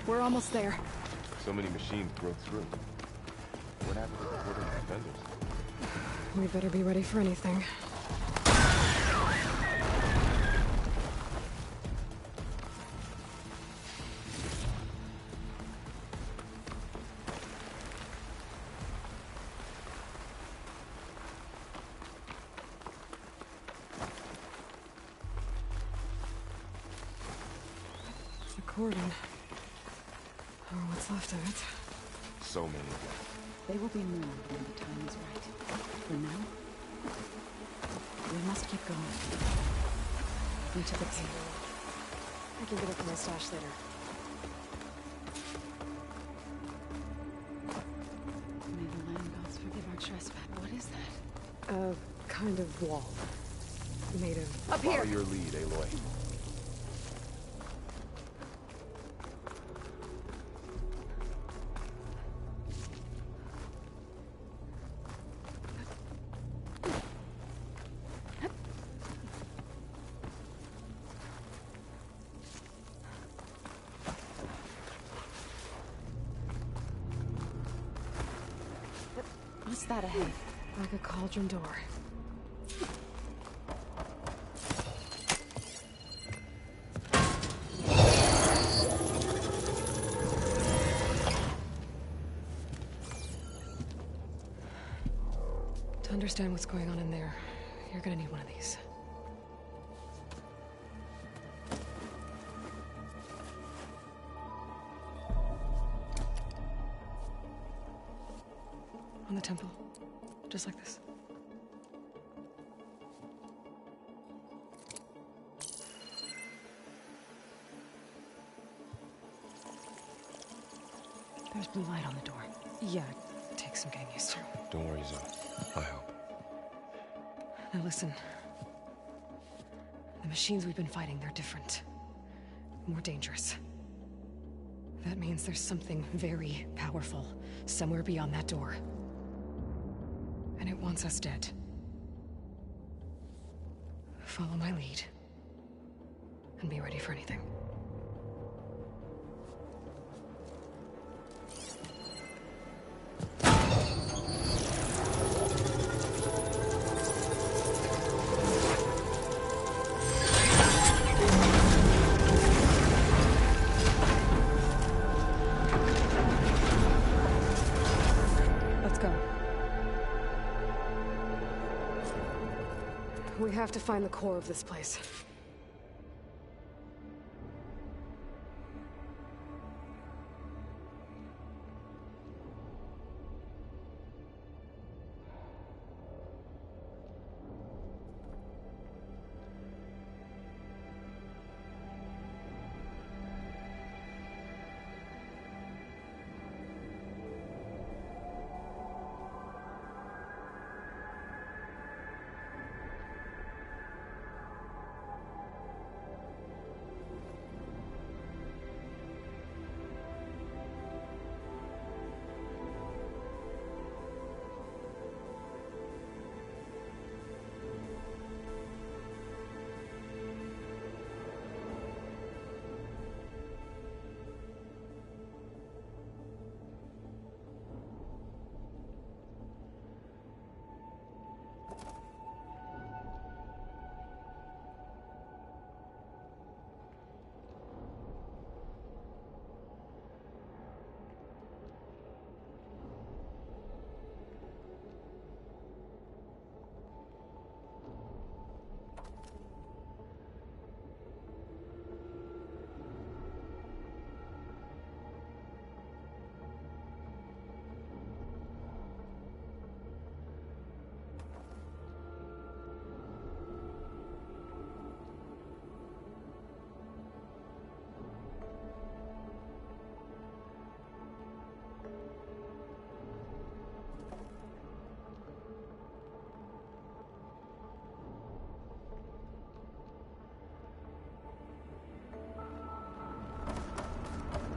We're almost there. So many machines broke through. What happened to the Cordon defenders? We better be ready for anything. The cordon. Or what's left of it. So many of them. They will be more when the time is right. For now, we must keep going. Into the cave. I can get it from my stash later. May the land gods forgive our trespass. What is that? A kind of wall. Made of... Up here! Follow your lead, Aloy. What's that ahead? Like a cauldron door. To understand what's going on in there, you're gonna need one of these. On the temple. Just like this. There's blue light on the door. Yeah, it takes some getting used to. Don't worry, Zoe. I'll help. Now listen. The machines we've been fighting, they're different. More dangerous. That means there's something very powerful somewhere beyond that door. And it wants us dead. follow my lead. And be ready for anything. Let's go. We have to find the core of this place.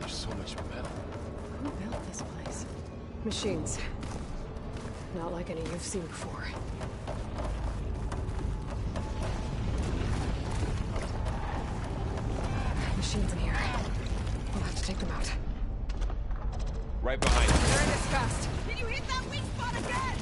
So much metal. Who built this place? Machines. Not like any you've seen before. Machines in here. We'll have to take them out. Right behind you. They're in this fast. Did you hit that weak spot again?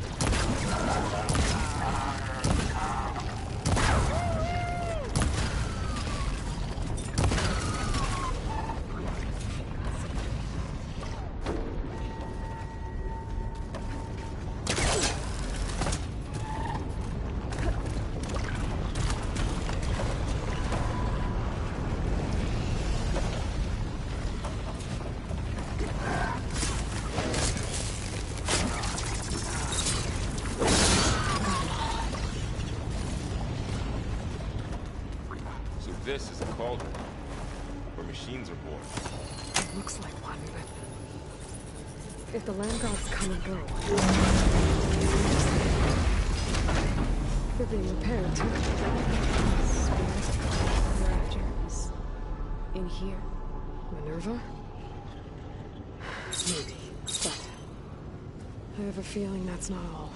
This is a cauldron, where machines are born. It looks like one, but if the land gods come and go, they're being repaired too. Spirit Raptors in here. Minerva? Maybe, but I have a feeling that's not all.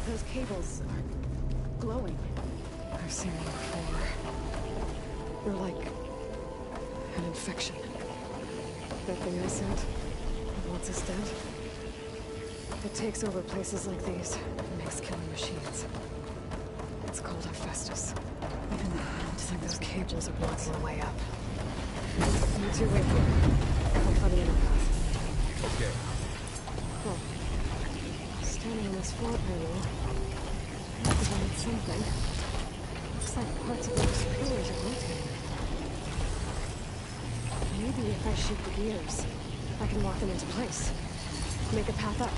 Those cables are glowing. I've seen them before. They're like an infection. That thing I sent, once it's dead, it takes over places like these and makes killing machines. It's called Hephaestus. It's like those cables are blocking the way up. You two wait here. I'll find the other path. Okay. Oh. Standing on this floor panel, represented something. Looks like parts of those pillars are rotating. Maybe if I shoot the gears, I can lock them into place. Make a path up.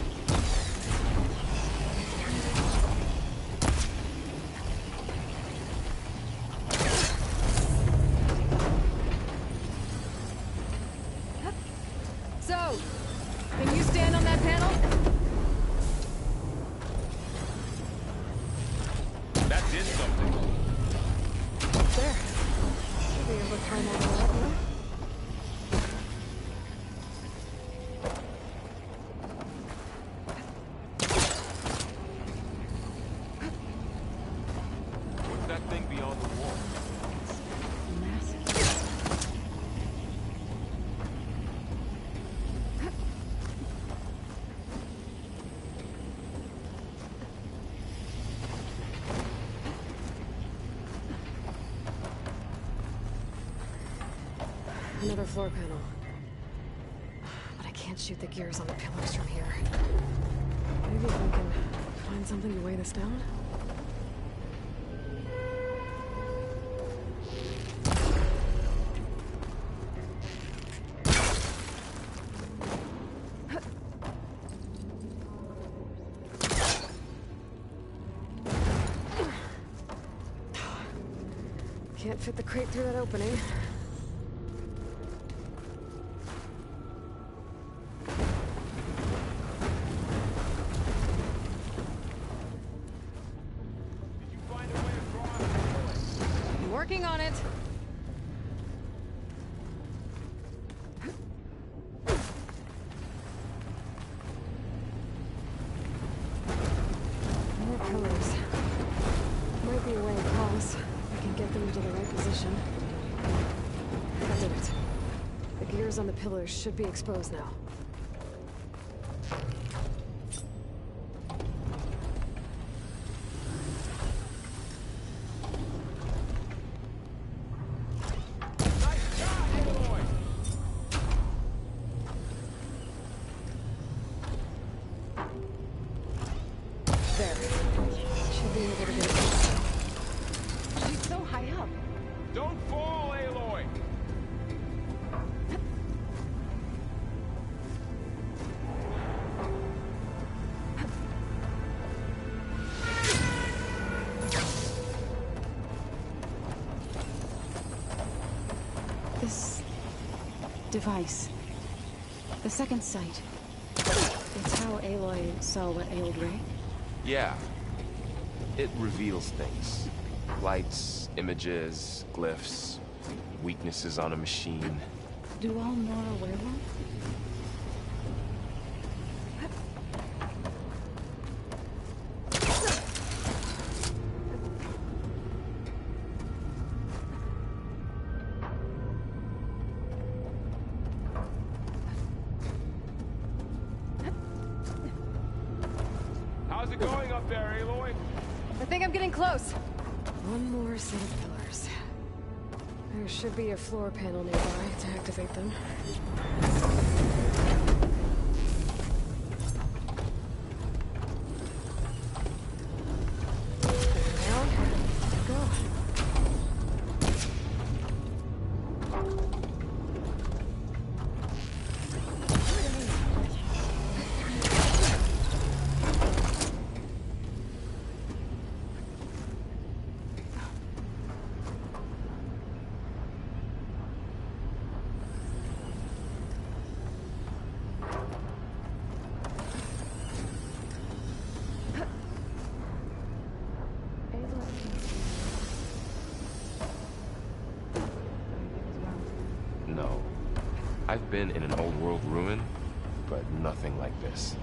So, can you stand on that panel? That did something. There. Should be able to climb over that, no? What's that thing beyond the wall? Another floor panel. But I can't shoot the gears on the pillars from here. Maybe if we can find something to weigh this down? Can't fit the crate through that opening. Working on it. More pillars. Might be a way across. I can get them into the right position. That did it. The gears on the pillars should be exposed now. There. Should be able to get it. She's so high up. Don't fall, Aloy! This device, the second sight, it's how Aloy saw what ailed Ray. Yeah. It reveals things. Lights, images, glyphs, weaknesses on a machine. Do all Nora werewolf? How's it going up there, Aloy? I think I'm getting close. One more set of pillars. There should be a floor panel nearby to activate them. Down. Go. No. I've been in an old world ruin, but nothing like this.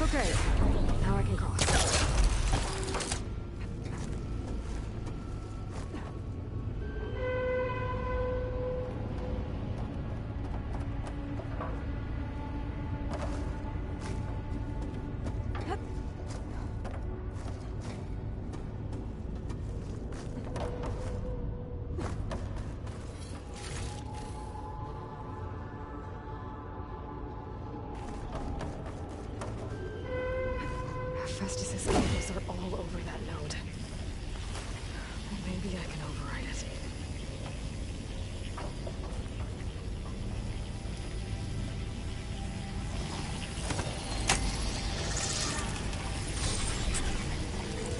Okay. Now I can cross. Festus's cables are all over that node. Maybe I can override it.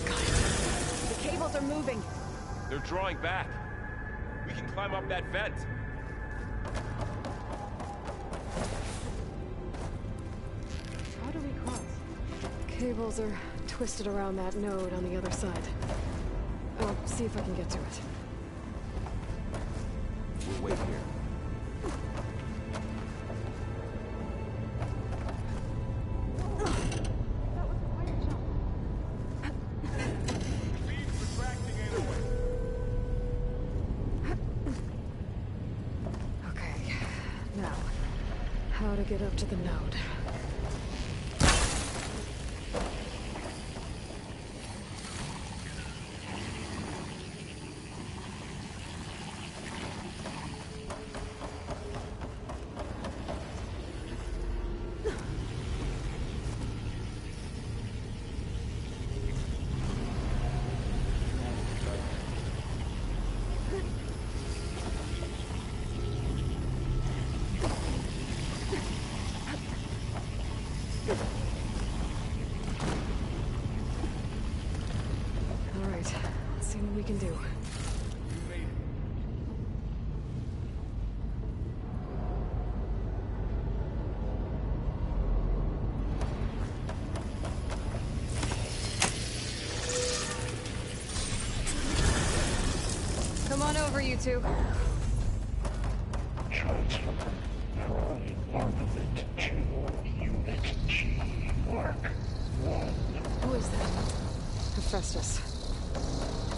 Got it. are moving. They're drawing back. We can climb up that vent. How do we cross? Cables are twisted around that node on the other side. I'll see if I can get to it. We'll wait here. Get up to the node. Can do. Come on over, you two. Transfer Prime Armament to Unit G Mark 1. Who is that? Hephaestus.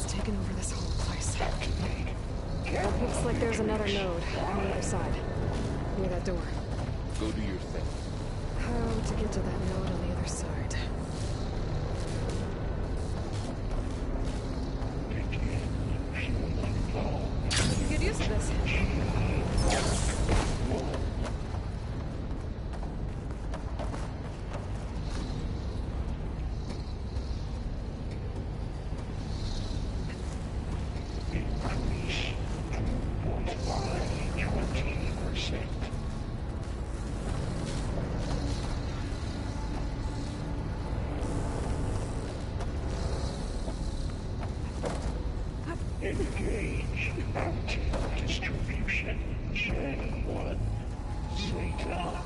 Taken over this whole place. Looks like there's another node on the other side. Near that door. Go do your thing. How to get to that node on the other side? You get used to this. Engage mountain distribution. J1. Zeta.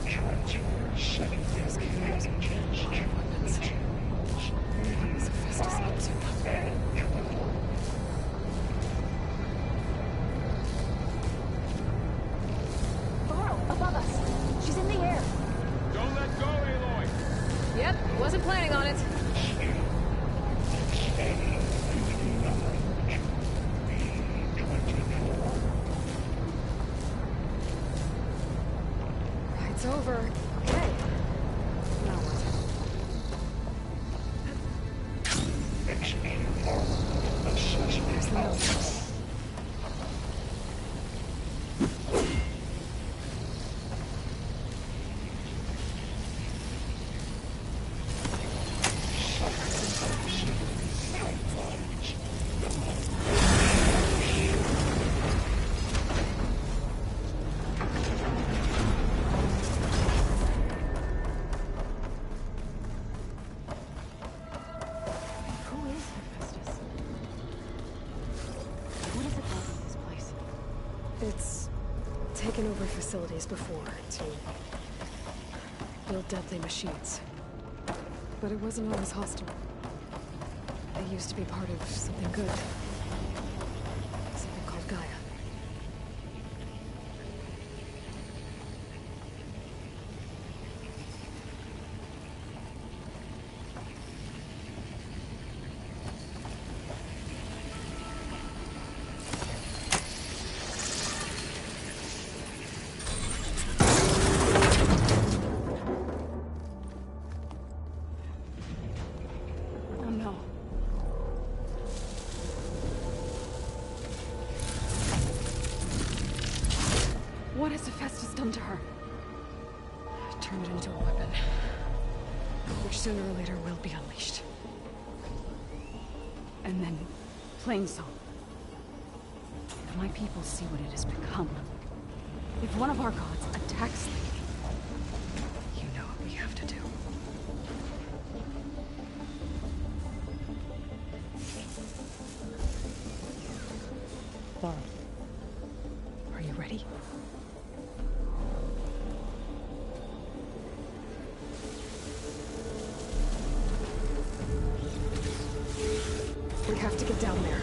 Transfer secondary engines to materials. And Above us. She's in the air. Don't let go, Aloy! Yep, wasn't planning on it. It's over. Okay. Now what? Execute assessment. There's the node. It's taken over facilities before to build deadly machines. But it wasn't always hostile. They used to be part of something good. Something called Gaia. What has Hephaestus done to her? Turned it into a weapon, which sooner or later will be unleashed. And then, Plainsong. My people see what it has become. If one of our gods attacks them, you know what we have to do. Laura, are you ready? We have to get down there.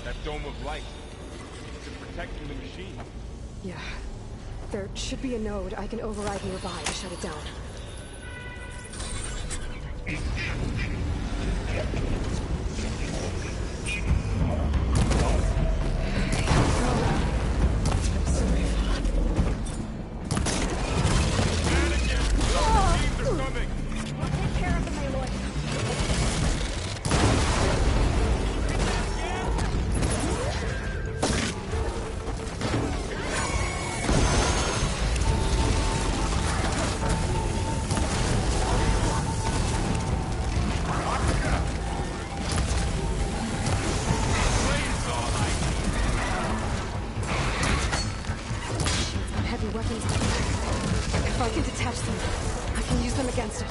That dome of light. It's protecting the machine. Yeah. There should be a node I can override nearby to shut it down. If I can detach them, I can use them against it.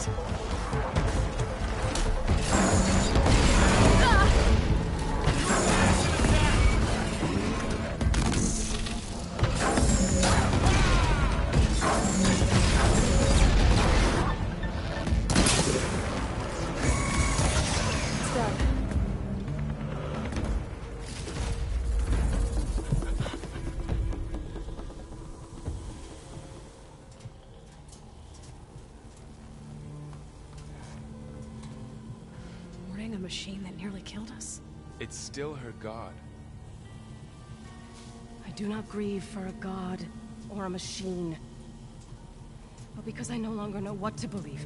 It's done. A machine that nearly killed us. It's still her god. I do not grieve for a god or a machine, but because I no longer know what to believe.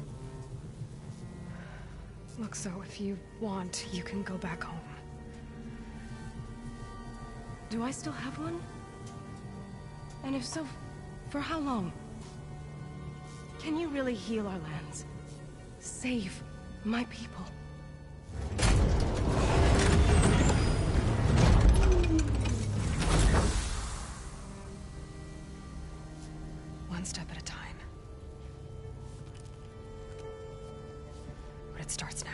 Look, so if you want, you can go back home. Do I still have one? And if so, for how long? Can you really heal our lands? Save my people? One step at a time. But it starts now.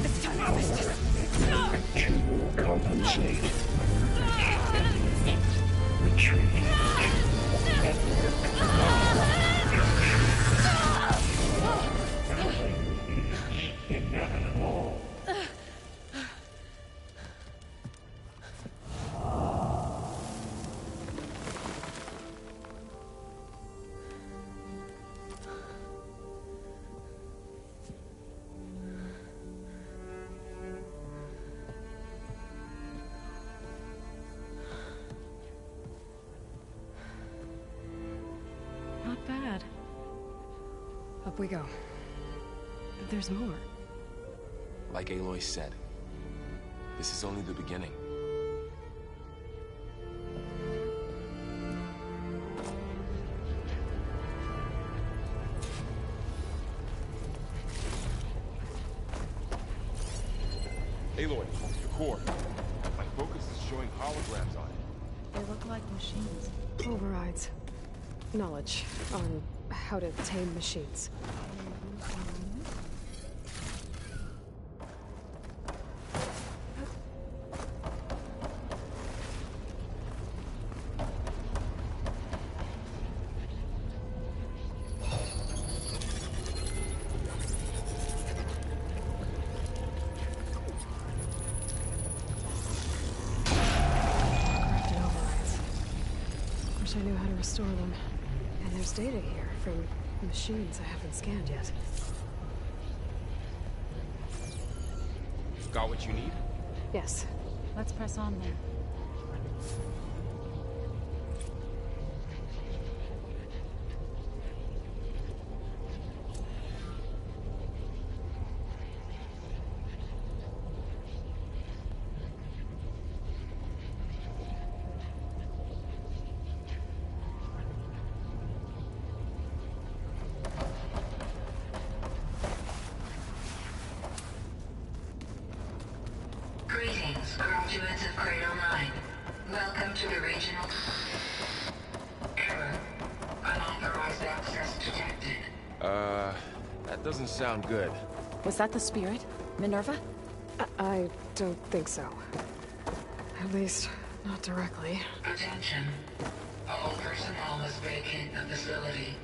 It's time to harvest. To compensate. Retreat. Not bad. Up we go. There's more. Like Aloy said, this is only the beginning. Aloy, your core. My focus is showing holograms on it. They look like machines. Overrides. Knowledge on how to tame machines. Corrupted overrides. Wish I knew how to restore them. And there's data here from machines I haven't scanned yet. Got what you need? Yes. Let's press on then. to the regional... Error. Unauthorized access detected. That doesn't sound good. Was that the spirit? Minerva? I don't think so. At least, not directly. Attention. All personnel must vacate the facility.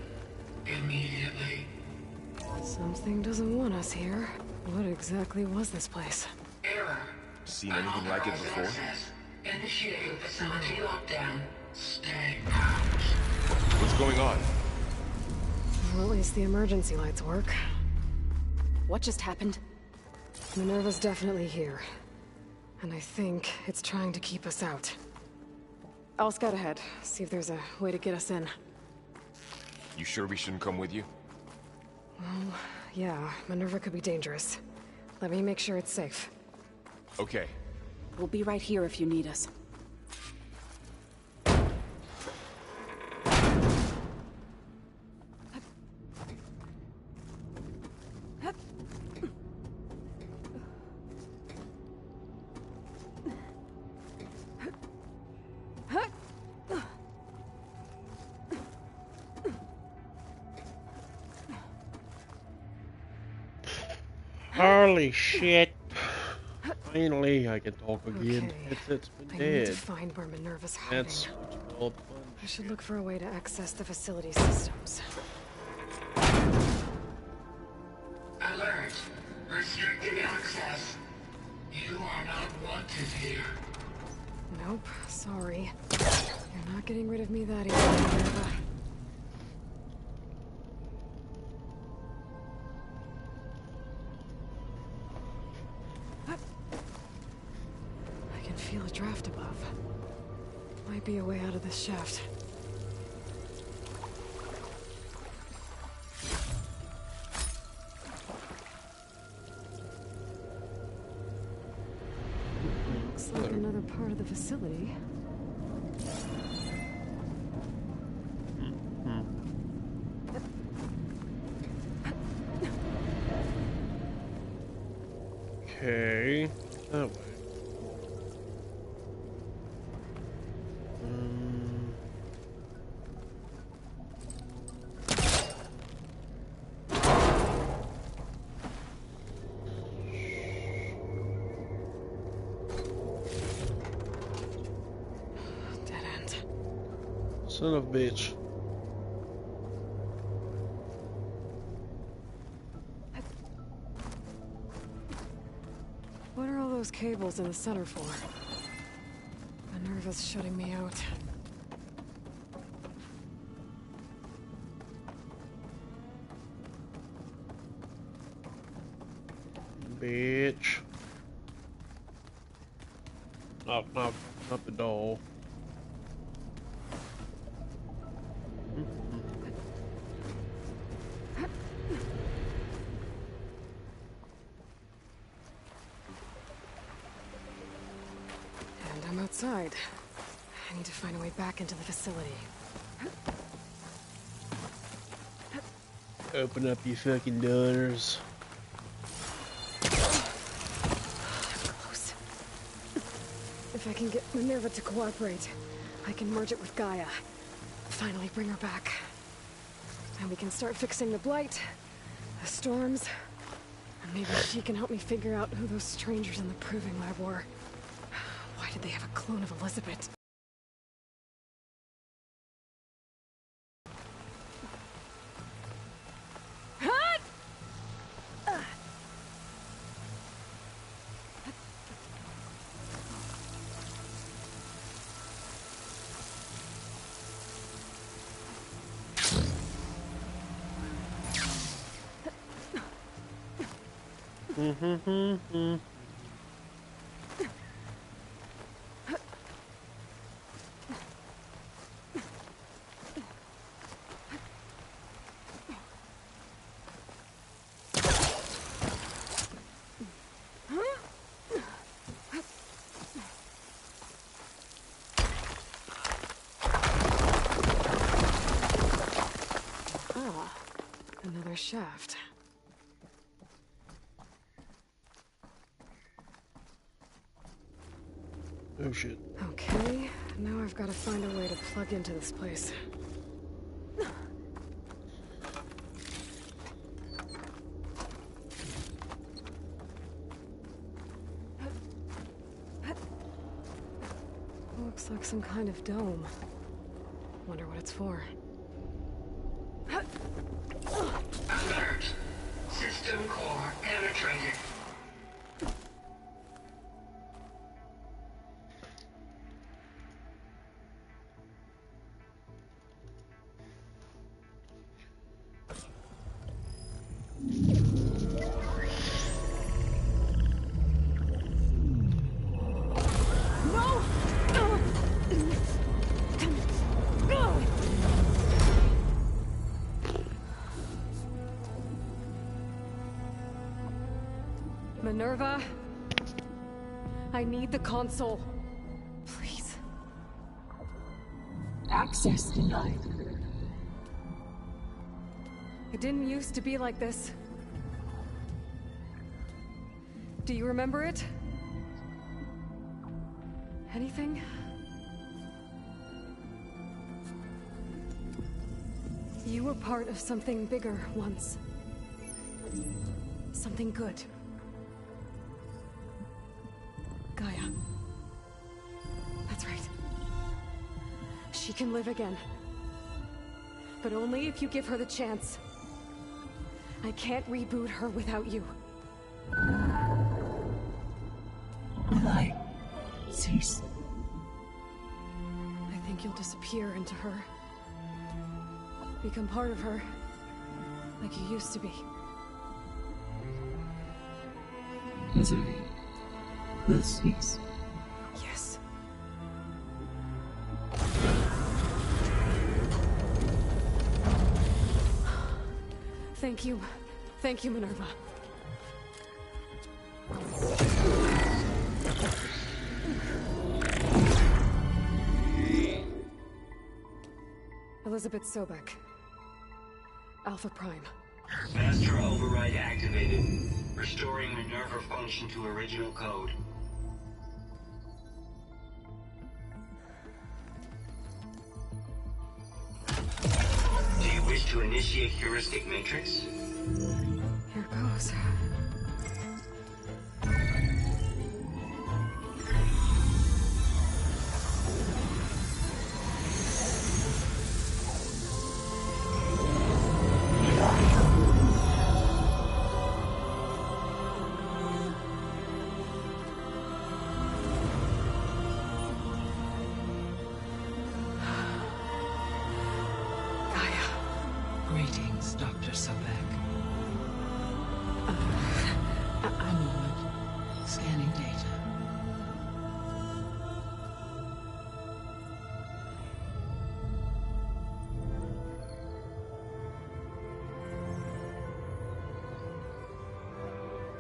Immediately. Something doesn't want us here. What exactly was this place? Error. Seen anything like it before? Access. Initiating facility lockdown. Stay out. What's going on? Well, at least the emergency lights work. What just happened? Minerva's definitely here. And I think it's trying to keep us out. I'll scout ahead, see if there's a way to get us in. You sure we shouldn't come with you? Well, yeah, Minerva could be dangerous. Let me make sure it's safe. Okay. We'll be right here if you need us. Holy shit. Finally, I can talk again. Okay. It's been I dead. need to find where Minerva's hiding. That's what you call fun. I should look for a way to access the facility systems. Alert. Restricted access. You are not wanted here. Nope, sorry. You're not getting rid of me that easily, Minerva. I can feel a draft above. Might be a way out of this shaft. Looks like another part of the facility. Okay. That way. Dead end. Son of a bitch. What are all those cables in the center for? Minerva's shutting me out. Bitch. Oh, not the doll. And I'm outside. I need to find a way back into the facility. Open up, you fucking doors. Close. If I can get Minerva to cooperate, I can merge it with Gaia. Finally bring her back. And we can start fixing the blight, the storms, and maybe she can help me figure out who those strangers in the proving lab were. Why did they have a clone of Elizabeth? Another shaft. Oh shit. Okay, Now I've got to find a way to plug into this place. Looks like some kind of dome. Wonder what it's for. Alert! System core penetrated. Minerva, I need the console. Please. Access denied. It didn't used to be like this. Do you remember it? Anything? You were part of something bigger once. Something good. Gaia. That's right. She can live again. But only if you give her the chance. I can't reboot her without you. Will I cease? I think you'll disappear into her. Become part of her. Like you used to be. Misery will cease. Yes. Thank you. Thank you, Minerva. Elizabeth Sobek. Alpha Prime. Master override activated. Restoring Minerva function to original code. Do you wish to initiate heuristic matrix? Here goes. Greetings, Dr. Sobek. A moment. Scanning data.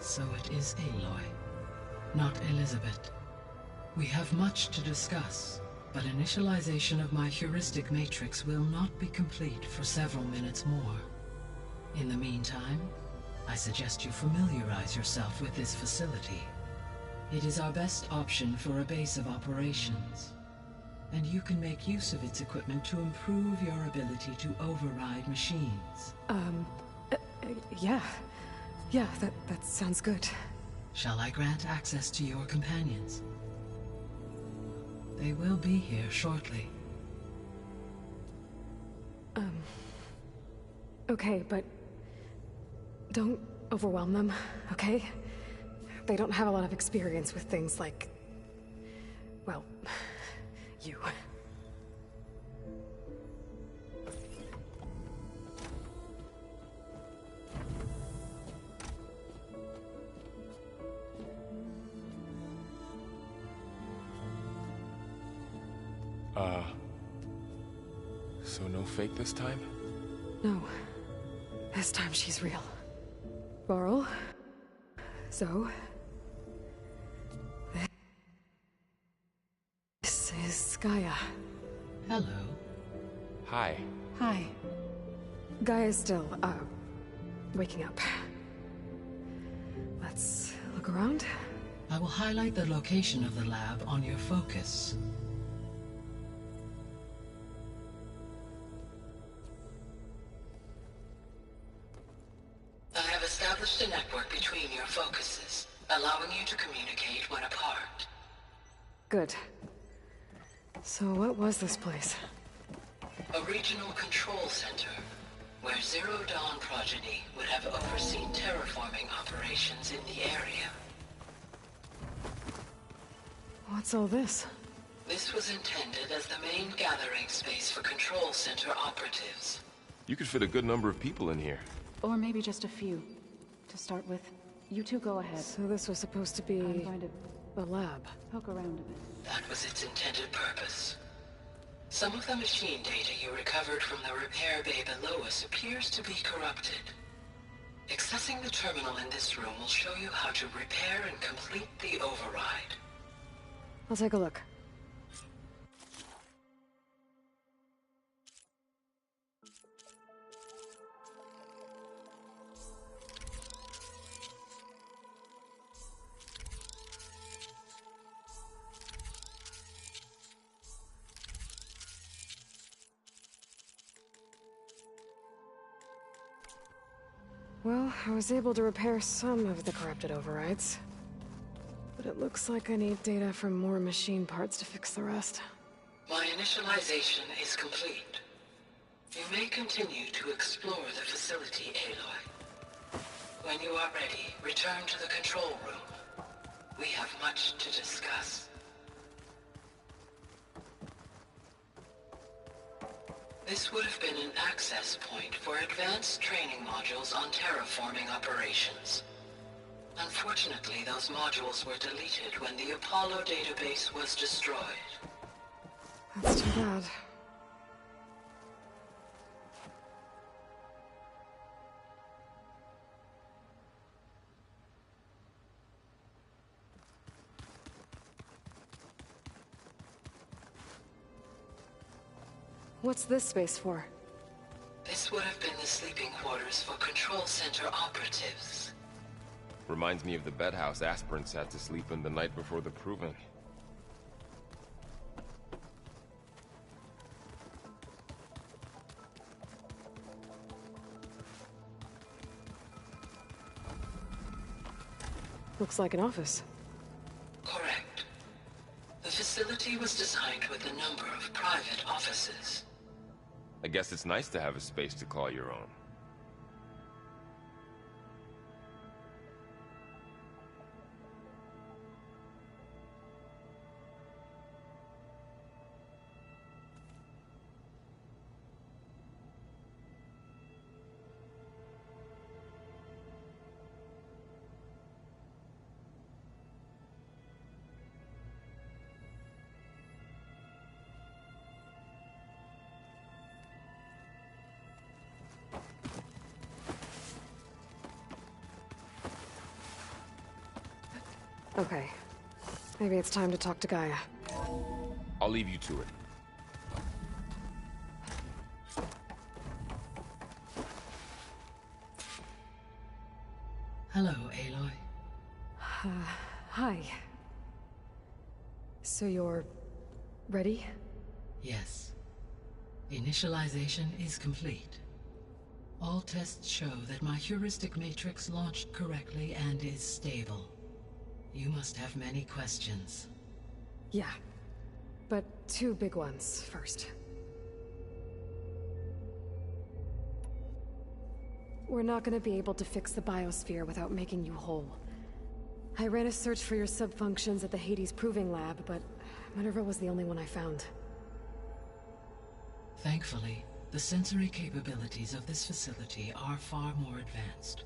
So it is Aloy, not Elizabeth. We have much to discuss. But initialization of my heuristic matrix will not be complete for several minutes more. In the meantime, I suggest you familiarize yourself with this facility. It is our best option for a base of operations, and you can make use of its equipment to improve your ability to override machines. Yeah. Yeah, that sounds good. Shall I grant access to your companions? They will be here shortly. Okay, but don't overwhelm them, okay? They don't have a lot of experience with things like, well, you. So no fake this time? No. This time she's real. Varl. Zo. This is Gaia. Hello. Hi. Hi. Gaia's still, waking up. Let's look around. I will highlight the location of the lab on your focus. network between your focuses, allowing you to communicate when apart. Good. So what was this place? A regional control center, where Zero Dawn progeny would have overseen terraforming operations in the area. What's all this? This was intended as the main gathering space for control center operatives. You could fit a good number of people in here. Or maybe just a few. To start with, you two go ahead. So this was supposed to be I'm going to the lab. poke around a bit. That was its intended purpose. Some of the machine data you recovered from the repair bay below us appears to be corrupted. Accessing the terminal in this room will show you how to repair and complete the override. I'll take a look. Well, I was able to repair some of the corrupted overrides. But it looks like I need data from more machine parts to fix the rest. My initialization is complete. You may continue to explore the facility, Aloy. When you are ready, return to the control room. We have much to discuss. This would have been an access point for advanced training modules on terraforming operations. Unfortunately, those modules were deleted when the Apollo database was destroyed. That's too bad. What's this space for? This would have been the sleeping quarters for control center operatives. Reminds me of the bedhouse aspirants had to sleep in the night before the proving. Looks like an office. Correct. The facility was designed with a number of private offices. I guess it's nice to have a space to call your own. Okay. Maybe it's time to talk to Gaia. I'll leave you to it. Hello, Aloy. Hi. So you're ready? Yes. Initialization is complete. All tests show that my heuristic matrix launched correctly and is stable. You must have many questions. Yeah. But two big ones first. We're not gonna be able to fix the biosphere without making you whole. I ran a search for your subfunctions at the Hades Proving Lab, but Minerva was the only one I found. Thankfully, the sensory capabilities of this facility are far more advanced.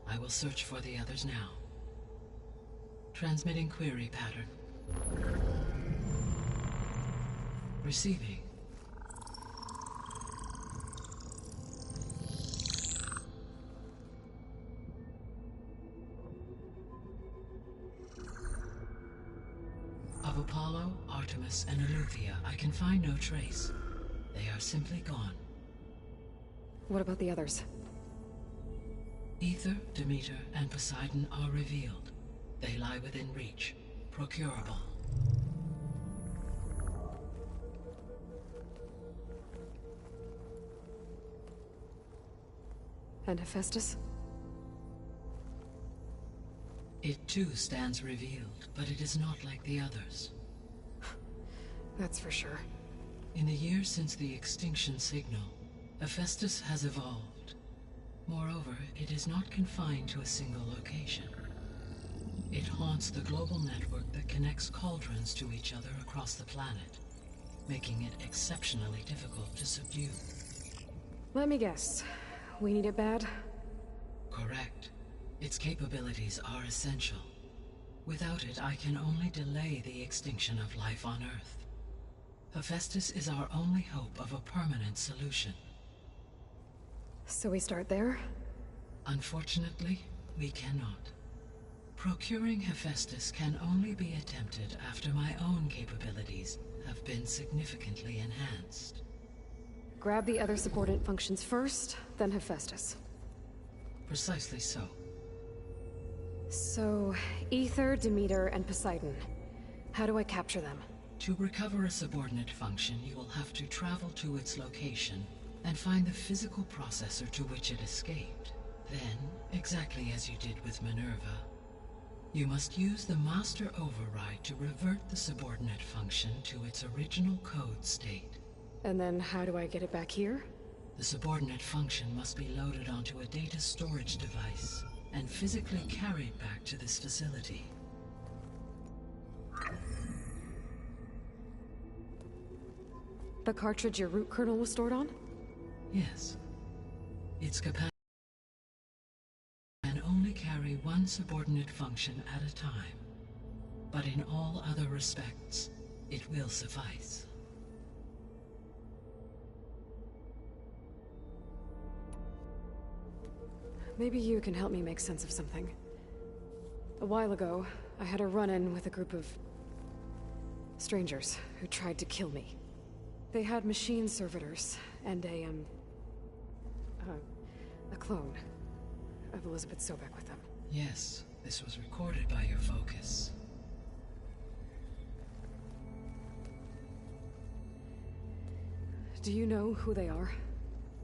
I will search for the others now. Transmitting query pattern. Receiving. Of Apollo, Artemis, and Eleuthia, I can find no trace. They are simply gone. What about the others? Ether, Demeter, and Poseidon are revealed. They lie within reach, procurable. And Hephaestus? It too stands revealed, but it is not like the others. That's for sure. In the years since the extinction signal, Hephaestus has evolved. Moreover, it is not confined to a single location. It haunts the global network that connects cauldrons to each other across the planet, making it exceptionally difficult to subdue. Let me guess. We need it bad? Correct. Its capabilities are essential. Without it, I can only delay the extinction of life on Earth. Hephaestus is our only hope of a permanent solution. So we start there? Unfortunately, we cannot. Procuring Hephaestus can only be attempted after my own capabilities have been significantly enhanced. Grab the other subordinate functions first, then Hephaestus. Precisely so. So, Aether, Demeter, and Poseidon. How do I capture them? To recover a subordinate function, you will have to travel to its location and find the physical processor to which it escaped. Then, exactly as you did with Minerva, you must use the Master Override to revert the subordinate function to its original code state. And then how do I get it back here? The subordinate function must be loaded onto a data storage device and physically carried back to this facility. The cartridge your root kernel was stored on? Yes. Its capacity can only carry one subordinate function at a time, but in all other respects, it will suffice. Maybe you can help me make sense of something. A while ago, I had a run-in with a group of strangers who tried to kill me. They had machine servitors and a clone of Elizabeth Sobek with them. Yes, this was recorded by your focus. Do you know who they are?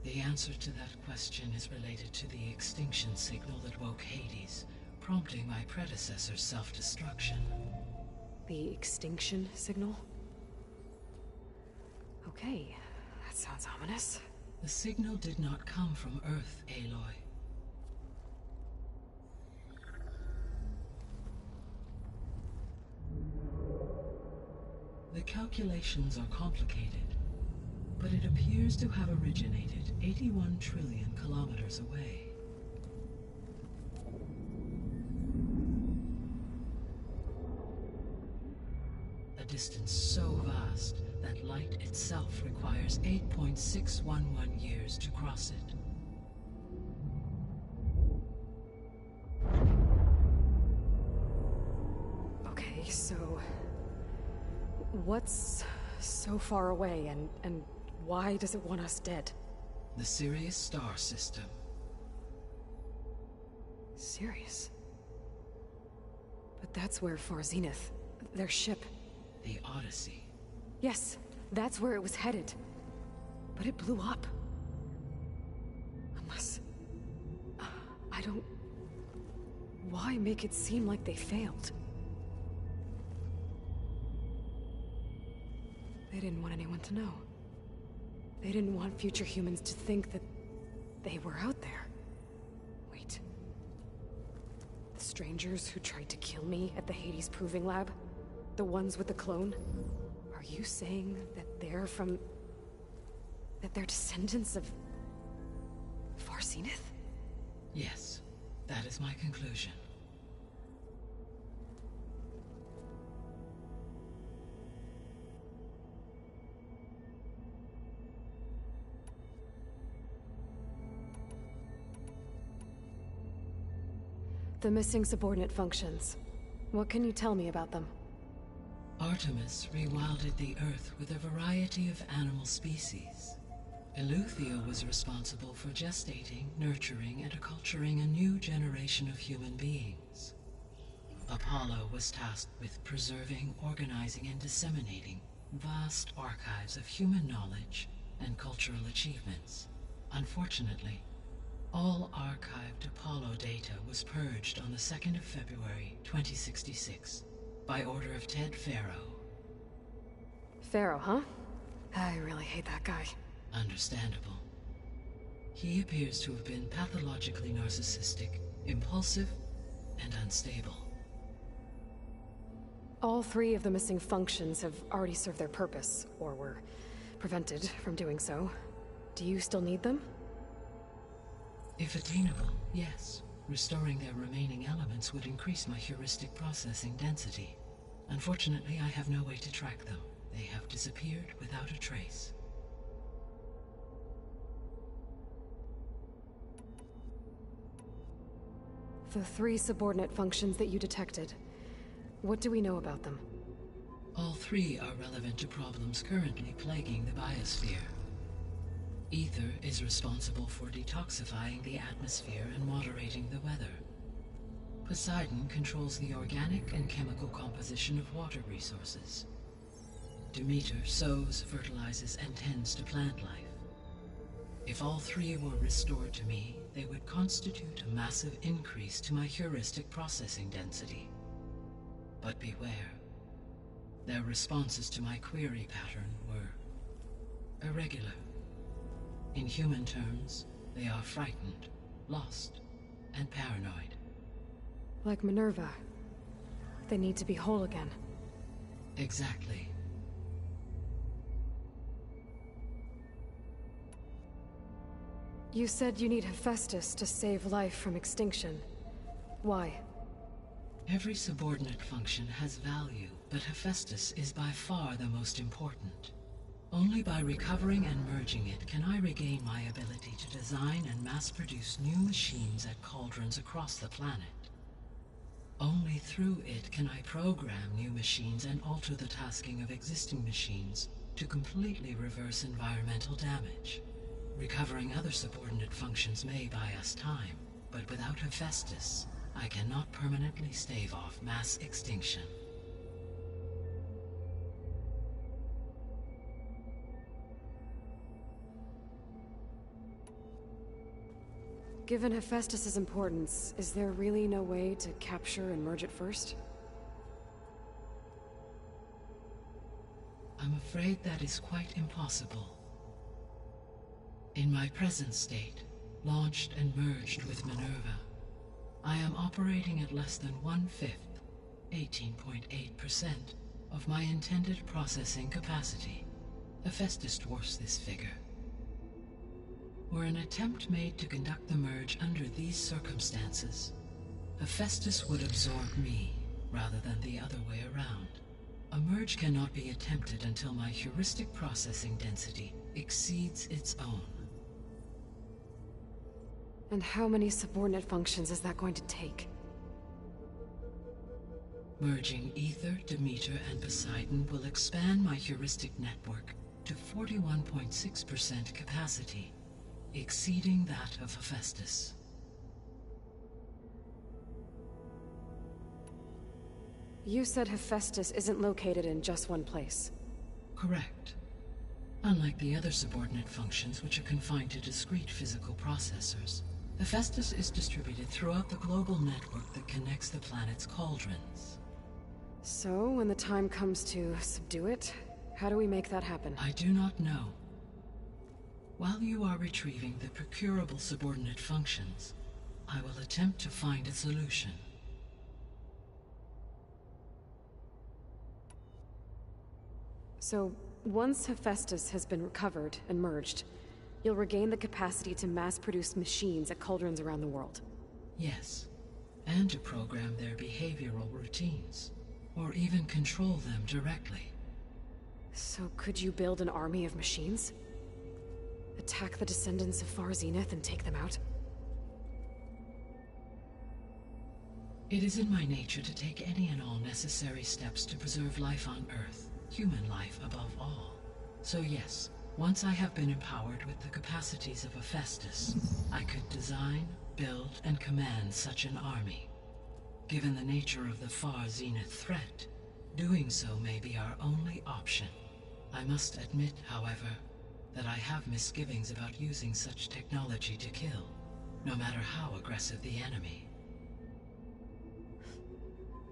The answer to that question is related to the extinction signal that woke Hades, prompting my predecessor's self-destruction. The extinction signal? Okay, that sounds ominous. The signal did not come from Earth, Aloy. The calculations are complicated, but it appears to have originated 81 trillion kilometers away. A distance so vast that light itself requires 8.611 years to cross it. Okay, so what's so far away and why does it want us dead? The Sirius star system. Sirius? But that's where Far Zenith, their ship... The Odyssey. Yes, that's where it was headed. But it blew up. Unless... I don't... Why make it seem like they failed? They didn't want anyone to know. They didn't want future humans to think that they were out there. Wait. The strangers who tried to kill me at the Hades Proving Lab? The ones with the clone? Are you saying that they're from... that they're descendants of... Far Zenith? Yes, that is my conclusion. The missing subordinate functions. What can you tell me about them? Artemis rewilded the Earth with a variety of animal species. Eleuthia was responsible for gestating, nurturing, and acculturating a new generation of human beings. Apollo was tasked with preserving, organizing, and disseminating vast archives of human knowledge and cultural achievements. Unfortunately, All archived Apollo data was purged on the 2nd of February, 2066, by order of Ted Faro. Faro, huh? I really hate that guy. Understandable. He appears to have been pathologically narcissistic, impulsive, and unstable. All 3 of the missing functions have already served their purpose, or were prevented from doing so. Do you still need them? If attainable, yes. Restoring their remaining elements would increase my heuristic processing density. Unfortunately, I have no way to track them. They have disappeared without a trace. The 3 subordinate functions that you detected. What do we know about them? All 3 are relevant to problems currently plaguing the biosphere. Ether is responsible for detoxifying the atmosphere and moderating the weather. Poseidon controls the organic and chemical composition of water resources. Demeter sows, fertilizes, and tends to plant life. If all 3 were restored to me, they would constitute a massive increase to my heuristic processing density. But beware. Their responses to my query pattern were irregular. In human terms, they are frightened, lost, and paranoid. Like Minerva. They need to be whole again. Exactly. You said you need Hephaestus to save life from extinction. Why? Every subordinate function has value, but Hephaestus is by far the most important. Only by recovering and merging it can I regain my ability to design and mass-produce new machines at cauldrons across the planet. Only through it can I program new machines and alter the tasking of existing machines to completely reverse environmental damage. Recovering other subordinate functions may buy us time, but without Hephaestus, I cannot permanently stave off mass extinction. Given Hephaestus's importance, is there really no way to capture and merge it first? I'm afraid that is quite impossible. In my present state, launched and merged with Minerva, I am operating at less than 1/5, 18.8%, of my intended processing capacity. Hephaestus dwarfs this figure. Were an attempt made to conduct the merge under these circumstances, Hephaestus would absorb me, rather than the other way around. A merge cannot be attempted until my heuristic processing density exceeds its own. And how many subordinate functions is that going to take? Merging Ether, Demeter, and Poseidon will expand my heuristic network to 41.6% capacity, exceeding that of Hephaestus. You said Hephaestus isn't located in just one place. Correct. Unlike the other subordinate functions, which are confined to discrete physical processors, Hephaestus is distributed throughout the global network that connects the planet's cauldrons. So, when the time comes to subdue it, how do we make that happen? I do not know. While you are retrieving the procurable subordinate functions, I will attempt to find a solution. So, once Hephaestus has been recovered and merged, you'll regain the capacity to mass-produce machines at cauldrons around the world. Yes, and to program their behavioral routines, or even control them directly. So could you build an army of machines? Attack the descendants of Far Zenith and take them out? It is in my nature to take any and all necessary steps to preserve life on Earth, human life above all. So yes, once I have been empowered with the capacities of Hephaestus, I could design, build, and command such an army. Given the nature of the Far Zenith threat, doing so may be our only option. I must admit, however, that I have misgivings about using such technology to kill. no matter how aggressive the enemy.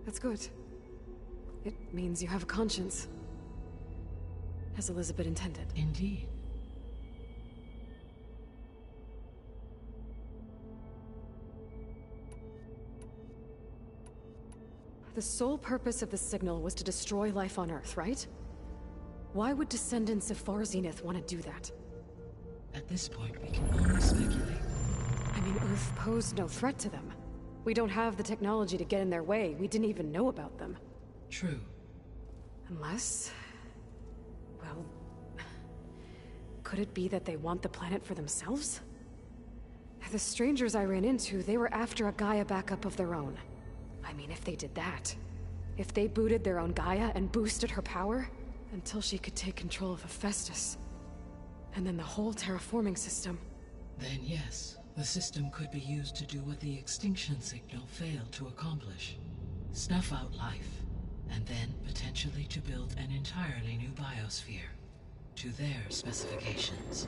That's good. It means you have a conscience. As Elizabeth intended. Indeed. The sole purpose of the signal was to destroy life on Earth, right? Why would descendants of Far Zenith want to do that? At this point, we can only speculate. I mean, Earth posed no threat to them. We don't have the technology to get in their way. We didn't even know about them. True. Unless... well... could it be that they want the planet for themselves? The strangers I ran into, they were after a Gaia backup of their own. I mean, if they did that... if they booted their own Gaia and boosted her power... until she could take control of Hephaestus. And then the whole terraforming system. Then yes, the system could be used to do what the extinction signal failed to accomplish. Snuff out life, and then potentially to build an entirely new biosphere. To their specifications.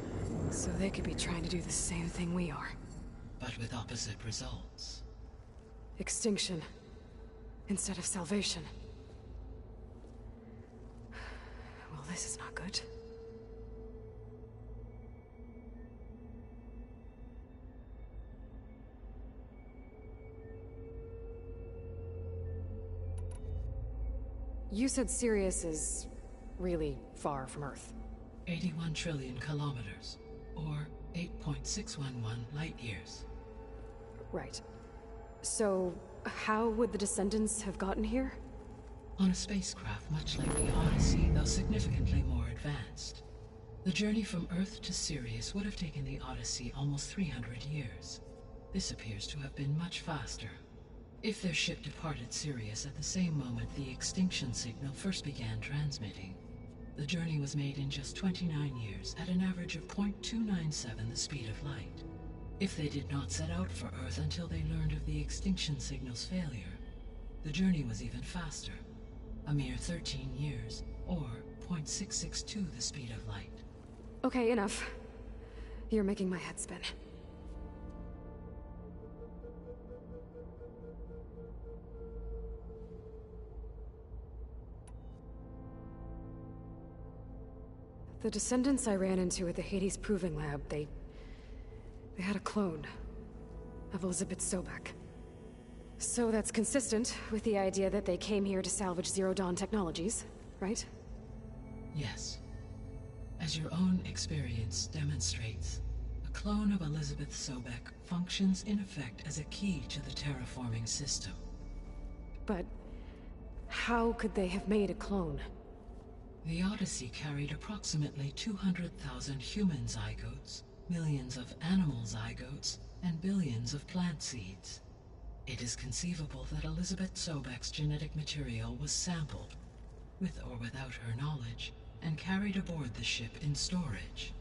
So they could be trying to do the same thing we are. But with opposite results. Extinction. Instead of salvation. Well, this is not good. You said Sirius is really far from Earth. 81 trillion kilometers, or 8.611 light years. Right. So, how would the Descendants have gotten here? On a spacecraft much like the Odyssey, though significantly more advanced. The journey from Earth to Sirius would have taken the Odyssey almost 300 years. This appears to have been much faster. If their ship departed Sirius at the same moment the extinction signal first began transmitting, the journey was made in just 29 years at an average of 0.297 the speed of light. If they did not set out for Earth until they learned of the extinction signal's failure, the journey was even faster, a mere 13 years, or 0.662 the speed of light. Okay, enough. You're making my head spin. The Descendants I ran into at the Hades Proving Lab, they had a clone of Elizabeth Sobek. So that's consistent with the idea that they came here to salvage Zero Dawn technologies, right? Yes. As your own experience demonstrates, a clone of Elizabeth Sobek functions in effect as a key to the terraforming system. But how could they have made a clone? The Odyssey carried approximately 200,000 human zygotes, millions of animal zygotes, and billions of plant seeds. It is conceivable that Elizabeth Sobek's genetic material was sampled, with or without her knowledge, and carried aboard the ship in storage.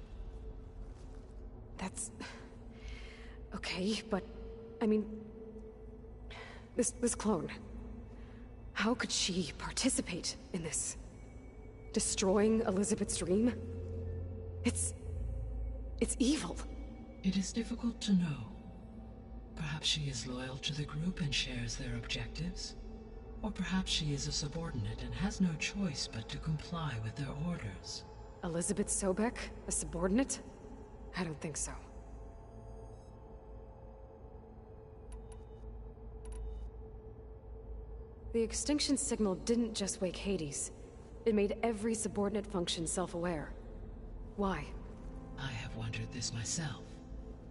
That's... okay, but... I mean... This clone... how could she participate in this? Destroying Elizabeth's dream? It's evil. It is difficult to know. Perhaps she is loyal to the group and shares their objectives. Or perhaps she is a subordinate and has no choice but to comply with their orders. Elizabeth Sobek? A subordinate? I don't think so. The extinction signal didn't just wake Hades. It made every subordinate function self-aware. Why? I have wondered this myself.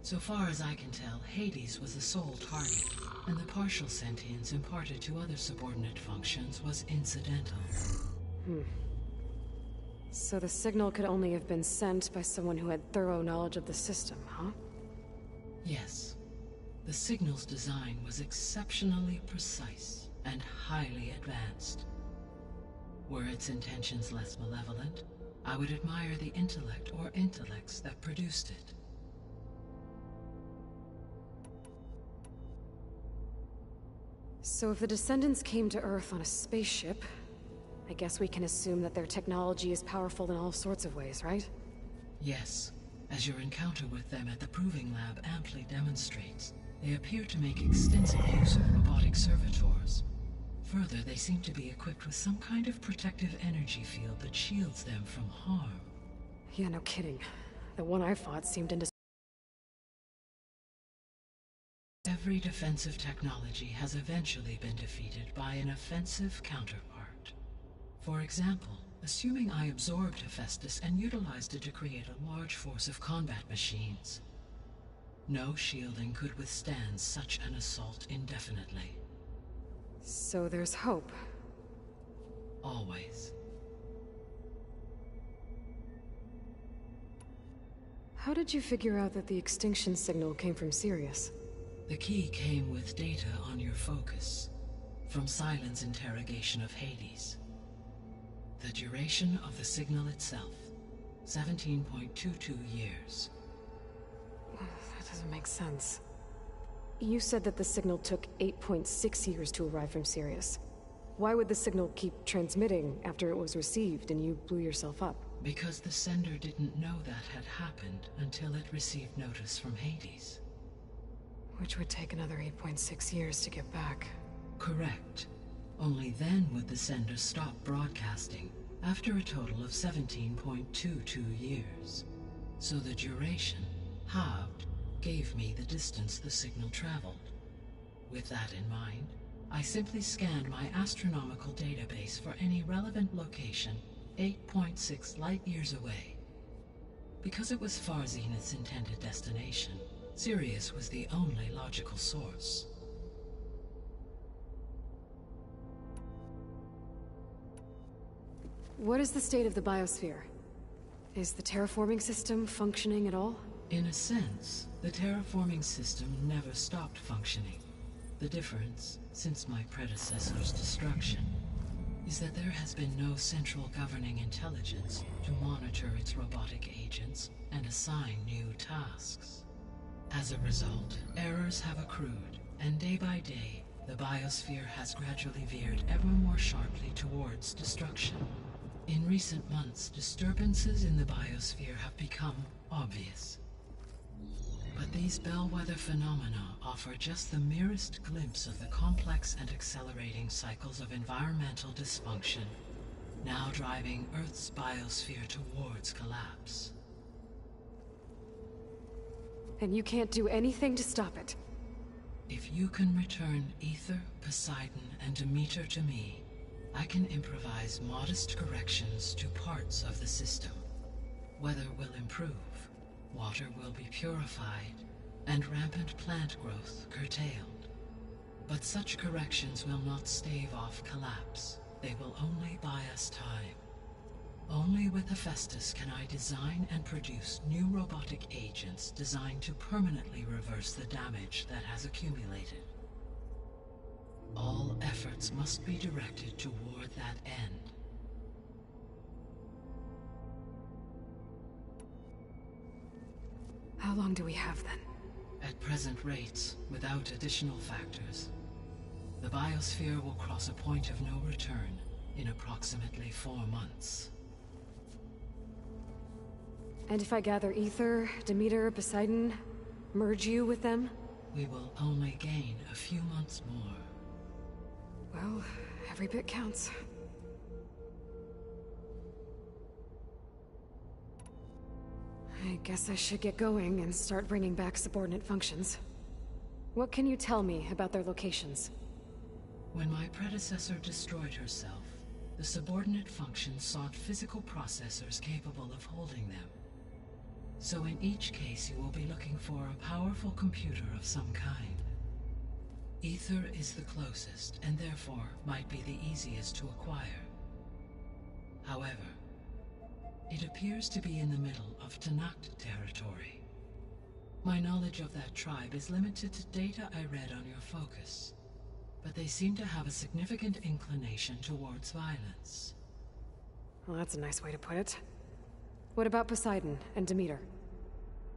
So far as I can tell, Hades was the sole target, and the partial sentience imparted to other subordinate functions was incidental. So the signal could only have been sent by someone who had thorough knowledge of the system, huh? Yes. The signal's design was exceptionally precise and highly advanced. Were its intentions less malevolent, I would admire the intellect or intellects that produced it. So if the Descendants came to Earth on a spaceship, I guess we can assume that their technology is powerful in all sorts of ways, right? Yes. As your encounter with them at the Proving Lab amply demonstrates, they appear to make extensive use of robotic servitors. Further, they seem to be equipped with some kind of protective energy field that shields them from harm. Yeah, no kidding. The one I fought seemed indestructible. Every defensive technology has eventually been defeated by an offensive counterpart. For example, assuming I absorbed Hephaestus and utilized it to create a large force of combat machines. No shielding could withstand such an assault indefinitely. So there's hope. Always. How did you figure out that the extinction signal came from Sirius? The key came with data on your focus, from Silent's interrogation of Hades. The duration of the signal itself, 17.22 years. That doesn't make sense. You said that the signal took 8.6 years to arrive from Sirius. Why would the signal keep transmitting after it was received and you blew yourself up? Because the sender didn't know that had happened until it received notice from Hades. Which would take another 8.6 years to get back. Correct. Only then would the sender stop broadcasting, after a total of 17.22 years. So the duration, halved, gave me the distance the signal traveled. With that in mind, I simply scanned my astronomical database for any relevant location 8.6 light-years away. Because it was far Zenith's intended destination, Sirius was the only logical source. What is the state of the biosphere? Is the terraforming system functioning at all? In a sense, the terraforming system never stopped functioning. The difference, since my predecessor's destruction, is that there has been no central governing intelligence to monitor its robotic agents and assign new tasks. As a result, errors have accrued, and day by day, the biosphere has gradually veered ever more sharply towards destruction. In recent months, disturbances in the biosphere have become obvious. But these bellwether phenomena offer just the merest glimpse of the complex and accelerating cycles of environmental dysfunction, now driving Earth's biosphere towards collapse. And you can't do anything to stop it? If you can return Aether, Poseidon, and Demeter to me, I can improvise modest corrections to parts of the system. Weather will improve, water will be purified, and rampant plant growth curtailed. But such corrections will not stave off collapse. They will only buy us time. Only with Hephaestus can I design and produce new robotic agents designed to permanently reverse the damage that has accumulated. All efforts must be directed toward that end. How long do we have then? At present rates, without additional factors, the biosphere will cross a point of no return in approximately 4 months. And if I gather Aether, Demeter, Poseidon, merge you with them? We will only gain a few months more. Well, every bit counts. I guess I should get going and start bringing back subordinate functions. What can you tell me about their locations? When my predecessor destroyed herself, the subordinate functions sought physical processors capable of holding them. So in each case you will be looking for a powerful computer of some kind. Aether is the closest, and therefore might be the easiest to acquire. However, it appears to be in the middle of Tenakth territory. My knowledge of that tribe is limited to data I read on your focus, but they seem to have a significant inclination towards violence. Well, that's a nice way to put it. What about Poseidon and Demeter?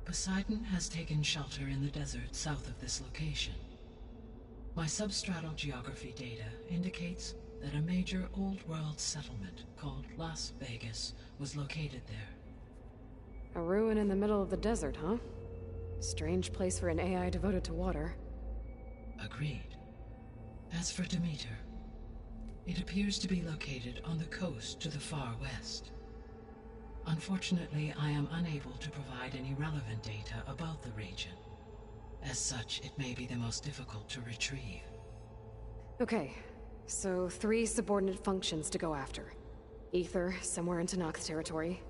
Poseidon has taken shelter in the desert south of this location. My substratal geography data indicates that a major old-world settlement called Las Vegas was located there. A ruin in the middle of the desert, huh? Strange place for an AI devoted to water. Agreed. As for Demeter, it appears to be located on the coast to the far west. Unfortunately, I am unable to provide any relevant data about the region. As such, it may be the most difficult to retrieve. Okay, so 3 subordinate functions to go after. Aether, somewhere in Tenakth's territory,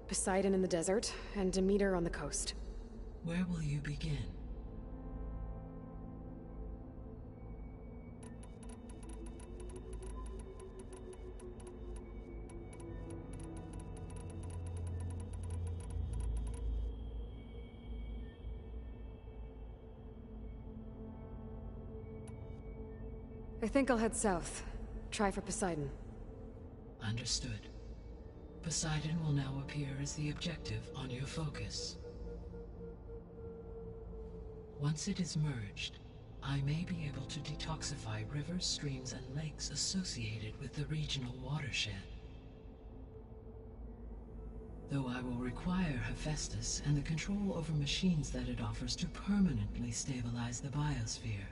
Poseidon in the desert, and Demeter on the coast. Where will you begin? I think I'll head south. Try for Poseidon. Understood. Poseidon will now appear as the objective on your focus. Once it is merged, I may be able to detoxify rivers, streams, and lakes associated with the regional watershed. Though I will require Hephaestus and the control over machines that it offers to permanently stabilize the biosphere.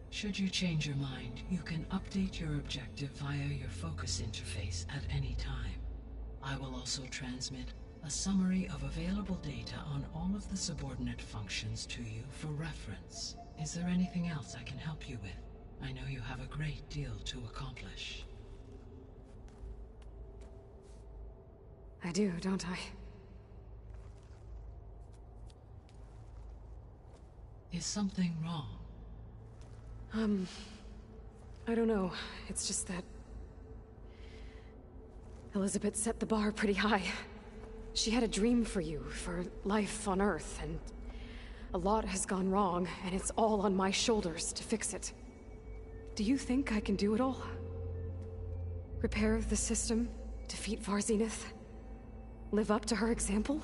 Should you change your mind, you can update your objective via your focus interface at any time. I will also transmit a summary of available data on all of the subordinate functions to you for reference. Is there anything else I can help you with? I know you have a great deal to accomplish. I do, don't I? Is something wrong? I don't know. It's just that Elizabeth set the bar pretty high. She had a dream for you, for life on Earth, and a lot has gone wrong, and it's all on my shoulders to fix it. Do you think I can do it all? Repair the system, defeat Varzinith, live up to her example?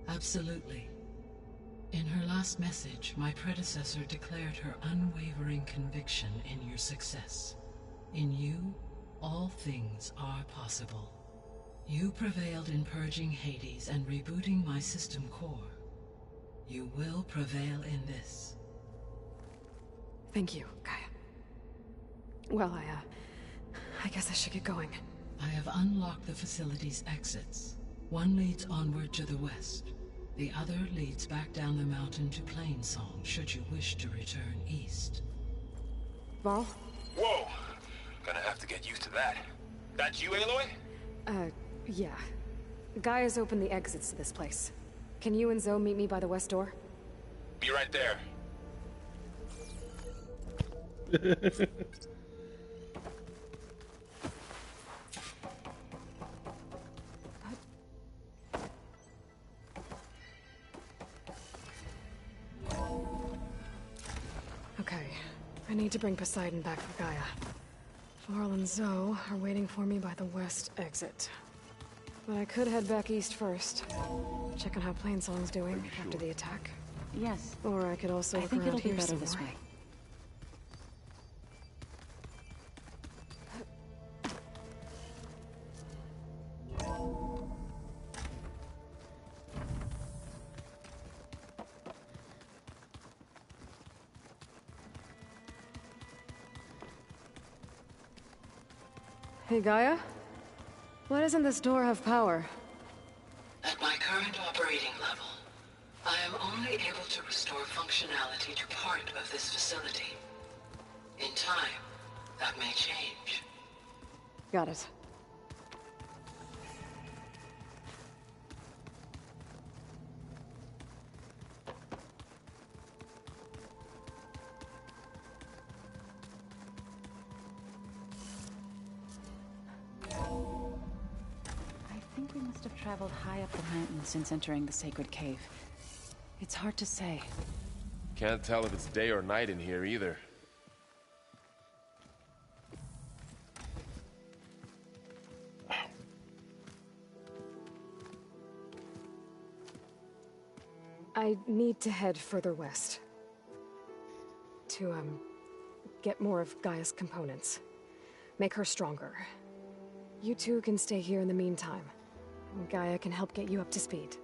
Absolutely. In her last message, my predecessor declared her unwavering conviction in your success. In you, all things are possible. You prevailed in purging Hades and rebooting my system core. You will prevail in this. Thank you, Gaia. Well, I guess I should get going. I have unlocked the facility's exits. One leads onward to the west. The other leads back down the mountain to Plainsong, should you wish to return east. Varl? Whoa! Gonna have to get used to that. That's you, Aloy? Yeah. Gaia's opened the exits to this place. Can you and Zoe meet me by the west door? Be right there. Okay. I need to bring Poseidon back for Gaia. Varl and Zoe are waiting for me by the west exit. But I could head back east first. Check on how Plainsong's doing after the attack. Yes. Or I could also look I think around it'll be here better somewhere. this way. Hey, Gaia? Why doesn't this door have power? At my current operating level, I am only able to restore functionality to part of this facility. In time, that may change. Got it. I think we must have traveled high up the mountain since entering the sacred cave. It's hard to say. Can't tell if it's day or night in here either. I need to head further west. To, get more of Gaia's components. Make her stronger. You two can stay here in the meantime. Gaia can help get you up to speed.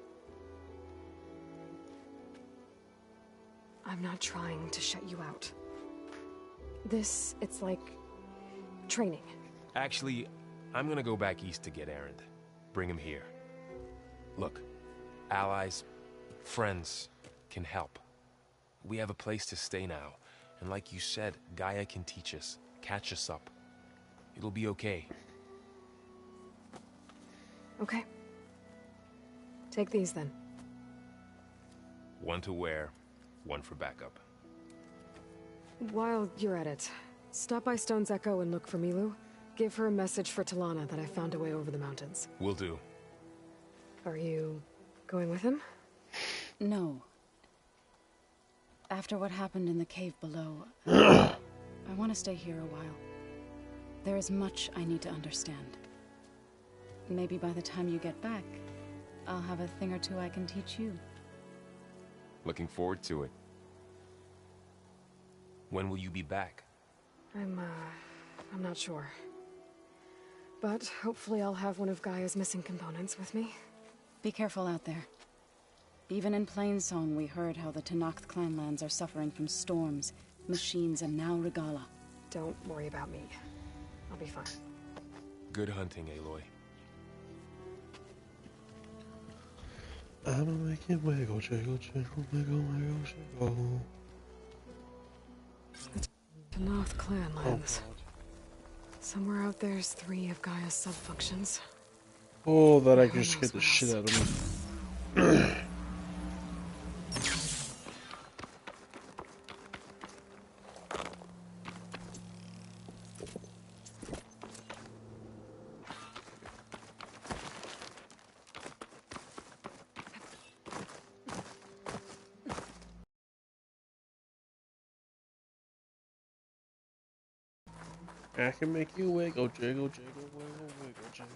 I'm not trying to shut you out. It's like training. Actually, I'm gonna go back east to get Erend. Bring him here. Look, allies, friends can help. We have a place to stay now, and like you said, Gaia can teach us, catch us up. It'll be okay. Okay. Take these then. One to wear, one for backup. While you're at it, stop by Stone's Echo and look for Milu. Give her a message for Talana that I found a way over the mountains. Will do. Are you going with him? No. After what happened in the cave below, I want to stay here a while. There is much I need to understand. Maybe by the time you get back, I'll have a thing or two I can teach you. Looking forward to it. When will you be back? I'm not sure. But hopefully I'll have one of Gaia's missing components with me. Be careful out there. Even in Plainsong, we heard how the Tenakth clanlands are suffering from storms, machines, and now Regalla. Don't worry about me. I'll be fine. Good hunting, Aloy. I'ma make it wiggle, jiggle, jiggle, wiggle, wiggle, jiggle. The Tenakth clanlands. Somewhere out there's 3 of Gaia's sub-functions. Oh, that I just scared the shit out of me. I can make you wiggle, jiggle, jiggle, wiggle, wiggle, jiggle.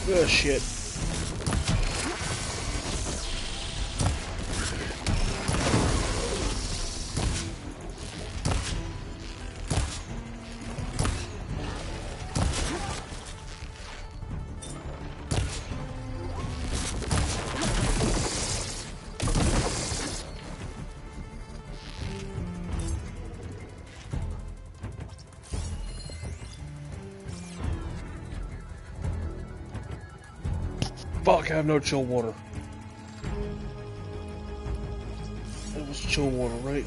Oh shit. Fuck, I have no chill water. That was chill water, right?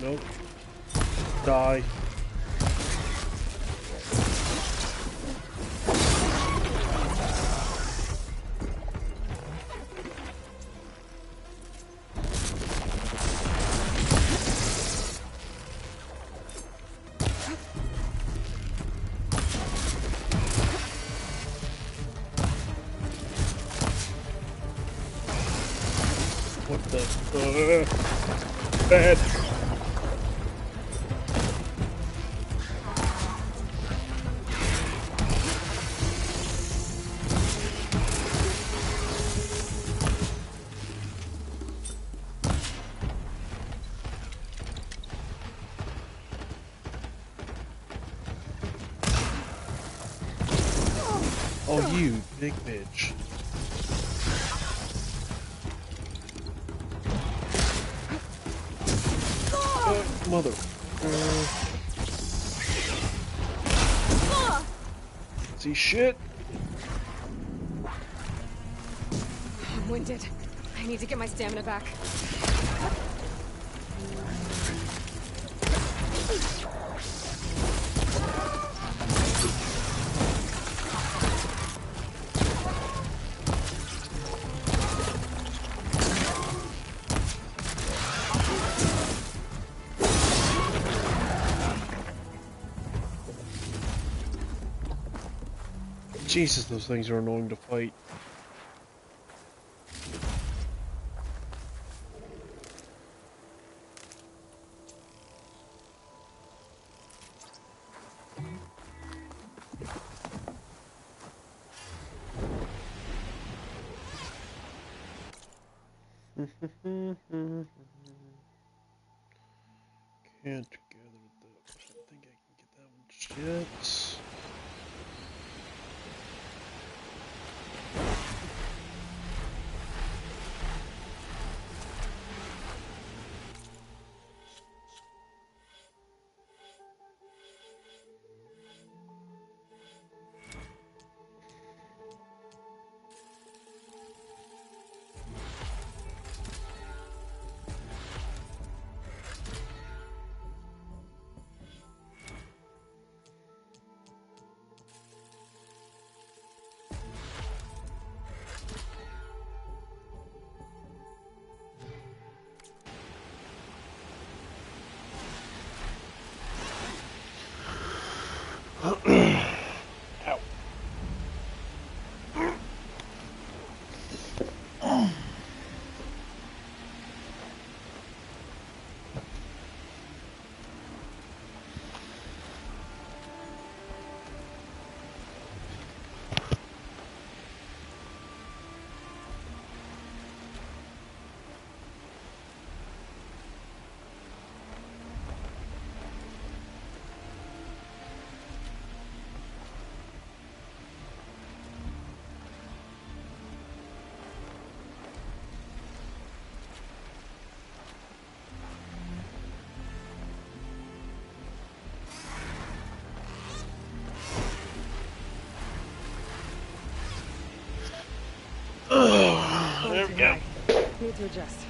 Nope. Die. What the? Bad. Oh, you big bitch. Mother. See shit? I'm winded. I need to get my stamina back. Jesus, those things are annoying to fight. Can't gather that. I think I can get that one just yet. There we go. Need to adjust.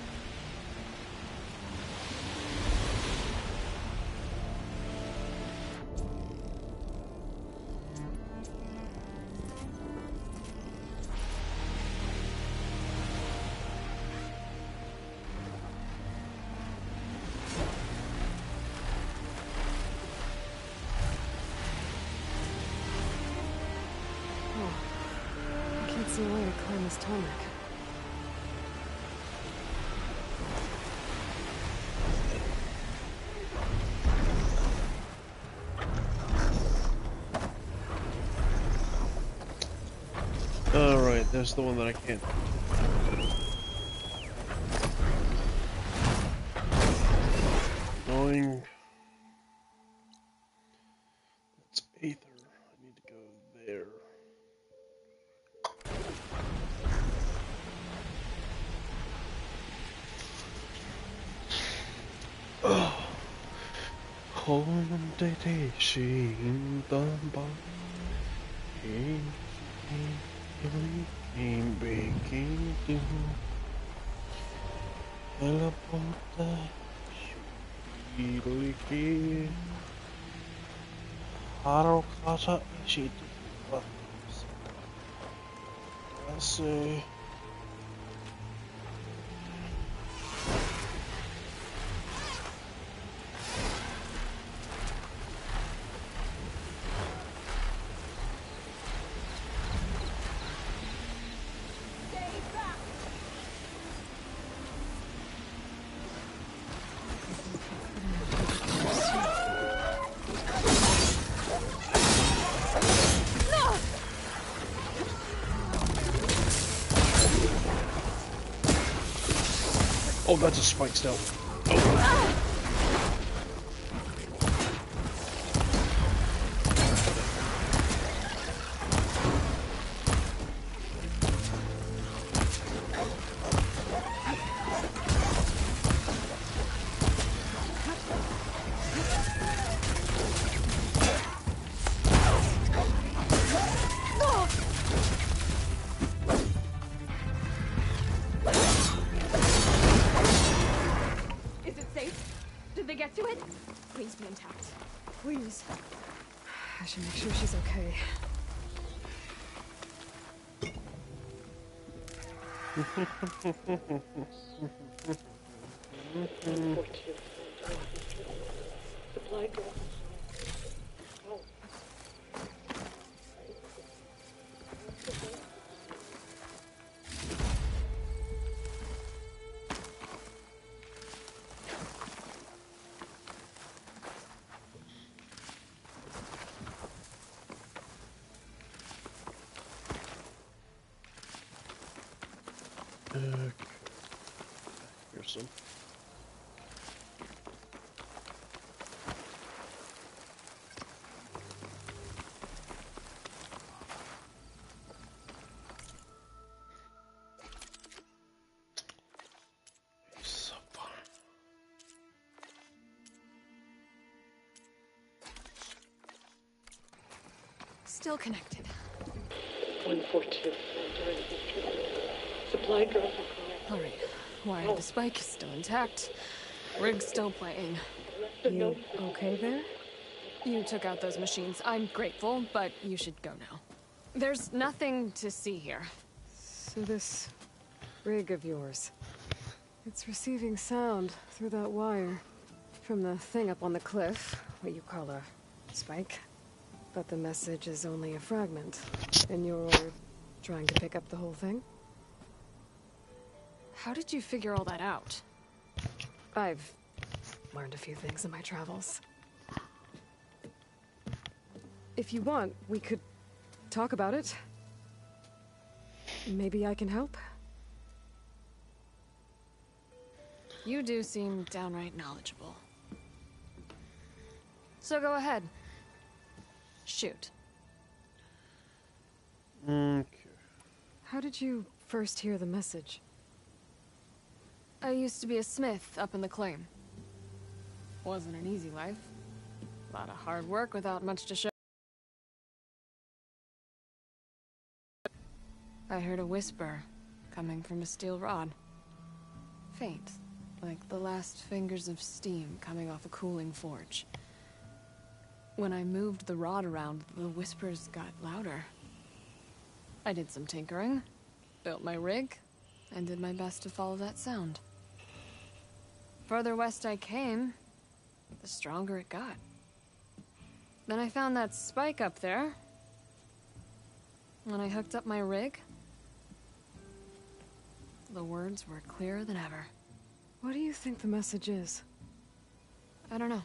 Oh, I can't see a way to climb this tarmac. Alright, there's the one that I can't. Going. That's Aether. I need to go there. Oh. Home day day she baking to la porta iliki haro casa she say oh, that's a spike still. Oh. please. I should make sure she's okay. Supply drop. Here's some. Still connected. 142. Supply drop. Alright. Wire the spike is still intact. Rig's still playing. You okay there? You took out those machines. I'm grateful, but you should go now. There's nothing to see here. So this rig of yours, it's receiving sound through that wire from the thing up on the cliff, what you call a spike. But the message is only a fragment, and you're trying to pick up the whole thing? How did you figure all that out? I've learned a few things in my travels. If you want, we could talk about it. Maybe I can help? You do seem downright knowledgeable. So go ahead. Shoot. Okay. How did you first hear the message? I used to be a smith up in the claim. Wasn't an easy life. A lot of hard work without much to show. I heard a whisper coming from a steel rod. Faint, like the last fingers of steam coming off a cooling forge. When I moved the rod around, the whispers got louder. I did some tinkering, built my rig, and did my best to follow that sound. Further west I came, the stronger it got. Then I found that spike up there. When I hooked up my rig, the words were clearer than ever. What do you think the message is? I don't know.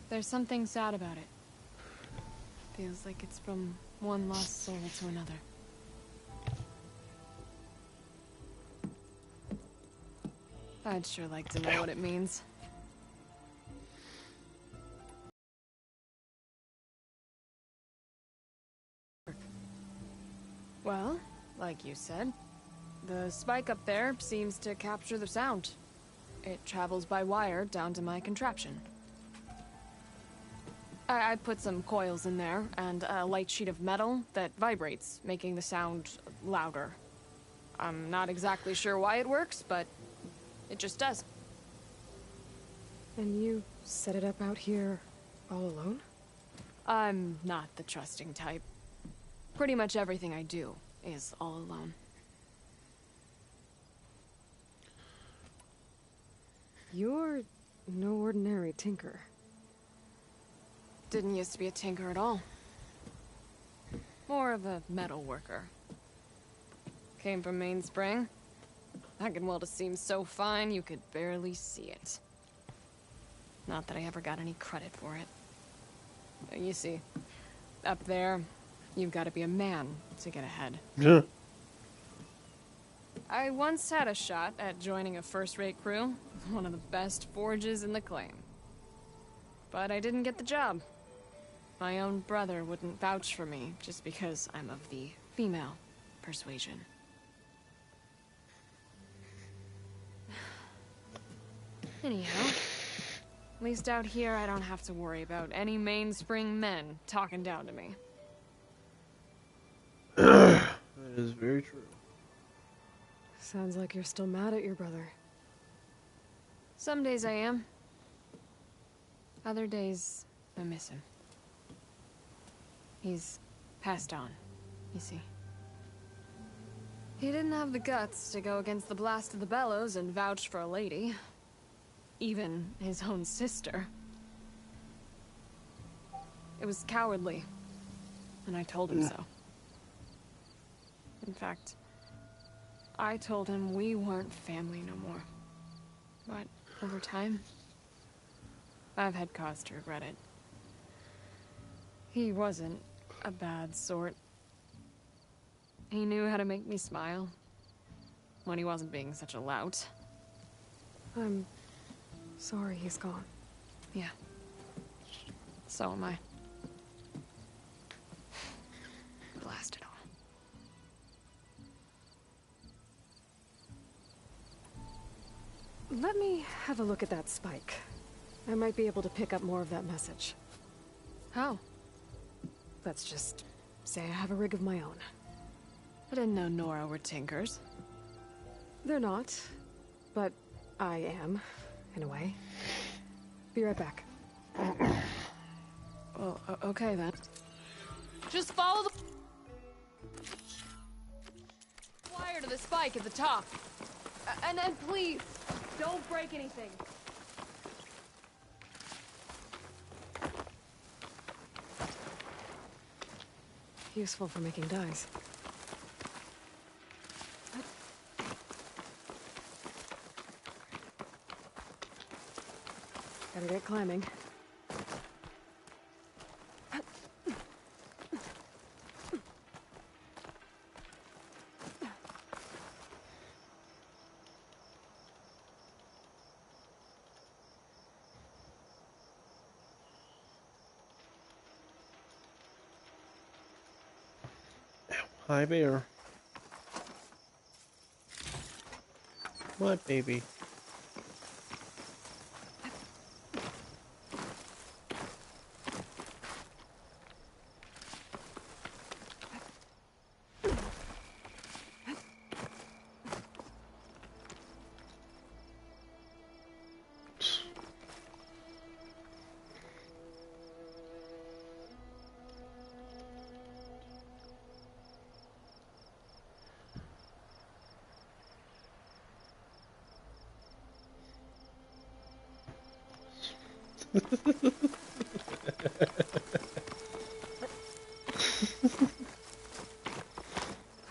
There's something sad about it. Feels like it's from one lost soul to another. I'd sure like to know what it means. Well, like you said, the spike up there seems to capture the sound. It travels by wire down to my contraption. I put some coils in there, and a light sheet of metal that vibrates, making the sound louder. I'm not exactly sure why it works, but it just does. And you set it up out here all alone? I'm not the trusting type. Pretty much everything I do is all alone. You're no ordinary tinker. Didn't used to be a tinker at all. More of a metal worker. Came from Mainspring. I can weld a seam so fine you could barely see it. Not that I ever got any credit for it. You see, up there, you've got to be a man to get ahead. Yeah. I once had a shot at joining a first-rate crew, one of the best forges in the claim. But I didn't get the job. My own brother wouldn't vouch for me just because I'm of the female persuasion. Anyhow, at least out here I don't have to worry about any Mainspring men talking down to me. That is very true. Sounds like you're still mad at your brother. Some days I am. Other days, I miss him. He's passed on, you see. He didn't have the guts to go against the blast of the bellows and vouch for a lady. Even his own sister. It was cowardly, and I told him so. In fact, I told him we weren't family no more. But over time, I've had cause to regret it. He wasn't a bad sort. He knew how to make me smile when he wasn't being such a lout. I'm sorry he's gone. Yeah. So am I. Blast it all. Let me have a look at that spike. I might be able to pick up more of that message. How? Let's just say I have a rig of my own. I didn't know Nora were tinkers. They're not, but I am, in a way. Be right back. Well, okay then. Just follow the wire to the spike at the top. And then please, don't break anything. Useful for making dyes. Gotta get climbing. Hi there. What, baby?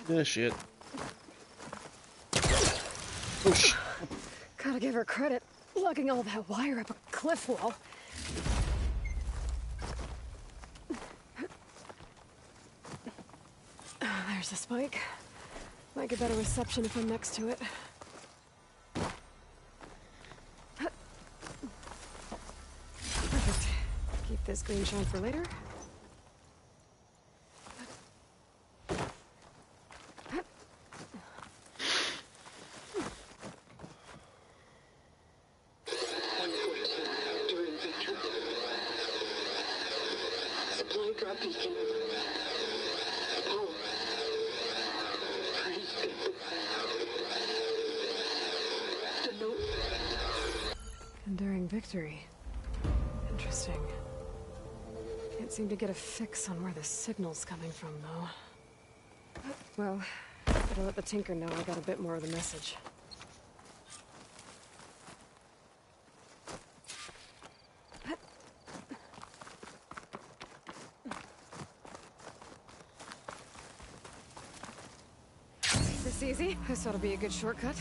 Yeah, shit. Oh, shit. Gotta give her credit, lugging all that wire up a cliff wall. There's the spike. Might get better reception if I'm next to it. Perfect. Keep this green shine for later. Enduring victory. Interesting. Can't seem to get a fix on where the signal's coming from, though. Well, better let the Tinker know I got a bit more of the message. This easy? This ought to be a good shortcut.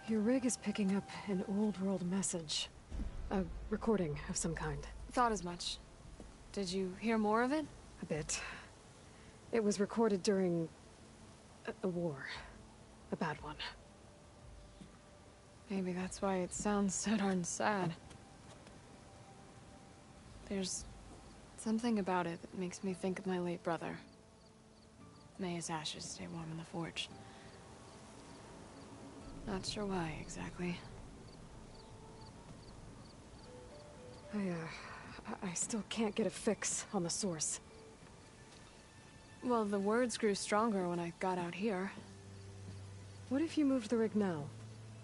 Your rig is picking up an old world message. A recording of some kind. Thought as much. Did you hear more of it? A bit. It was recorded during a war. A bad one. Maybe that's why it sounds so darn sad. There's something about it that makes me think of my late brother. May his ashes stay warm in the forge. Not sure why, exactly. I still can't get a fix on the source. Well, the words grew stronger when I got out here. What if you moved the rig now?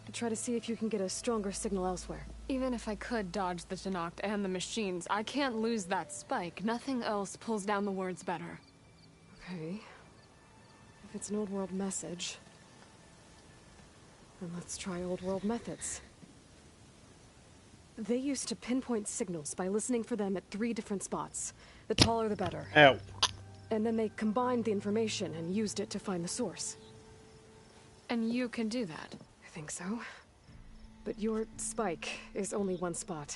To try to see if you can get a stronger signal elsewhere. Even if I could dodge the Tenakth and the machines, I can't lose that spike. Nothing else pulls down the words better. Okay. If it's an old world message, then let's try old world methods. They used to pinpoint signals by listening for them at 3 different spots. The taller the better. Ow. And then they combined the information and used it to find the source. And you can do that? I think so. But your spike is only 1 spot.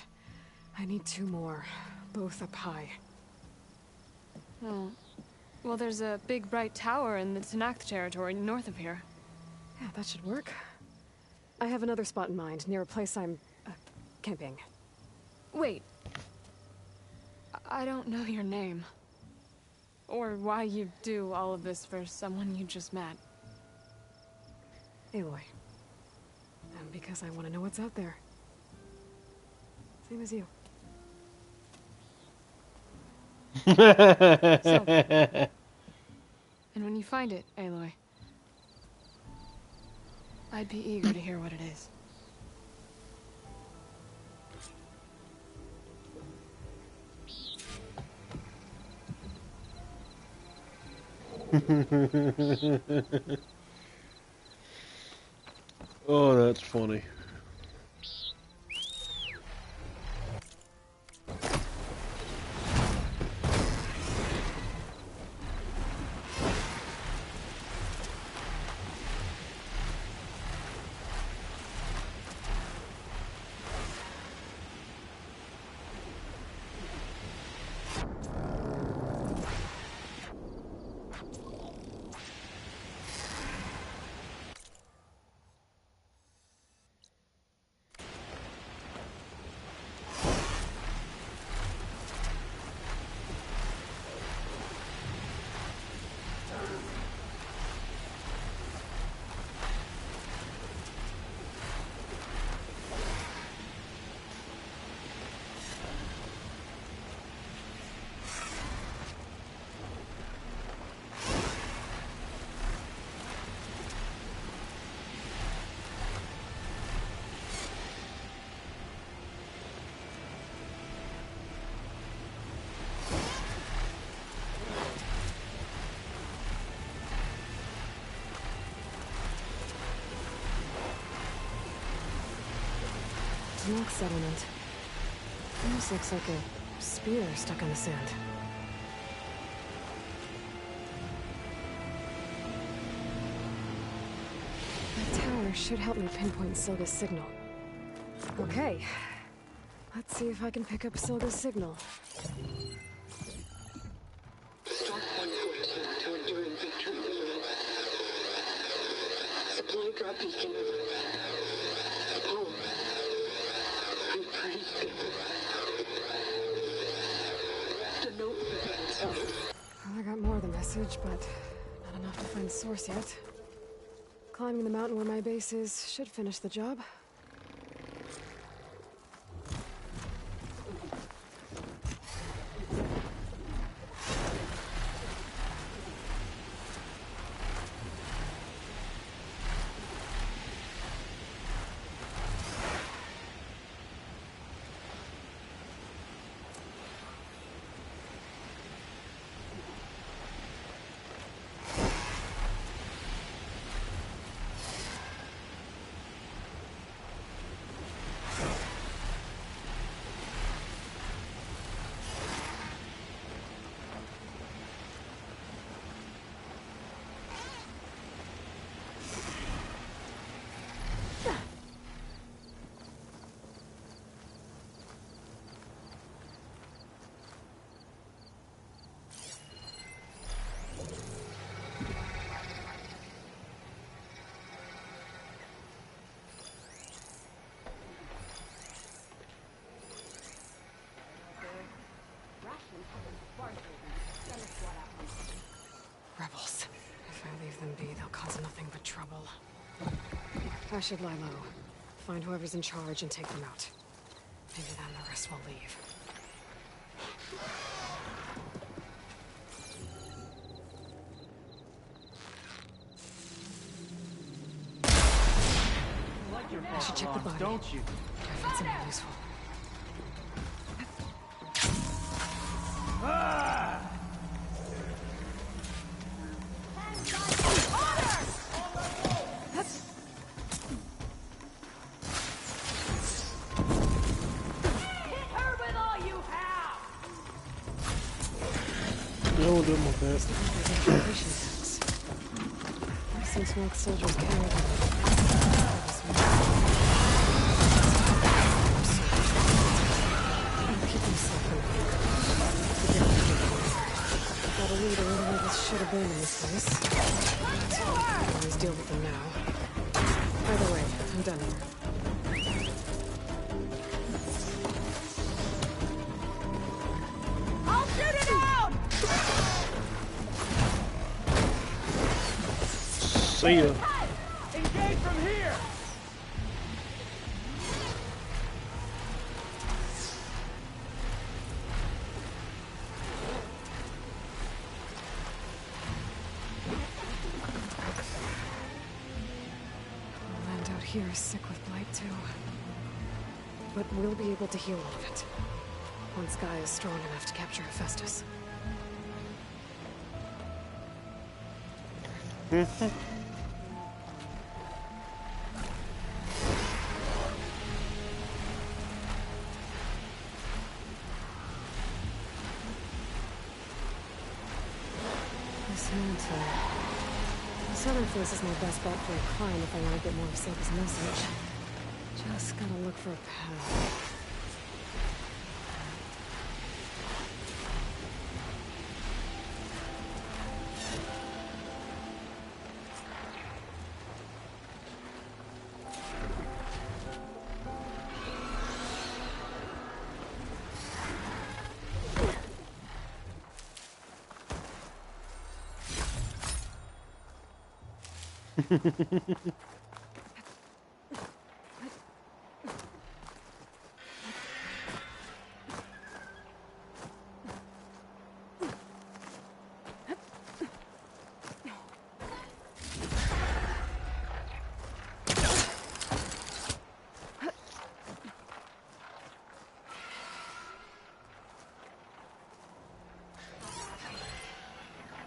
I need 2 more, both up high. Oh. Well, there's a big bright tower in the Tenakth territory north of here. Yeah, that should work. I have another spot in mind, near a place I'm, camping. Wait. I don't know your name. Or why you do all of this for someone you just met. Aloy. And because I want to know what's out there. Same as you. So, and when you find it, Aloy, I'd be eager to hear what it is. Oh, that's funny. Tenakth settlement. Almost looks like a spear stuck in the sand. That tower should help me pinpoint Silga's signal. Okay. Let's see if I can pick up Silga's signal. Supply drop beacon. Home. I'm praying. The note. Well, I got more of the message, but not enough to find the source yet. Climbing the mountain where my base is should finish the job. Rebels. If I leave them be, they'll cause nothing but trouble. I should lie low. Find whoever's in charge and take them out. Maybe then the rest will leave. I should check the body. Don't you? I find something useful. No, do my best. I've seen smoke soldiers carry them. Keep them separate. Got a lead on where this should have been in this place. So I can always deal with them now. Either way, I'm done here. I'll shoot it out! See ya. Engage from here! The land out here is sick with blight too. But we'll be able to heal all of it. Once Guy is strong enough to capture Hephaestus. This mountain. The southern face is my best bet for a climb if I want to get more of Silva's message. Just gotta look for a path.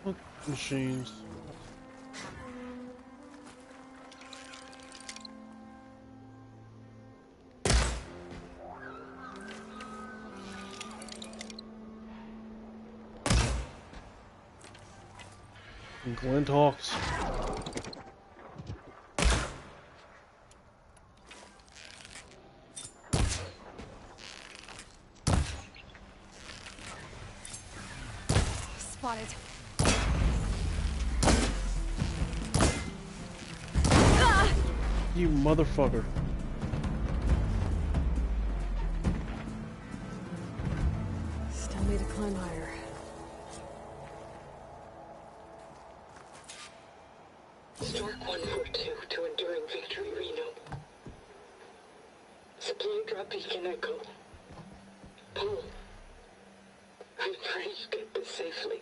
What machines? Glint Hawks. Spotted. You motherfucker. Still need to climb higher. Stark 142 to Enduring Victory, Reno. Supply drop beacon Echo. Paul, I'm afraid you get this safely.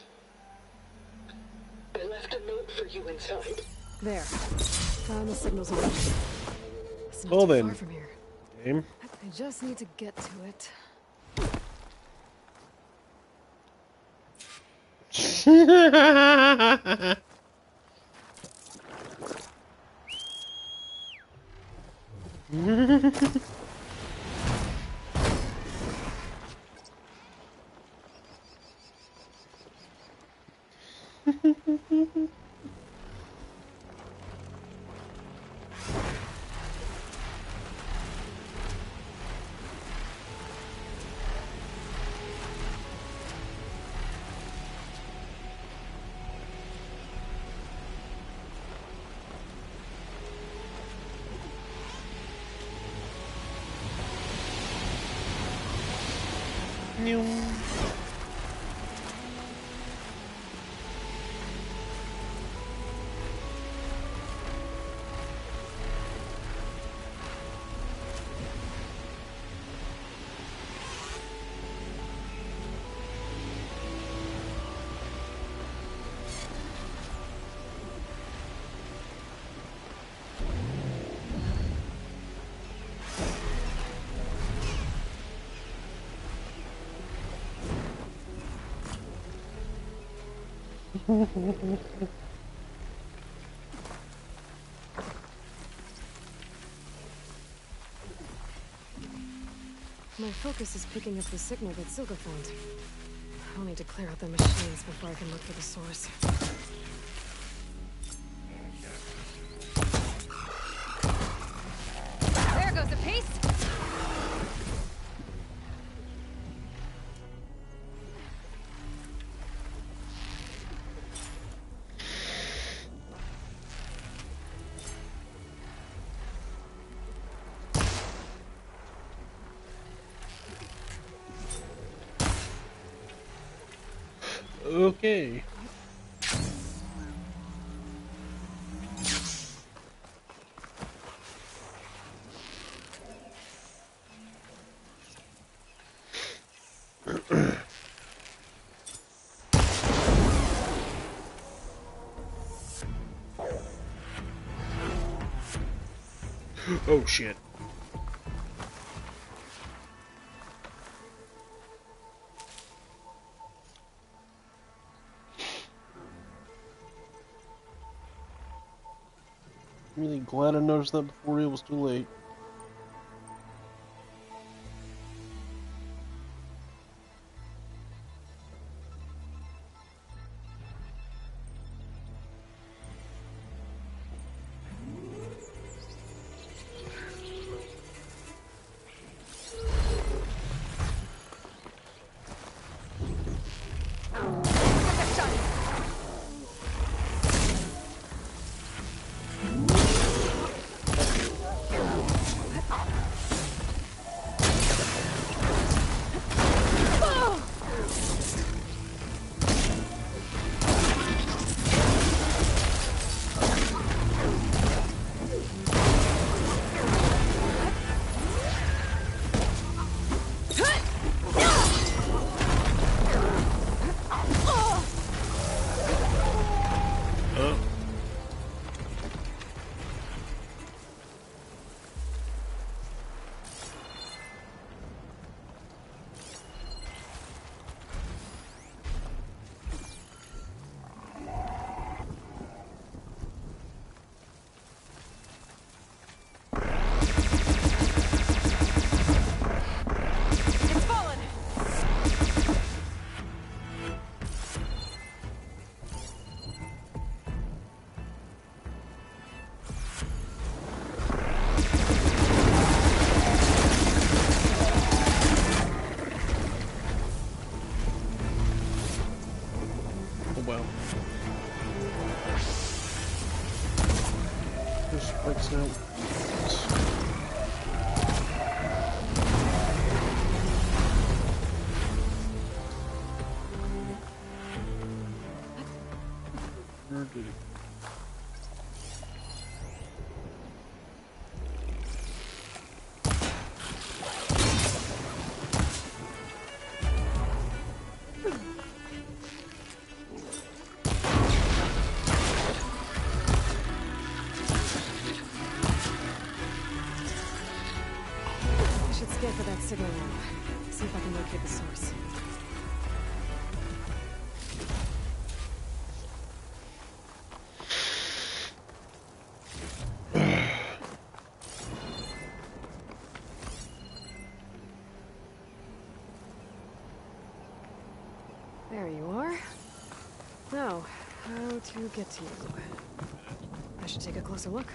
I left a note for you inside. There. Found the signals on it. It's not Well too then, far from here. game. I just need to get to it. My focus is picking up the signal that Silga found. I'll need to clear out the machines before I can look for the source. There goes the piece! Okay. Oh shit. Really glad I noticed that before it was too late. For that signal now. See if I can locate the source. There you are. Now, how to get to you? I should take a closer look.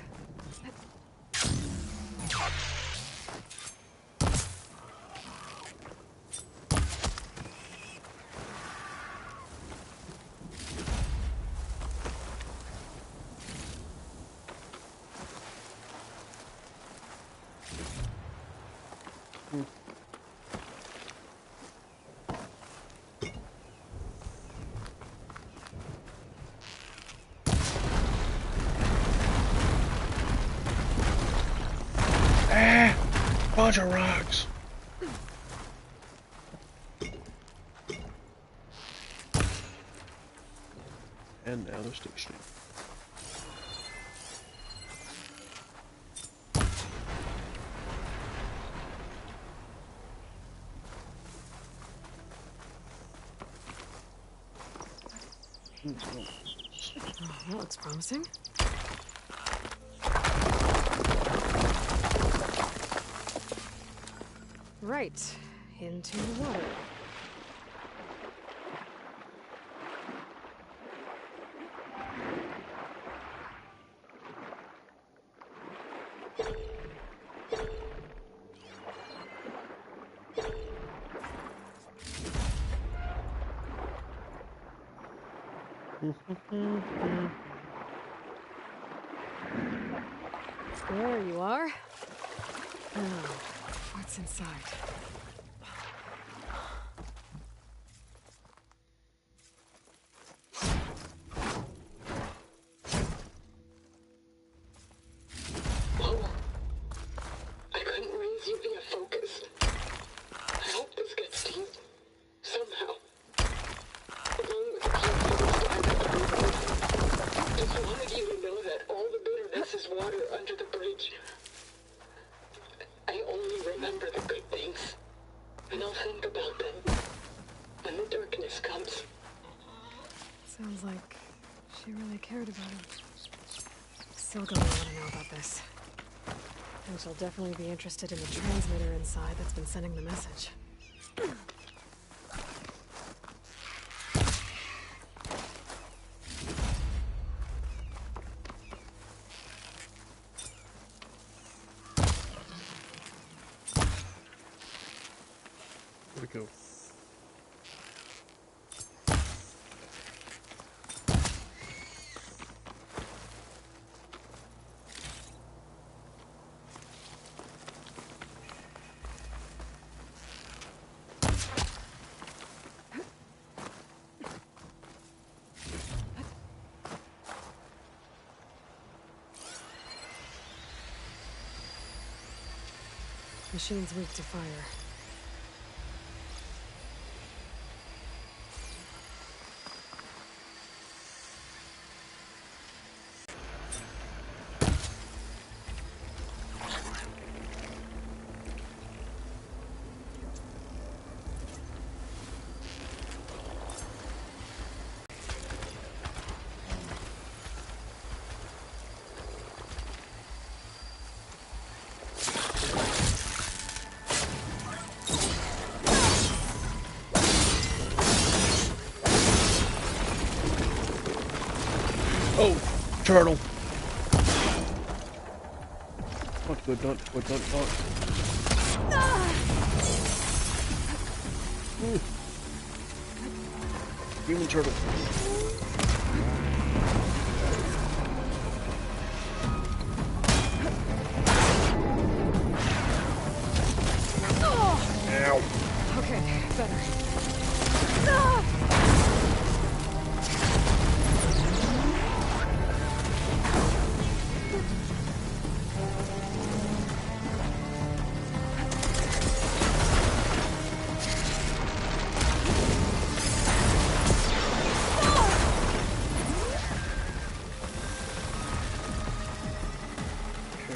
Bunch of rocks. And now they're stationary. that looks promising. Right, into the water. There you are. Now, what's inside? Lowell, I couldn't raise you via focus. I hope this gets to you somehow. Along with the I just wanted you to know that all the bitterness is water under the bridge. I only remember the good things, and I'll think about them when the darkness comes. Sounds like she really cared about him. Still gonna want to know about this. And she'll definitely be interested in the transmitter inside that's been sending the message. Where'd it go? Machine's weak to fire. Oh, turtle. Not good, not good, not good. Human turtle. Ow. Okay, better.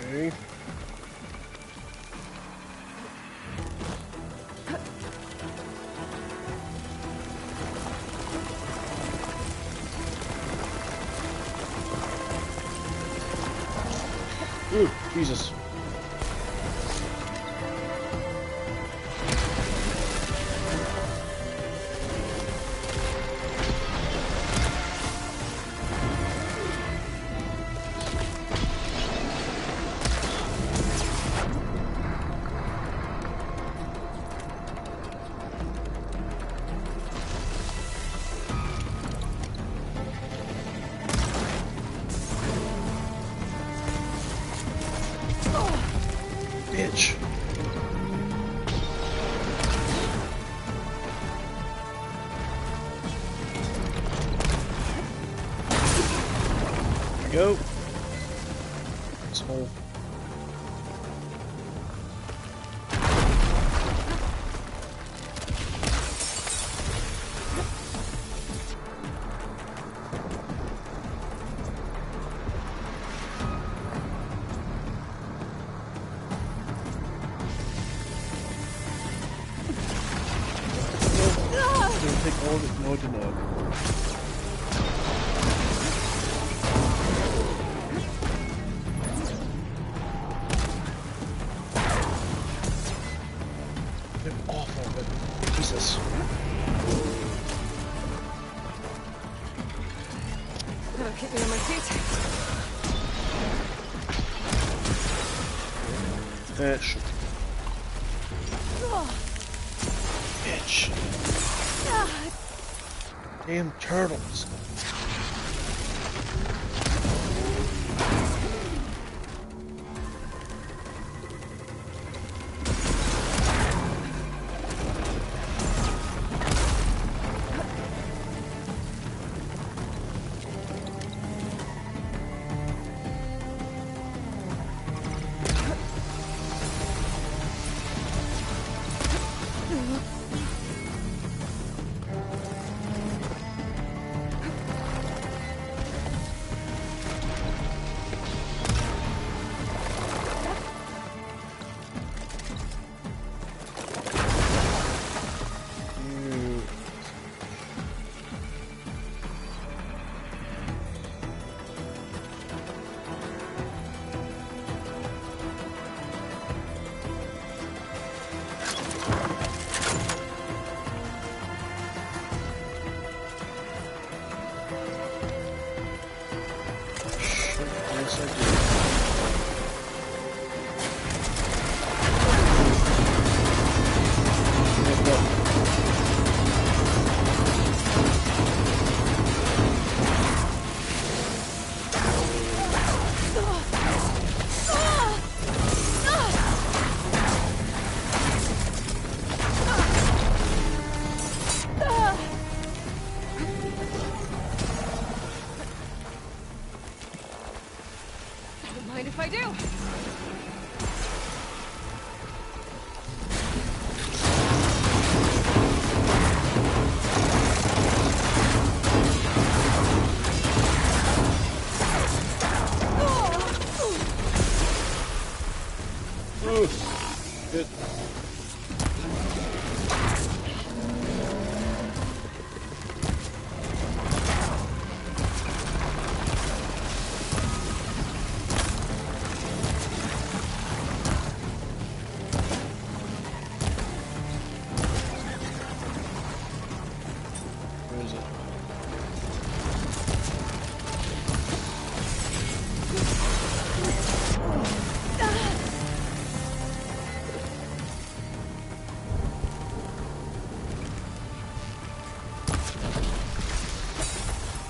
Okay. Ooh, Jesus. Bitch. There we go. This hole. Take all of it, no to know. keep me on my feet. That shit. Bitch. Damn turtles.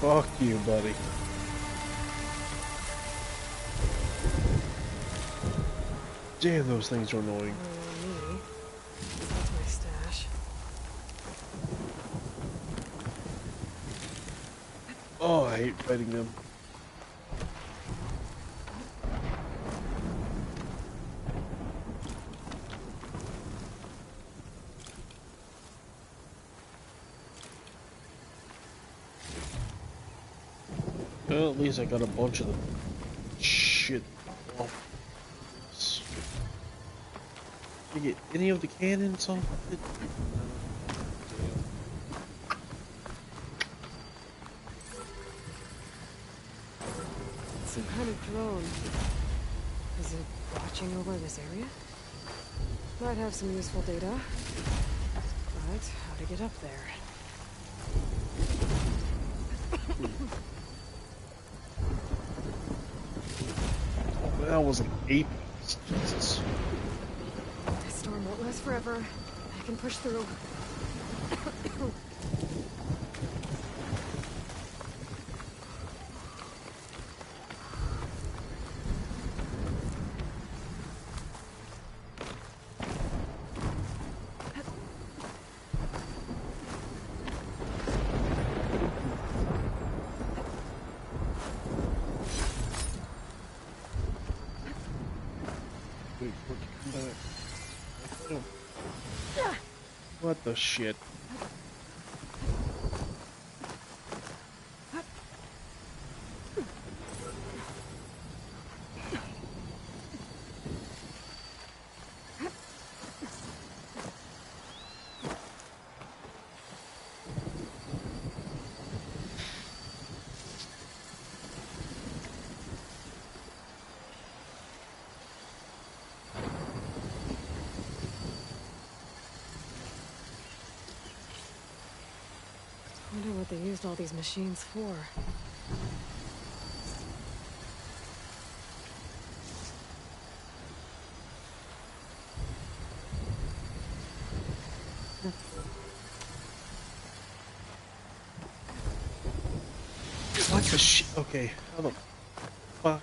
Fuck you, buddy. Damn, those things are annoying. That's my stash. Oh, I hate fighting them. Well, at least I got a bunch of them. Shit. Oh. Did you get any of the cannons off of it? Some kind of drone. Is it watching over this area? Might have some useful data. But how to get up there? That was an ape. Jesus. This storm won't last forever. I can push through. What the shit? I wonder what they used all these machines for. What the shit? Okay, how the fuck?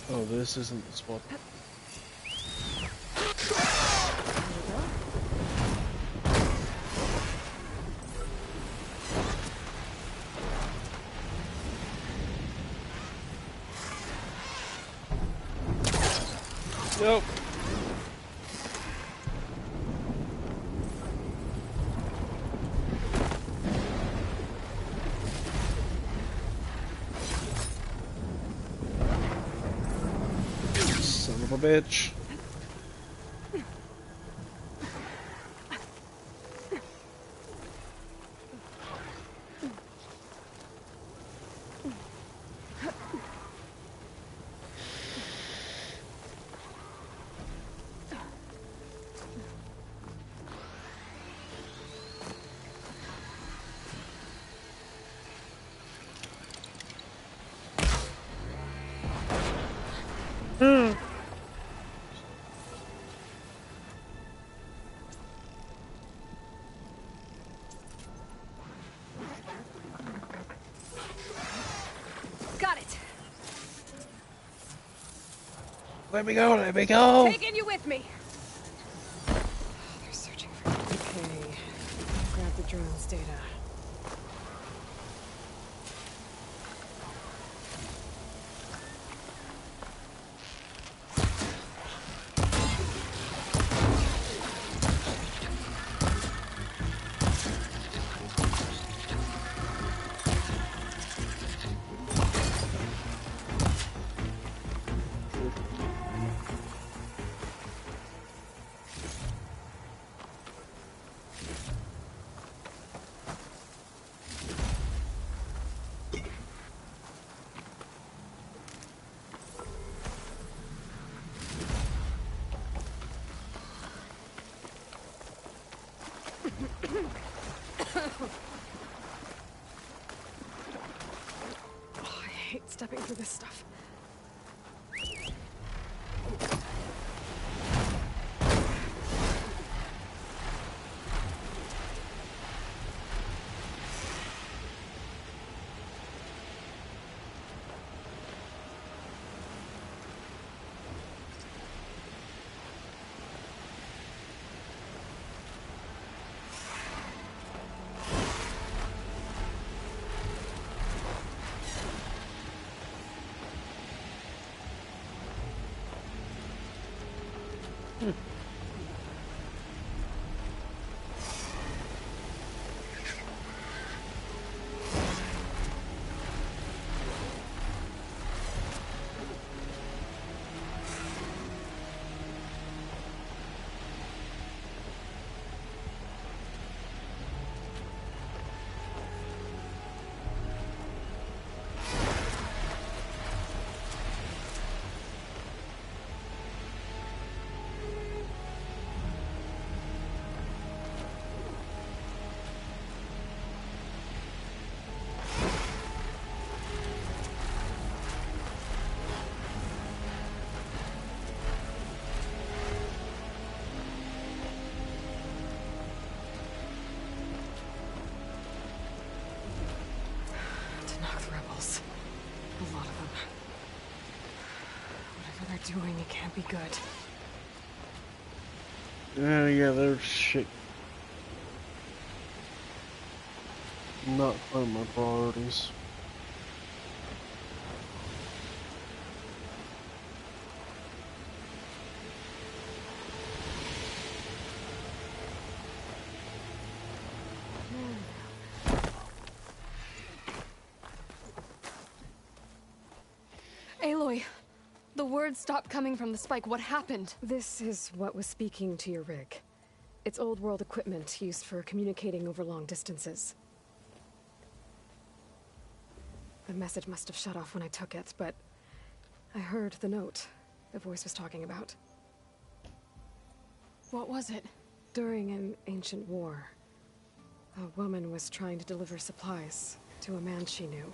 Oh, this isn't the spot. Nope. Son of a bitch. Got it. Let me go, let me go. Taking you with me. They're searching for me. Okay. Grab the drone's data. Oh, I hate stepping through this stuff. Doing it can't be good. Yeah, they're shit. Not part of my priorities. words stopped coming from the spike. What happened? This is what was speaking to your rig. It's old world equipment used for communicating over long distances. The message must have shut off when I took it, but I heard the note the voice was talking about. What was it? During an ancient war, a woman was trying to deliver supplies to a man she knew.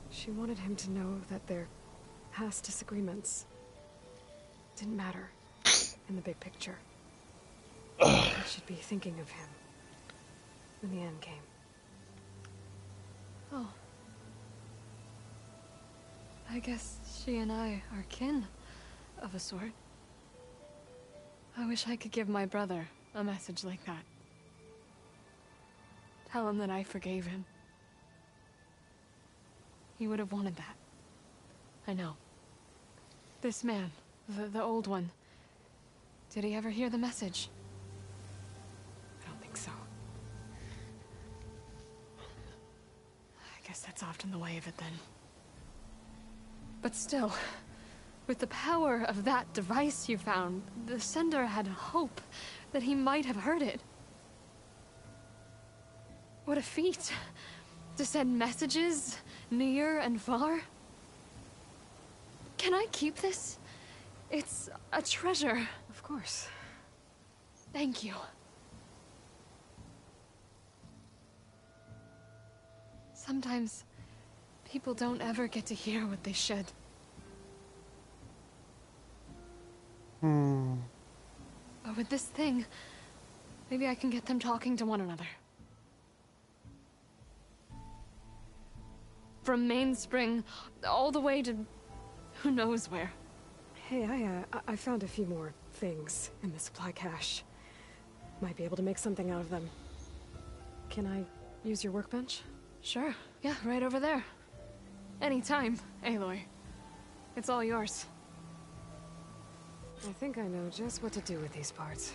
She wanted him to know that their past disagreements didn't matter in the big picture. I should be thinking of him when the end came. Oh. I guess she and I are kin, of a sort. I wish I could give my brother a message like that. Tell him that I forgave him. He would have wanted that. I know. This man, the old one, did he ever hear the message? I don't think so. I guess that's often the way of it then. But still, with the power of that device you found, the sender had hope that he might have heard it. What a feat! To send messages near and far. Can I keep this? It's a treasure. Of course. Thank you. Sometimes people don't ever get to hear what they should. But with this thing, maybe I can get them talking to one another. From Mainspring, all the way to who knows where. Hey, I found a few more things in the supply cache. Might be able to make something out of them. Can I use your workbench? Sure. Yeah, right over there. Anytime, Aloy. It's all yours. I think I know just what to do with these parts.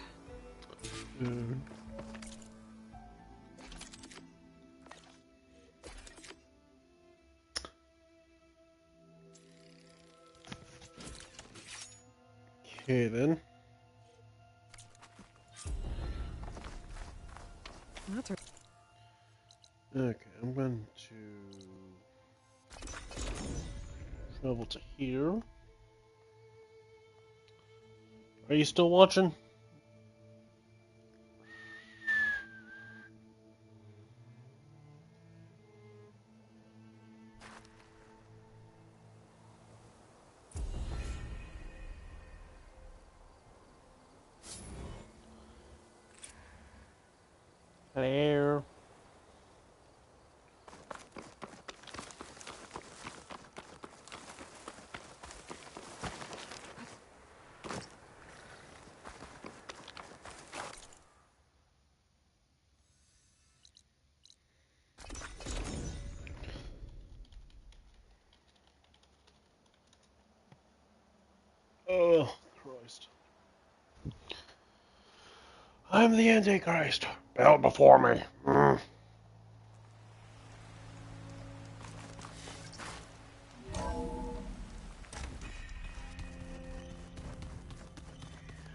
Okay then. Okay, I'm going to travel to here. Are you still watching? Hello. Oh, Christ. I'm the Antichrist. Bow before me.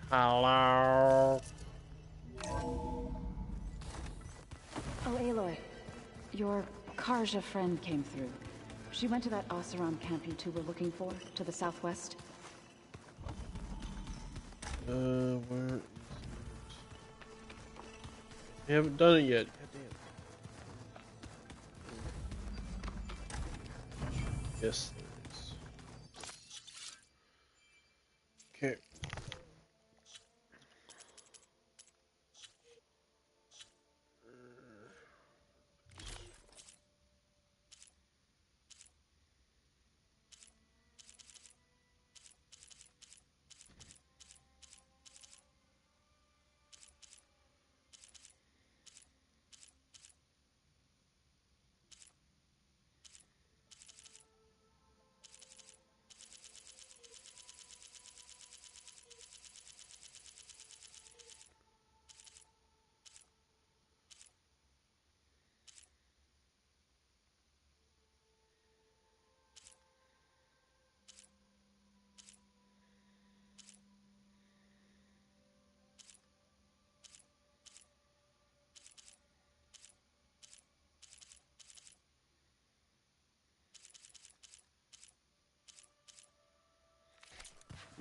Hello. Oh, Aloy. Your Karja friend came through. She went to that Oseram camp you two were looking for, to the southwest. Where is it? We haven't done it yet. God damn. Yes, there is. Okay.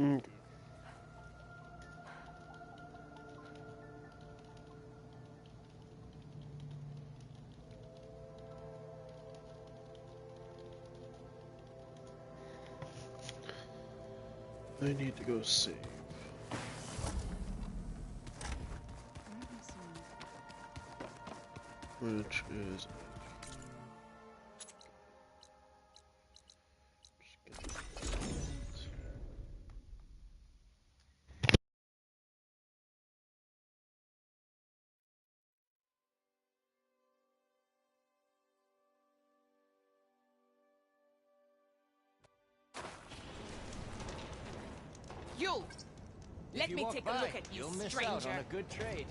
Okay. I need to go save. Which is You! Let me take a look at you, you'll miss stranger. out on a good trade.